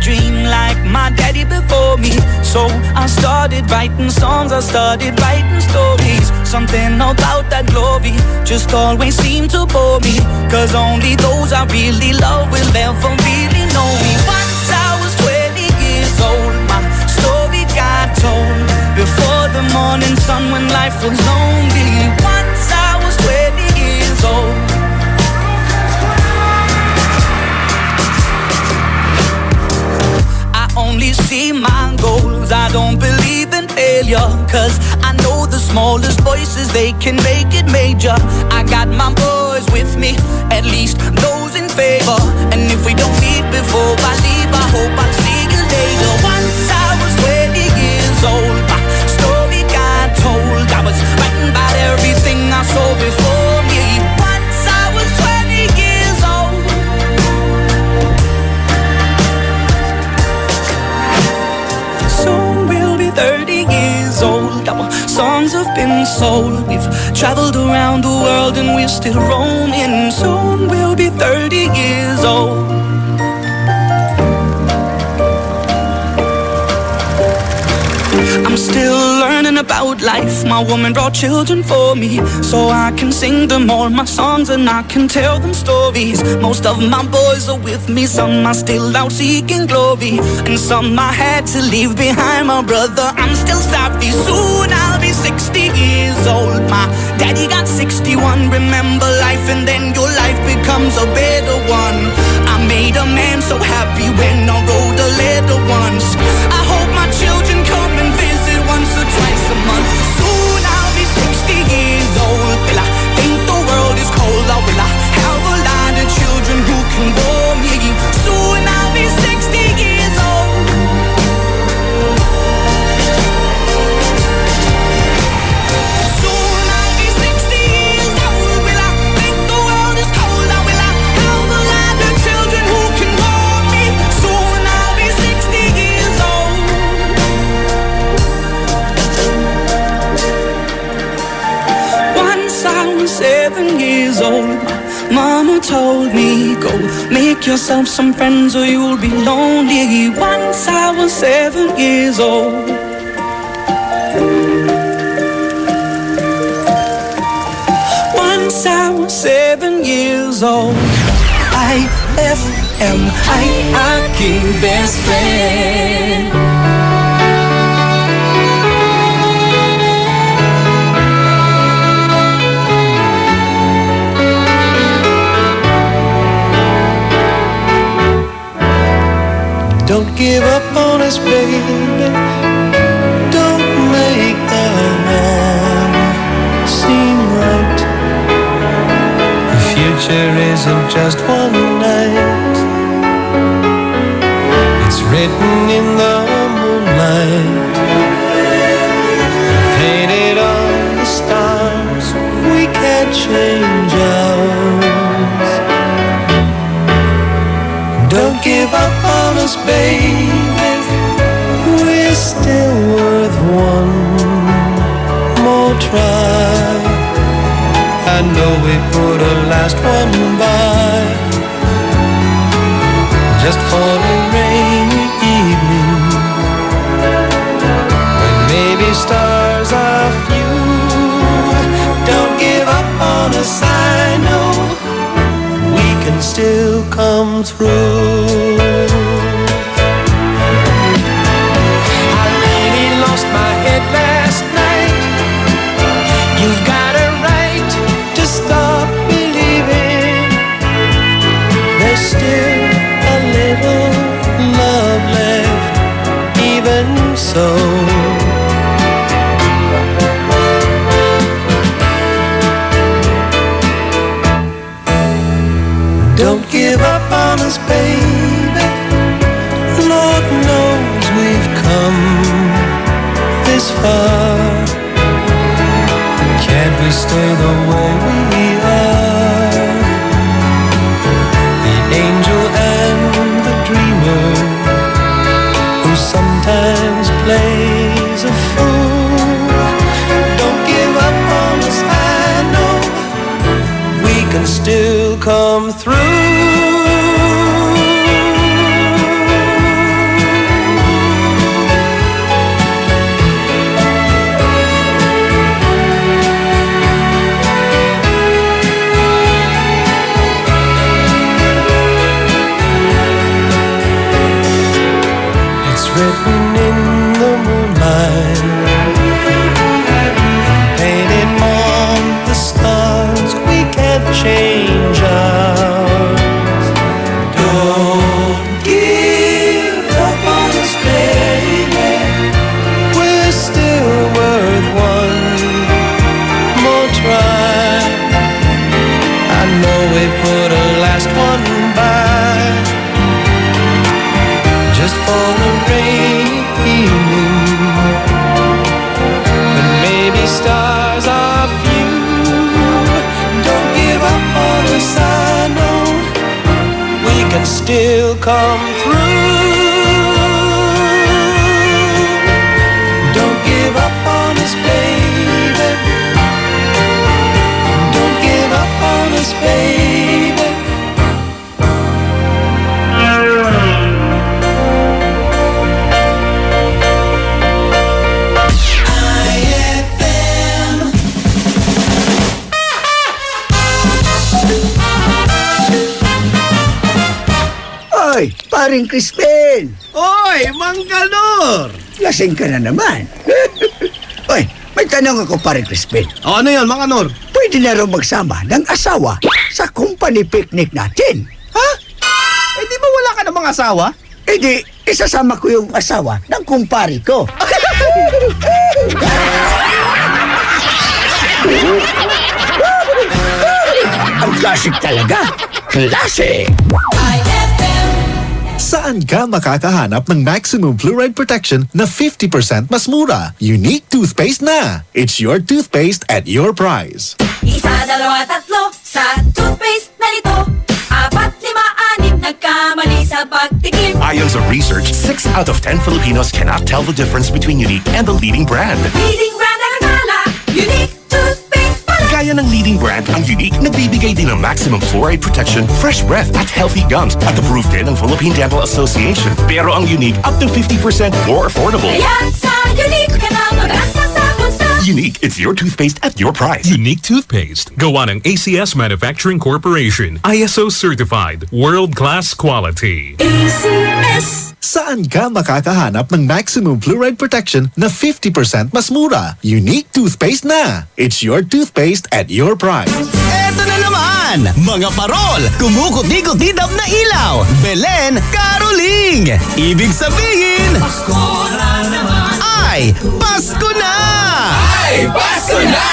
Dream like my daddy before me. So I started writing songs, I started writing stories. Something about that glory just always seemed to bore me. Cause only those I really love will ever really know me. Once I was 20 years old, my story got told. Before the morning sun when life was lonely. Once I was 20 years old. Only see my goals, I don't believe in failure. Cause I know the smallest voices, they can make it major. I got my boys with me, at least those in favor. And if we don't meet before I leave, I hope I'll see you later. Once I was 20 years old, my story got told. I was writing about everything I saw before me. Once I was 20 years old. Soon we'll be 30 years old. Our songs have been sold. We've traveled around the world and we're still roaming. Soon we'll be 30 years old. I'm still learning about life. My woman brought children for me, so I can sing them all my songs and I can tell them stories. Most of my boys are with me, some are still out seeking glory, and some I had to leave behind. My brother, I'm still sorry. Soon I'll be 60 years old. My daddy got 61. Remember life and then your life becomes a better one. I made a man so happy when I wrote a letter once. I hope my children come and visit once or twice a month. Soon I'll be 60 years old. Will I think the world is cold, or will I have a lot of children who can bore me? Soon I'll be 60 years old. Soon I'll be 60 years old. Will I think the world is cold, or will I have a lot of children who can bore me? Soon I'll be 60 years old. Once I was 7 years old, Mama told me, go make yourself some friends or you'll be lonely. Once I was 7 years old. Once I was 7 years old. IFM, Aking best friend. Don't give up on us, baby. Don't make the wrong seem right. The future isn't just one night. It's written in the moonlight, painted on the stars. We can't change ours. Don't give up on us, baby. We're still worth one more try. I know we put a last one by, just for a rainy evening, when maybe stars are few. Don't give up on us, I know we can still come through. I really lost my head last night. You've got a right to stop believing. There's still a little love left, even so. plays a fool. Don't give up on us, I know we can still come through. Written in the moonlight, painted on the stars. We can't change ours. Don't give up on us, baby. We're still worth one more try. I know we put a last one by, just for the rainy evening, when maybe stars are few. Don't give up on us, I know we can still come through. Don't give up on us, baby. Don't give up on us, baby. Oy, paring Crispin! Oy, Manggalor! Lasing ka na naman. Oy, may tanong ako, paring Crispin. Ano yan, Manganor? Pwede na raw magsama ng asawa sa company picnic natin. Ha? Eh di ba wala ka namang asawa? Eh di, isasama ko yung asawa ng kumpari ko. Ang classic talaga. Classic! Saan ka makakahanap ng maximum fluoride protection na 50% mas mura? Unique toothpaste na. It's your toothpaste at your price. Isa, dalawa, tatlo sa toothpaste na nito. 4, 5, 6 nagkamali sa pagtikim. Ayon sa research, 6 out of 10 Filipinos cannot tell the difference between Unique and the leading brand. Leading brand ang akala, Unique toothpaste pala. Gaya ng leading brand, ang Unique nagbibigay din ng maximum fluoride protection, fresh breath at healthy gums at approved din ng Philippine Dental Association. Pero ang Unique up to 50% more affordable. Kaya sa Unique ka na mag-asa sa bulsa. Unique, it's your toothpaste at your price. Unique toothpaste. Gawa ng ACS Manufacturing Corporation. ISO certified. World-class quality. ACS. Saan ka makakahanap ng maximum fluoride protection na 50% mas mura? Unique toothpaste na. It's your toothpaste at your price. Eto na naman! Mga parol, kumukuti-kutidap na ilaw, Belen, Caroling! Ibig sabihin, Pasko na naman! ay Pasko na! Ay, Pasko na!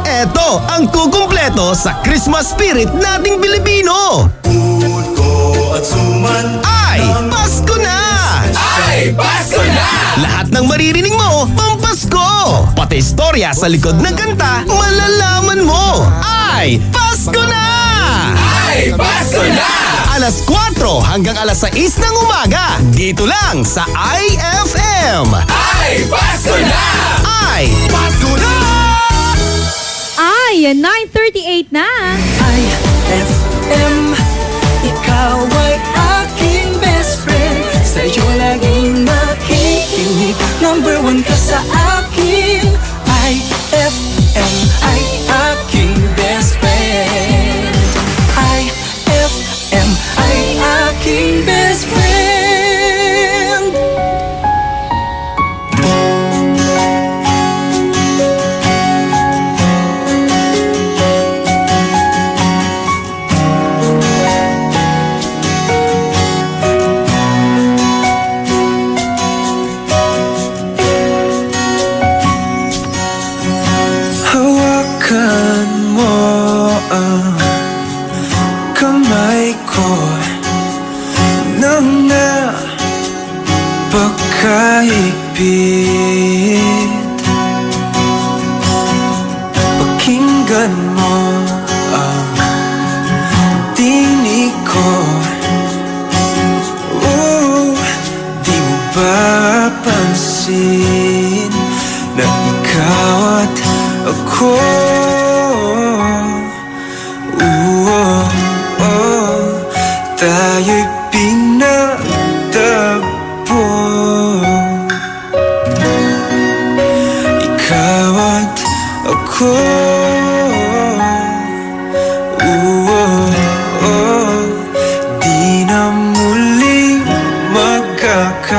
Eto ang kukumpleto sa Christmas spirit nating Pilipino! Bukod ko at suman ay Pasko na! Ay, Pasko na! Lahat ng maririnig mo, pampasko! Pati istorya sa likod ng kanta, malalaman mo! Ay, Pasko na! Ay, Pasko na! Alas 4 hanggang alas 6 ng umaga, dito lang sa IFM! Ay, Pasko na! Ay, Pasko na! Ay, 9:38 na. IFM, ikaw ay aking best friend. Sa'yo laging makikinig. Number 1 ka sa akin. IFM ay aking best friend. IFM ay aking best friend. Hawakan mo ang kamay ko nang napakahigpit. Pakinggan mo ang tinig ko. Di mo ba pansin? pansin na ikaw at ako. Tayo'y pinagtagpo. Ikaw at ako. Di na muling magkakalayo.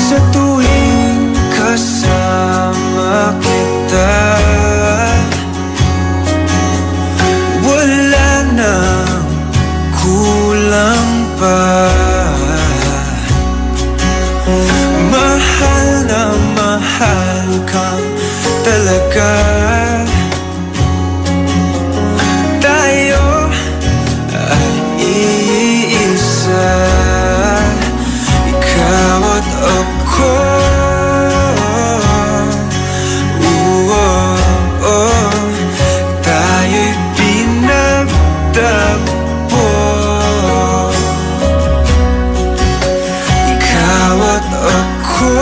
Sa tuwing kasama kita, wala nang kulang pa. Mahal na mahal kang talaga. Tayo ay iisa, ikaw at ako. Tayo'y pinagtagpo. Ikaw at ako.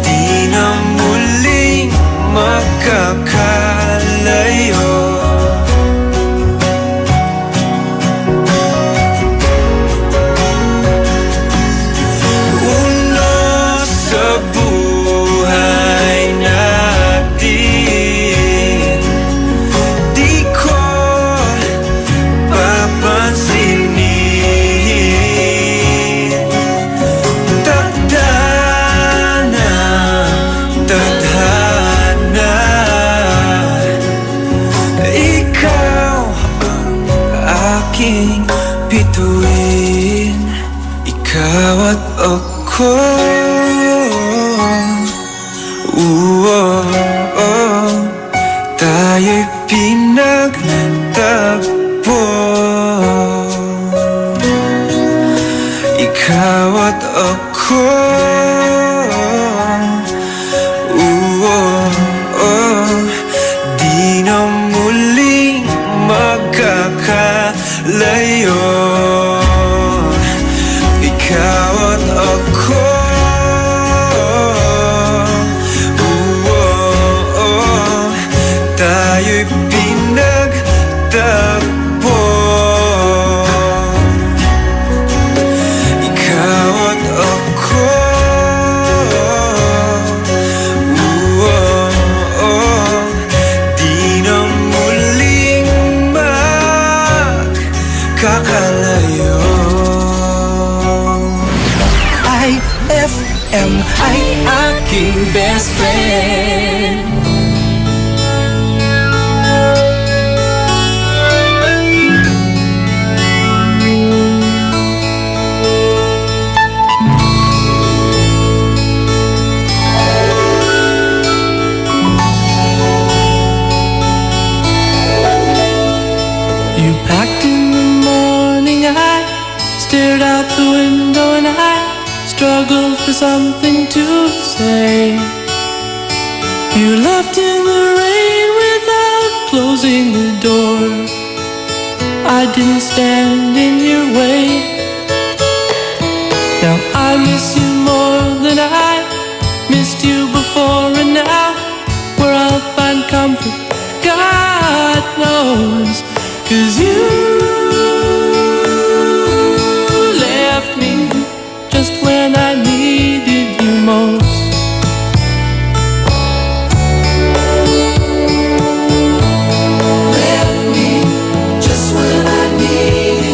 Di na muling magkakalayo. Uno sa buhay natin, di ko papansinin. Tadhana, tadhana, ikaw ang aking bituin. Ikaw at ako. Tayo'y pinagtagpo. Ikaw at ako. Di na muling magkakalayo. Ikaw at ako. Tayo'y pinagtagpo. Ikaw at ako. Di na muling magkakalayo. IFM ay aking best friend. You packed in the morning, I stared out the window and I struggled for something to say. You left in the rain without closing the door. I didn't stand in your way. Now I miss you more than I missed you before, and now where I'll find comfort, God knows. 'Cause you left me just when I needed you most. Left me just when I needed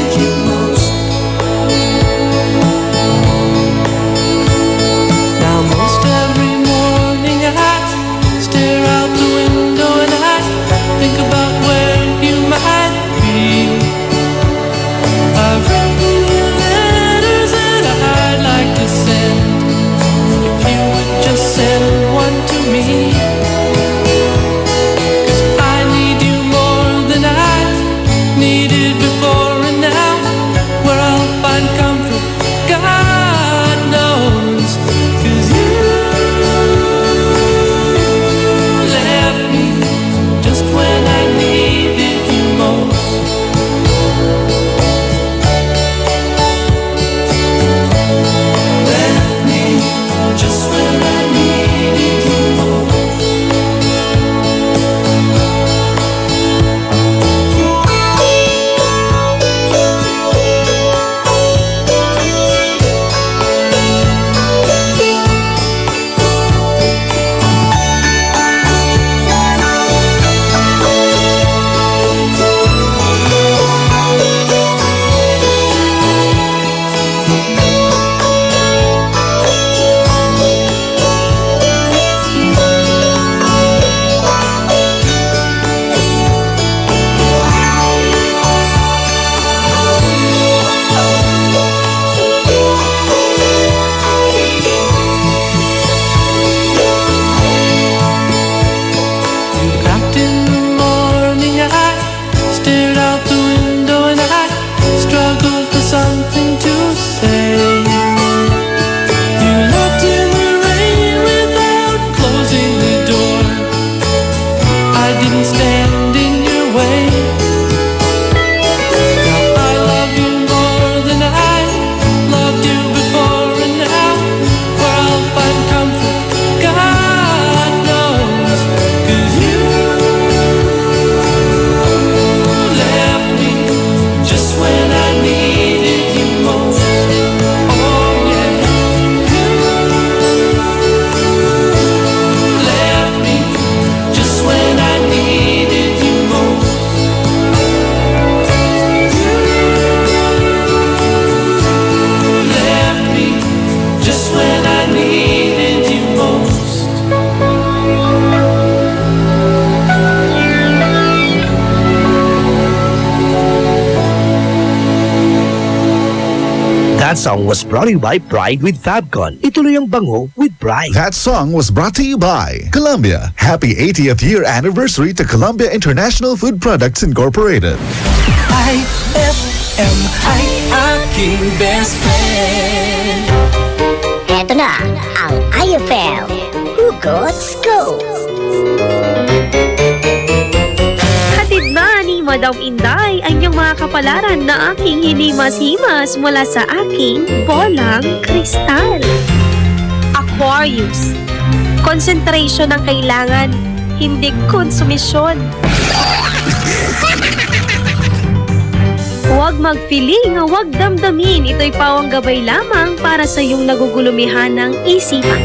That song was brought to you by Pride with Fabcon. Ituloy ang bango with Pride. That song was brought to you by Columbia. Happy 80th year anniversary to Columbia International Food Products Incorporated. IFM ay aking best friend. Eto na ang IFM Hugots Go! Hatid na ni Madam Inday ang iyong mga kapalaran na aking hinimas-himas mula sa aking bolang kristal. Aquarius. Concentration ang kailangan, hindi konsumisyon. Huwag mag-feeling, huwag damdamin. Ito'y pawang gabay lamang para sa iyong nagugulumihan ng isipan.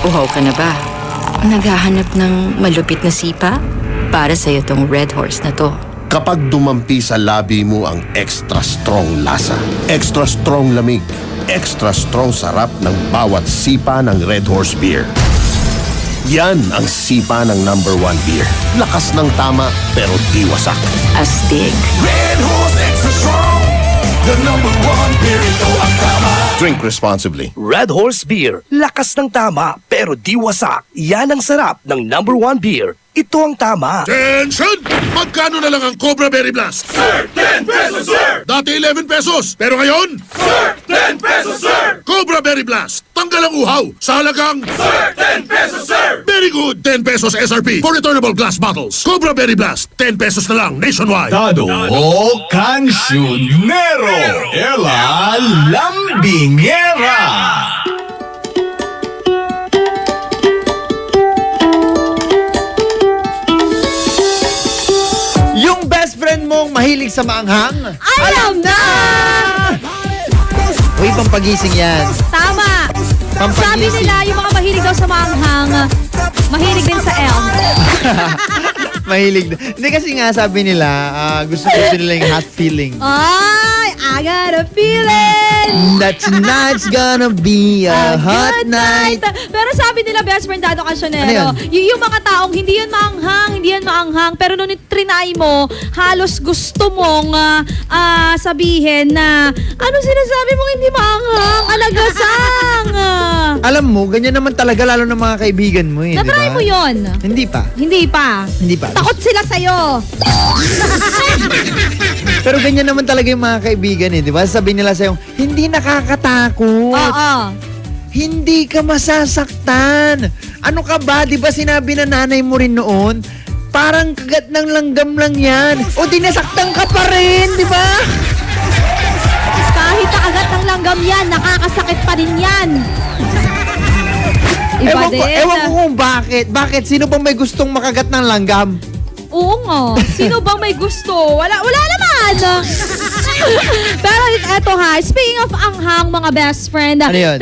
Uhaw ka na ba? Naghahanap ng malupit na sipa? Para sa'yo tong Red Horse na to. Kapag dumampi sa labi mo ang extra strong lasa, extra strong lamig, extra strong sarap ng bawat sipa ng Red Horse Beer. Yan ang sipa ng #1 beer. Lakas ng tama pero di wasak. Astig. Red Horse Extra Strong, the #1 beer ito ang tama. Drink responsibly. Red Horse Beer. Lakas ng tama pero di wasak. Yan ang sarap ng #1 beer. Ito ang tama. Attention! Magkano na lang ang Cobra Berry Blast? Sir, 10 pesos, sir! Dati 11 pesos, pero ngayon? Sir, 10 pesos, sir! Cobra Berry Blast. Tanggal ang uhaw sa halagang... Sir, 10 pesos, sir! Very good! 10 pesos SRP for returnable glass bottles. Cobra Berry Blast. 10 pesos na lang nationwide. Dado Cancionero. Ela Lambingera. Yung best friend mong mahilig sa maanghang? Alam na! Uy, pampagising yan. Tama! Sabi nila, yung mga mahilig daw sa maanghang, mahilig din sa elm. Mahilig. Hindi kasi nga sabi nila, gusto nila yung hot feeling. Ay, I got a feeling! That tonight's gonna be a hot night. Pero sabi nila, best friend Dado Cancionero, Ano yung mga taong hindi yan maanghang, pero nung trinay mo, halos gusto mong sabihin na, ano sinasabi mong hindi maanghang? Alagasang! Alam mo, ganyan naman talaga, lalo ng mga kaibigan mo eh, di ba? Natry mo yun? Hindi pa. Hindi pa. Takot sila sa'yo. Pero ganyan naman talaga yung mga kaibigan eh, di ba? Sabi nila sa'yo, hindi nakakatakot. Oo. Hindi ka masasaktan. Ano ka ba? Di ba sinabi na nanay mo rin noon? Parang kagat ng langgam lang yan. O di nasaktan ka pa rin, di ba? Kahit nakagat ng langgam yan, nakakasakit pa rin yan. Iba Ewan ko kung bakit. Bakit? Sino bang may gustong makagat ng langgam? Oo nga. Sino bang may gusto? Wala naman. Pero eto ha, speaking of anghang mga best friend, ano yun?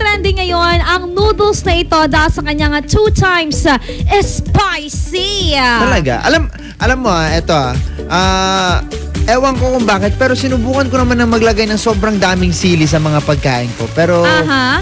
trending ngayon ang noodles na ito dahil sa kanyang 2 times spicy. Talaga? Alam mo eto ewan ko kung bakit, pero sinubukan ko naman na maglagay ng sobrang daming sili sa mga pagkain ko. Pero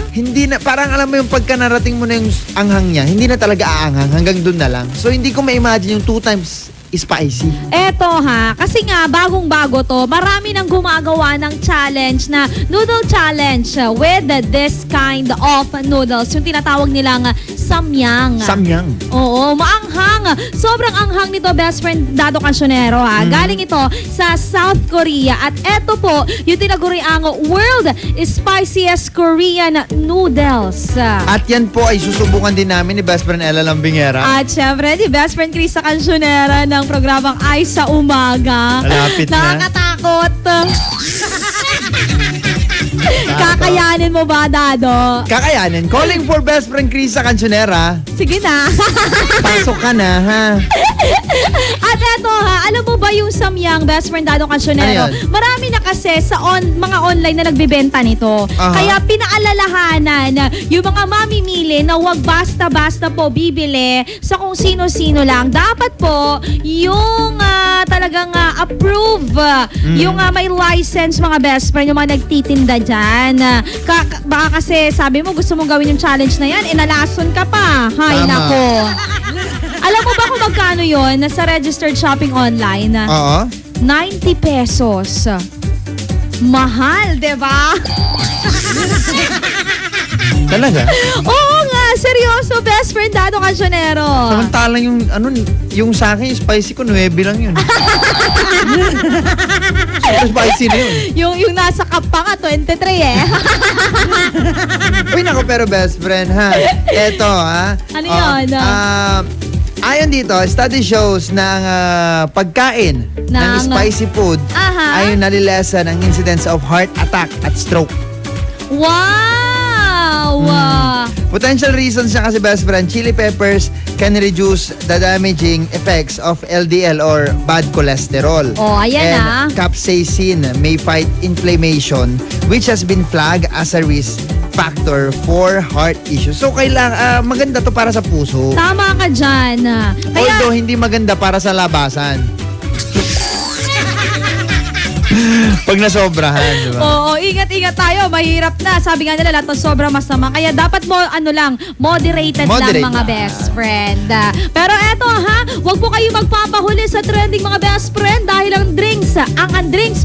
hindi na, parang alam mo yung pagka narating mo na yung anghang niya, hindi na talaga aanghang, hanggang dun na lang. So hindi ko ma-imagine yung 2 times spicy. Eto ha, kasi nga bagong-bago to, marami nang gumagawa ng challenge na noodle challenge with this kind of noodles. Yung tinatawag nilang samyang. Samyang? Oo, maanghang. Sobrang anghang nito, best friend Dado Cancionero ha. Galing ito sa South Korea. At eto po, yung tinaguriang world spiciest Korean noodles. At yan po ay susubukan din namin ni best friend Ella Lambingera. At syempre, ni best friend Krista Cancionera ng programang Ay sa Umaga. Malapit na. Nakakatakot. Kakayanin mo ba, Dado? Kakayanin. Calling for best friend Krista Cancionera. Sige na. Pasok ka na, ha? At eto ha, alam mo ba yung samyang best friend Dado Cancionero? Ano Marami na kasi sa mga online na nagbebenta nito. Kaya pinaalalahanan yung mga mamimili na wag basta-basta po bibili sa kung sino-sino lang. Dapat po yung talagang approve, yung may license mga best friend, yung mga nagtitinda dyan. Baka kasi sabi mo gusto mong gawin yung challenge na yan, inalason ka pa. Hay nako. Alam mo ba kung magkano yon sa registered shopping online? Oo. 90 pesos. Mahal, di ba? Talaga? Oo nga, seryoso, best friend Dado Cancionero. Samantalang yung sa akin, yung spicy ko, 9 lang yun. Super spicy na yun. Yung nasa cup pa nga, 23 eh. Uy, naku, pero best friend, ha? Eto, ha? Ano yun? Ayon dito, study shows na ang pagkain ng spicy food ay nalilesan ang incidence of heart attack at stroke. Wow! Potential reasons niya kasi, best friend, chili peppers can reduce the damaging effects of LDL or bad cholesterol. Oh, ayan and capsaicin may fight inflammation, which has been flagged as a risk factor for heart issues. So, maganda to para sa puso. Tama ka dyan. Although, hindi maganda para sa labasan. Pag nasobrahan, di ba? Oo, ingat-ingat tayo. Mahirap na. Sabi nga nila, lahat ng sobra masama. Kaya dapat moderated lang mga best friend. Pero eto wag po kayo magpapahuli sa trending mga best friend dahil ang Drinks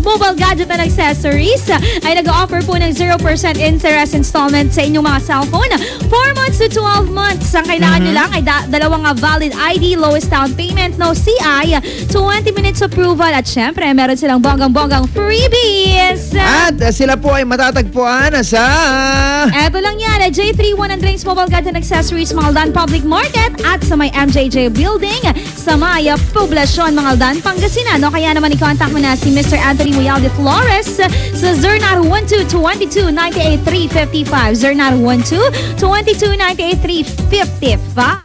Mobile Gadget and Accessories ay nag-offer po ng 0% interest installment sa inyong mga cellphone. 4 months to 12 months. Ang kailangan nyo lang ay dalawang valid ID, lowest down payment, no CI, 20 minutes approval at syempre meron silang bonggang-bonggang freebies. At sila po ay matatagpuan sa... Eto lang yan, J31 ang Drinks Mobile Gadget and Accessories, Mangaldan Public Market at sa may MJJ Building sa may Poblacion, Mangaldan, Pangasinan. No? Kaya naman i-contact mo na si Mr. Anthony Muyalde Flores sa 0912-2298355 0912-2298355.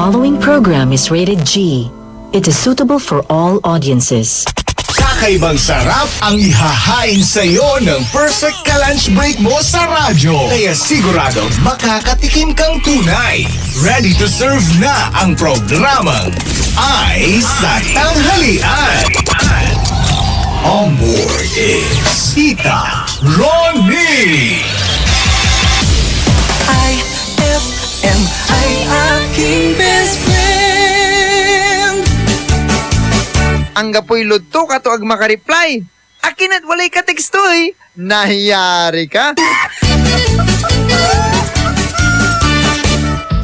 following program is rated G. It is suitable for all audiences. Kakaibang sarap ang ihahain sa'yo ng perfect ka-lunch break mo sa radyo. Kaya sigurado makakatikim kang tunay. Ready to serve na ang programang Ay sa Tanghalian. On board is Tita Ronnie. IFM ay aking best friend. Ang gapoy ludto ka to ag makareply. Akin at walay ka tekstoy. Nahiyari ka?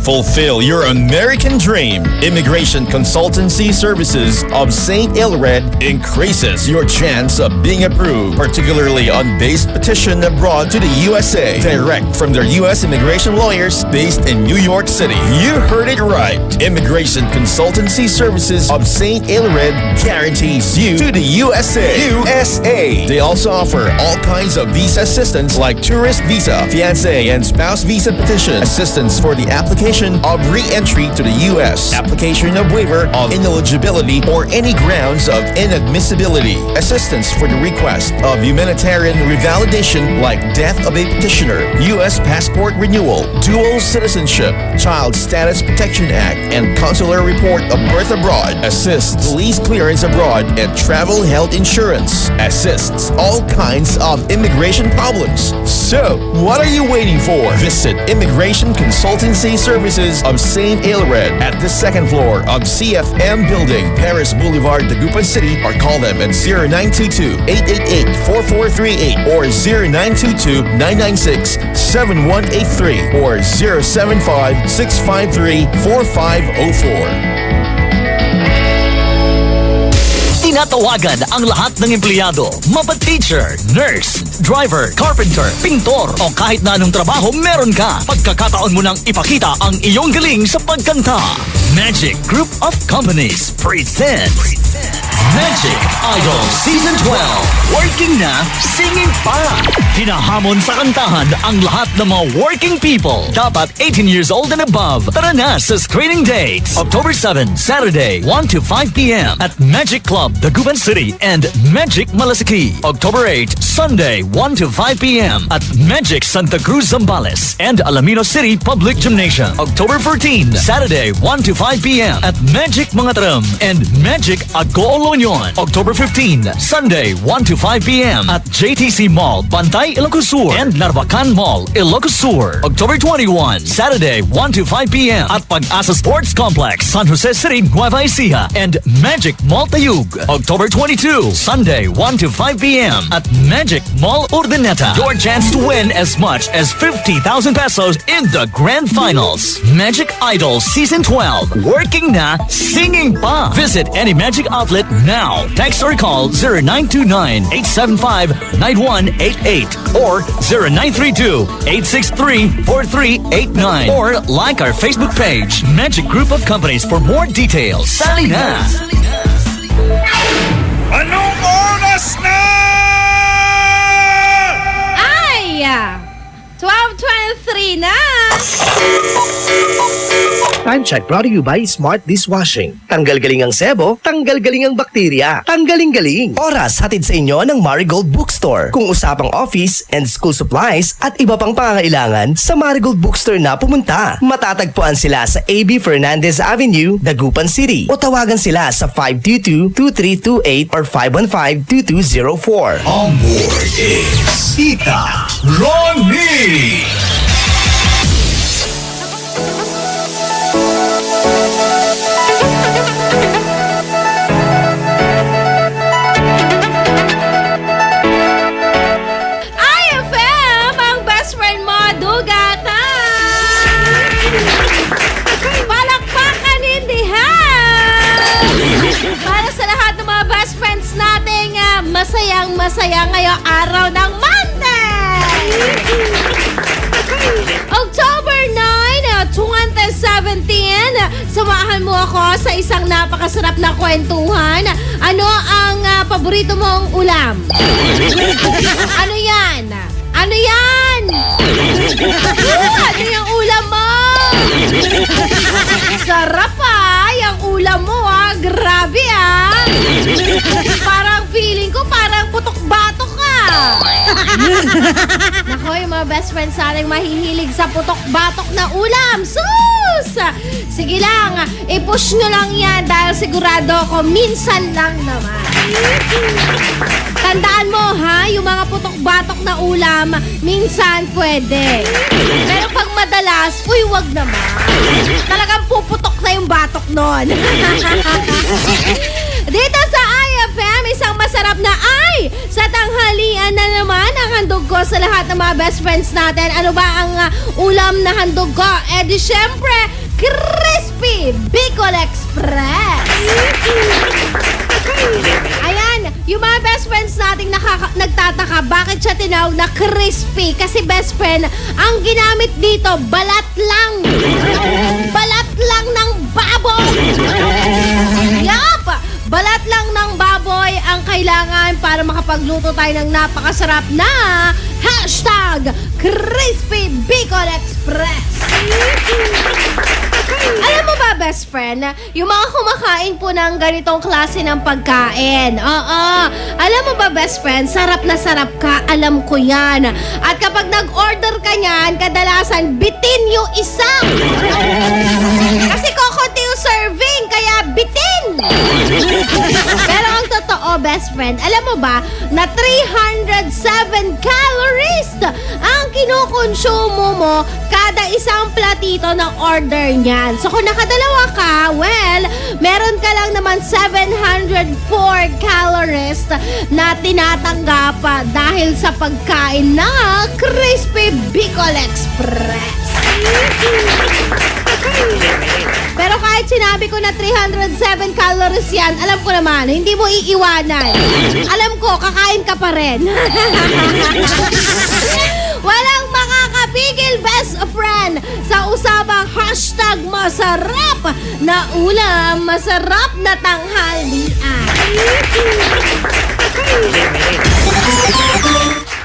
Fulfill your American dream. Immigration Consultancy Services of St. Ilred increases your chance of being approved, particularly on base petition abroad to the USA, direct from their U.S. immigration lawyers based in New York City. You heard it right. Immigration Consultancy Services of St. Ilred guarantees you to the USA. They also offer all kinds of visa assistance like tourist visa, fiancé and spouse visa petition, assistance for the application of re-entry to the U.S., application of waiver of ineligibility or any grounds of inadmissibility, assistance for the request of humanitarian revalidation like death of a petitioner, U.S. passport renewal, dual citizenship, Child Status Protection Act, and consular report of birth abroad, assists police clearance abroad and travel health insurance, assists all kinds of immigration problems. So, what are you waiting for? Visit Immigration Consultancy Services of St. Ilred at the second floor of CFM Building, Paris Boulevard, Dagupan City, or call them at 0922-888-4438 or 0922-996-7183 or 075-653-4504. Tinatawagan ang lahat ng empleyado, mapa-teacher, nurse, driver, carpenter, pintor o kahit na anong trabaho meron ka. Pagkakataon mo nang ipakita ang iyong galing sa pagkanta. Magic Group of Companies presents Magic Idol Season 12. Working na, singing pa. Hinahamon sa kantahan ang lahat ng mga working people. Dapat 18 years old and above. Tara na sa screening dates. October 7, Saturday, 1 to 5 p.m. at Magic Club, Dagupan City and Magic Malasiki. October 8, Sunday, 1 to 5 p.m. at Magic Santa Cruz Zambales and Alamino City Public Gymnasium. October 14, Saturday, 1 to 5 p.m. at Magic Mangatram and Magic Agoo-Olonyon. October 15, Sunday, 1 to 5 p.m. at JTC Mall, Bantay, Ilocos Sur and Narvacan Mall, Ilocos Sur. October 21, Saturday, 1 to 5 p.m. at Pag-asa Sports Complex, San Jose City, Nueva Ecija and Magic Mall Tayug. October 22, Sunday, 1 to 5 p.m. at Magic Mall Urdaneta. Your chance to win as much as 50,000 pesos in the Grand Finals. Magic Idol Season 12. Working na, singing pa. Visit any Magic outlet now. Text or call 0929-875-9188 or 0932-863-4389 or like our Facebook page, Magic Group of Companies for more details. Sali na! Anong oras na? Ay! 12:23 na! Time check brought to you by Smart Dishwashing. Tanggal galing ang sebo, tanggal galing ang bakterya. Tanggaling-galing. Oras hatid sa inyo ng Marigold Bookstore. Kung usapang office and school supplies at iba pang pangangailangan, sa Marigold Bookstore na pumunta. Matatagpuan sila sa AB Fernandez Avenue, Dagupan City. O tawagan sila sa 522-2328 or 515-2204. On board is Tita Ronnie. IFM, ang best friend mo, dugatan! Palakpakan hindi ha! Para sa lahat ng mga best friends nating masayang-masaya ngayong araw ng Monday! October 9, 2017, samahan mo ako sa isang napakasarap na kwentuhan. Ano ang paborito mong ulam? Ano yan? Ano yan? Ano yung ulam mo? Sarap Parang feeling ko, parang putok-batok ka. Nako, yung mga best friends natin mahihilig sa putok-batok na ulam. Sus! Sige lang, i-push nyo lang yan dahil sigurado ako minsan lang naman. Tandaan mo ha, yung mga putok-batok na ulam, minsan pwede. Pero pag madalas, uy, wag naman. Talagang puputok na yung batok nun. Dito sa IFM, isang masarap na ay sa tanghalian na naman ang handog ko sa lahat ng mga best friends natin. Ano ba ang ulam na handog ko? Eh di syempre, Crispy Bicol Express. Ayan, yung mga best friends nating nagtataka bakit siya tinawag na crispy. Kasi best friend, ang ginamit dito, balat lang. Balat lang ng baboy. Yup! Balat lang ng baboy ang kailangan para makapagluto tayo ng napakasarap na hashtag Crispy Bicol Express. Alam mo ba, best friend, yung mga kumakain po ng ganitong klase ng pagkain. Oo. Alam mo ba, best friend, sarap na sarap ka. Alam ko yan. At kapag nag-order ka niyan, kadalasan bitin yung isa. Kasi kokonti yung serving, kaya bitin. Pero ang totoo, best friend, alam mo ba na 307 calories ang kinukonsumo mo kada isang platito ng order niyan. So kung nakadalawa ka, well, meron ka lang naman 704 calories na tinatanggap dahil sa pagkain na Crispy Bicol Express. Pero kahit sinabi ko na 307 calories yan, alam ko naman, hindi mo iiwanan. Alam ko, kakain ka pa rin. Walang makakapigil, best friend, sa usapang hashtag masarap na ulam, masarap na tanghalian.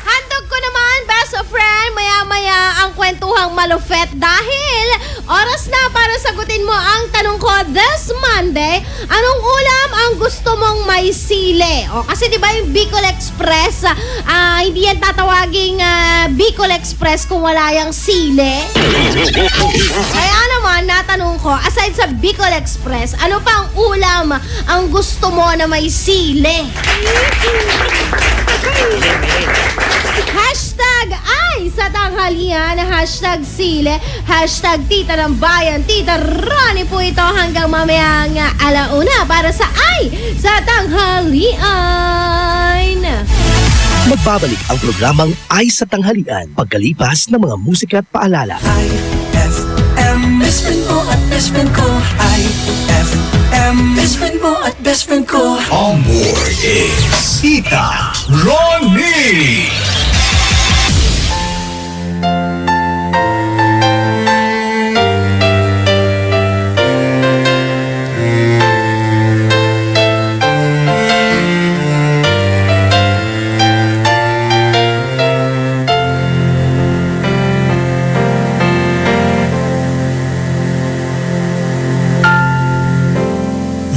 Handog ko naman, best friend, maya-maya ang kwentuhang malupet dahil oras na para sagutin mo ang tanong ko this Monday. Anong ulam ang gusto mong may sili? O, kasi di ba yung Bicol Express, hindi yan tatawaging Bicol Express kung wala yung sili. Kaya naman, natanong ko, aside sa Bicol Express, ano pa ang ulam ang gusto mo na may sili? Hashtag ay sa tanghalian, hashtag sile, hashtag tita ng bayan, tita Ronnie po ito hanggang mamayang alauna para sa ay sa tanghalian. Magbabalik ang programang Ay sa Tanghalian pagkalipas ng mga musika at paalala. IFM, best friend mo at best friend ko. IFM, best friend mo at best friend ko. On board is Tita Ronnie.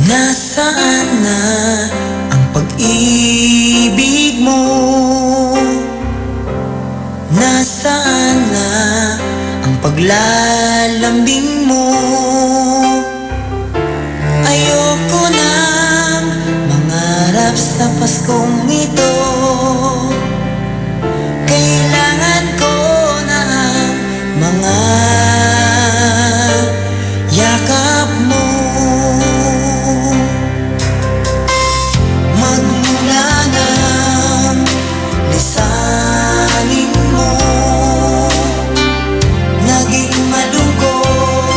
Nasaan na ang pag-ibig mo? Nasaan na ang paglalambing mo? Ayoko nang mangarap sa Paskong ito. Kailangan ko na ang mga yakap mo. Magmula ng lisanin mo, naging malungkot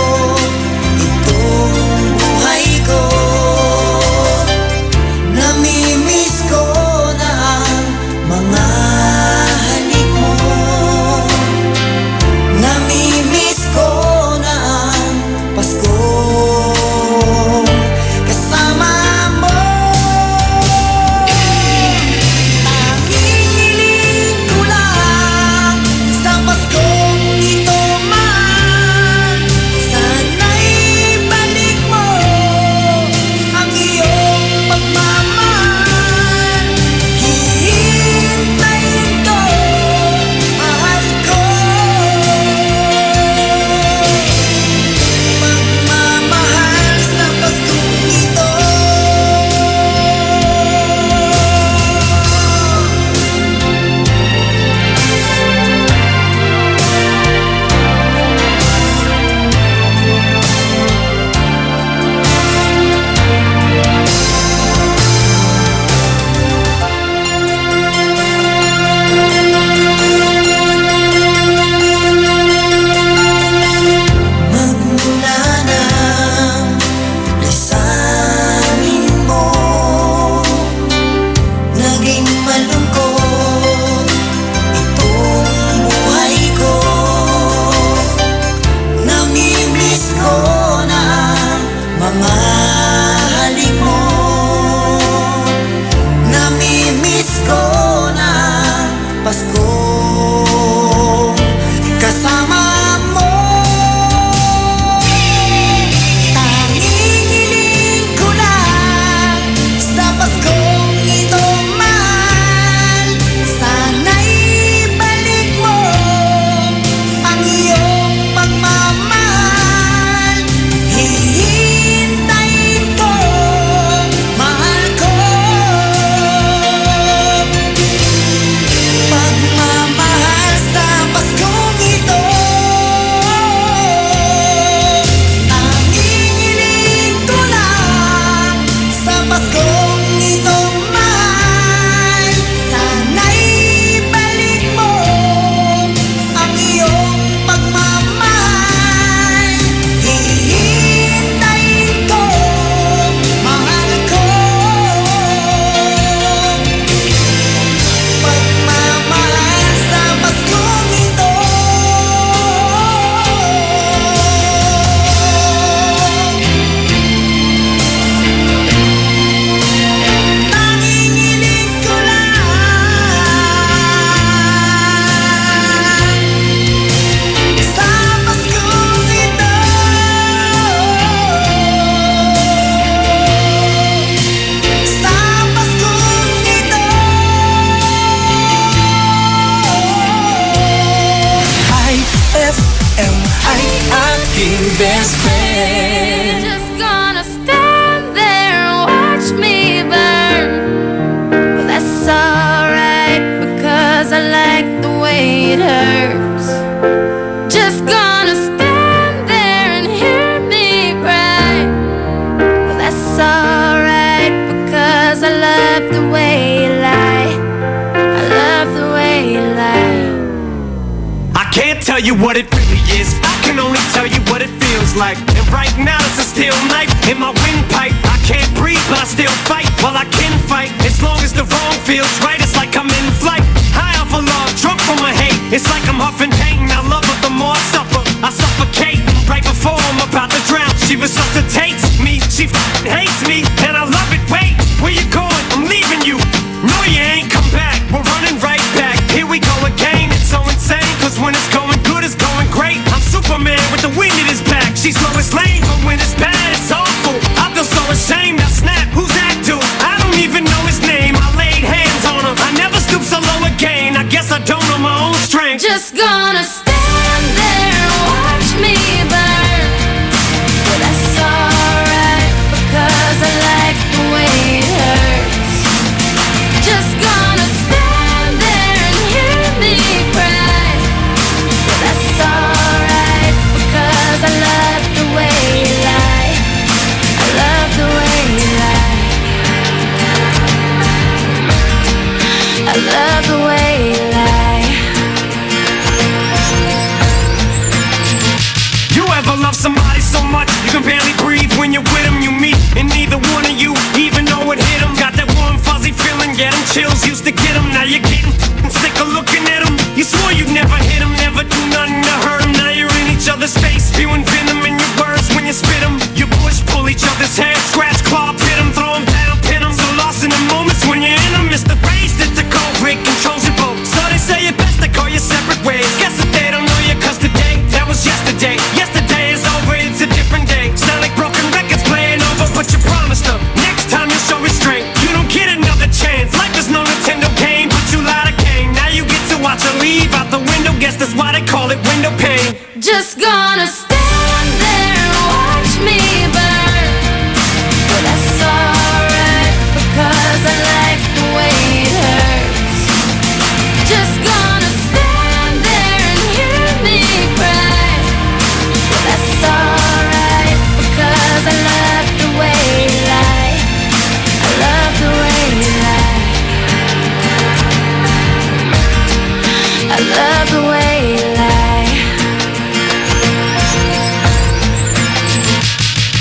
aking best friend. Just gonna stand there and watch me burn. Well, that's alright because I like the way it hurts. Just gonna stand there and hear me cry. Well, that's alright because I love the way you lie. I love the way you lie. I can't tell you what it really is. I can only tell you what it feels like. And right now it's a steel knife in my windpipe. I can't breathe, but I still fight. Well, I can fight as long as the wrong feels right. It's like I'm in flight, high off of love, drunk from my hate. It's like I'm huffing pain. I love her the more I suffer. I suffocate right before I'm about to drown. She resuscitates me. She hates me, and I love it. Wait, where you going? I'm leaving you. No, you ain't come back. We're running right back. Here we go again. It's so insane, cause when it's going good, it's going great. I'm Superman with the wind at his back. She's Lois Lane, but when it's bad, it's awful. I feel so ashamed. Now snap, who's that dude? I don't even know his name. I laid hands on him. I never stoop so low again. I guess I don't know my own strength. Just gonna stand there and watch me burn. Well, that's alright because I like the way it hurts. Just gonna stand there and hear me cry. Well, that's alright because I love the way you lie. I love the way you lie. I love the way you lie. You ever love somebody so much you can barely breathe when you're with them? You meet and neither one of you even know it hit them. Got that warm fuzzy feeling, yeah, them chills used to get them. Now you're getting sick of looking at them. You swore you'd never hit them, never do nothing to hurt them. Now you're in each other's face, spewing venom in your words when you spit them. You push, pull each other's hair, scratch, claw, pit them, throw them down, pin them. So lost in the moments when you're in them. It's the phrase that the culprit controls your boat. So they say it best to call you separate ways. Guess that they don't know you cause today, that was yesterday. Yesterday is over, it's a different day. Sound like broken records playing over, but you promised her next time you'll show restraint. You don't get another chance. Life is no Nintendo game, but you lied again. Now you get to watch her leave out the window. Guess that's why they call it window pane. Just gonna stand there and watch me burn. Well, that's alright because I like the way it hurts. Just gonna stand there and hear me cry. Well, that's alright because I love the way you lie. I love the way you lie. I love the way you lie.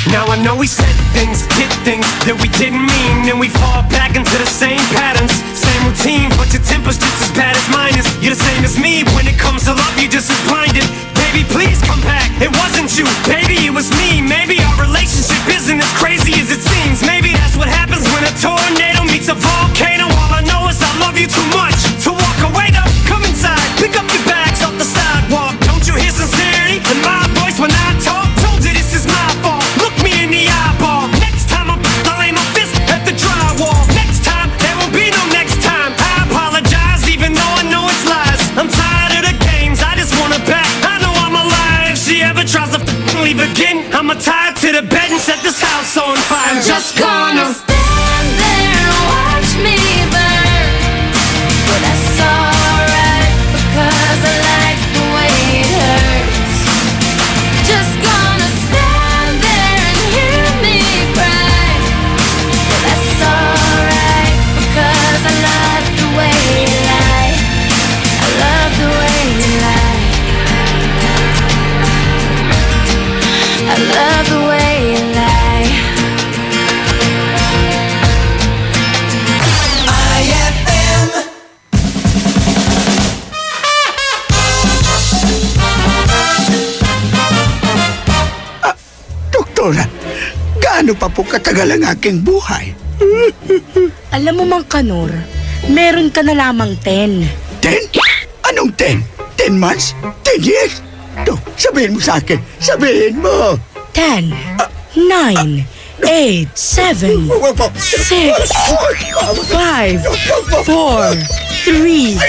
Now I know we said things, did things that we didn't mean, and we fall back into the same patterns, same routine, but your temper's just as bad as mine is. You're the same as me, when it comes to love, you're just as blinded. Baby, please come back, it wasn't you, baby, it was me. Maybe our relationship isn't as crazy as it seems. Maybe that's what happens when a tornado meets a volcano. All I know is I love you too much to walk away though. Come inside, pick up your bags off the sidewalk. Don't you hear sincerity in my voice when I talk? Told you this is my fault, look me in the eyeball. Next time I'll aim my fist at the drywall. Next time, there won't be no next time. I apologize even though I know it's lies. I'm tired of the games, I just wanna back. I know I'm alive. If she ever tries to leave again, I'ma tie her to the bed and set this house on fire. I'm just gonna stand there and watch me burn. Well, that's alright because I like the way it hurts. Just gonna stand there and hear me cry. Well, that's alright because I love the way you lie. I love the way you lie. I love the way you lie. IFM. Doktora, gaano pa po katagal ang aking buhay? Alam mo, Mang Kanor, meron ka na lamang 10. 10? Anong 10? 10 months? 10 years? No, sabihin mo sa akin. Sabihin mo. 10, 9, 8, 7, 6, 5, 4, 3,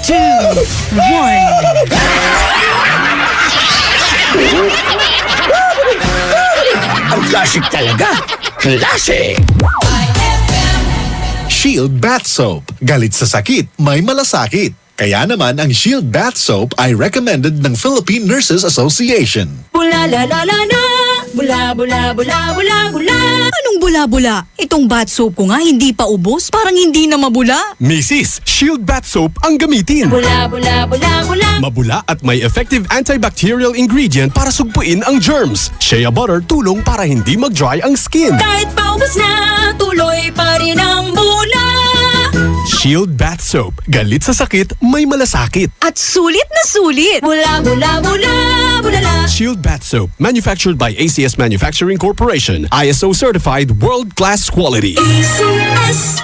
2, 1. Classic talaga. Classic! Shield Bath Soap. Galit sa sakit, may malasakit. Kaya naman ang Shield Bath Soap ay recommended ng Philippine Nurses Association. Bula la la la la, bula bula bula bula bula. Anong bula-bula? Itong bath soap ko nga hindi pa ubos, parang hindi na mabula. Mrs. Shield Bath Soap ang gamitin. Bula bula bula bula. Mabula at may effective antibacterial ingredient para sugpuin ang germs. Shea butter tulong para hindi mag-dry ang skin. Kahit paubos na, tuloy pa rin ang bula. Shield Bath Soap. Galit sa sakit, may malasakit. At sulit na sulit. Bula bula bula bula la. Shield Bath Soap. Manufactured by ACS Manufacturing Corporation. ISO certified world-class quality. ACS.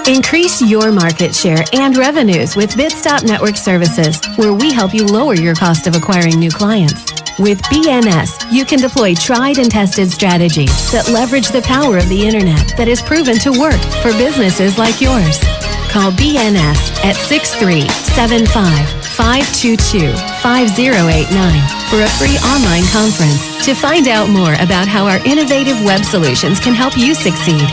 Increase your market share and revenues with Bitstop Network Services, where we help you lower your cost of acquiring new clients. With BNS, you can deploy tried and tested strategies that leverage the power of the internet that is proven to work for businesses like yours. Call BNS at 6375-522-5089 for a free online conference to find out more about how our innovative web solutions can help you succeed.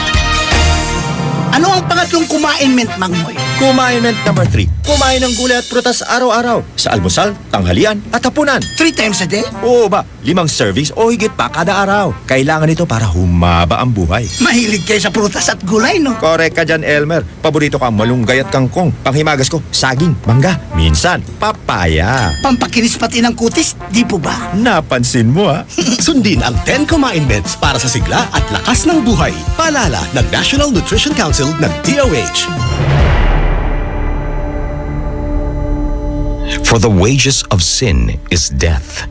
Ano ang pangatlong kumain mint, Mangmoy? Kumain mint number 3. Kumain ng gulay at prutas araw-araw. Sa almusal, tanghalian at hapunan. 3 times a day? Oo ba? 5 servings o higit pa kada araw. Kailangan ito para humaba ang buhay. Mahilig kayo sa prutas at gulay, no? Correct ka dyan, Elmer. Paborito ko ang malunggay at kangkong. Panghimagas ko, saging, mangga, minsan, papaya. Pampakinis pati ng kutis, di po ba? Napansin mo, ha? Sundin ang 10 Kumain Mints para sa sigla at lakas ng buhay. Paalala ng National Nutrition Council ng DOH. For the wages of sin is death,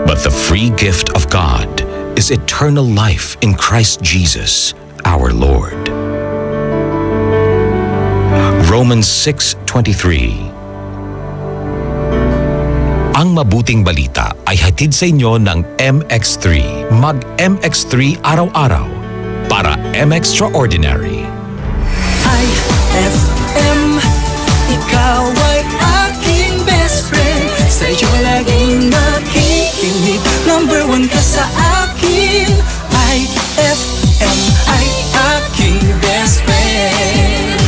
but the free gift of God is eternal life in Christ Jesus, our Lord. Romans 6:23. Ang mabuting balita ay hatid sa inyo ng MX3. Mag-MX3 araw-araw para MXtraordinary. IFM, ikaw ay aking best friend. Sa'yo laging nakikinig, number 1 ka sa akin. IFM ay aking best friend.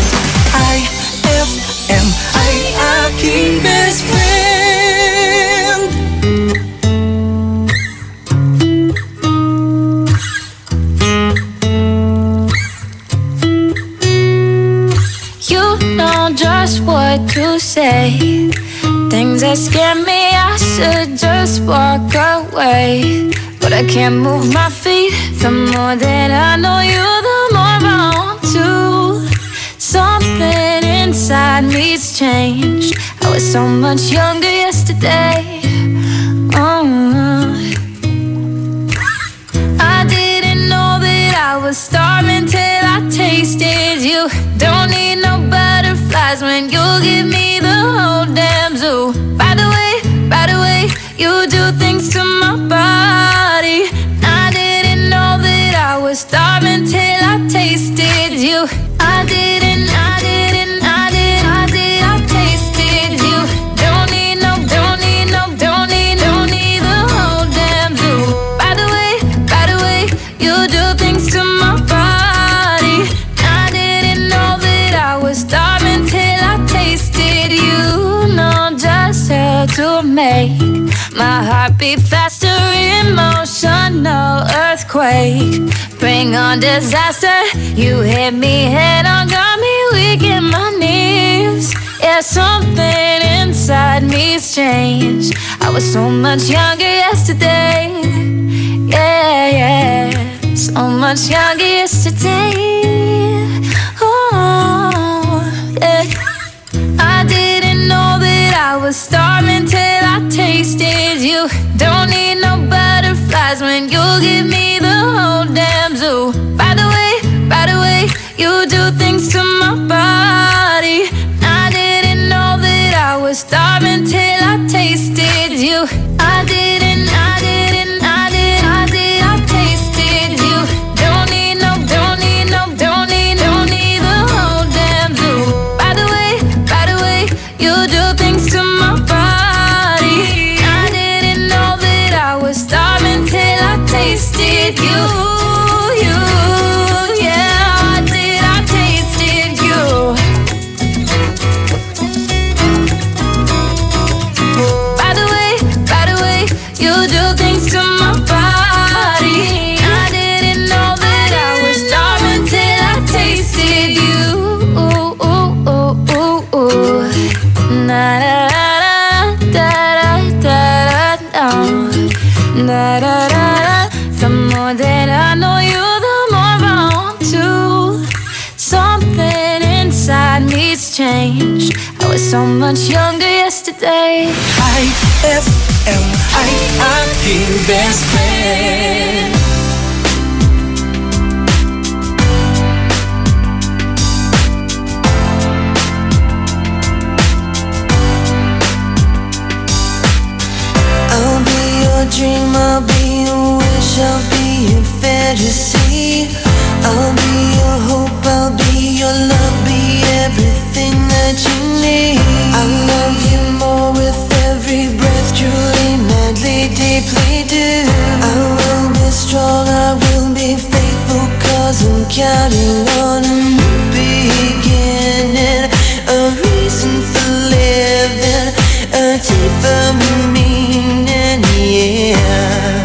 IFM ay aking best friend. Just what to say. Things that scare me, I should just walk away. But I can't move my feet. The more that I know you, the more I want to. Something inside me's changed. I was so much younger yesterday. I didn't know that I was starving till I tasted you. Don't need no butterflies when you give me the whole damn zoo. By the way, you do things to my body. I didn't know that I was starving till I tasted you. I tasted you. Don't need the whole damn zoo. By the way, you do things to my body. I didn't know that I was starving till I tasted you. Know just how to make my heart beat faster. Emotional earthquake, bring on disaster. You hit me head on, got me weak in my knees. Yeah, something inside me's changed. I was so much younger yesterday. Yeah, so much younger yesterday. Oh, yeah. I didn't know that I was starving till I tasted you. Don't need no butterflies when you give me the whole damn zoo. By the way, you do things to my body. I didn't know that I was starving till I tasted you. I tasted you. Don't need the whole damn zoo. By the way, you do things to my body. I didn't know that I was starving till I tasted Da da da da. The more that I know you, the more I want to. Something inside me's changed. I was so much younger yesterday. IFM, I-I-King best friend. I'll be your dream, I'll be your wish, I'll be your fantasy. I'll be your hope, I'll be your love, be everything that you need. I love you more with every breath, truly, madly, deeply do. I will be strong, I will be faithful, 'cause I'm counting on a new beginning, a reason for living, a deeper meaning, yeah.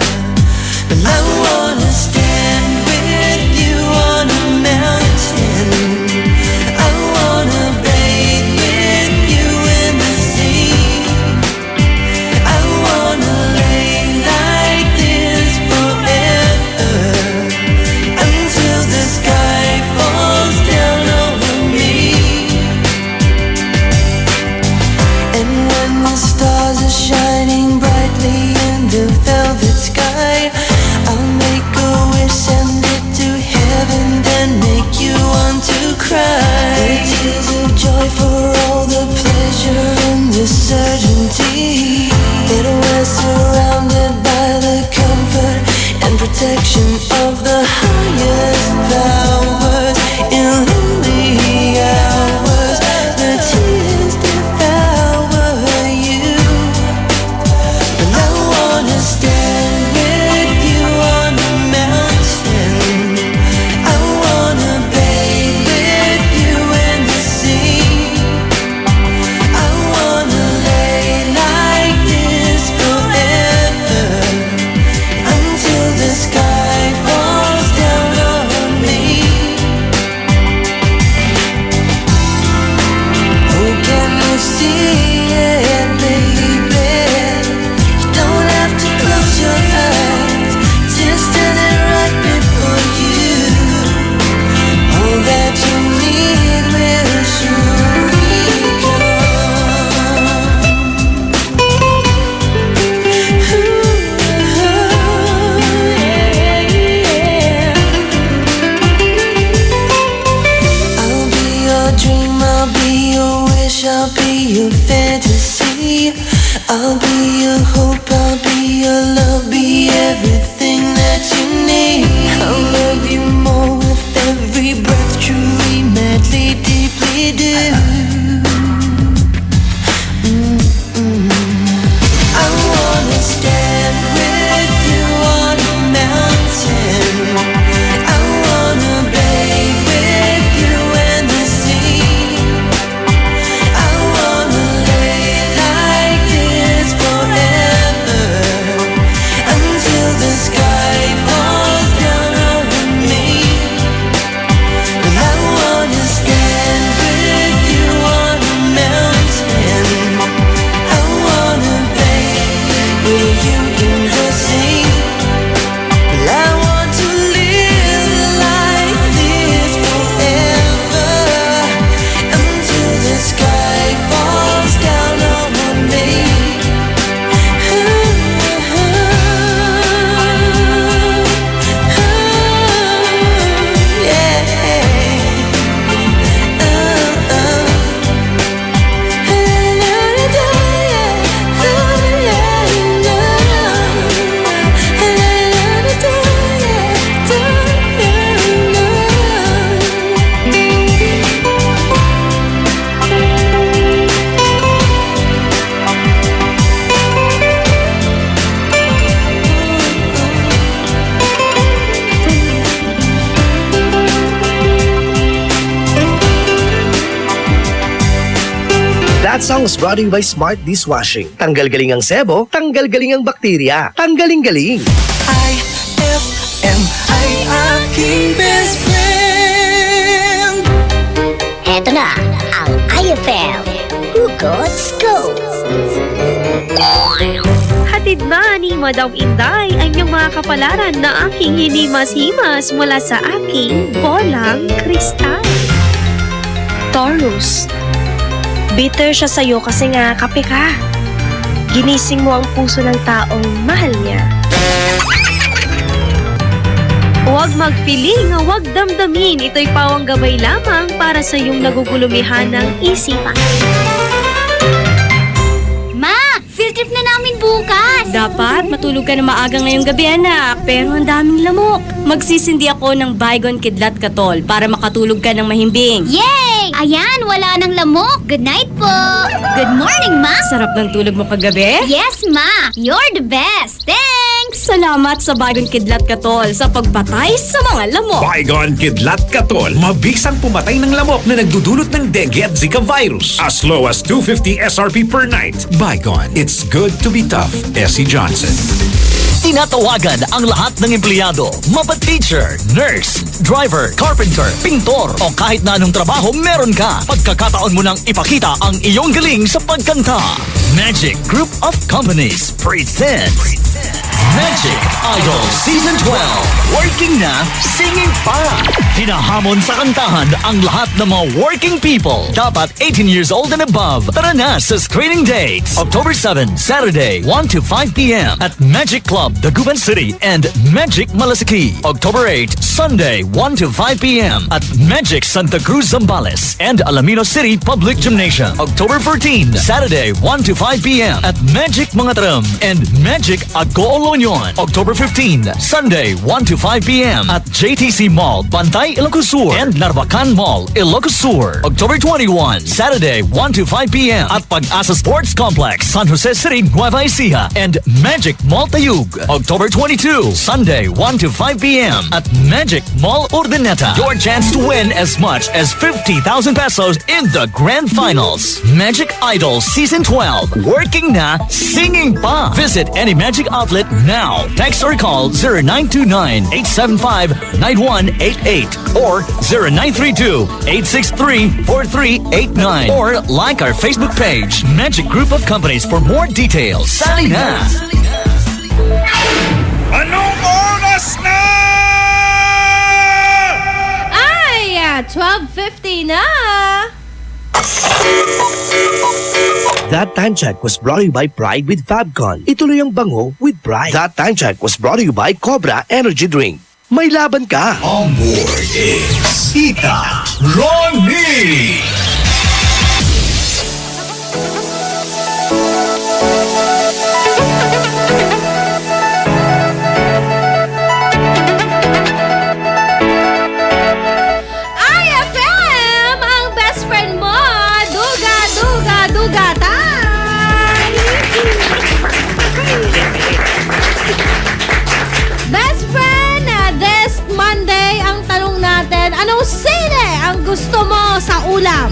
Well, I wanna stand with you on a mountain. I wanna bathe with you in the sea. I wanna lay like this forever, until the sky falls down over me. And when the stars are shining brightly in the velvet sky, I'll make a wish, send it to heaven, then make you want to cry. The tears of joy for all the pleasure and the certainty that we're surrounded by the comfort and protection of the highest powers. In lonely hours, the tears devour you. But I wanna stand with you on the mountain. I wanna bathe with you in the sea. I wanna lay like this forever, until the sky falls down on me. Oh, can you see it, baby? You don't have to close your eyes, just standing right before you. All that you need will surely come. I'll be your dream, I'll be your wish, I'll be your fantasy. I'll be your hope, I'll be your love, be everything that you need. I'll love you more with every breath, truly, madly, deeply do. I wanna stand with you on a mountain. I wanna bathe with you in the sea. I wanna lay like this forever, until the sky falls down over me. But I wanna stand with you on a mountain. I wanna bathe with you in the sea. Well, I want to live like this forever, until the sky falls down on me. That song was brought to you by Smart Dishwashing. Tanggal-galing ang sebo, tanggal-galing ang bakterya. Tanggaling-galing. IFM, I-I-King best friend. Eto na ang IFM Hugot Scoop. Hatid na ni Madam Inday ang iyong mga kapalaran na aking hinimas-himas mula sa aking bolang kristal. Taurus, bitter siya sa'yo kasi nga kape ka. Ginising mo ang puso ng taong mahal niya. Huwag magpiling, huwag damdamin. Ito'y pawang gabay lamang para sa iyong nagugulumihan ng isipan. Ma, field trip na namin bukas. Dapat matulog ka na maaga ngayong gabi, anak. Pero ang daming lamok. Magsisindi ako ng Baygon Kidlat Katol para makatulog ka ng mahimbing. Yay! Ayan, wala nang lamok. Good night po. Good morning, Ma. Sarap ng tulog mo kagabi? Yes, Ma. You're the best. Thanks. Salamat sa Baygon Kidlat Katol sa pagpatay sa mga lamok. Baygon Kidlat Katol, mabisang pumatay ng lamok na nagdudulot ng dengue at Zika virus. As low as 250 SRP per night. Baygon, it's good to be tough. Essie Johnson. Tinatawagan ang lahat ng empleyado, mapa-teacher, nurse, driver, carpenter, pintor o kahit na anong trabaho meron ka. Pagkakataon mo nang ipakita ang iyong galing sa pagkanta. Magic Group of Companies presents Magic Idol Season 12. Working na, singing pa. Hinahamon sa kantahan ang lahat ng mga working people. Dapat 18 years old and above. Tara na sa screening dates. October 7, Saturday, 1 to 5 p.m. at Magic Club, Dagupan City and Magic Malasiki. October 8, Sunday, 1 to 5 p.m. at Magic Santa Cruz Zambales and Alaminos City Public Gymnasium. October 14, Saturday, 1 to 5 p.m. at Magic Mangatram and Magic Agoo-Olonyon. October 15, Sunday, 1 to 5 p.m. at JTC Mall, Bantay, Ilocos Sur and Narvacan Mall, Ilocos Sur. October 21, Saturday, 1 to 5 p.m. at Pag-asa Sports Complex, San Jose City, Nueva Ecija and Magic Mall Tayug. October 22, Sunday, 1 to 5 p.m. at Magic Mall Urdaneta. Your chance to win as much as 50,000 pesos in the Grand Finals. Magic Idol Season 12. Working na, singing pa. Visit any Magic outlet now. Text or call 0929-875-9188 or 0932-863-4389 or like our Facebook page, Magic Group of Companies for more details. Sali na! Anong oras na? Ay, 12:50 na. That Time Check was brought to you by Pride with Fabcon. Ituloy ang bango with Pride. That Time Check was brought to you by Cobra Energy Drink. May laban ka. On board is Tita Ronnie. IFM, ang best friend mo. Duga, duga, dugatan. Best friend, this Monday, ang tanong natin, anong sine ang gusto mo sa ulam?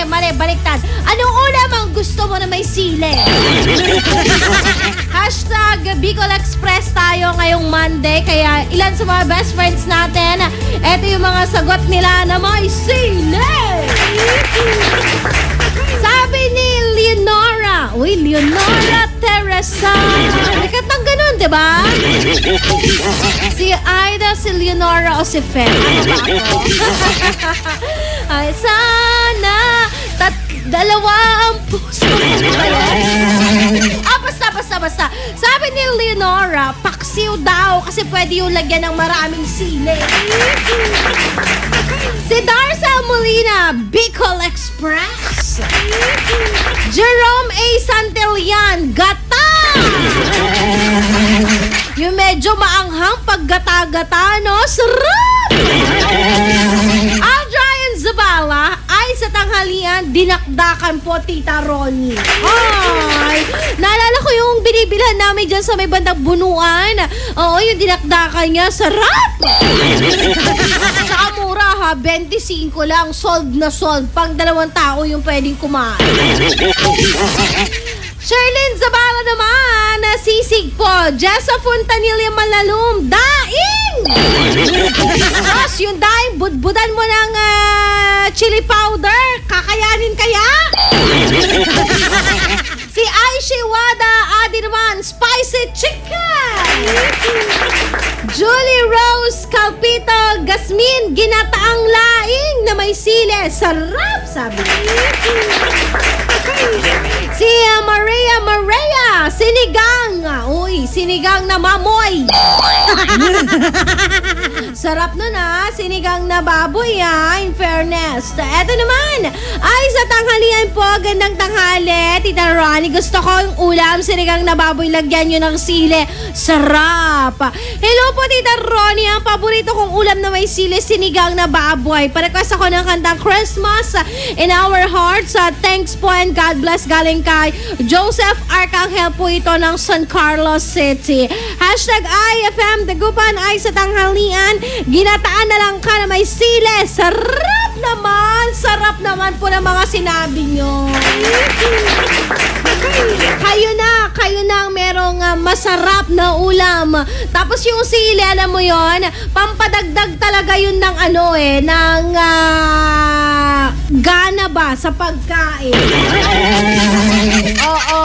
Mali, baliktad. Anong ulam ang gusto mo na may sile? Hashtag Bicol Express tayo ngayong Monday, kaya ilan sa mga best friends natin, eto yung mga sagot nila na may sile. Sabi ni Leonora, Leonora Teresa. Nakatang ganun, di ba? Si Aida, si Leonora o si Fer. Ay, sana dalawa ang puso. Basta. Sabi ni Leonora, paksiw daw kasi pwede yung lagyan ng maraming sili. Si Darza Molina, Bicol Express. Jerome A. Santillan, gata! Yung medyo maanghang paggata-gata, no? Sarap! Adrian Zabala ay sa tanghalian, dinakdakan po, Tita Ronnie. Ay, naalala ko yung binibilhan namin dyan sa may bandang Bunuan. Oo, yung dinakdakan niya, sarap! Saka mura ha, 25 lang, sold na sold. Pang 2 tao yung pwedeng kumain. Sherlyn Zabala naman, sisig po. Jessa Fontanilla Malalum, daing! Tapos yung daing, budbudan mo ng chili powder. Kakayanin kaya? Si Aishi Wada Daddy naman, spicy chicken! Julie Rose Calpito Gasmin, ginataang laing na may sili. Sarap, sabi. Si Maria, sinigang. Uy, sinigang na mamoy. Sarap nun sinigang na baboy in fairness. Eto naman, ay sa tanghalian po, gandang tanghali. Tita Ronnie, gusto ko yung ulam, sinigang na baboy, lagyan nyo ng sili. Sarap. Hello po, Tita Ronnie, ang paborito kong ulam na may sili, sinigang na baboy. Pa-request ako ng kantang Christmas in Our Hearts. Thanks po and God bless, galing kay Joseph Arcangel po ito ng San Carlos City. Hashtag IFM Dagupan ay sa tanghalian, ginataan na lang ka na may sili. Sarap naman po ng mga sinabi nyo. Kayo na ang merong masarap na ulam. Tapos yung sili, alam mo yon, pampadagdag talaga yun ng ng gana ba sa pagkain. Oo.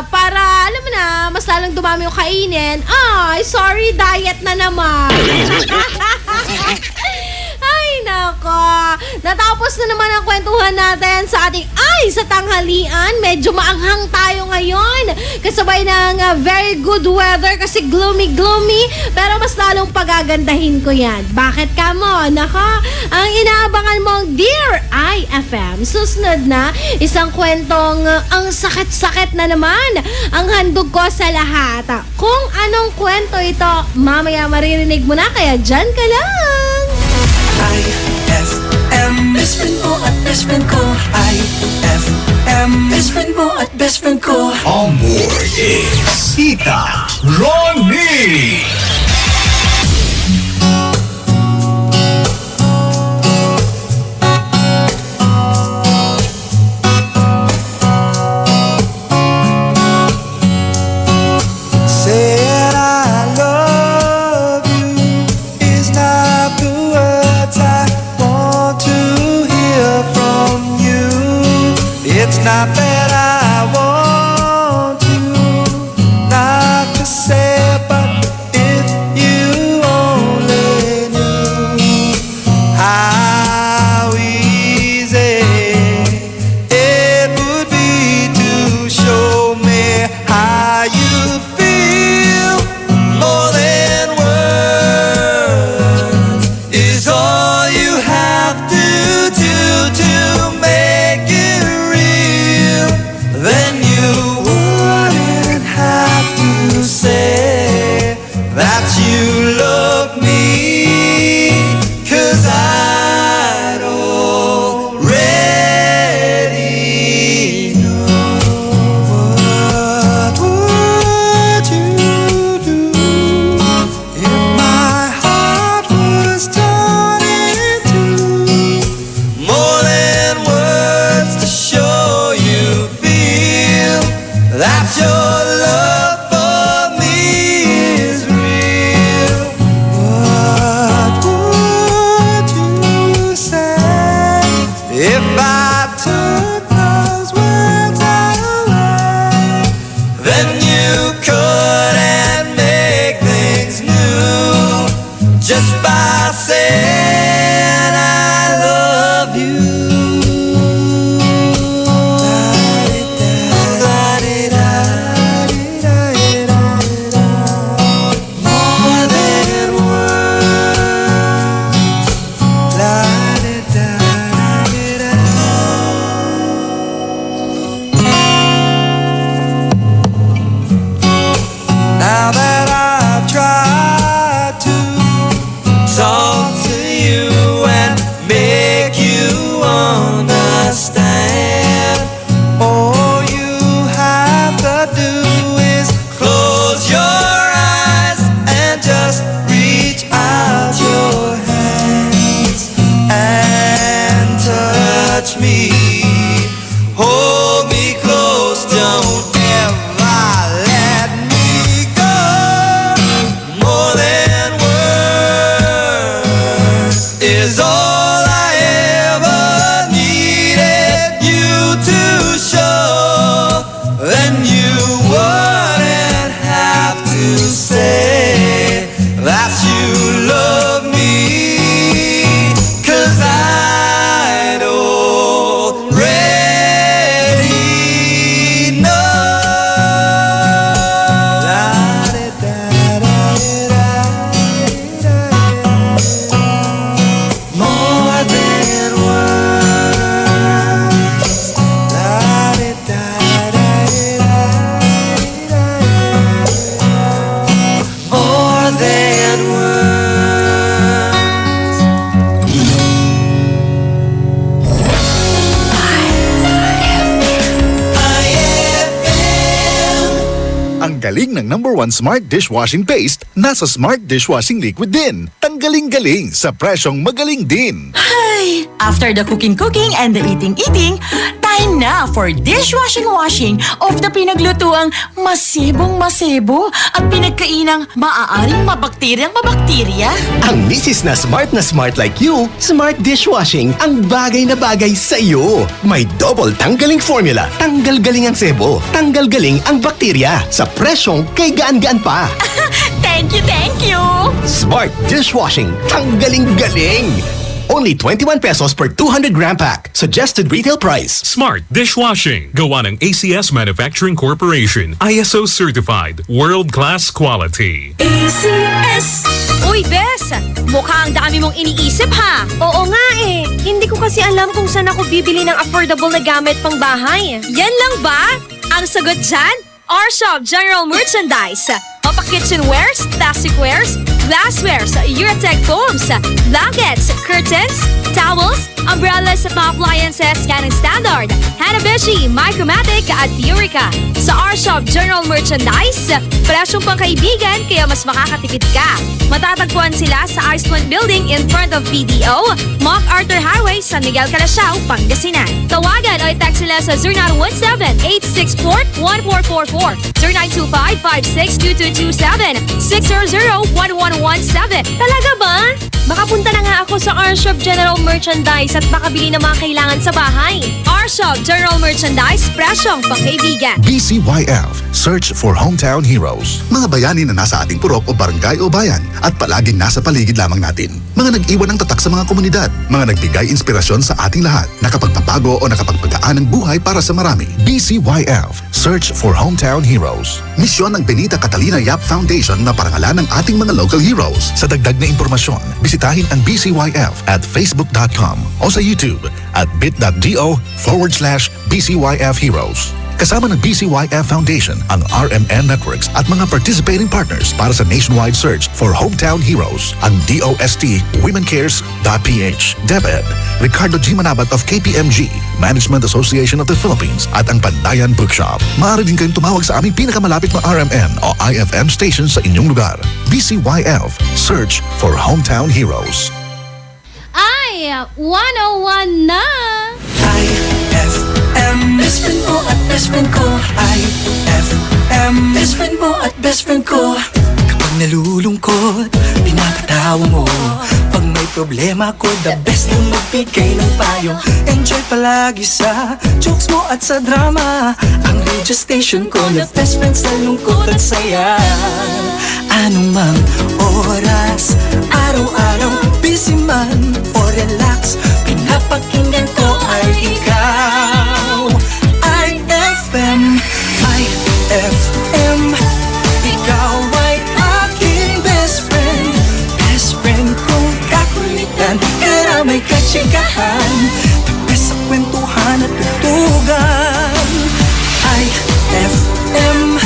Para, alam mo na, mas lalong dumami yung kainin. Ay, sorry, diet na naman. Ay, nako. Natapos na naman ang kwentuhan natin sa ating sa tanghalian. Medyo maanghang tayo ngayon. Kasabay ng very good weather kasi gloomy. Pero mas lalong pagagandahin ko yan. Bakit ka mo? Nako, ang inaabangan mong Dear IFM. Susunod na, isang kwentong ang sakit-sakit na naman ang handog ko sa lahat. Kung anong kwento ito, mamaya maririnig mo na. Kaya dyan ka lang. IFM, best friend mo at best friend ko. IFM, best friend mo at best friend ko. On board is Tita Ronnie. Said I love you is not the words I want to hear from you. It's not that I want you not to say, but if you only knew how easy it would be to show me how you feel. More than words is all you have to do to make it real. Then you wouldn't have to say that you love me, 'cause I'd already know. What would you do if my heart was torn in two? More than words to show you feel that your love for me is real. What would you say if I took those words away? Then you couldn't make things new just by saying I love you. La-di-da, la-di-da, Ang galing ng #1 Smart Dishwashing Paste nasa Smart Dishwashing Liquid din. Tanggaling-galing sa presyong magaling din. Ay, after the cooking and the eating, time na for dishwashing of the pinaglutuang masibong-masibo at pinagkainang maaaring mabakterya. Ang misis na smart like you, Smart Dishwashing ang bagay na bagay sa iyo. May double tanggaling formula. Tanggal galing ang sebo. Tanggal galing ang bakterya. Sa presyong kay gaan-gaan pa. Thank you! Smart Dishwashing. Tanggaling galing. Only 21 pesos per 200-gram pack. Suggested retail price. Smart Dishwashing. Gawa ng ACS Manufacturing Corporation. ISO certified. World-class quality. ACS! Uy, Bes! Mukhang dami mong iniisip, ha? Oo nga eh. Hindi ko kasi alam kung saan ako bibili ng affordable na gamit pang bahay. Yan lang ba? Ang sagot dyan? R-Shop General Merchandise. Mapa-kitchenwares, plasticwares, glasswares, Eurotech foams, blankets, curtains, towels, umbrellas, appliances, scanning standard, Hanabishi, Micromatic at Eureka. Sa R-Shop General Merchandise, presyong pangkaibigan kaya mas makakatipid ka. Matatagpuan sila sa Iceland Building in front of PDO, MacArthur Highway, San Miguel, Calasiao, Pangasinan. Tawagan o i-text sila sa 0917-864-1444, 0925-562227, 600-1117. Talaga ba? Makapunta na nga ako sa R-Shop General Merchandise at makabili ng mga kailangan sa bahay. R-Shop General Merchandise, presyong pangkaibigan. BCYF, Search for Hometown Heroes. Mga bayani na nasa ating purok o barangay o bayan at palaging nasa paligid lamang natin. Mga nag-iwan ng tatak sa mga komunidad. Mga nagbigay inspirasyon sa ating lahat. Nakapagpapago o nakapagpagaan ng buhay para sa marami. BCYF, Search for Hometown Heroes. Misyon ng Benita Catalina Yap Foundation na parangalan ng ating mga local heroes. Sa dagdag na impormasyon, bisitahin ang BCYF at facebook.com o sa YouTube at bit.do/BCYF Heroes. Kasama ng BCYF Foundation, ang RMN Networks at mga participating partners para sa nationwide search for hometown heroes, ang DOST WomenCares.ph, DepEd, Ricardo G. Manabat of KPMG, Management Association of the Philippines at ang Pandayan Bookshop. Maaari din kayong tumawag sa aming pinakamalapit na RMN o IFM station sa inyong lugar. BCYF, Search for Hometown Heroes. Ay, 101 na! IFM, best friend mo at best friend ko. IFM, best friend mo at best friend ko. Kapag nalulungkot, pinapatawa mo. Pag may problema ko, the best na magbigay ng payo. Enjoy palagi sa jokes mo at sa drama. Ang radio station ko na best friend sa lungkot at saya. Anong mang oras, araw-araw, busy man o relax, pinapakinggan ko ay ikaw. IFM, IFM, ikaw ay aking best friend. Best friend kong kakulitan, karamay katsikahan, tapos sa kwentuhan at tutugan. IFM,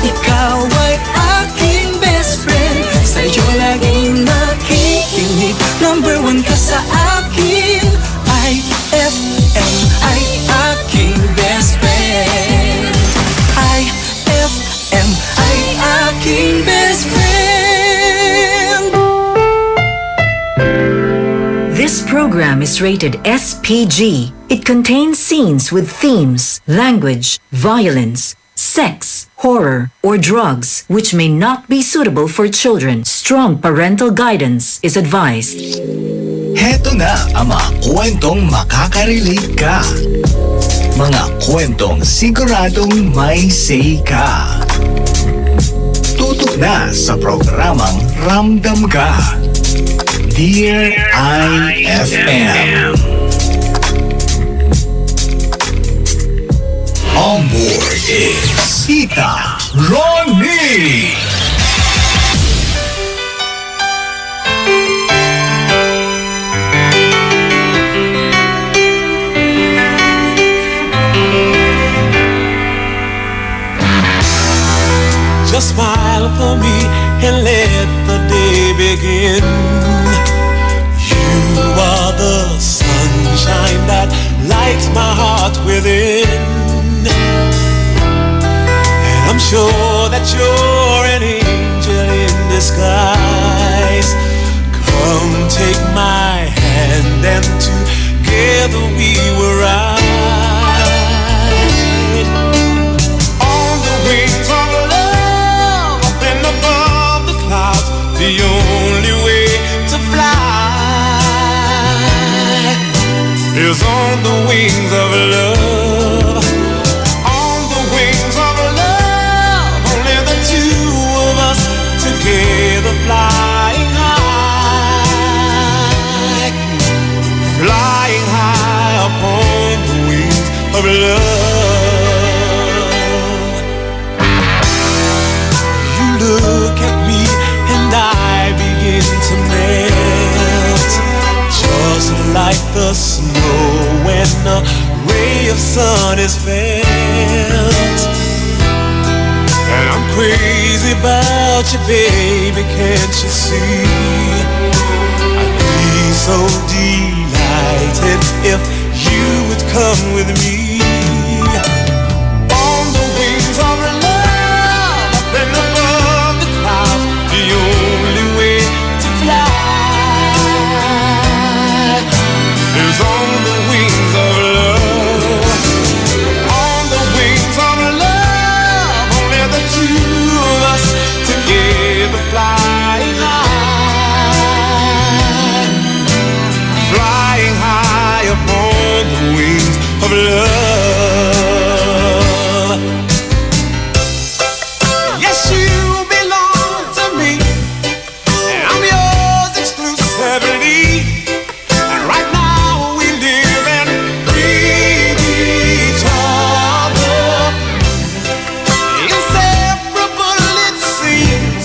ikaw ay aking best friend. Sa'yo laging nakikinig, #1 ka sa akin. IFM ay aking best friend. IFM ay aking best friend. This program is rated SPG. It contains scenes with themes, language, violence, sex, horror, or drugs which may not be suitable for children. Strong parental guidance is advised. Heto na ang mga kwentong makaka-relate ka. Mga kwentong siguradong may say ka. Tutok na sa programang Ramdam Ka. Dear IFM. On board is Tita Ronnie. Just smile for me and let the day begin. You are the sunshine that lights my heart within. And I'm sure that that you're an angel in disguise. Come take my hand and together we will ride on the wings of love up and above the clouds. The only way to fly is on the wings of love. On the wings of love, only the two of us together flying high, flying high upon the wings of love. You look at me and I begin to melt, just like the snow when a ray of sun is felt. And I'm crazy about you, baby, can't you see? I'd be so delighted if you would come with me. On the wings of love, up and above the clouds, the only way to fly is on the wings of love. On the wings of love, only the two of us together flying high, flying high upon the wings of love. Yes, you belong to me, and I'm yours exclusively. And right now we live and breathe each other, inseparable it seems.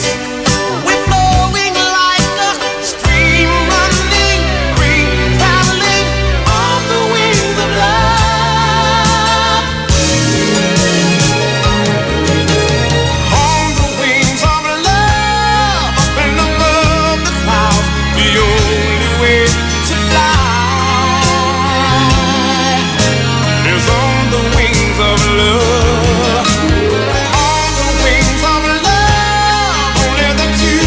We're flowing like a stream, running free, traveling on the wings of love. On the wings of love, up and above the clouds, the only way to fly is on the wings of love. On the wings of love, only the two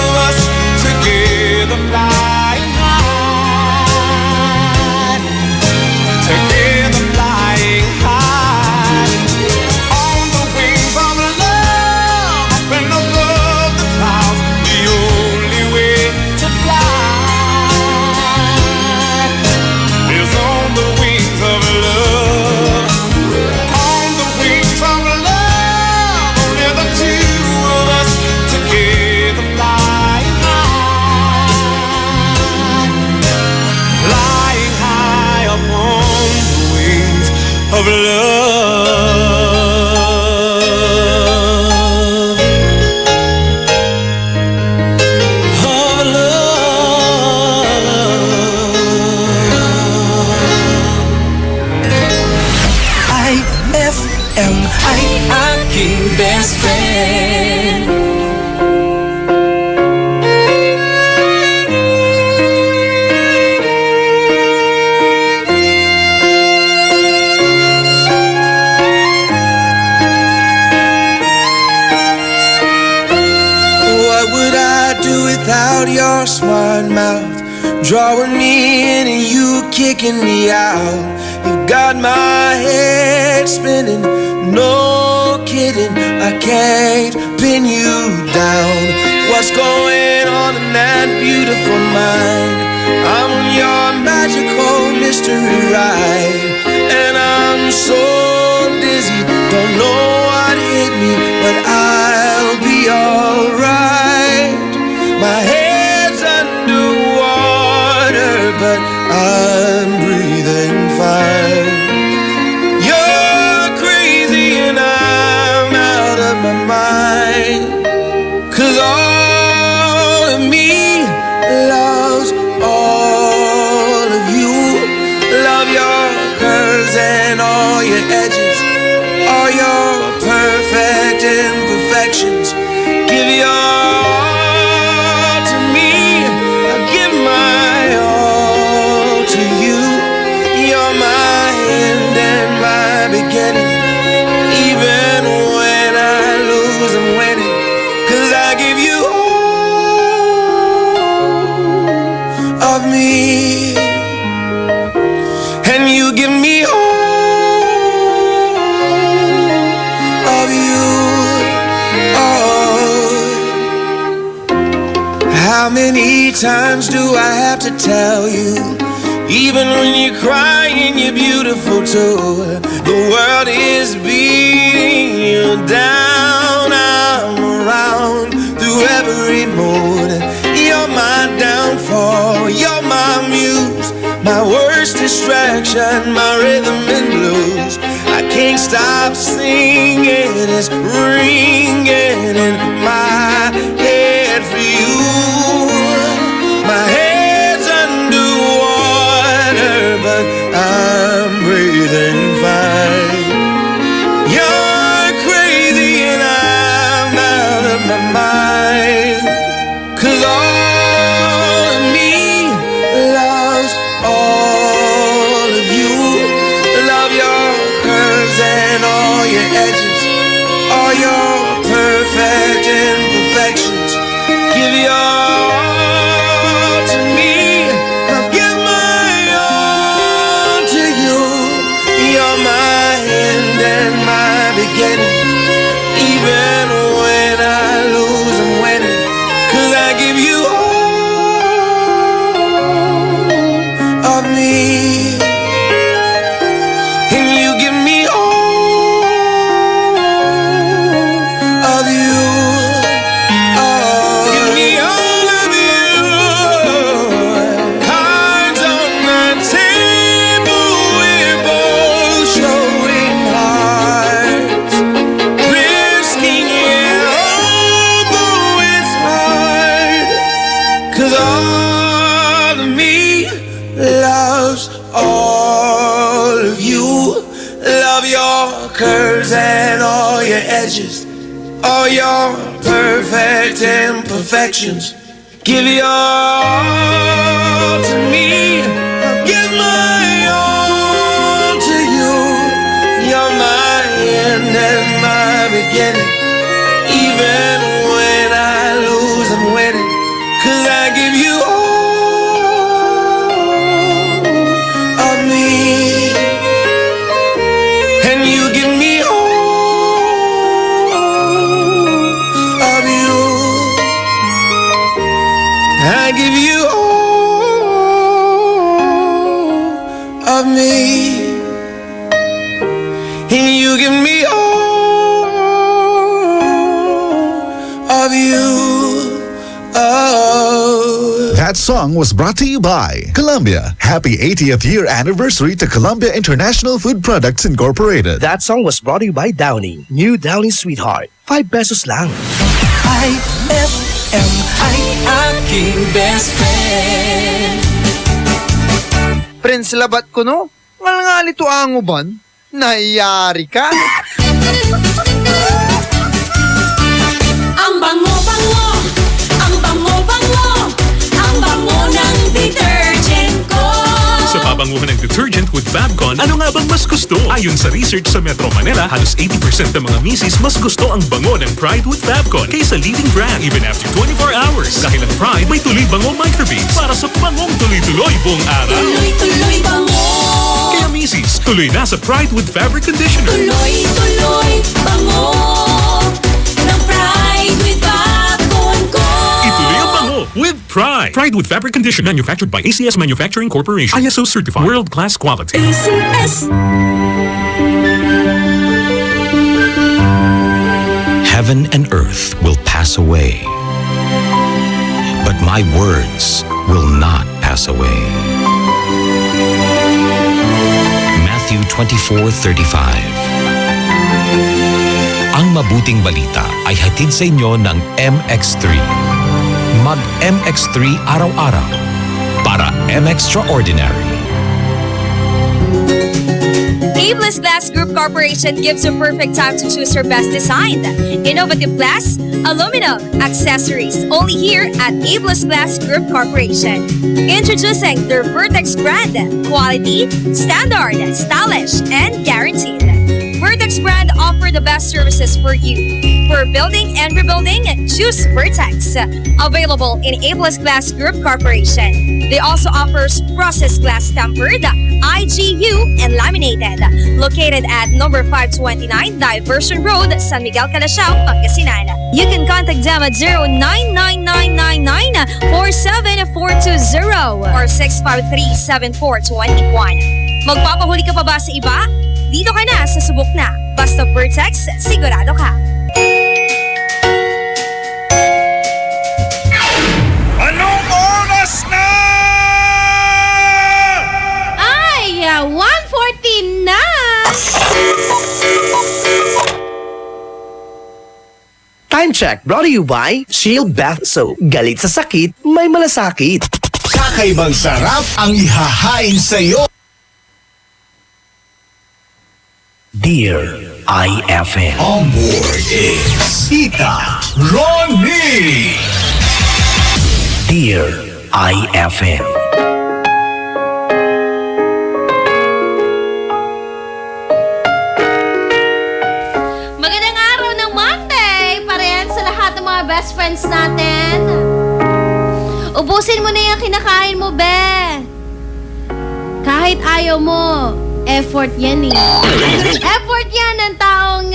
of us together flying high, together flying high. On the wings of love, up and above the clouds, the only way to fly is on the wings of love. On the wings of love, only the two of us together flying high upon the wings of love. Of IFM ay aking best friend. What would I do without your smart mouth? Drawing me in and you kicking me out. You got my head spinning, no kidding. I can't pin you down. What's going on in that beautiful mind? I'm on your magical mystery ride, and I'm so dizzy, don't know what hit me, but I'll be alright. My head's underwater, but I'm breathing fine. You're crazy and I'm out of my mind, 'cause all of me loves all of you. Love your curves and all your edges, all your perfect How many times do I have to tell you? Even when you're crying, you're beautiful too. The world is beating you down. I'm around through every mood. You're my downfall, you're my muse, my worst distraction, my rhythm and blues. I can't stop singing, it's ringing in my head for you. My head's underwater, but I'm breathing fine. You're crazy and I'm out of my mind. 'Cause all of me loves all of you. Love your curves and all your edges, all your perfect imperfections. Give your all to me, I'll give my all to you. You're my end and my beginning. Even when I lose, I'm winning. 'Cause I give you all of me, and you give me all of you. Give me all of you. Cards on the table, we're both showing hearts. Risking it all, though it's hard. 'Cause all of me loves all of you. Love your curves and all your edges, all your perfect imperfections. Give your all to me, I'll give my all to you. You're my end and my beginning. Even when I lose, I'm winning. 'Cause I give you all of me, and you give me all of you. I give you all of me, and you give me all of you. Oh. That song was brought to you by Columbia. Happy 80th year anniversary to Columbia International Food Products Incorporated. That song was brought to you by Downy. New Downy Sweetheart. 5 pesos lang. IFM ay aking best friend. Friends, labat ko no? Ngalngali to ang uban. Nayari ka? Ang bango-bango, ang bango-bango, ang bango ng detergent ko. Sa pabanguhan ng detergent with Fabcon, ano nga bang mas gusto? Ayon sa research sa Metro Manila, halos 80% ng mga misis mas gusto ang bango ng Pride with Fabcon kaysa leading brand even after 24 hours. Dahil ang Pride may tuloy bango microbeads para sa bangong tuloy-tuloy buong araw. Tuloy-tuloy bango. Kaya misis, tuloy na sa Pride with Fabric Conditioner. Tuloy-tuloy bango ng Pride with Fabcon ko. Ituloy ang bango with Pride. Pride with Fabric Conditioner, manufactured by ACS Manufacturing Corporation. ISO certified, world-class quality. ACS. Heaven and earth will pass away, but my words will not pass away. Matthew 24:35. Ang mabuting balita ay hatid sa inyo ng MX3. Mag MX3 araw-araw para M-Extraordinary. Abless Glass Group Corporation gives you perfect time to choose your best design. Innovative glass, aluminum, accessories, only here at Abless Glass Group Corporation. Introducing their Vertex brand. Quality, standard, stylish, and guaranteed. Vertex brand offer the best services for you. For building and rebuilding, choose Vertex. Available in Abless Glass Group Corporation. They also offers processed glass tempered, IGU, and laminated. Located at number 529 Diversion Road, San Miguel, Calasiao, Pangasinan. You can contact them at 099999-47420 or 653-7421. Magpapahuli ka pa ba sa iba? Dito ka na sa Subok Na. Basta Vertex, sigurado ka. Anong oras na? Ay, 1:14 na! Time check brought to you by Shield Bath Soap. Galit sa sakit, may malasakit. Kakaibang sarap ang ihahain sa'yo. Dear IFM. On board is Tita Ronnie. Dear IFM. Magandang araw ng Monday! Parehan sa lahat ng mga best friends natin. Ubusin mo na yung kinakain mo, be. Kahit ayaw mo, effort yan eh. Effort yan ng taong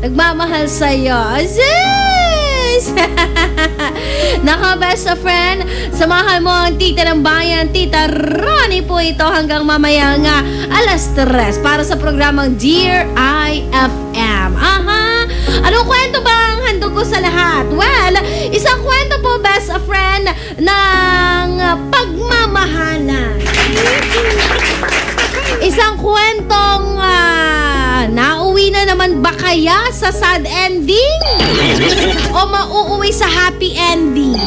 nagmamahal sa'yo. Aziz! Naka best friend, samahan mo ang tita ng bayan, Tita Ronnie po ito hanggang mamaya nga 3:00 para sa programang Dear IFM. Aha! Anong kwento ba ang handog ko sa lahat? Well, isang kwento po, best friend, ng pagmamahalan. Isang kwentong nauwi na naman ba kaya sa sad ending? O mauuwi sa happy ending?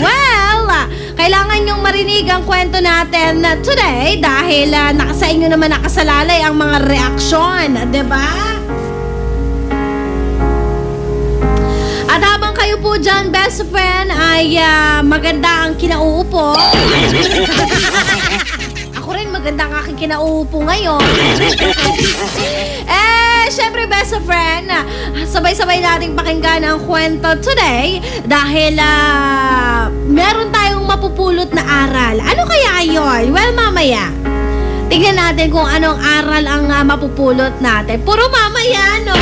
Well, kailangan nyong marinig ang kwento natin today dahil sa inyo naman nakasalalay ang mga reaksyon, diba? At habang kayo po dyan, best friend, ay maganda ang kinauupo. Ako rin maganda ang aking kinauupo ngayon. Syempre, best friend, sabay-sabay nating pakinggan ang kwento today dahil meron tayong mapupulot na aral. Ano kaya yun? Well, mamaya. Tingnan natin kung anong aral ang mapupulot natin. Puro mamaya, no?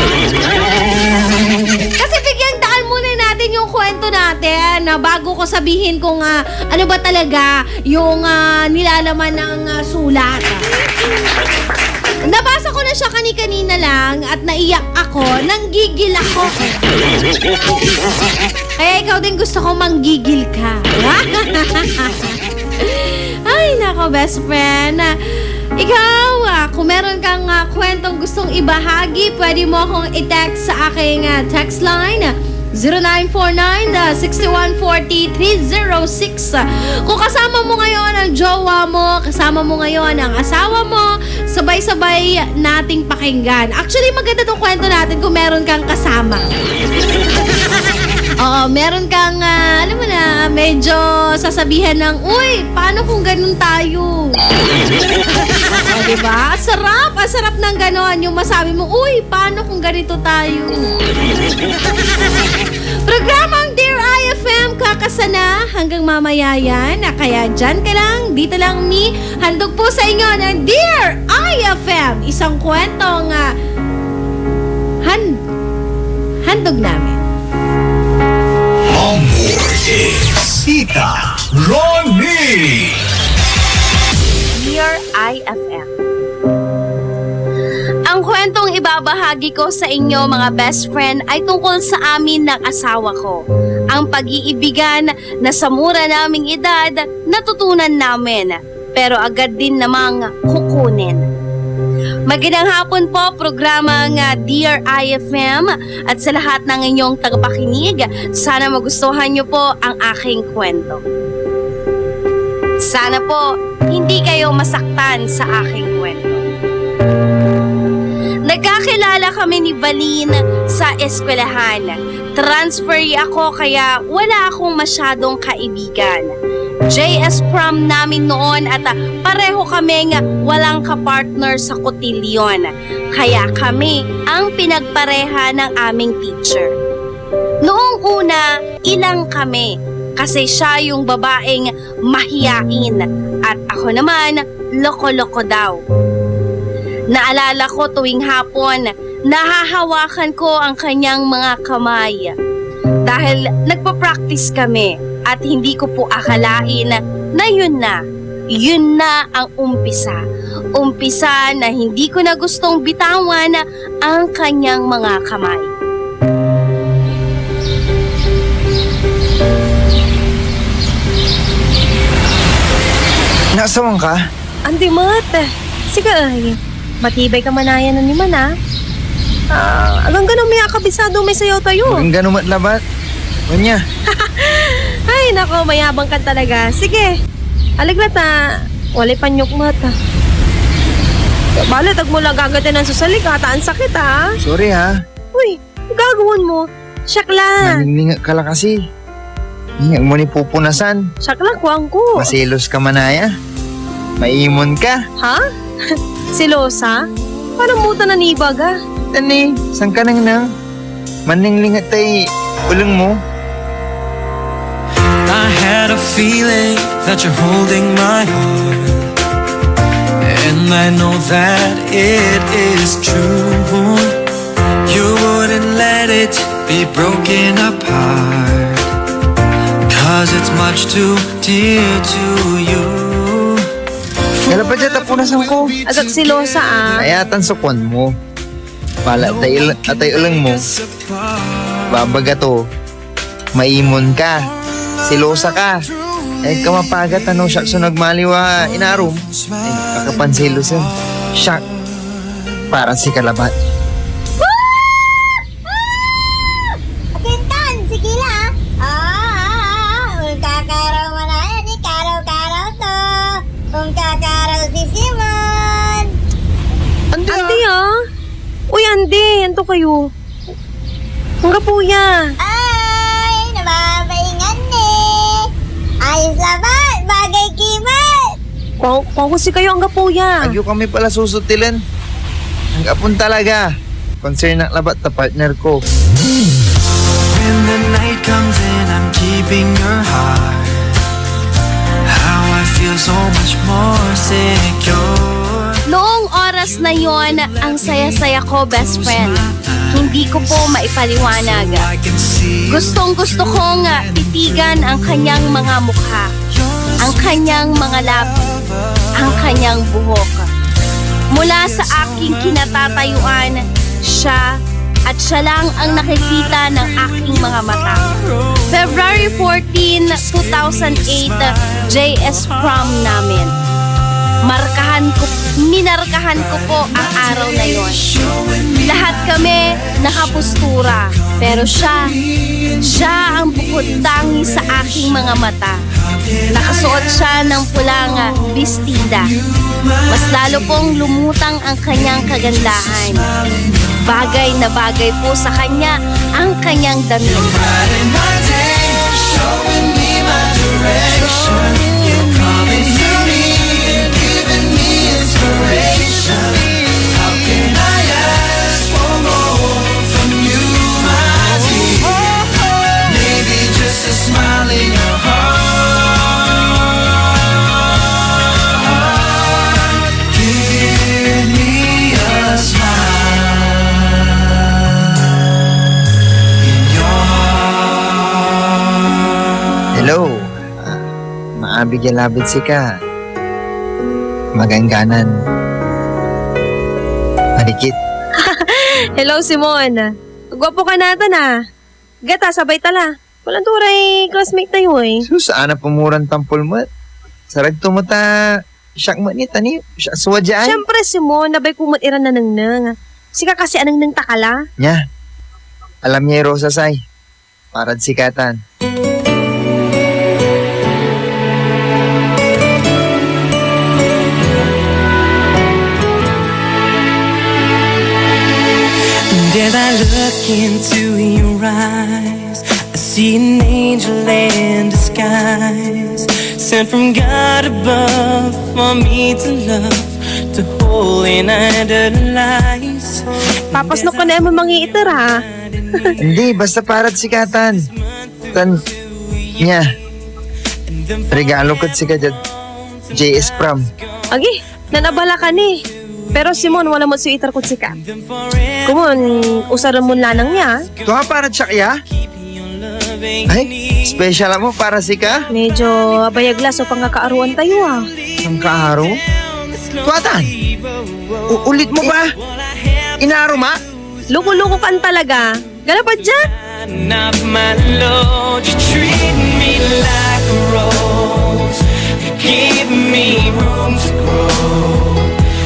Kasi bigyan daan muna natin yung kwento natin bago ko sabihin kung ano ba talaga yung nilalaman ng sulat. Nabasa ko na siya kanina lang at naiyak ako, nanggigil ako. Kaya ikaw din gusto ko manggigil ka. Ay, nako, best friend. Ikaw, kung meron kang kwentong gustong ibahagi, pwede mo akong i-text sa aking text line 0949-6140-306. Kung kasama mo ngayon ang jowa mo, kasama mo ngayon ang asawa mo, sabay-sabay nating pakinggan. Actually, maganda tong kwento natin kung meron kang kasama. Oo, meron kang, alam mo na, medyo sasabihan ng, uy, paano kung ganun tayo? O, diba? Sarap ng ganon. Yung masabi mo, uy, paano kung ganito tayo? Programang Dear IFM, kakasana hanggang mamaya yan. Kaya dyan ka lang, dito lang mi, handog po sa inyo ng Dear IFM. Isang kwentong handog namin. On board is Tita Ronnie. Dear IFM. Ang kwentong ibabahagi ko sa inyo, mga best friend, ay tungkol sa amin ng asawa ko. Ang pag-iibigan na sa mura naming edad, natutunan namin, pero agad din namang kukunin. Magandang hapon po, programang Dear IFM, at sa lahat ng inyong tagapakinig, sana magustuhan niyo po ang aking kwento. Sana po hindi kayo masaktan sa aking kwento. Nagkakilala kami ni Valin sa eskwelahan. Transferee ako kaya wala akong masyadong kaibigan. JS prom namin noon at pareho kaming walang kapartner sa kotilyon. Kaya kami ang pinagpareha ng aming teacher. Noong una, ilang kami kasi siya yung babaeng mahiyain at ako naman loko-loko daw. Naalala ko tuwing hapon, nahahawakan ko ang kanyang mga kamay. Dahil nagpa-practice kami at hindi ko po akalain na yun na ang umpisa. Umpisa na hindi ko na gustong bitawan ang kanyang mga kamay. Nasaan ka? Andi mat. Sige, ay. Matibay ka manayan na ni Mana. Hanggang ganun may akabisado may sayaw tayo. Hanggang ganun matlabat. Manya. Ay, nako, mayabang ka talaga. Sige, aliglat wala panyok mata. Bala, tag mo lang gagatin ng susalik ha. Taan sakit ha. Sorry ha. Uy, gagawin mo. Syakla. Naningninga ka lang kasi. Hindi mo ni pupunasan. Syakla, kuwang ko. Masilos ka manaya. Maimon ka. Ha? Silosa? Parang muta na nibaga. Tani, saan ka nang maninglingat tay ulang mo? I had a feeling that you're holding my heart, and I know that it is true. You wouldn't let it be broken apart, 'cause it's much too dear to you. Kala pa dyan tapunasan ko. Agak silosa Ayatan sukon mo. Pala atay ulang mo. Babaga to. Maimon ka. Silosa ka. Ay kamapagat siya so nagmaliwa inarum. Ay kakapansilosan. Siya. Parang si Kalabat. Kintan, sige la. Kakaraw mo na yan, karaw-karaw to. Kung kakaraw si Simon. Andi Uy, Andi, anto kayo? Ang kapuya. Ay, nababaingan eh. Ayos labat, bagay kibat. Kung si kayo ang kapuya. Agyo kami pala susutilan. Ang kapon talaga. Concern na labat ta partner ko. When the night comes in, I'm keeping your heart. How I feel so much more secure. Noong oras na yon, ang saya-saya ko, best friend. Hindi ko po maipaliwanag. Gustong-gusto kong titigan ang kanyang mga mukha, ang kanyang mga labi, ang kanyang buhok. Mula sa aking kinatatayuan, siya at siya lang ang nakikita ng aking mga mata. February 14, 2008, JS prom namin. Minarkahan ko po ang araw na yon. Lahat kami nakapustura, pero siya ang bukod tangi sa aking mga mata. Nakasuot siya ng pulang bestida. Mas lalo pong lumutang ang kanyang kagandahan. Bagay na bagay po sa kanya ang kanyang damit. Hello. Maabigyan labid si ka. Magangganan. Marikit. Hello, Simon. Gwapo ka natin Gata, sabay tala. Walang turay, classmate tayo Saan na pumuran tampol mo? Sarag tumuta. Siyak mo ni tani. Siyak suwadyaan. Siyempre, Simon, nabay kumot iran na nang. Sika kasi anang nang takala. Nya. Alam niya Rosa Say. Parad sikatan. As I look into your eyes, I see an angel in disguise, sent from God above for me to love, to hold and idolize. Papasnok ka na yung mangiitir Hindi, basta parad sikatan. Nya. Regalo ko't si Kajad. JS prom. Agi, nanabala ka ni. Pero Simon, wala mo si itar kutsika. Kumon, usaran mo lanang niya. Ito nga parad siya kaya? Ay, special mo para si ka? Medyo bayaglas o pangkakaaruan tayo ah. Ang kaaro? Tuwatan! Ulit mo ba? Inaaro ma? Luko-luko kan talaga. Gala pa dyan? Not my lord, you treat me like a rose. You give me room to grow.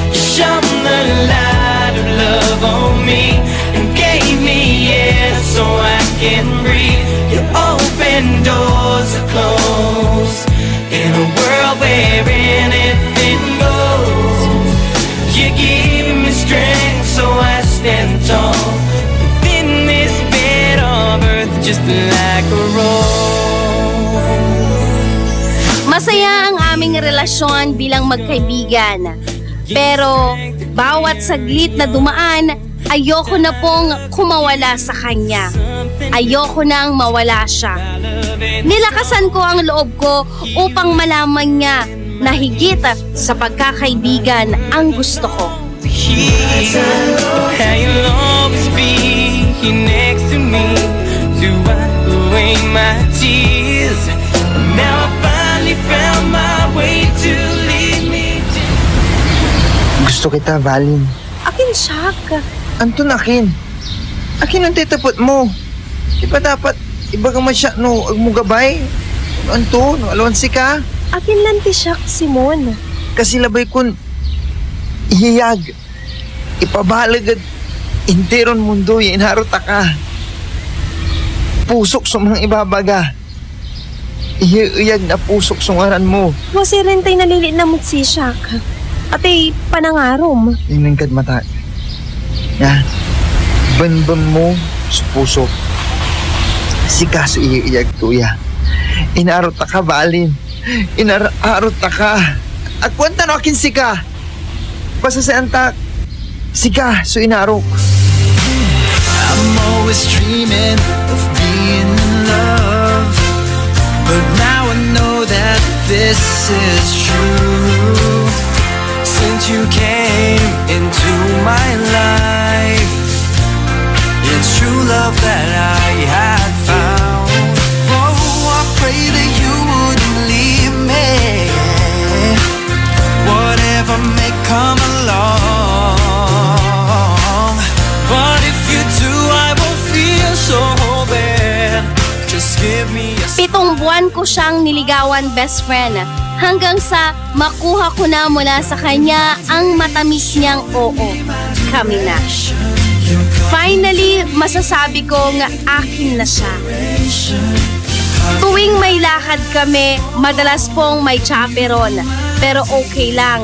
You shone the light of love on me and gave me air so I can breathe. You open doors that close in a world where anything goes. You give me strength so I stand tall within this bed of earth, just like a rose. Masaya ang aming relasyon bilang magkaibigan. Pero bawat saglit na dumaan, ayoko na pong kumawala sa kanya. Ayoko nang mawala siya. Nilakasan ko ang loob ko upang malaman niya na higit sa pagkakaibigan ang gusto ko. How you'll always be here next to me to wipe away my tears. Now I finally found my way to lead me to... Gusto kita, Valin. Akin siya. Anton, akin. Akin ang titapot mo. Di ba dapat iba ka masya no ag mo gabay? Anton, alwan si ka. Akin lang ti siya, Simon. Kasi labay kun ihiyag. Ipabalag at interon mundo inharot ka. Pusok sa mga ibabaga. Ihiyag na pusok sa ngaran mo. Wasi rin tayo nalilit na mo si Shak. Ate, panangarom. Inangkad mata. Yan. Banban mo sa pusok. Si kaso ihiyag tuya. Inarot ka, Valin. Inarot ka. At kwenta no akin si ka. Basta sa antak. Sika, so inarok. I'm always dreaming of being in love, but now I know that this is true. Since you came into my life, it's true love that I had found. Oh, I pray that you wouldn't leave me, whatever may come along. Pitong buwan ko siyang niligawan, best friend. Hanggang sa makuha ko na mula sa kanya ang matamis niyang oo. Kami na. Finally, masasabi kong akin na siya. Tuwing may lakad kami, madalas pong may chaperon. Pero okay lang.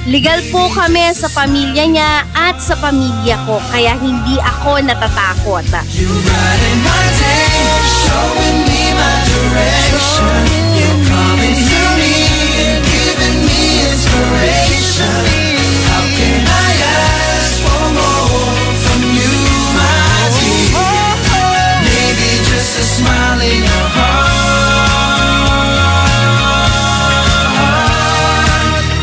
Legal po kami sa pamilya niya at sa pamilya ko, kaya hindi ako natatakot. Showing me my direction. You're coming to me and giving me inspiration. How can I ask for more from you, my dear? Maybe just a smile in your heart.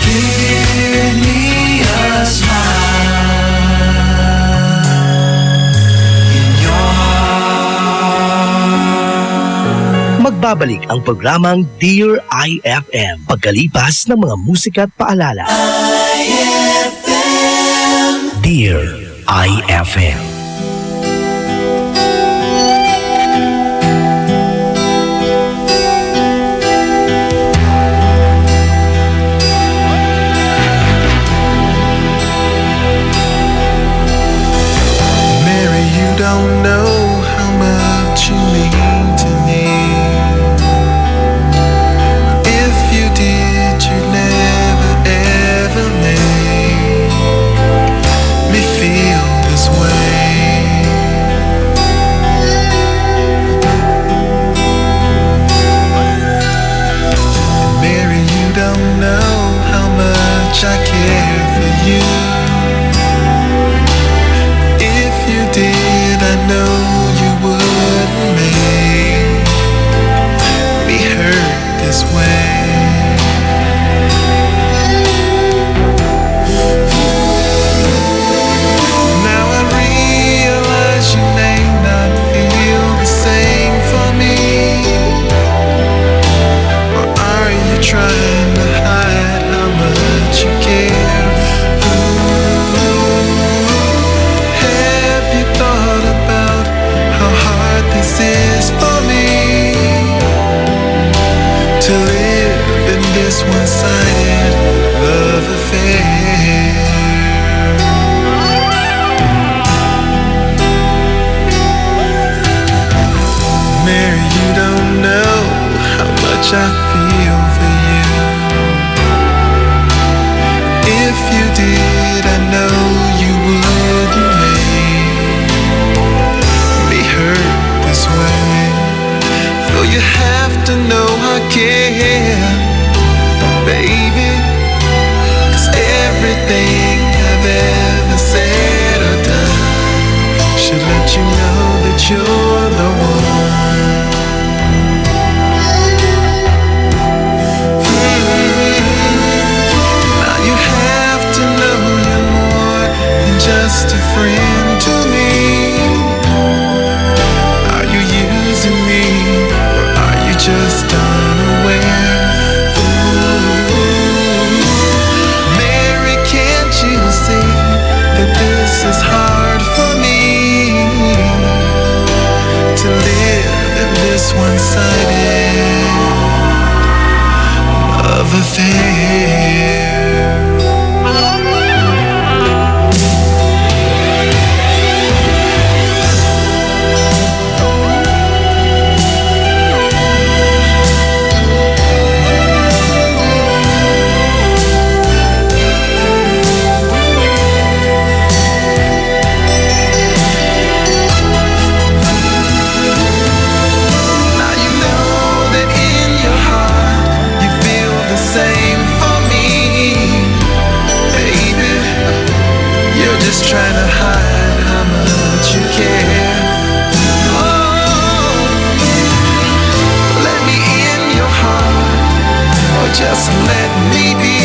Give me a smile in your heart. Magbabalik ang programang Dear IFM pagkalipas ng mga musika at paalala. Dear IFM. Mary, you don't know how much you mean to me. If you did, you'd never ever make me feel this way. much I feel for you. If you did, I know you wouldn't make me hurt this way. Though you have to know I care, baby, 'cause everything I've ever said or done should let you know that you're the one. Now you have to know you're more than just a friend to me. Are you using me, or are you just unaware? Mary, can't you see that this is hard for me to live in this one-sided love affair? Trying to hide how much you care. Oh, let me in your heart, or just let me be.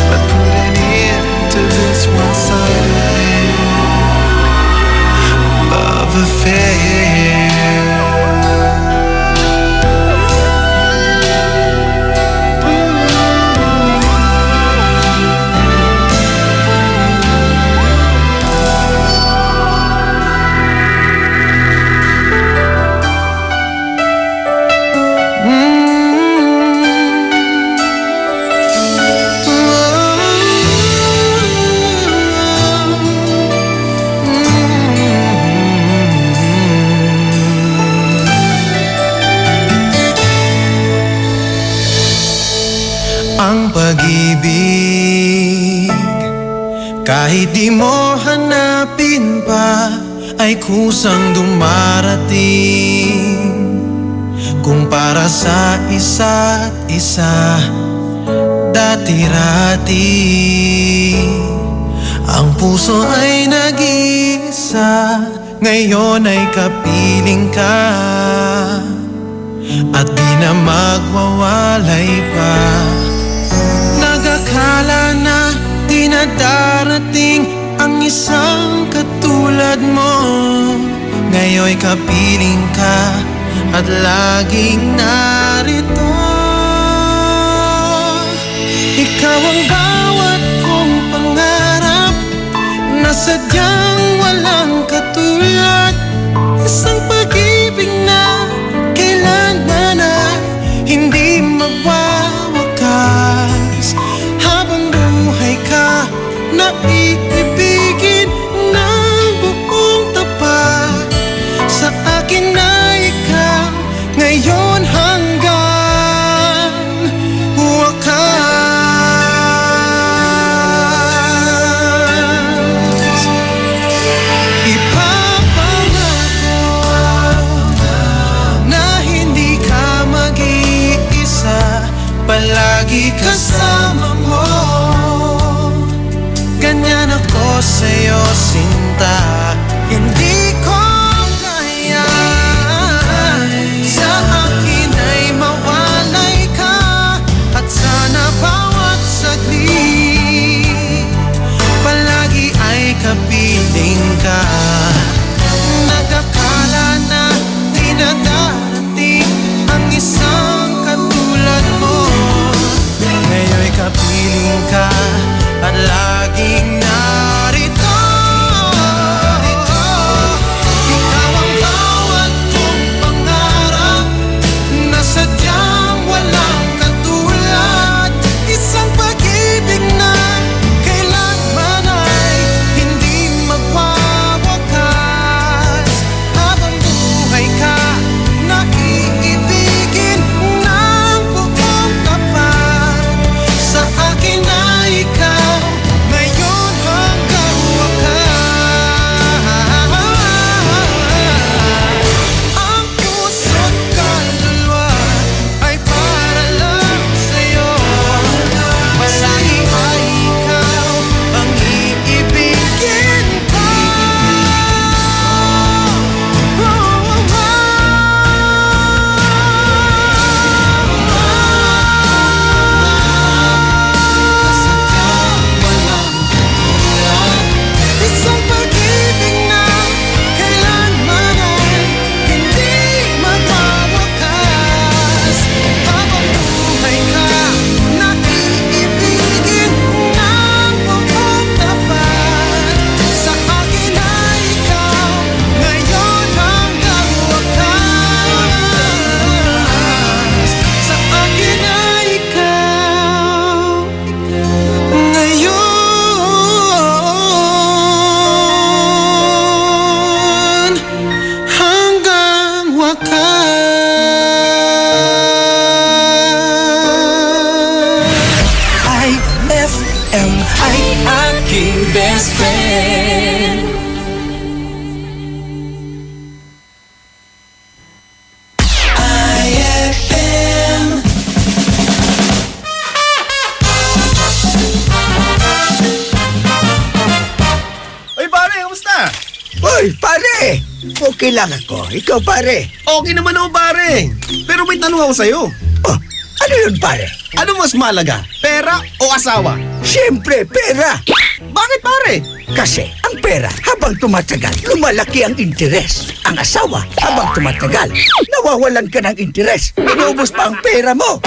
But put an end to this one-sided love affair. Ang pag-ibig, kahit di mo hanapin pa, ay kusang dumarating. Kung para sa isa't isa, dati-rati, ang puso ay nag-iisa, ngayon ay kapiling ka, at di na magwawalay pa. Nag-akala na di na darating ang isang katulad mo, ngayon'y kapiling ka at laging narito. Ikaw ang bawat kong pangarap na sadyang walang katulad. Isang pag-ibig na kailanman ay hindi magwawakas. Habang buhay ka na iibigin ng buong tapat, sa akin na ikaw ngayon hanggang wakas. Okay lang ako. Ikaw, pare. Okay naman ako, pare. Pero may tanong ako sa'yo. Oh, ano yun, pare? Ano mas mahalaga? Pera o asawa? Siyempre, pera. Bakit, pare? Kasi ang pera, habang tumatagal, lumalaki ang interes. Ang asawa, habang tumatagal, nawawalan ka ng interes. Inubos pa ang pera mo.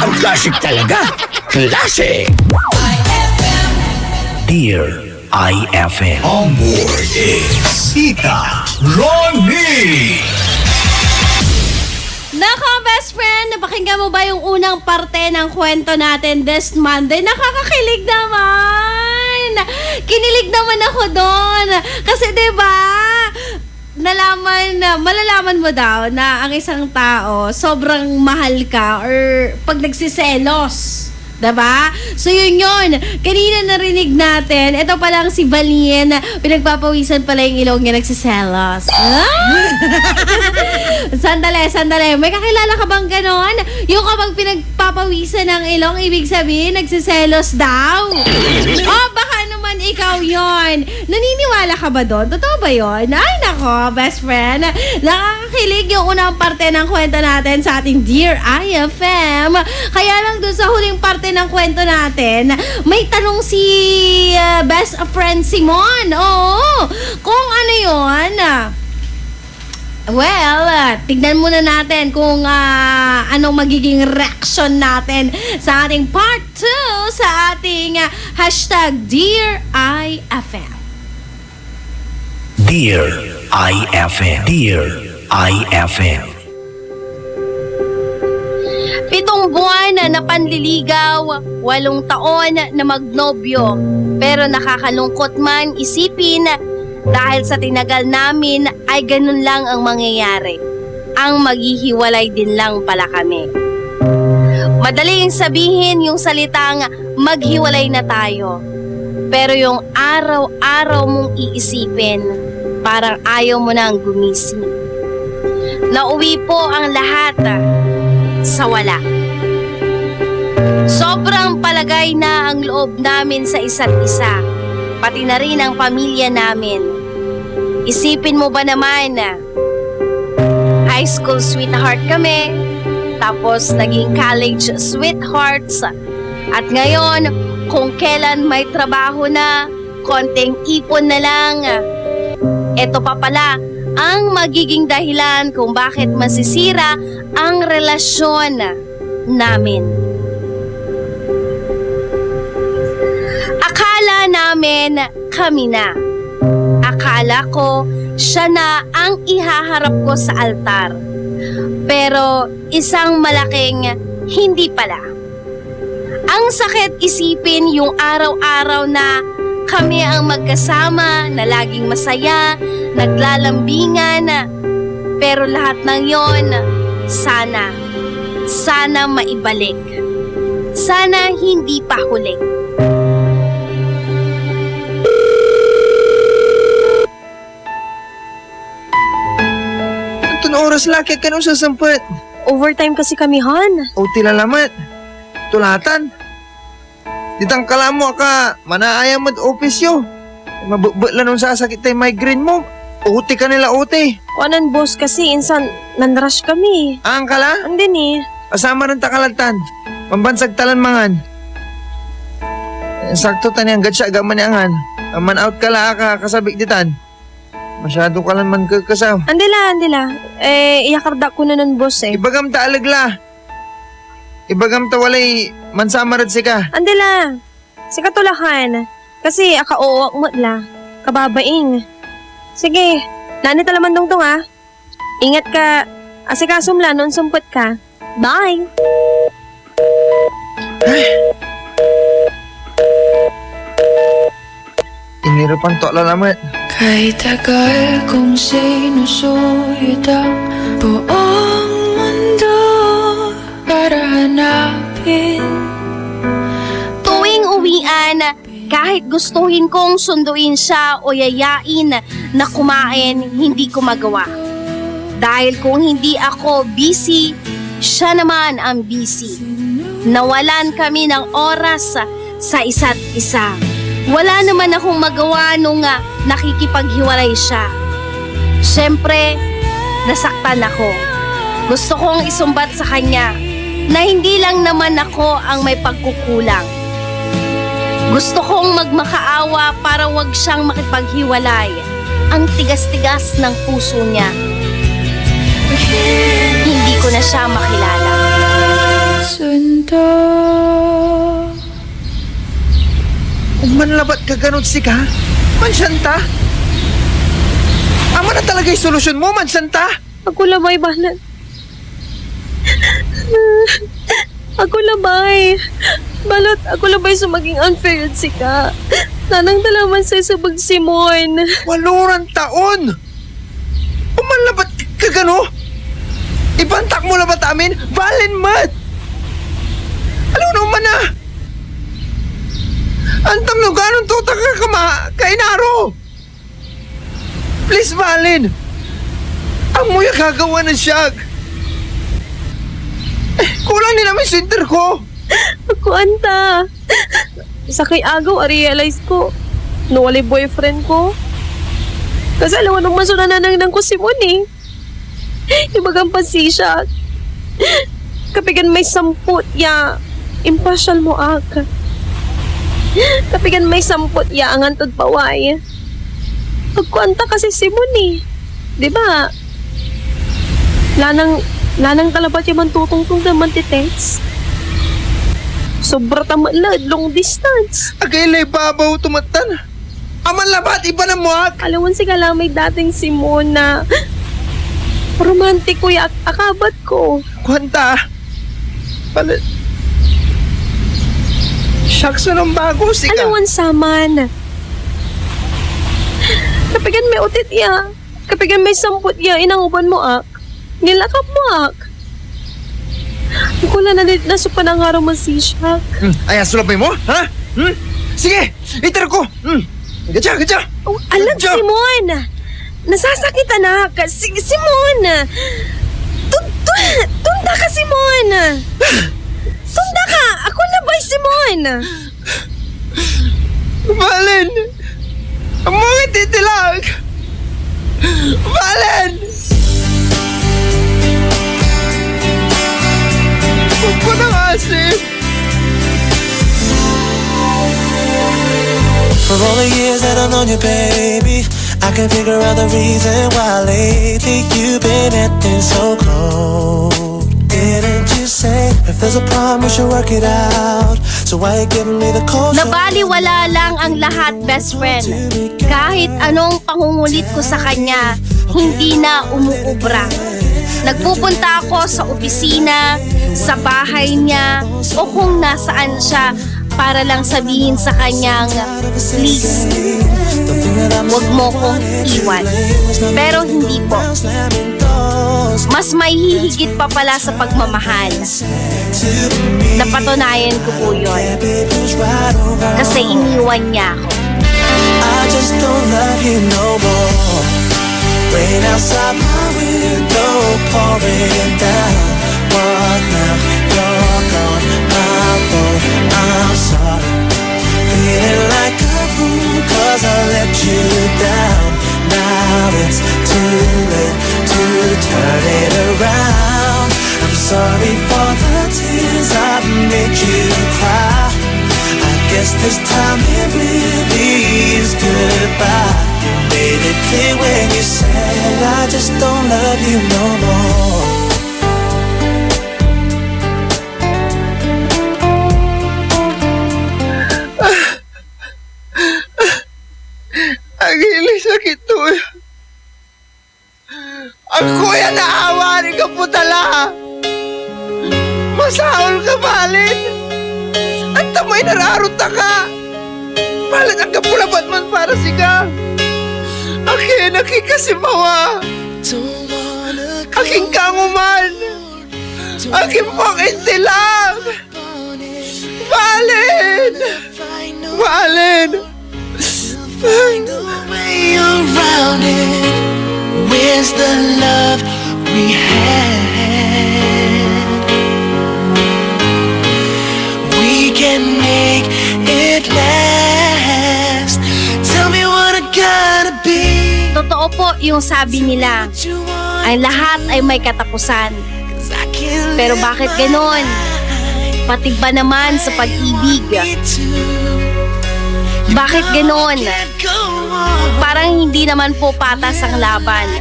Ang classic talaga. Classic. Dear IFM. On board is Tita Ronnie. Nako, best friend, napakinggan mo ba yung unang parte ng kwento natin this Monday? Nakakakilig naman! Kinilig naman ako doon. Kasi 'di ba? Malalaman mo daw na ang isang tao sobrang mahal ka or pag nagsiselos. Diba? So yun. Kanina narinig natin, ito palang si Valien, pinagpapawisan pala yung ilong niya, nagsiselos. Sandali. May kakilala ka bang ganon? Yung kapag pinagpapawisan ng ilong, ibig sabihin, nagsiselos daw. Oh, baka naman ikaw yon. Naniniwala ka ba doon? Totoo ba yon? Ay, nako, best friend. Nakakakilig yung unang parte ng kwento natin sa ating Dear IFM. Kaya lang doon sa huling parte ng kwento natin, may tanong si best friend Simon. Oo, kung ano yun. Well, tignan muna natin kung anong magiging reaction natin sa ating part 2 sa ating hashtag Dear IFM. Dear IFM. Dear IFM. 7 buwan na panliligaw, 8 taon na magnobyo. Pero nakakalungkot man isipin dahil sa tinagal namin ay ganun lang ang mangyayari. Ang maghihiwalay din lang pala kami. Madaling sabihin yung salitang maghiwalay na tayo. Pero yung araw-araw mong iisipin, parang ayaw mo nang gumising. Nauwi po ang lahat sa wala. Sobrang palagay na ang loob namin sa isa't isa, pati na rin ang pamilya namin. Isipin mo ba naman na high school sweetheart kami, tapos naging college sweethearts, at ngayon kung kailan may trabaho na, konting ipon na lang. Ito pa pala ang magiging dahilan kung bakit masisira ang relasyon namin. Akala namin kami na. Akala ko siya na ang ihaharap ko sa altar. Pero isang malaking hindi pala. Ang sakit isipin yung araw-araw na kami ang magkasama, na laging masaya, naglalambingan. Pero lahat ng yon, sana maibalik. Sana hindi pa huli. Ito na oras laki ka nung sasamput. Overtime kasi kami, Han. O tilalamat. Tulatan. Ditang kalamo ka, manaayam mo opisyo. Mabukbuk lang nung sasakit tayo migraine mo. Uti ka nila uti. Wanan boss kasi, insan nanrush kami. Ang kala? Andin eh. Pasama ng takalatan. Pambansag talanmangan. Sakto tani ang gatsa gaman angan. Man out kala ka kasabik ditan. Masyado ka lang man kakasaw. Andila. Iyakarda ko na nun boss eh. Ibagam ta alagla. Ibagam ta walay mansamarad si ka. Andila. Si katulahan. Kasi akauwak mo la. Kababaing. Sige. Nanita laman dong ha. Ingat ka. Asikasum la nun sumpot ka. Bye. Inirapan to lalamat. Kay tagal kong sinusuyod ang buong mundo para hanapin. Tuwing uwian, kahit gustuhin kong sunduin siya o yayain na kumain, hindi ko magawa. Dahil kung hindi ako busy, siya naman ang busy. Nawalan kami ng oras sa isa't isa. Wala naman akong magawa nung nakikipaghiwalay siya. Siyempre, nasaktan ako. Gusto kong isumbat sa kanya na hindi lang naman ako ang may pagkukulang. Gusto kong magmakaawa para wag siyang makipaghiwalay. Ang tigas-tigas ng puso niya. Hindi ko na siya makilala. Manlabat ka ganun si ka? Mansanta? Ama na talaga yung solusyon mo, Mansanta? Ako labay, Balan. Ako labay. Balot, ako labay sa maging unfair si ka. Nanang dalaman sa isabag Simon. 8 taon! Umanlabat ka gano? Ibantak mo labat amin? Balin mat! Alam naman na! Antam no ganon tuta ka kainaro! Please, Balin! Ang muya gagawa ng siyag! Kulang din namin center ko! Ako anta. Sa kay agaw, realize ko, no wali boyfriend ko. Kasi alam mo nung masunananang ko si Mon eh. Ibagang pasisya. Kapigan may samput ya, impasyal mo aka. Kapigan may samput ya, ang antod paway. Pagkuanta kasi si Mon eh. Diba? Lanang kalabat yung mantutungtong na mantitext. Sobra tamalad, long distance. Agay babaw tumatan. Aman labat, iba na mo ak. Alawan si Kalamay dating si Mona. Romantic ko ya akabat ko. Kwanta. Pala. Shucks ng bago si ka. Alawan saman. Kapigan may utit ya. Kapigan may samput ya, inanguban mo ak. Nilakap mo ak. Ako na nasa panangaraw man si Shaq. Ay, sulapay mo? Ha? Sige, itar ko. Gadya. Oh, alam, Simon. Nasasakit na ka. Simon. Tunda ka, Simon. Tunda ka. Ako na ba, Simon? Balin. Ang mga titilag. Balin. Ko na kasi. For all the years that I've known you, baby, I can figure out the reason why lately you've been acting so cold. Didn't you say if there's a problem we should work it out? So why you giving me the cold? Nabaliwala lang ang lahat, best friend. Kahit anong pangungulit ko sa kanya, hindi na umuubra. Nagpupunta ako sa opisina, sa bahay niya, o kung nasaan siya para lang sabihin sa kanyang, please, huwag mo kong iwan. Pero hindi po. Mas may hihigit pa pala sa pagmamahal. Napatunayan ko po yun. Kasi iniwan niya ako. I just don't love you no more. Rain outside my window, pouring down. What now? You're gone, my fault, I'm sorry. Feeling like a fool cause I let you down. Now it's too late to turn it around. I'm sorry for the tears I've made you cry. I guess this time it really is goodbye. You made it clear when you said I just don't love you no more. Ang hilis sakit to. Ang kuya naawa rin ka po tala. Masahol ka, Balin. Ang tamay nararota ka. Balit ang kapulabat man para siga. Akin, nakikasimawa. Aking kanguman. Aking pakintilang. Balin! Balin! Find a way around it. Where's the love we had? We can make it Totoo po yung sabi nila, ang lahat ay may katapusan. Pero bakit ganon? Pati ba naman sa pag-ibig? Bakit ganon? Parang hindi naman po patas ang laban.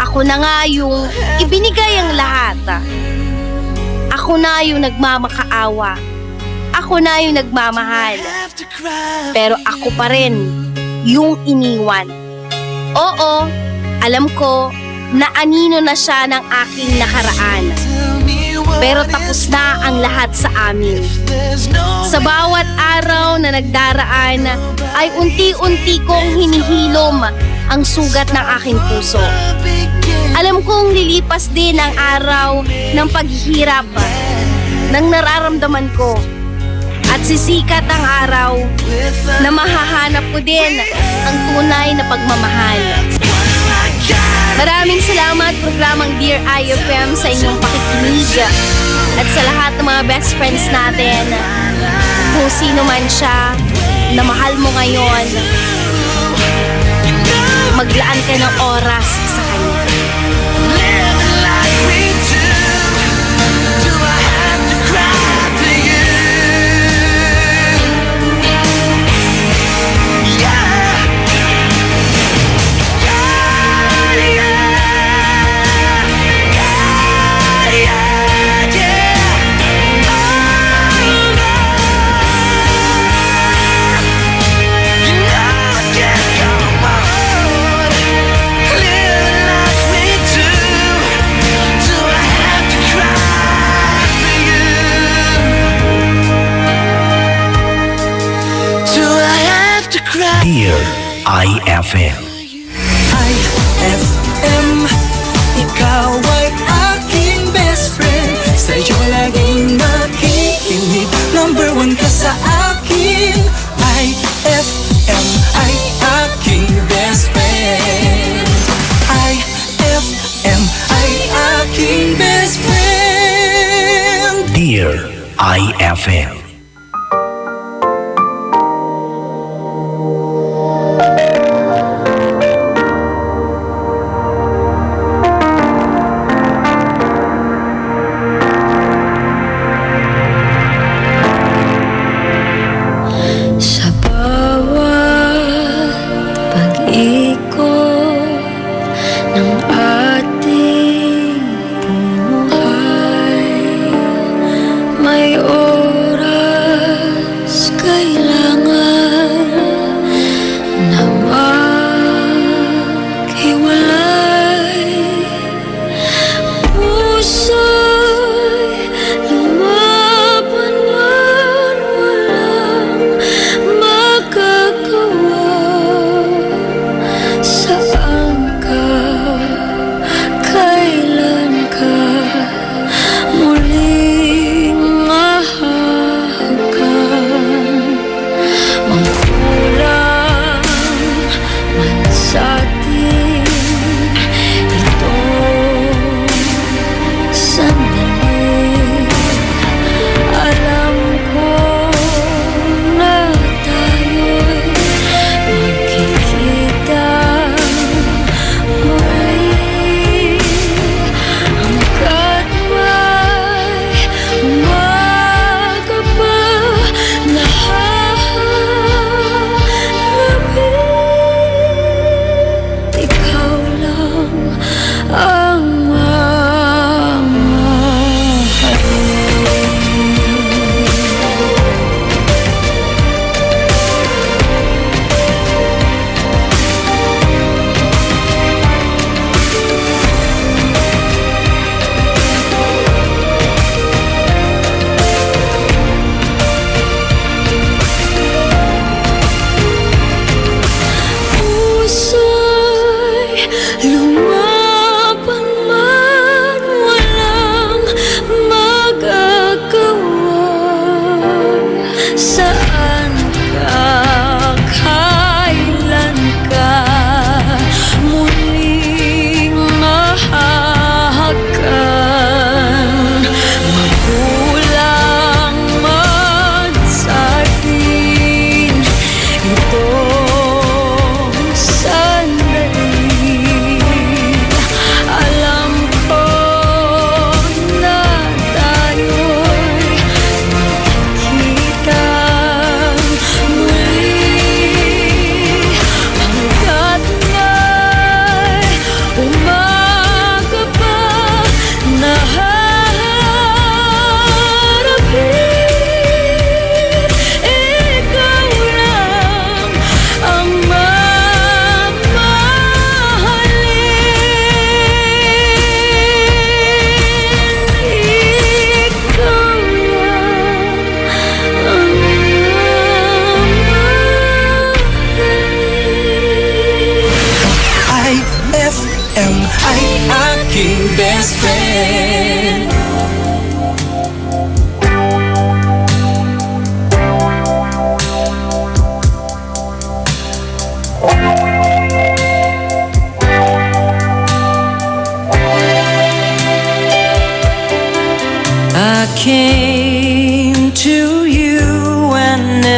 Ako na nga yung ibinigay ang lahat. Ako na yung nagmamakaawa. Ako na yung nagmamahal. Pero ako pa rin yung iniwan. Oo, alam ko na anino na siya ng aking nakaraan. Pero tapos na ang lahat sa amin. Sa bawat araw na nagdaraan ay unti-unti kong hinihilom ang sugat ng aking puso. Alam kong lilipas din ang araw ng paghihirap ng nararamdaman ko. At sisikat ang araw na mahahanap ko din ang tunay na pagmamahal. Maraming salamat programang Dear IFM sa inyong pakikinig at sa lahat ng mga best friends natin. Kung sino man siya na mahal mo ngayon, maglaan ka ng oras sa kanya. Dear IFM. IFM, ikaw ay aking best friend. Sa'yo laging nakikinig. Number 1 ka sa akin. IFM ay aking best friend. IFM ay aking best friend. Dear IFM. Sa bawat pag-ikot ng ating buhay, may oras kailangan na maghiwalay. Puso'y lumaban man walang magagawa. Saan ka, kailan ka muling mahahagan? Mangkulang man sa atin itong sandali. Alam ko na tayo'y magkikita muli. Hanggat may umaga pa, lahat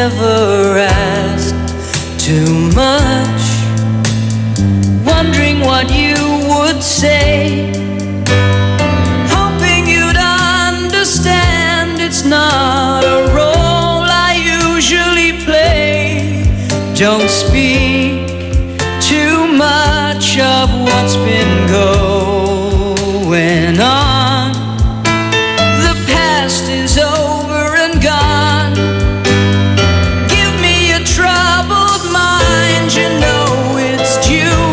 never asked too much, wondering what you would say, hoping you'd understand it's not a role I usually play. Don't speak too much of what's been going on. The past is over and gone. Give me a troubled mind, you know it's due.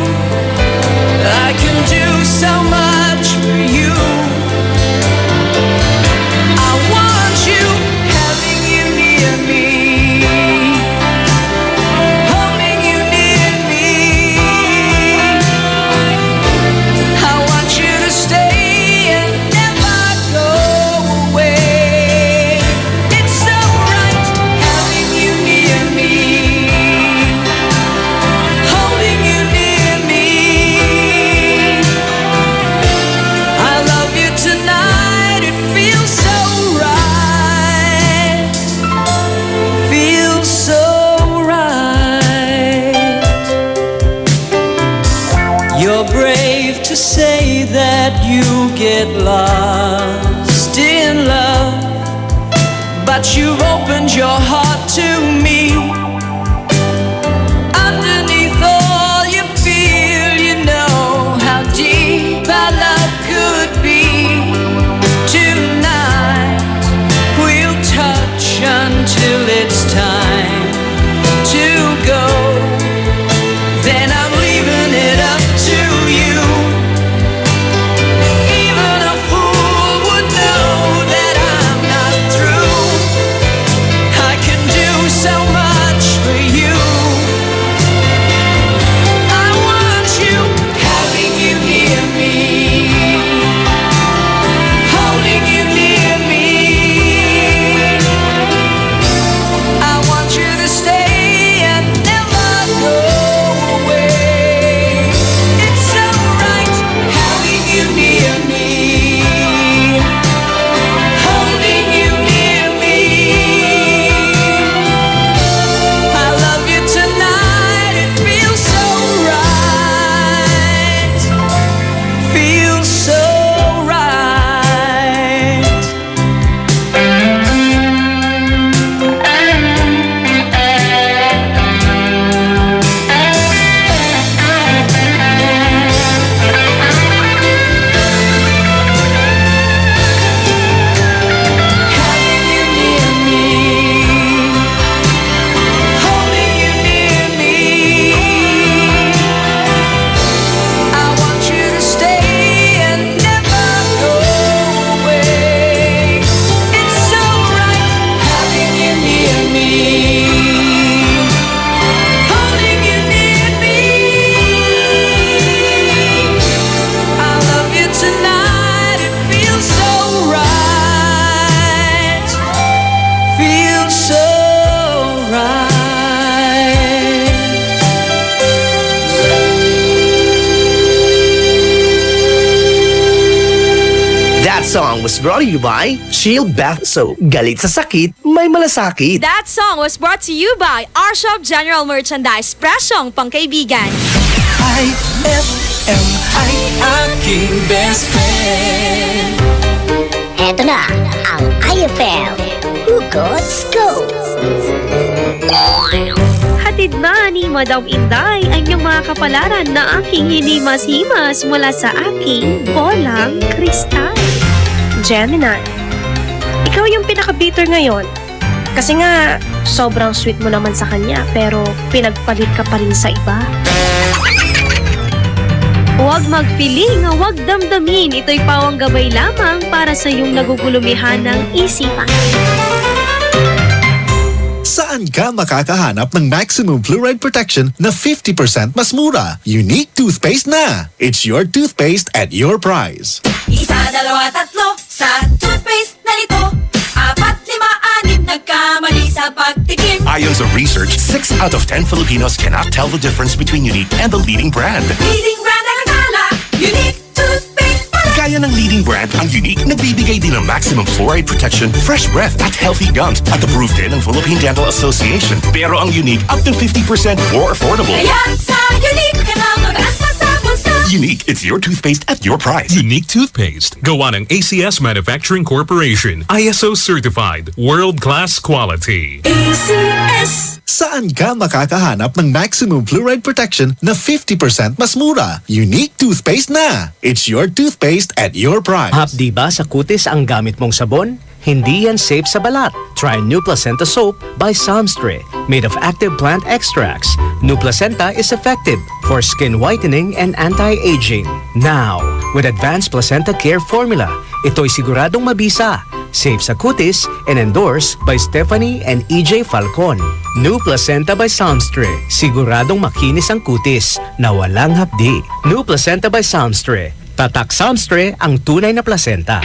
I can do so much for you. I want you, having you near me, holding you near me. I want you to stay and never go away. It's so right, having you near me, holding you near me. I love you tonight, it feels so right, feels so right. You're brave to say that you get lost in love, but you've opened your heart to me. Underneath all you feel, you know how deep our love could be. Tonight we'll touch until it's time to go. Then I'm leaving it up to you. Even a fool would know that I'm not through. I can do so much for you. I want you, having you near me, holding you near me. I want you to stay and never go away. It's so right, having you near me, holding you near me. I love you tonight, it feels so right, feels so right. Having you near me, holding you near me. I want you to stay and never go away. It's so right, having you near me, holding you near me. I love you tonight, it feels so right, feels so right. That song was brought to you by Shield Bath Soap. Galit sa sakit, may malasakit. That song was brought to you by Our Shop General Merchandise. Presyong pangkaibigan. IFM ay aking best friend. Eto na ang IFM Hugot Scoop. Hatid na ni Madam Inday ang inyong mga kapalaran na aking hinimas-himas mula sa aking bolang kristal. Gemini, ikaw yung pinaka-bitter ngayon. Kasi nga, sobrang sweet mo naman sa kanya, pero pinagpalit ka pa rin sa iba. Huwag magpiling, huwag damdamin. Ito'y pawang gabay lamang para sa iyong nagugulumihan ng isipan. Saan ka makakahanap ng maximum fluoride protection na 50% mas mura? Unique toothpaste na! It's your toothpaste at your price. Isa, dalawa, tatlo sa toothpaste na nito. 4, 5, 6 nagkamali sa pagtikim. Ayon sa research, 6 out of 10 Filipinos cannot tell the difference between Unique and the leading brand. Leading brand ang akala, Unique toothpaste pala. Gaya ng leading brand, ang Unique nagbibigay din ng maximum fluoride protection, fresh breath at healthy gums at approved din ng Philippine Dental Association. Pero ang Unique up to 50% more affordable. Kaya sa Unique ka na mag-asa sa bulsa. Unique, it's your toothpaste at your price. Unique Toothpaste. Gawa ng ACS Manufacturing Corporation. ISO certified. World-class quality. ACS. Saan ka makakahanap ng maximum fluoride protection na 50% mas mura? Unique Toothpaste na! It's your toothpaste at your price. Hapdi ba sa kutis ang gamit mong sabon? Hindi yan safe sa balat. Try New Placenta Soap by Samstre, made of active plant extracts. New Placenta is effective for skin whitening and anti-aging. Now, with Advanced Placenta Care Formula, ito'y siguradong mabisa, safe sa kutis, and endorsed by Stephanie and EJ Falcon. New Placenta by Samstre, siguradong makinis ang kutis na walang hapdi. New Placenta by Samstre, tatak Samstre ang tunay na placenta.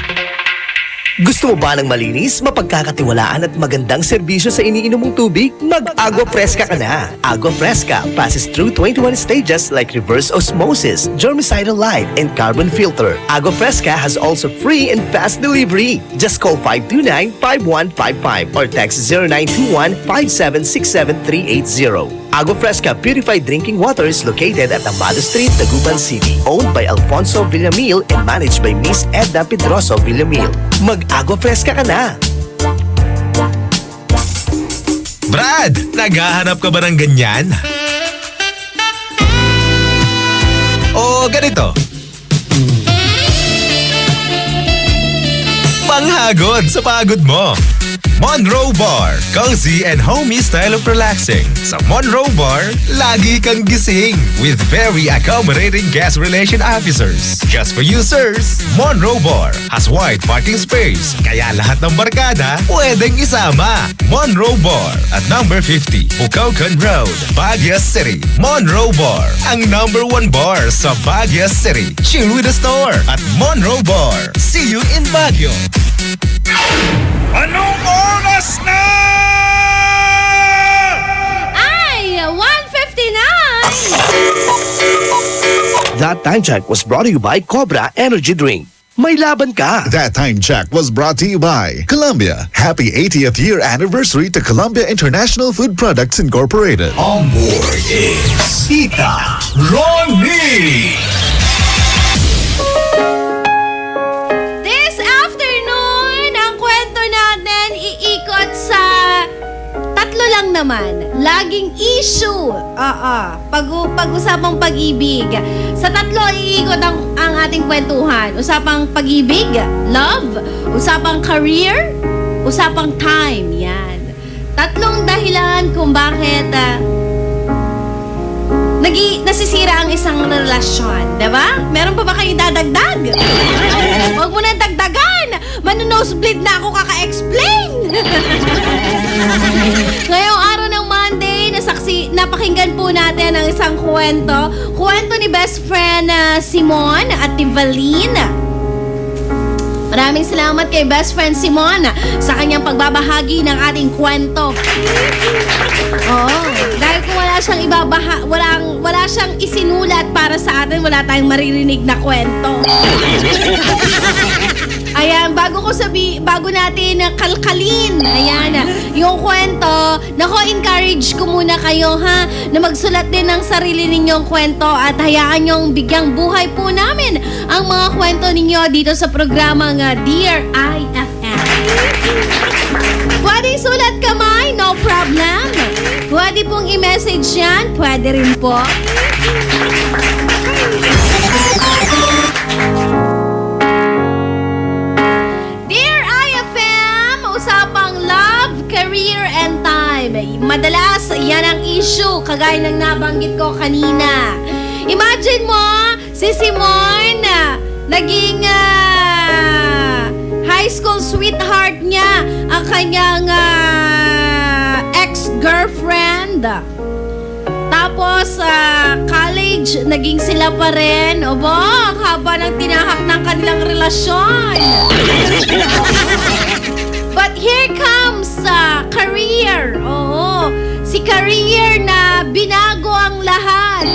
Gusto mo ba ng malinis, mapagkakatiwalaan at magandang serbisyo sa iniinom mong tubig? Mag-Agua Fresca ka na! Agua Fresca passes through 21 stages like reverse osmosis, germicidal light, and carbon filter. Agua Fresca has also free and fast delivery. Just call 529-5155 or text 0921-5767380. Agua Fresca Purified Drinking Water is located at Amado Street, Taguban City. Owned by Alfonso Villamil and managed by Miss Edna Pedroso Villamil. Mag-Agua Fresca ka na! Brad, naghahanap ka ba ng ganyan? O ganito? Panghagod sa pagod mo. Monroe Bar, cozy and homey style of relaxing. Sa Monroe Bar, lagi kang gising with very accommodating guest relation officers. Just for you, sirs, Monroe Bar has wide parking space, kaya lahat ng barkada pwedeng isama. Monroe Bar at number 50, Bucaucan Road, Baguio City. Monroe Bar, ang number 1 bar sa Baguio City. Chill with the store at Monroe Bar. See you in Baguio. Anong oras na? Ay, 1:59! That time check was brought to you by Cobra Energy Drink. May laban ka! That time check was brought to you by Columbia. Happy 80th year anniversary to Columbia International Food Products Incorporated. On board is Tita Ronnie. This afternoon, ang kwento natin iikot sa tatlo lang naman. Laging issue. Pag-usapang pag-ibig. Sa tatlo, iikot ang ating kwentuhan. Usapang pag-ibig, love, usapang career, usapang time. Yan. Tatlong dahilan kung bakit nasisira ang isang relasyon. Diba? Meron pa ba kayong dadagdag? Huwag mo na dagdagan! Mano-nosebleed na ako kaka-explain! Ngayong araw ng Monday, napakinggan po natin ang isang kwento. Kwento ni best friend Simon at ni Valina. Maraming salamat kay best friend Simon sa kanyang pagbabahagi ng ating kwento. Dahil kung wala siyang wala siyang isinulat para sa atin, wala tayong maririnig na kwento. Ayan, bago natin kalkalin, ayan, yung kwento, encourage ko muna kayo na magsulat din ng sarili ninyong kwento at hayaan nyong bigyang buhay po namin ang mga kwento ninyo dito sa programang Dear IFM. Pwede sulat kamay, no problem. Pwede pong i-message yan, pwede rin po. Dear IFM, usapang love, career, and time. Madalas, yan ang issue, kagaya ng nabanggit ko kanina. Imagine mo, si Simon, naging high school sweetheart niya ang kanyang ex-girlfriend. Tapos, college, naging sila pa rin. Ang haba ng tinahak ng kanilang relasyon. But here comes career. Si career na binago ang lahat.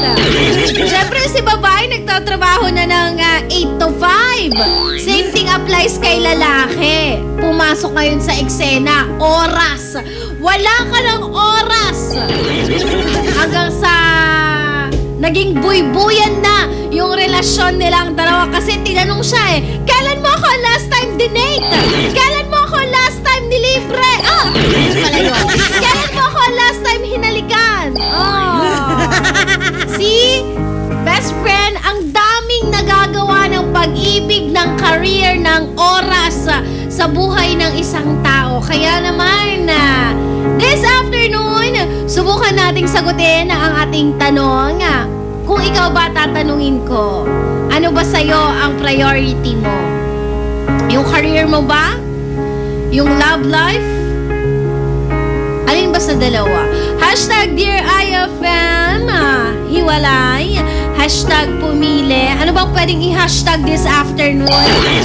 Siyempre, si babae nagtatrabaho na ng 8 to 5. Same thing applies kay lalaki. Pumasok ngayon sa eksena, oras. Wala ka ng oras. Hanggang sa naging buy-buyan na yung relasyon nilang dalawa kasi tinanong siya kailan mo ako last time dinate? Kailan mo ako last time nilibre? Pala yun. Kailan mo ako last time hinalikan? See? Best friend, ang daming nagagawa ng pag-ibig, ng career, ng oras sa buhay ng isang tao. Kaya naman, this afternoon, subukan nating sagutin ang ating tanong. Kung ikaw ba, tatanungin ko, ano ba sa'yo ang priority mo? Yung career mo ba? Yung love life? Alin ba sa dalawa? Hashtag Dear IFM, hiwalay. Hashtag pumili. Ano bang pwedeng i-hashtag this afternoon?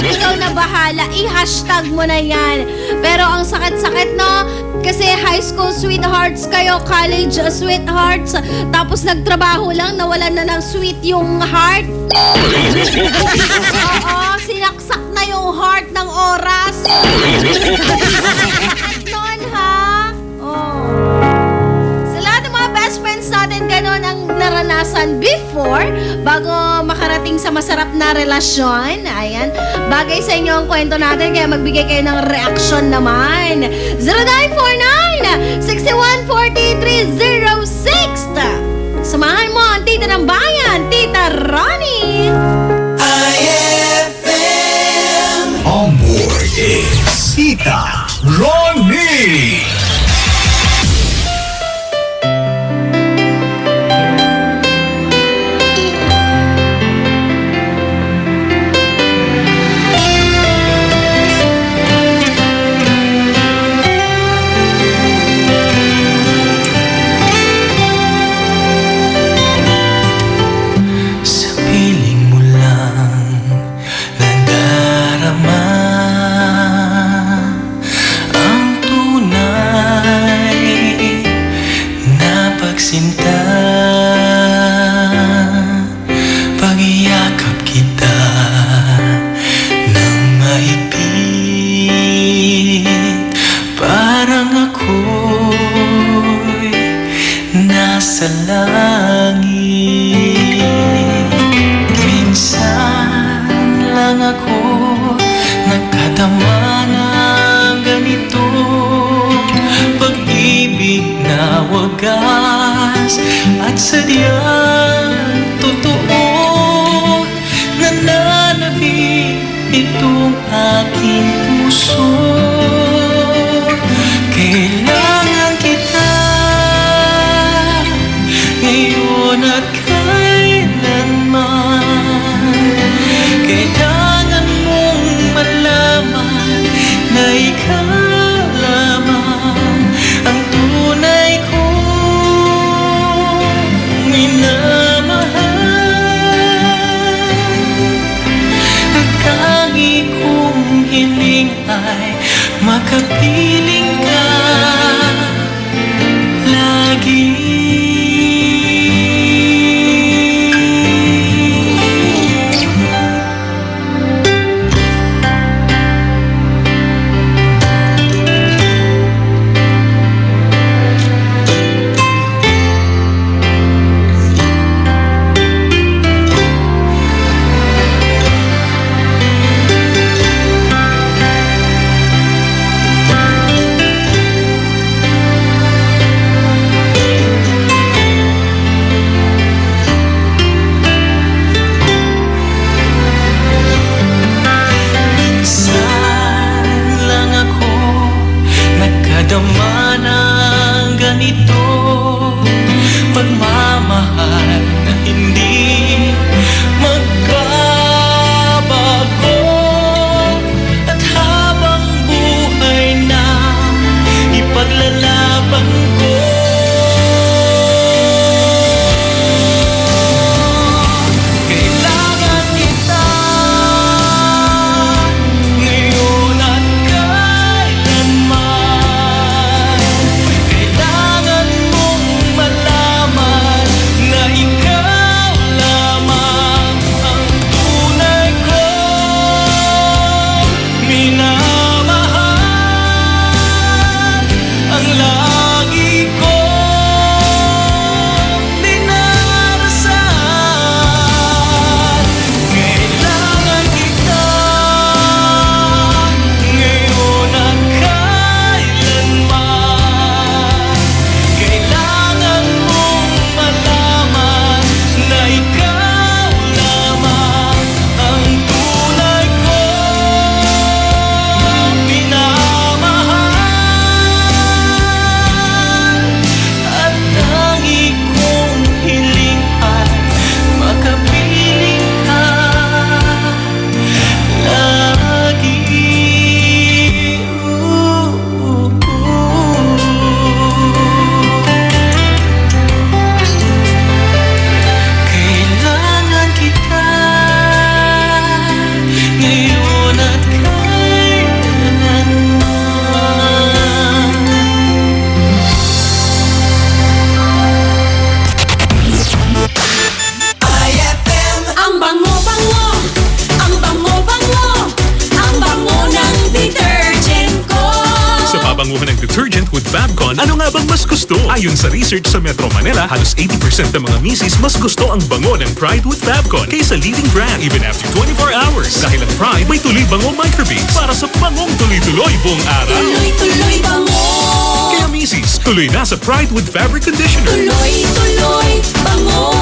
Ikaw na bahala, i-hashtag mo na yan. Pero ang sakit-sakit, no? Kasi high school sweethearts kayo, college sweethearts, tapos nagtrabaho lang, nawalan na ng sweet yung heart. Oo, sinaksak na yung heart ng oras. Noon, ha? Oh. Sa lahat ng mga best friends natin, ganon ang naranasan before, bago makarating sa masarap na relasyon. Ayan, bagay sa inyo ang kwento natin, kaya magbigay kayo ng reaksyon naman. 0949-6143-06. Samahan mo ang tita ng bayan, Tita Ronnie. IFM. On board is Tita Ronnie. Sa langit, minsan lang ako nakadama ng ganito, pag-ibig na wagas at sadyang totoo, nananabik itong aking puso. Kailangan kita ngayon at kailanman. Kailangan mong malaman na ikaw lamang ang tunay kong minamahal. At tangi kong hiling ay makapiling ka lagi. Fabcon, ano nga bang mas gusto? Ayon sa research sa Metro Manila, halos 80% ng mga misis mas gusto ang bango ng Pride with Fabcon kaysa leading brand even after 24 hours. Dahil ang Pride may tuloy bango microbeads para sa bangong tuloy-tuloy buong araw. Tuloy-tuloy bango. Kaya misis, tuloy na sa Pride with Fabric Conditioner. Tuloy-tuloy bango.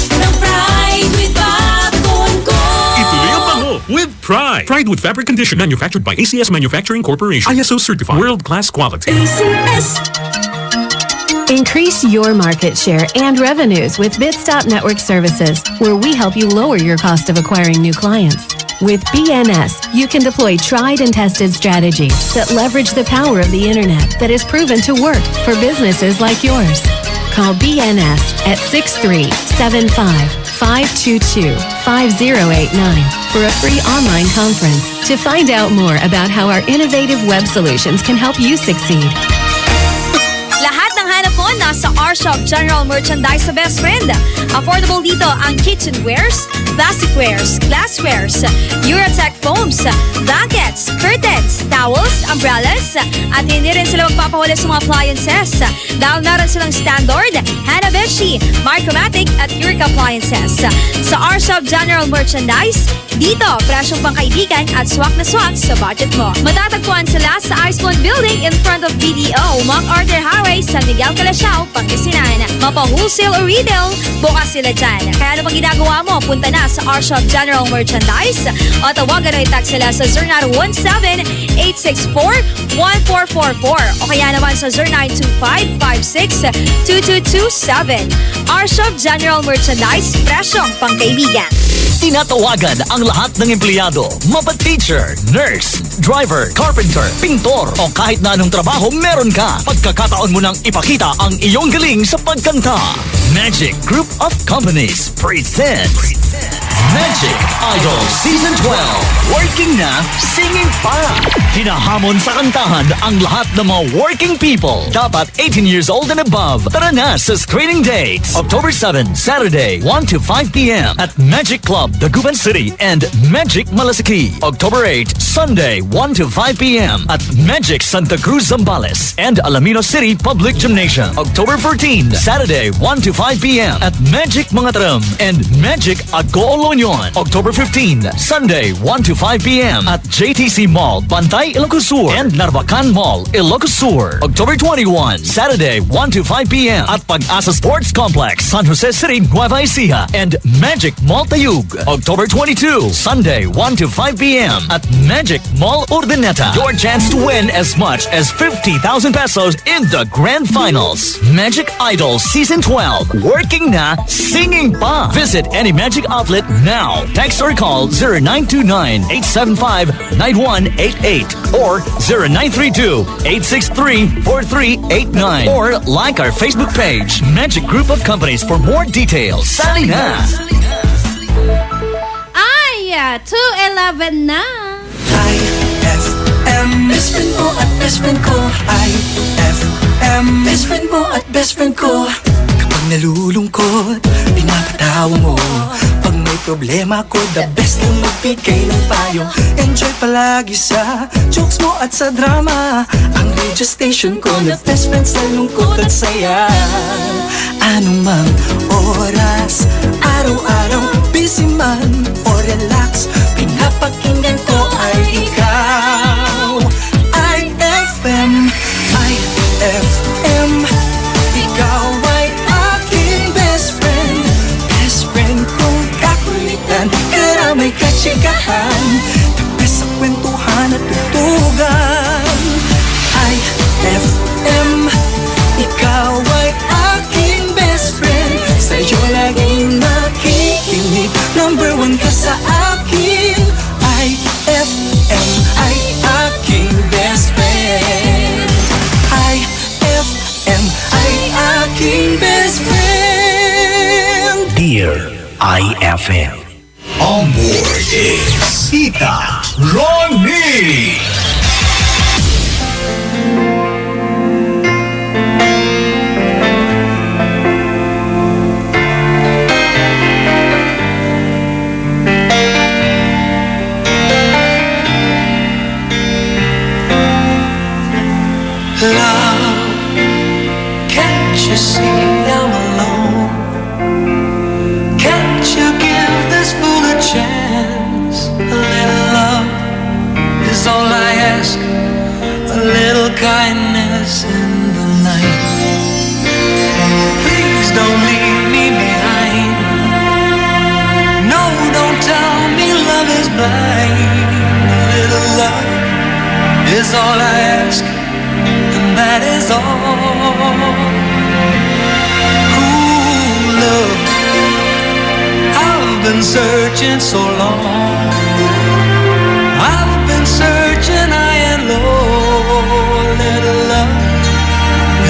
Ng Pride with Fabcon ko. Ituloy ang bango with Pride. Pride with Fabric Conditioner, manufactured by ACS Manufacturing Corporation. ISO certified, world-class quality. ACS. Increase your market share and revenues with Bitstop Network Services, where we help you lower your cost of acquiring new clients. With BNS, you can deploy tried and tested strategies that leverage the power of the internet that is proven to work for businesses like yours. Call BNS at 6375-522-5089 for a free online conference to find out more about how our innovative web solutions can help you succeed. Lahat ng hanap mo nasa R-Shop General Merchandise sa Best Friend. Affordable dito ang kitchenwares, plasticwares, glasswares, Eurotech foams, blankets, curtains, towels, umbrellas, at hindi rin sila magpapahuli sa mga appliances. Dahil meron silang standard, Hanabishi, Micromatic at Eureka appliances. Sa R-Shop General Merchandise, dito, presyong pangkaibigan at swak na swak sa budget mo. Matatagpuan sila sa Iceland Building in front of BDO, MacArthur Highway, San Miguel, Calasiao, Pangasinan. Mapa-wholesale o retail, bukas sila dyan. Kaya ano pang ginagawa mo, punta na sa R-Shop General Merchandise o tawagan o i-text sila sa 0917-864-1444 o kaya naman sa 0925-56-2227. R-Shop General Merchandise, presyong pangkaibigan. Tinatawagan ang lahat ng empleyado, mapa-teacher, nurse, driver, carpenter, pintor o kahit na anong trabaho meron ka. Pagkakataon mo nang ipakita ang iyong galing sa pagkanta. Magic Group of Companies presents Magic Idol Season 12. Working na, singing pa. Hinahamon sa kantahan ang lahat ng mga working people. Dapat 18 years old and above. Tara na sa screening dates. October 7, Saturday, 1 to 5 p.m. at Magic Club, Dagupan City and Magic Malasiki. October 8, Sunday, 1 to 5 p.m. at Magic Santa Cruz Zambales and Alaminos City Public Gymnasium. October 14, Saturday, 1 to 5 p.m. at Magic Mangatraram and Magic Agoo-Olonyon. October 15, Sunday, 1 to 5 p.m. at JTC Mall, Bantay, Ilocos Sur and Narvacan Mall, Ilocos Sur. October 21, Saturday, 1 to 5 p.m. at Pag-asa Sports Complex, San Jose City, Nueva Ecija and Magic Mall Tayug. October 22, Sunday, 1 to 5 p.m. at Magic Mall Urdaneta. Your chance to win as much as 50,000 pesos in the Grand Finals. Magic Idol Season 12. Working na, singing pa. Visit any Magic outlet now. Text or call 0929-875-9188 or 0932-863-4389 or like our Facebook page, Magic Group of Companies for more details. Sali na! Ay, 2:11 na. IFM, best friend mo at best friend ko. IFM, best friend mo at best friend ko. Kapag nalulungkot, pinapatawa mo. Pag may problema ko, the best na magbigay ng payo. Enjoy palagi sa jokes mo at sa drama. Ang radio station ko na best friend sa lungkot at saya. Anumang oras, araw-araw, busy man o relax, pinapakinggan ko ay ikaw. IFM, IFM, ikaw ay aking best friend. Best friend kong kakulitan, karamay katsikahan, tapos sa kwentuhan at tutugan. IFM, ikaw ay aking best friend. Sa'yo laging nakikinig, number one ka sa akin. IFM ay aking best friend. IFM ay aking best friend. Dear IFM. On board is Tita Ronnie. Love see I'm alone. Can't you give this fool a chance? A little love is all I ask. A little kindness in the night. Please don't leave me behind. No, don't tell me love is blind. A little love is all I ask, and that is all. Ooh, love, I've been searching so long. I've been searching high and low. Little love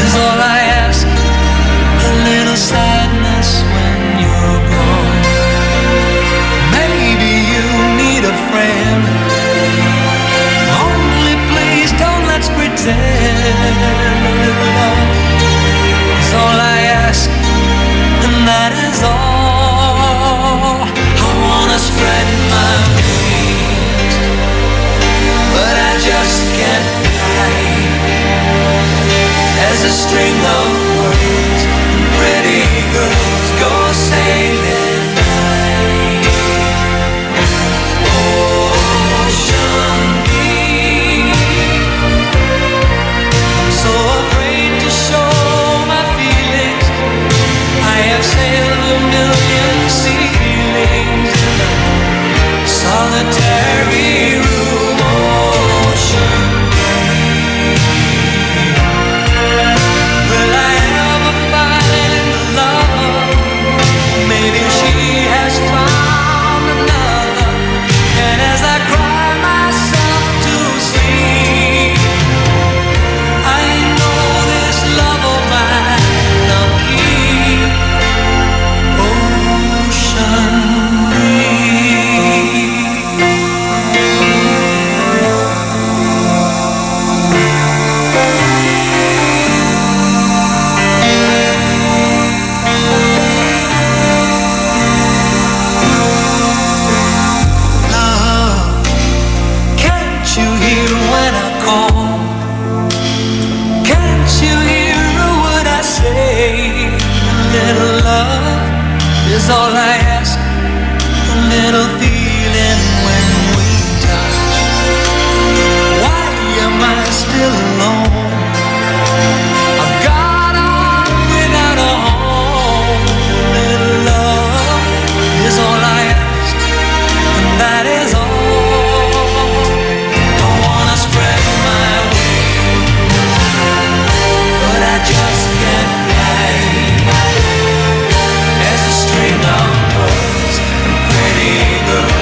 is all I ask. A little sadness when you're gone. Maybe you need a friend. Only please don't let's pretend. A little love is all I ask, and that is all. I wanna spread my wings, but I just can't fly. As a string of words and pretty girls go sailing by. Ocean deep, I'm so afraid to show my feelings. I have sailed a million ceilings in a solitary room. Ocean deep. Will I ever find a lover? Maybe she has found another. And as I cry myself to sleep, I know this love of mine I'll keep. Ocean love, can't you hear when I call? Can't you hear what I say? A little love is all I ask. A little feeling when we touch. Why am I still alone? I've got on without a home. A little love is all I ask, and that is all. I wanna spread my wings, but I just can't fly. As a string of birds and pretty girls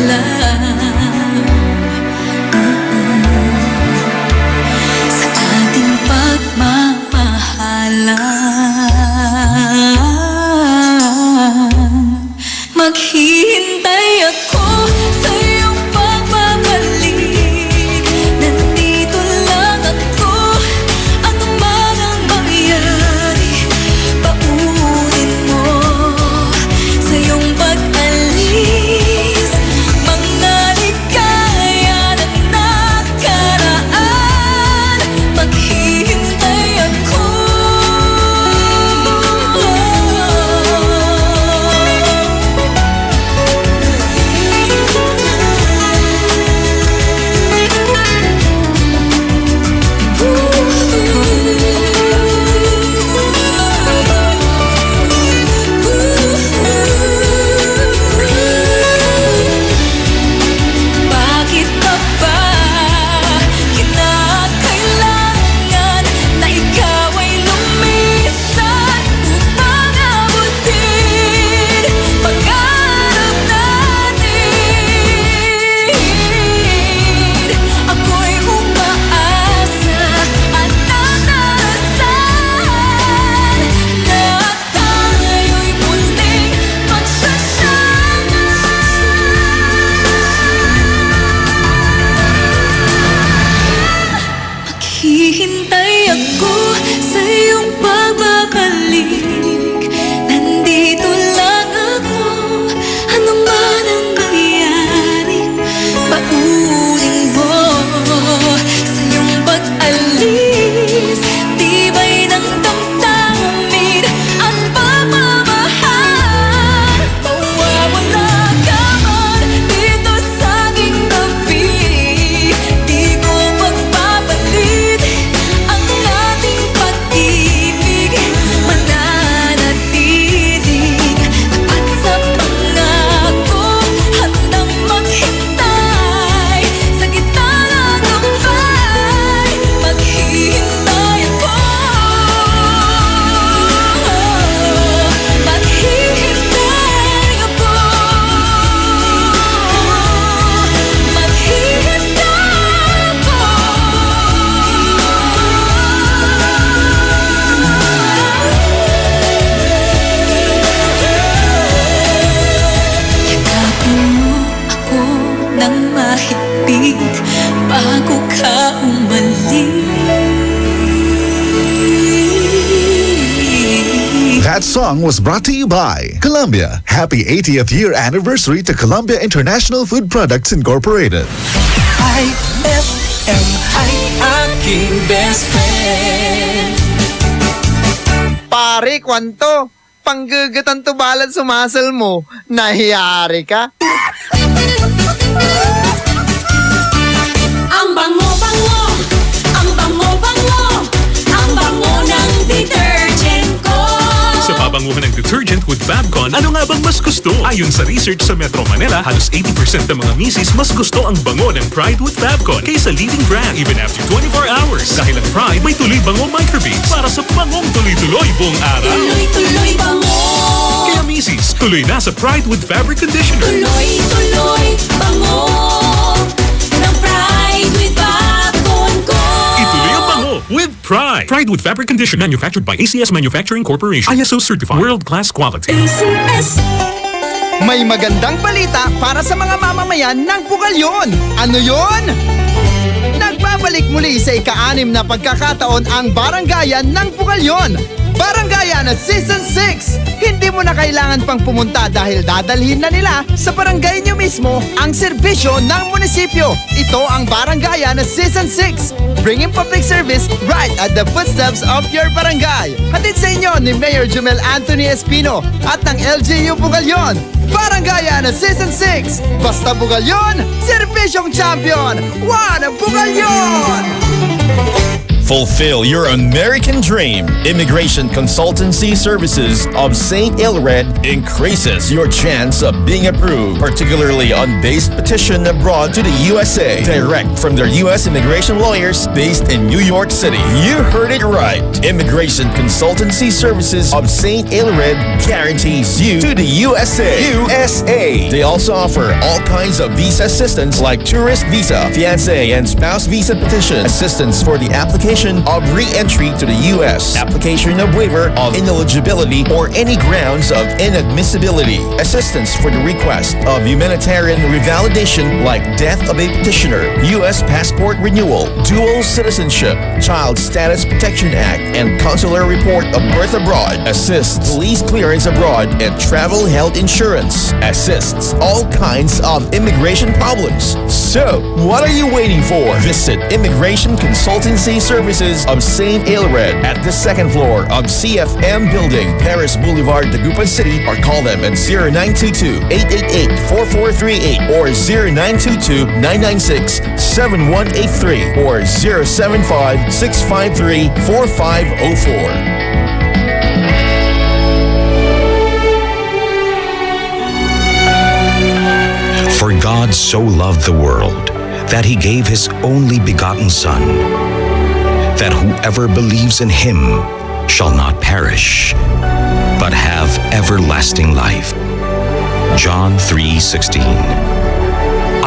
lang sa ating pagmamahalan. Maghihintay ako sa iyong pagbabalik. Nandito lang ako, ano man ang mangyari. Paunin mo sa iyong pag-alis mga ligaya na nakaraan. Maghihintay ako. Bakit pa ba kinakailangan na ikaw ay lumisan upang abutin pangarap natin? Ako'y umaasa at nanasan na tayo'y muling magsasama. Maghihintay ako sa iyong pagbabalik. Nandito lang ako, ano man ang mangyari. Paunin mo sa iyong pag-alis. Tibay ng damdamin at pagmamahal. Mawawala ka man dito sa aking tabi. Di ko magpapalit ang ating pag-ibig. Mananatiling tapat sa pangako, handang maghintay sa gitna ng gabay. Maghihintay ako. Maghihintay ako. Maghihintay Yakapin mo ako ng mahigpit bago ka umalis. That song was brought to you by Columbia. Happy 80th year anniversary to Columbia International Food Products Incorporated. IFM ay aking best friend. Pare, kwanto? Panggagatan tubalan sumasal mo. Nahiyari ka? Ang bango-bango, ang bango-bango, ang bango ng detergent ko. Sa pabanguhan ng detergent with Fabcon, ano nga bang mas gusto? Ayon sa research sa Metro Manila, halos 80% ng mga misis mas gusto ang bango ng Pride with Fabcon kaysa leading brand even after 24 hours. Dahil ang Pride may tuloy bango microbeads para sa bangong tuloy-tuloy buong araw. Tuloy-tuloy bango. Kaya misis, tuloy na sa Pride with Fabric Conditioner. Tuloy-tuloy bango ng Pride with Fabcon ko. Ituloy ang bango with Pride. Pride with Fabric Conditioner, manufactured by ACS Manufacturing Corporation. ISO certified, world-class quality. ACS. May magandang balita para sa mga mamamayan ng Pugalyon. Ano yon? Nagbabalik muli sa ika-6 na pagkakataon ang Barangayan ng Pugalyon. Barangayan Season 6! Hindi mo na kailangan pang pumunta dahil dadalhin na nila sa barangay nyo mismo ang serbisyo ng munisipyo. Ito ang Barangayan Season 6, bringing public service right at the footsteps of your barangay. Hatid sa inyo ni Mayor Jumel Anthony Espino at ng LGU Pugalyon. Barangayan Season 6, basta Pugalyon, serbisyong champion, One Pugalyon! Fulfill your American dream. Immigration Consultancy Services of St. Ilred increases your chance of being approved, particularly on base petition abroad to the USA, direct from their U.S. immigration lawyers based in New York City. You heard it right. Immigration Consultancy Services of St. Ilred guarantees you to the USA. They also offer all kinds of visa assistance like tourist visa, fiancé and spouse visa petition, assistance for the application of re-entry to the U.S., application of waiver of ineligibility or any grounds of inadmissibility, assistance for the request of humanitarian revalidation like death of a petitioner, U.S. passport renewal, dual citizenship, Child Status Protection Act, and consular report of birth abroad, assists police clearance abroad, and travel health insurance, assists all kinds of immigration problems. So, what are you waiting for? Visit Immigration Consultancy Services of St. Ilred at the second floor of CFM Building, Paris Boulevard, Dagupan City, or call them at 0922-888-4438 or 0922-996-7183 or 075-653-4504. For God so loved the world that he gave his only begotten Son, that whoever believes in him shall not perish, but have everlasting life. John 3:16.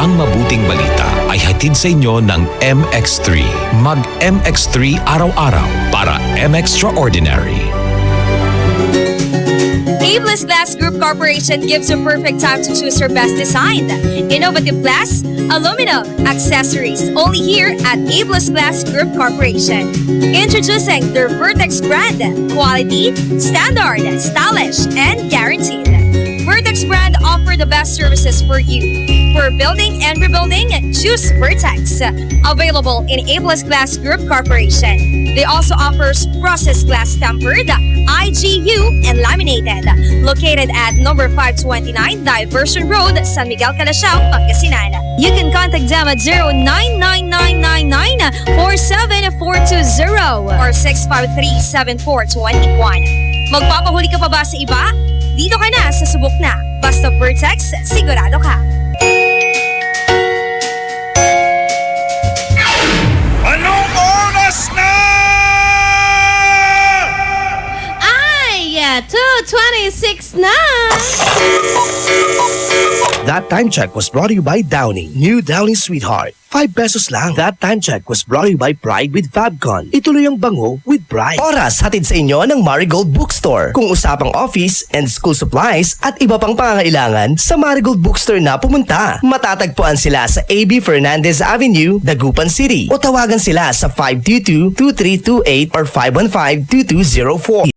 Ang mabuting balita ay hatid sa inyo ng MX3. Mag-MX3 araw-araw para M-Extraordinary. Abless Glass Group Corporation gives you perfect time to choose your best design. Innovative glass, aluminum, accessories, only here at Abless Glass Group Corporation. Introducing their Vertex brand. Quality, standard, stylish, and guaranteed. Vertex brand offer the best services for you. For building and rebuilding, choose Vertex. Available in Abless Glass Group Corporation. They also offer processed glass tempered, IGU, and laminated. Located at number 529 Diversion Road, San Miguel, Calasiao, Pangasinan. You can contact them at 099999-47420 or 653-7421. Magpapahuli ka pa ba sa iba? Dito ka na sa subok na. Basta Vertex, sigurado ka. Anong oras na? Ay, 2:26 na! That time check was brought to you by Downy. New Downy Sweetheart. 5 pesos lang. That time check was brought to you by Pride with Fabcon. Ituloy ang bango with Pride. Oras hatid sa inyo ng Marigold Bookstore. Kung usapang office and school supplies at iba pang pangangailangan, sa Marigold Bookstore na pumunta. Matatagpuan sila sa AB Fernandez Avenue, Dagupan City. O tawagan sila sa 522-2328 or 515-2204.